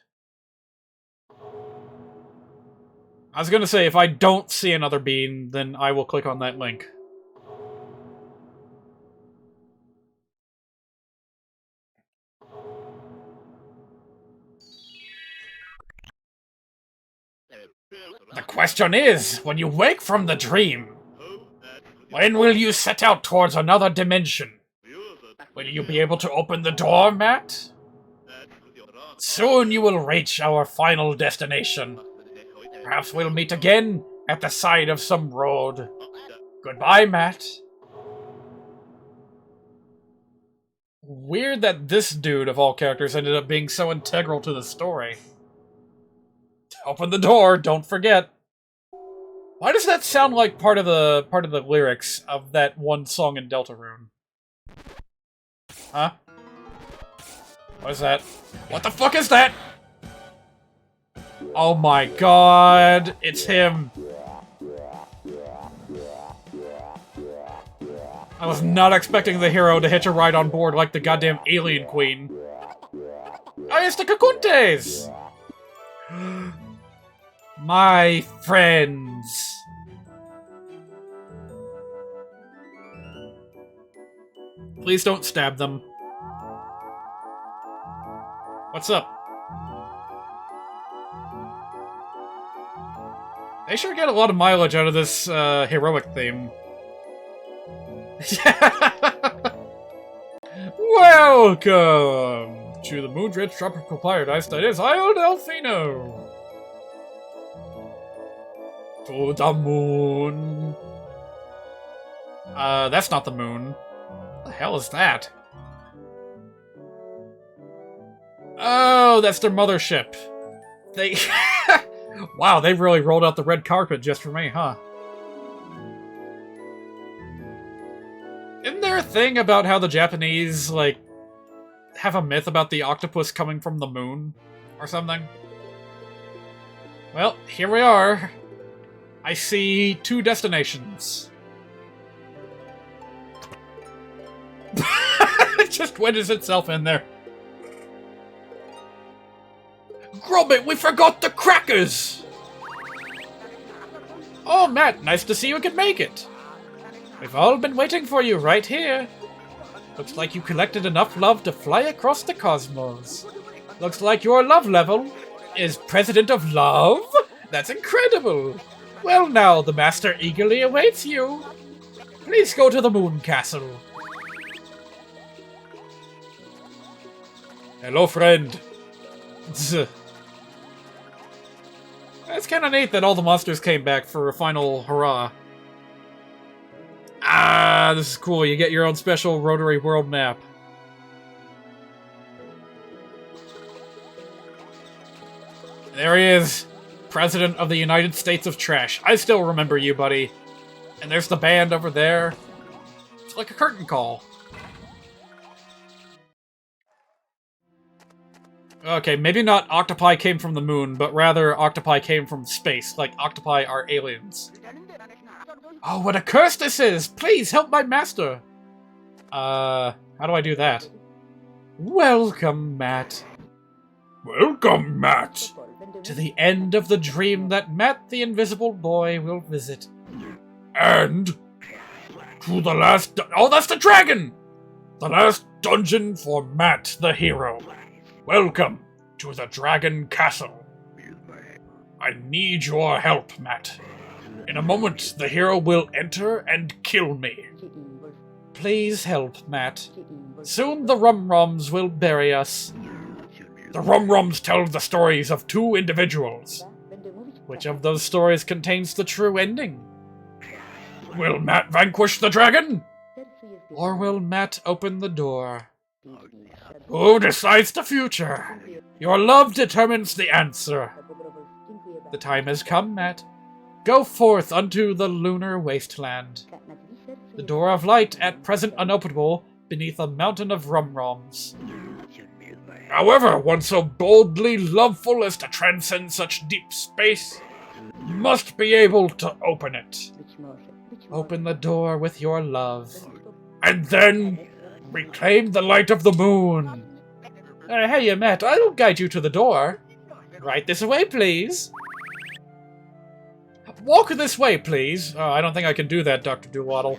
I was gonna say, if I don't see another bean, then I will click on that link. The question is, when you wake from the dream, when will you set out towards another dimension? Will you be able to open the door, Matt? Soon you will reach our final destination. Perhaps we'll meet again at the side of some road. Goodbye, Matt. Weird that this dude, of all characters, ended up being so integral to the story. Open the door, don't forget. Why does that sound like part of the lyrics of that one song in Deltarune? Huh? What is that? What the fuck is that? Oh my god, it's him. I was not expecting the hero to hitch a ride on board like the goddamn alien queen. Oh, it's the Kakuntes! My friends. Please don't stab them. What's up? They sure get a lot of mileage out of this heroic theme. Welcome to the moon-rich tropical paradise that is Isle Delfino. To the moon. That's not the moon. What the hell is that? Oh, that's their mothership. They Wow, they really rolled out the red carpet just for me, huh? Isn't there a thing about how the Japanese, like, have a myth about the octopus coming from the moon? Or something? Well, here we are. I see 2 destinations. It just wedges itself in there. Gromit, we forgot the crackers! Oh, Matt, nice to see you can make it. We've all been waiting for you right here. Looks like you collected enough love to fly across the cosmos. Looks like your love level is President of Love? That's incredible! Well now, the Master eagerly awaits you. Please go to the Moon Castle. Hello, friend. It's kinda neat that all the monsters came back for a final hurrah. Ah, this is cool. You get your own special rotary world map. There he is. President of the United States of Trash. I still remember you, buddy. And there's the band over there. It's like a curtain call. Okay, maybe not octopi came from the moon, but rather octopi came from space. Like, octopi are aliens. Oh, what a curse this is! Please help my master! How do I do that? Welcome, Matt. Welcome, Matt. To the end of the dream that Matt the Invisible Boy will visit. And to the last... Oh, that's the dragon! The last dungeon for Matt the hero. Welcome to the Dragon Castle. I need your help, Matt. In a moment, the hero will enter and kill me. Please help, Matt. Soon the Rum-Rums will bury us. The Rum-Rums tell the stories of 2 individuals. Which of those stories contains the true ending? Will Matt vanquish the dragon? Or will Matt open the door? Who decides the future? Your love determines the answer. The time has come, Matt. Go forth unto the lunar wasteland. The door of light at present unopenable beneath a mountain of rum-roms. However, one so boldly loveful as to transcend such deep space must be able to open it. Open the door with your love. And then reclaim the light of the moon. Hey, Matt, I'll guide you to the door. Right this way, please. Walk this way, please. Oh, I don't think I can do that, Dr. Doolittle.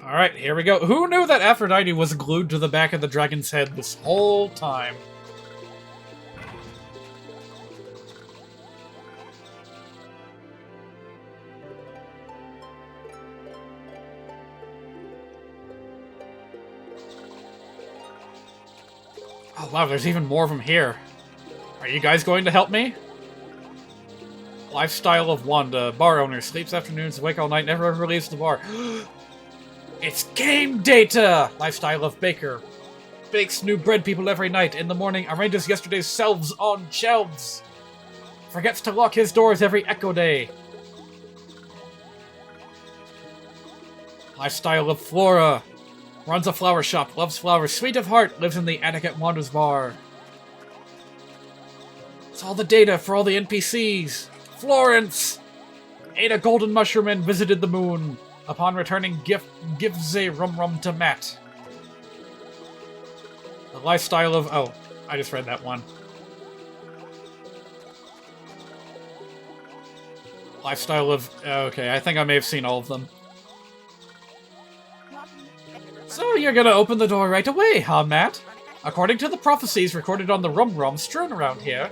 Alright, here we go. Who knew that Aphrodite was glued to the back of the dragon's head this whole time? Oh wow, there's even more of them here. Are you guys going to help me? Lifestyle of Wanda. Bar owner. Sleeps afternoons, awake all night, never ever leaves the bar. It's game data! Lifestyle of Baker. Bakes new bread people every night. In the morning, arranges yesterday's shelves on shelves. Forgets to lock his doors every Echo Day. Lifestyle of Flora. Runs a flower shop, loves flowers, sweet of heart, lives in the attic at Wanda's bar. It's all the data for all the NPCs. Florence! Ate a golden mushroom and visited the moon. Upon returning, gives a rum-rum to Matt. The lifestyle of... Oh, I just read that one. Lifestyle of... Okay, I think I may have seen all of them. So you're gonna open the door right away, huh, Matt? According to the prophecies recorded on the rum-rum strewn around here,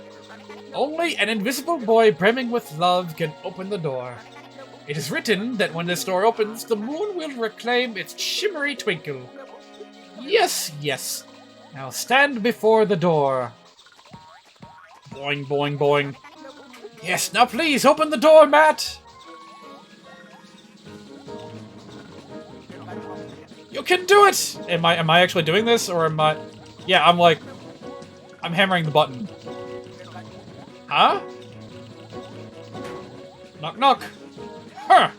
only an invisible boy brimming with love can open the door. It is written that when this door opens, the moon will reclaim its shimmery twinkle. Yes, yes. Now stand before the door. Boing, boing, boing. Yes, now please open the door, Matt! You can do it! Am I actually doing this, or am I... Yeah, I'm I'm hammering the button. Huh? Knock, knock. Huh.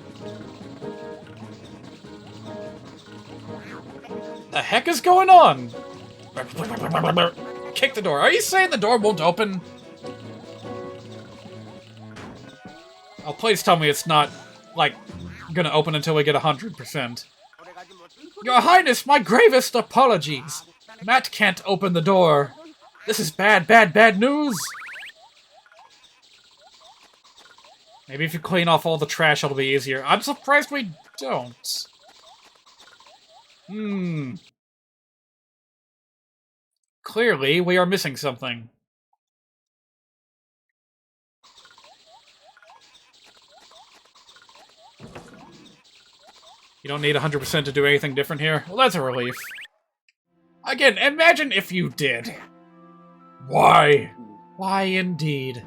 The heck is going on? Kick the door. Are you saying the door won't open? Oh, please tell me it's not, like, gonna open until we get 100%. Your Highness, my gravest apologies. Matt can't open the door. This is bad, bad, bad news. Maybe if you clean off all the trash, it'll be easier. I'm surprised we don't. Clearly, we are missing something. You don't need 100% to do anything different here? Well, that's a relief. Again, imagine if you did. Why? Why, indeed.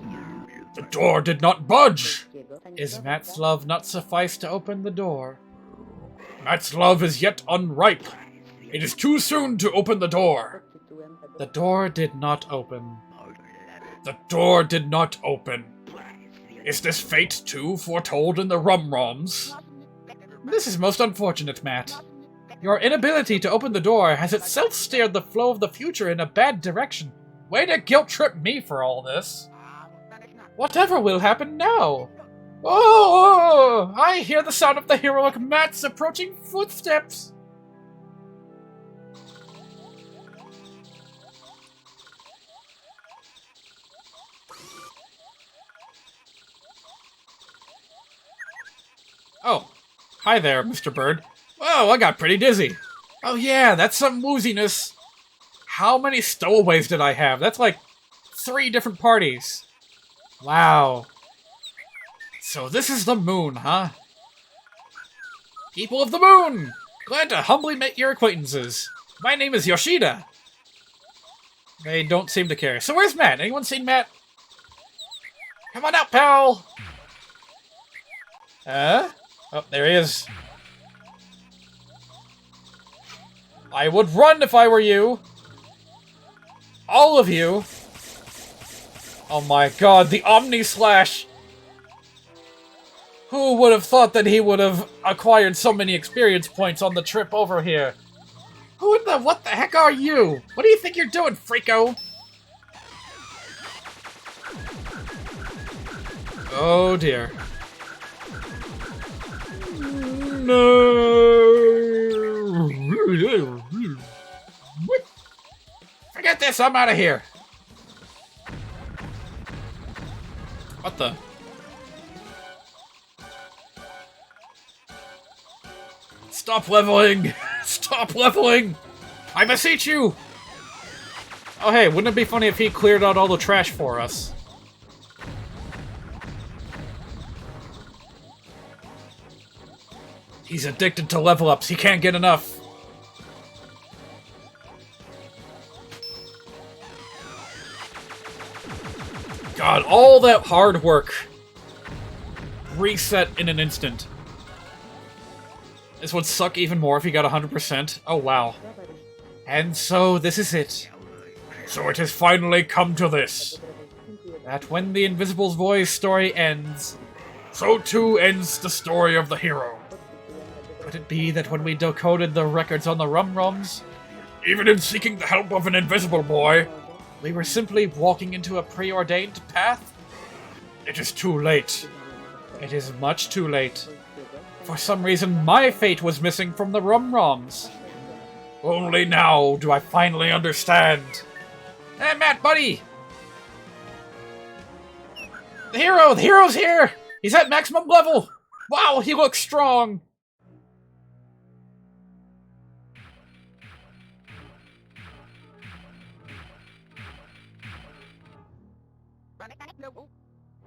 The door did not budge. Is Matt's love not suffice to open the door? Matt's love is yet unripe. It is too soon to open the door. The door did not open. The door did not open. Is this fate too foretold in the rum-roms? This is most unfortunate, Matt. Your inability to open the door has itself steered the flow of the future in a bad direction. Way to guilt-trip me for all this. Whatever will happen now? Oh, I hear the sound of the heroic Matt's approaching footsteps. Oh, hi there, Mr. Bird. Whoa, I got pretty dizzy. Oh yeah, that's some wooziness. How many stowaways did I have? That's like 3 different parties. Wow. So this is the moon, huh? People of the moon! Glad to humbly make your acquaintances. My name is Yoshida. They don't seem to care. So where's Matt? Anyone seen Matt? Come on out, pal! Oh, there he is. I would run if I were you. All of you. Oh my god, the Omni Slash! Who would have thought that he would have acquired so many experience points on the trip over here? What the heck are you? What do you think you're doing, freako? Oh dear. No. Forget this, I'm out of here. What the? Stop leveling! Stop leveling! I beseech you! Oh hey, wouldn't it be funny if he cleared out all the trash for us? He's addicted to level ups, he can't get enough. God, all that hard work. Reset in an instant. This would suck even more if he got 100%. Oh, wow. And so, this is it. So it has finally come to this. That when the Invisible Boy's story ends, so too ends the story of the hero. could it be that when we decoded the records on the Rum-Rums, Even in seeking the help of an invisible boy, we were simply walking into a preordained path? it is too late. It is much too late. For some reason, my fate was missing from the Rum-Rums. Only now do I finally understand. Hey, Matt, buddy! The hero's here! He's at maximum level! Wow, he looks strong!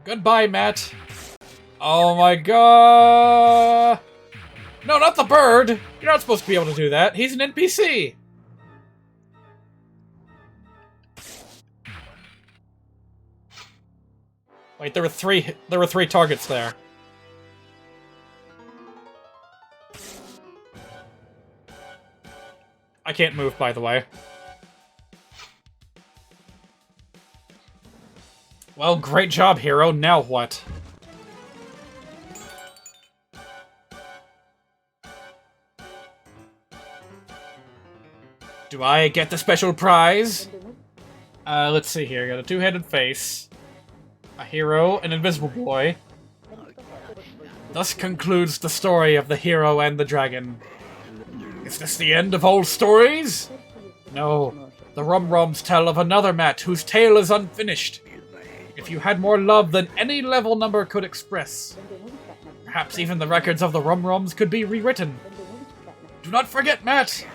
Goodbye, Matt. Oh my god! No, not the bird! You're not supposed to be able to do that. He's an NPC! Wait, there were three targets there. I can't move, by the way. Well, great job, hero. Now what? Do I get the special prize? Let's see here. Got a two-headed face, a hero, an invisible boy. Thus concludes the story of the hero and the dragon. Is this the end of all stories? No. The Rum-Rums tell of another Matt whose tale is unfinished. If you had more love than any level number could express, perhaps even the records of the Rum-Rums could be rewritten. Do not forget, Matt!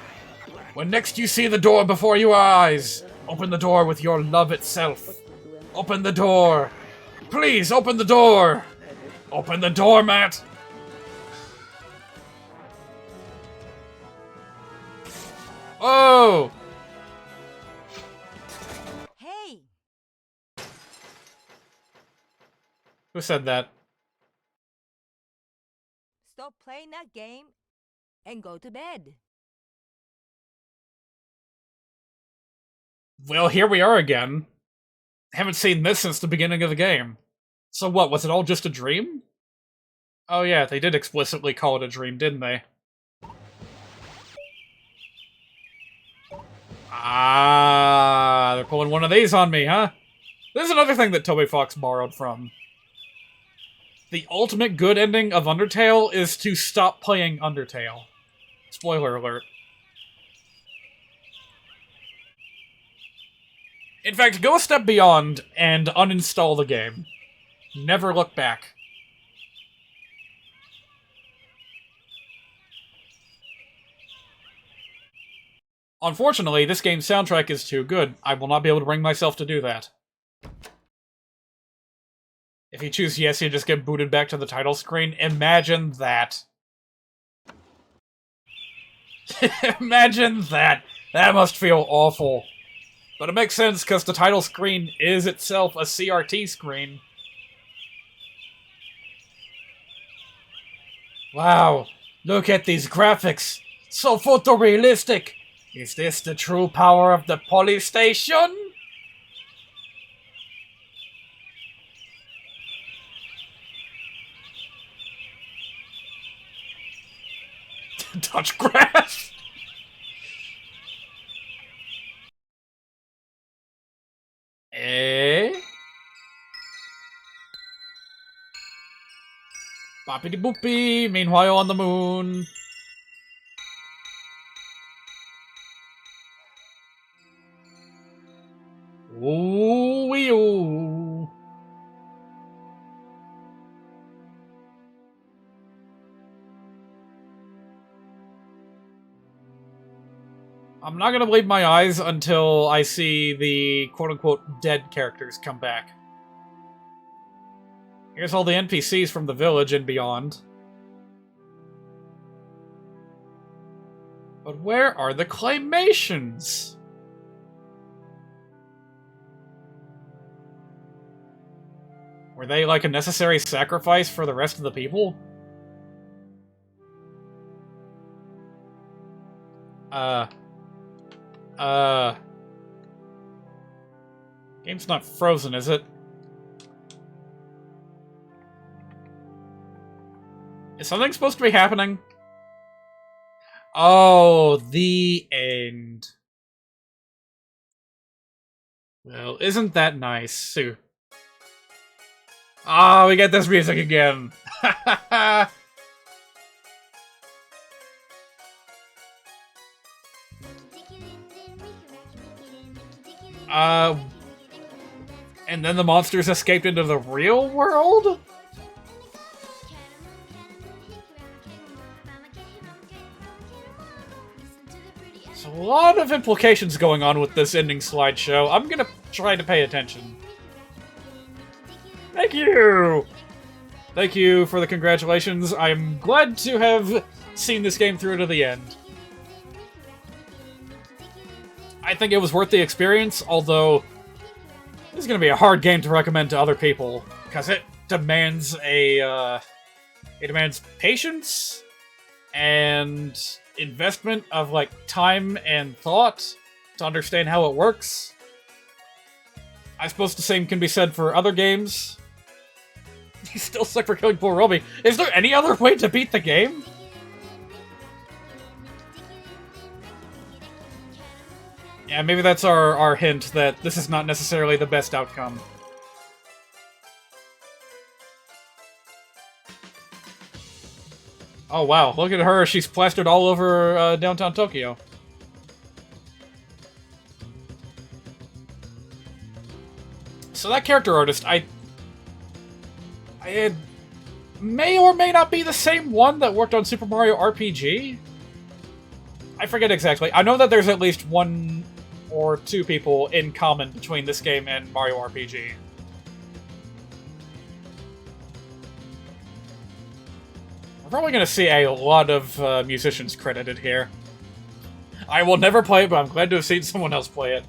When next you see the door before your eyes, open the door with your love itself. Open the door. Please, open the door! Open the door, Matt! Oh! Hey! Who said that? Stop playing that game and go to bed. Well, here we are again. Haven't seen this since the beginning of the game. So what, was it all just a dream? Oh yeah, they did explicitly call it a dream, didn't they? Ah, they're pulling one of these on me, huh? This is another thing that Toby Fox borrowed from. The ultimate good ending of Undertale is to stop playing Undertale. Spoiler alert. In fact, go a step beyond and uninstall the game. Never look back. Unfortunately, this game's soundtrack is too good. I will not be able to bring myself to do that. If you choose yes, you just get booted back to the title screen. Imagine that. Imagine that. That must feel awful. But it makes sense, because the title screen is itself a CRT screen. Wow, look at these graphics. So photorealistic. Is this the true power of the Polystation? Touch grass. Eh? Boppity boopy, meanwhile on the moon. Ooh wee ooh. I'm not gonna believe my eyes until I see the quote-unquote dead characters come back. Here's all the NPCs from the village and beyond. But where are the claymations? Were they like a necessary sacrifice for the rest of the people? Game's not frozen, is it? Is something supposed to be happening? Oh, the end. Well, isn't that nice, Sue? Ah, we get this music again. And then the monsters escaped into the real world? So a lot of implications going on with this ending slideshow. I'm gonna try to pay attention. Thank you! Thank you for the congratulations. I'm glad to have seen this game through to the end. I think it was worth the experience, although this is going to be a hard game to recommend to other people, because it demands it demands patience and investment of, like, time and thought to understand how it works. I suppose the same can be said for other games. He's still stuck for killing poor Roby. Is there any other way to beat the game? Yeah, maybe that's our hint that this is not necessarily the best outcome. Oh wow, look at her. She's plastered all over downtown Tokyo. So that character artist, it may or may not be the same one that worked on Super Mario RPG? I forget exactly. I know that there's at least one or two people in common between this game and Mario RPG. We're probably going to see a lot of musicians credited here. I will never play it, but I'm glad to have seen someone else play it.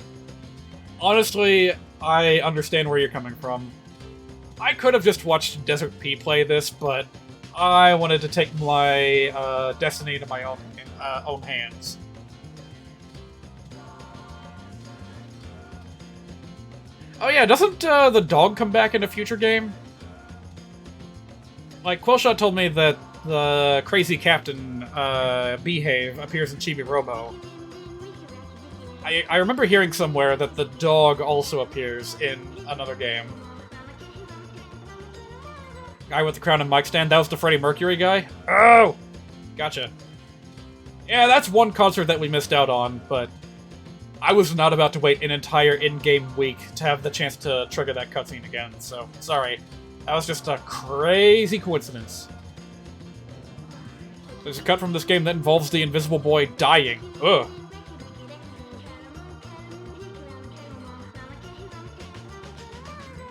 Honestly, I understand where you're coming from. I could have just watched Desert P play this, but I wanted to take my destiny into my own hands. Oh yeah, doesn't the dog come back in a future game? Like, Quillshot told me that the crazy captain, Behave, appears in Chibi Robo. I remember hearing somewhere that the dog also appears in another game. Guy with the crown and mic stand, that was the Freddie Mercury guy? Oh! Gotcha. Yeah, that's one concert that we missed out on, but I was not about to wait an entire in-game week to have the chance to trigger that cutscene again, so sorry. That was just a crazy coincidence. There's a cut from this game that involves the Invisible Boy dying. Ugh.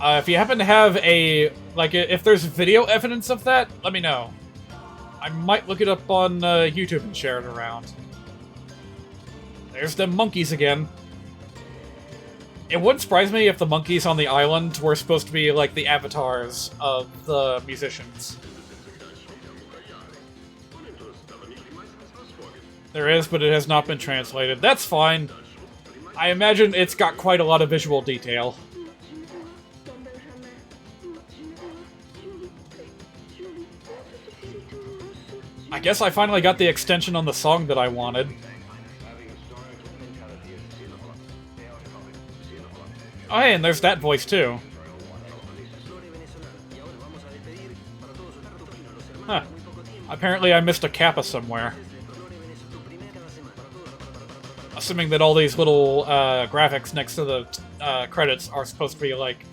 If you happen to have a... like, if there's video evidence of that, let me know. I might look it up on YouTube and share it around. There's them monkeys again. It wouldn't surprise me if the monkeys on the island were supposed to be, like, the avatars of the musicians. There is, but it has not been translated. That's fine. I imagine it's got quite a lot of visual detail. I guess I finally got the extension on the song that I wanted. Oh hey, and there's that voice too. Huh. Apparently I missed a kappa somewhere. Assuming that all these little graphics next to the credits are supposed to be like,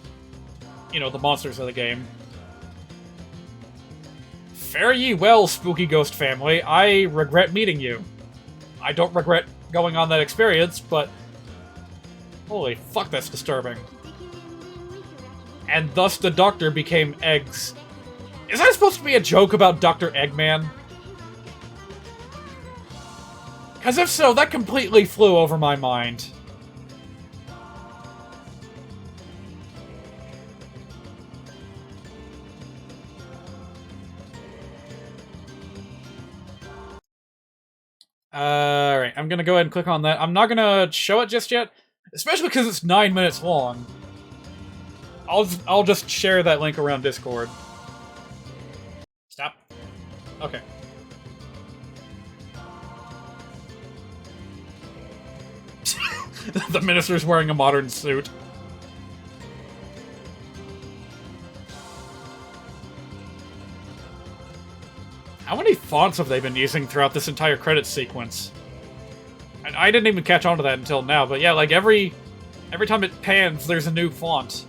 you know, the monsters of the game. Fare ye well, spooky ghost family. I regret meeting you. I don't regret going on that experience, but... holy fuck, that's disturbing. And thus the Doctor became Eggs. Is that supposed to be a joke about Dr. Eggman? Because if so, that completely flew over my mind. Alright, I'm gonna go ahead and click on that. I'm not gonna show it just yet, especially because it's 9 minutes long. I'll just share that link around Discord. Stop. Okay. The minister's wearing a modern suit. How many fonts have they been using throughout this entire credits sequence? And I didn't even catch on to that until now, but yeah, like every time it pans, there's a new font.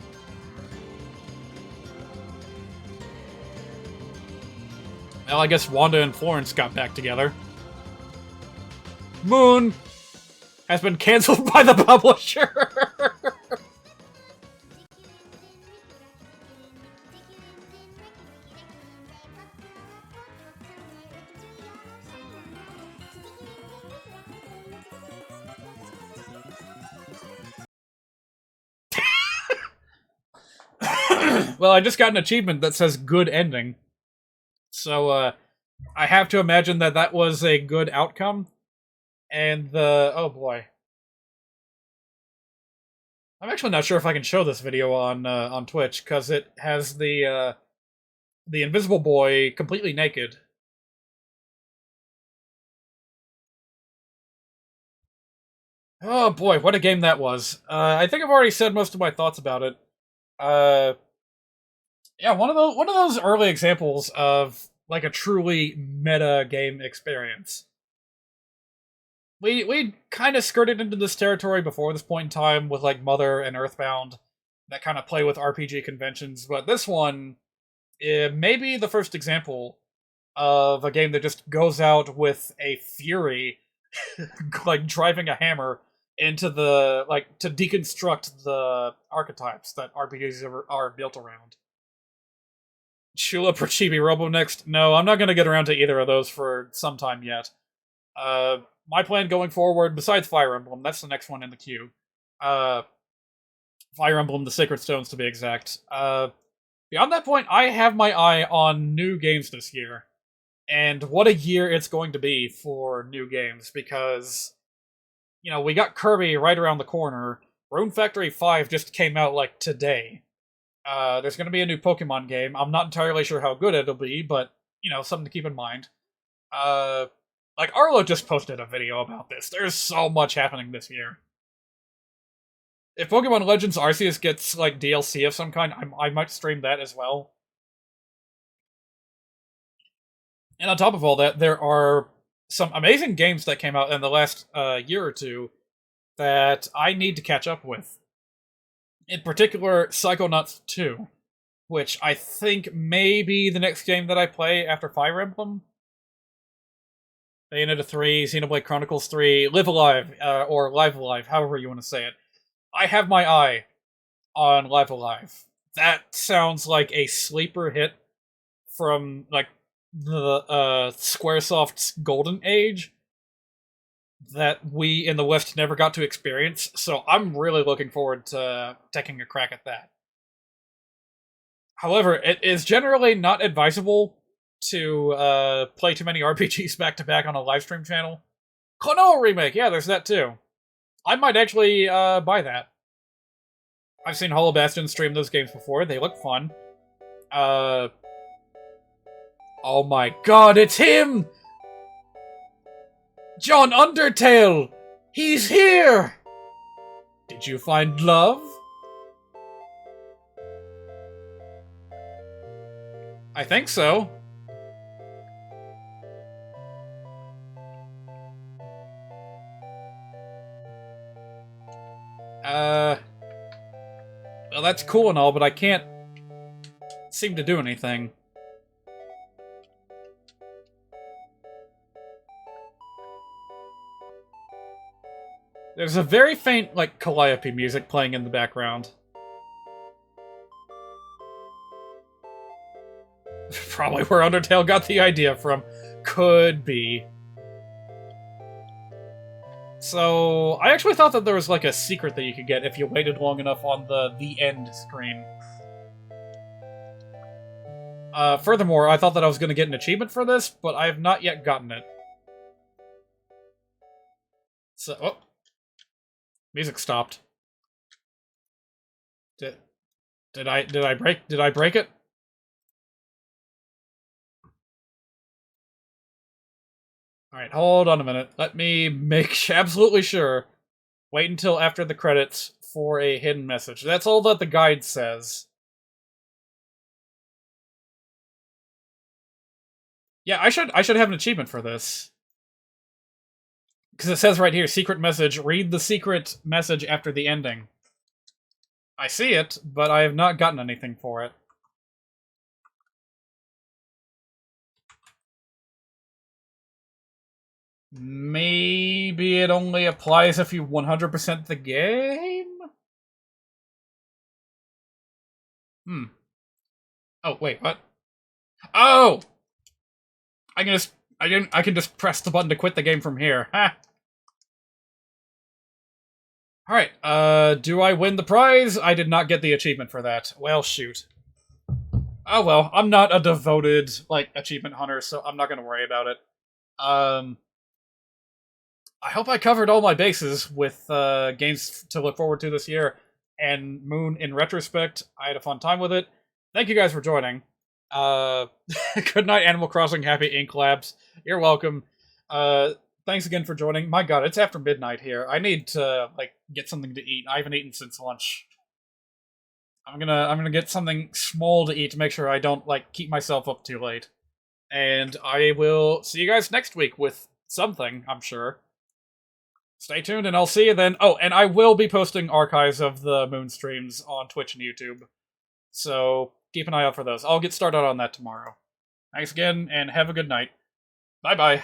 Well, I guess Wanda and Florence got back together. Moon has been cancelled by the publisher. Well, I just got an achievement that says good ending. So, I have to imagine that that was a good outcome. And oh boy. I'm actually not sure if I can show this video on Twitch, because it has the Invisible Boy completely naked. Oh boy, what a game that was. I think I've already said most of my thoughts about it. Yeah, one of those early examples of like a truly meta game experience. We kind of skirted into this territory before this point in time with like Mother and Earthbound that kind of play with RPG conventions, but this one may be the first example of a game that just goes out with a fury, like driving a hammer into the like to deconstruct the archetypes that RPGs are built around. Chula per Chibi Robo next? No, I'm not going to get around to either of those for some time yet. My plan going forward, besides Fire Emblem, that's the next one in the queue. Fire Emblem, the Sacred Stones to be exact. Beyond that point, I have my eye on new games this year. And what a year it's going to be for new games, because, you know, we got Kirby right around the corner. Rune Factory 5 just came out, like, today. There's going to be a new Pokemon game. I'm not entirely sure how good it'll be, but, you know, something to keep in mind. Like, Arlo just posted a video about this. There's so much happening this year. If Pokemon Legends Arceus gets, like, DLC of some kind, I might stream that as well. And on top of all that, there are some amazing games that came out in the last year or two that I need to catch up with. In particular, Psychonauts 2, which I think may be the next game that I play after Fire Emblem. Bayonetta 3, Xenoblade Chronicles 3, Live Alive, or Live Alive, however you want to say it. I have my eye on Live Alive. That sounds like a sleeper hit from, like, the Squaresoft's golden age that we in the West never got to experience, so I'm really looking forward to taking a crack at that. However, it is generally not advisable to play too many RPGs back-to-back on a livestream channel. Klonoa Remake, yeah, there's that too. I might actually buy that. I've seen Hollow Bastion stream those games before, they look fun. Oh my god, it's him! John Undertale! He's here! Did you find love? I think so. Well, that's cool and all, but I can't seem to do anything. There's a very faint, like, Calliope music playing in the background. Probably where Undertale got the idea from. Could be. So, I actually thought that there was, like, a secret that you could get if you waited long enough on the end screen. Furthermore, I thought that I was going to get an achievement for this, but I have not yet gotten it. So, oh. Music stopped. Did I break it? Alright, hold on a minute. Let me make absolutely sure. Wait until after the credits for a hidden message. That's all that the guide says. Yeah, I should have an achievement for this. Because it says right here, secret message, read the secret message after the ending. I see it, but I have not gotten anything for it. Maybe it only applies if you 100% the game? Oh, wait, what? Oh! I can just press the button to quit the game from here. Ha! Alright, do I win the prize? I did not get the achievement for that. Well, shoot. Oh well, I'm not a devoted, like, achievement hunter, so I'm not gonna worry about it. I hope I covered all my bases with games to look forward to this year. and Moon in retrospect. I had a fun time with it. Thank you guys for joining. Good night, Animal Crossing. Happy Ink Labs. You're welcome. Thanks again for joining. My god, it's after midnight here. I need to, like, get something to eat. I haven't eaten since lunch. I'm gonna get something small to eat to make sure I don't, like, keep myself up too late. And I will see you guys next week with something, I'm sure. Stay tuned, and I'll see you then. Oh, and I will be posting archives of the Moon streams on Twitch and YouTube. So keep an eye out for those. I'll get started on that tomorrow. Thanks again, and have a good night. Bye-bye.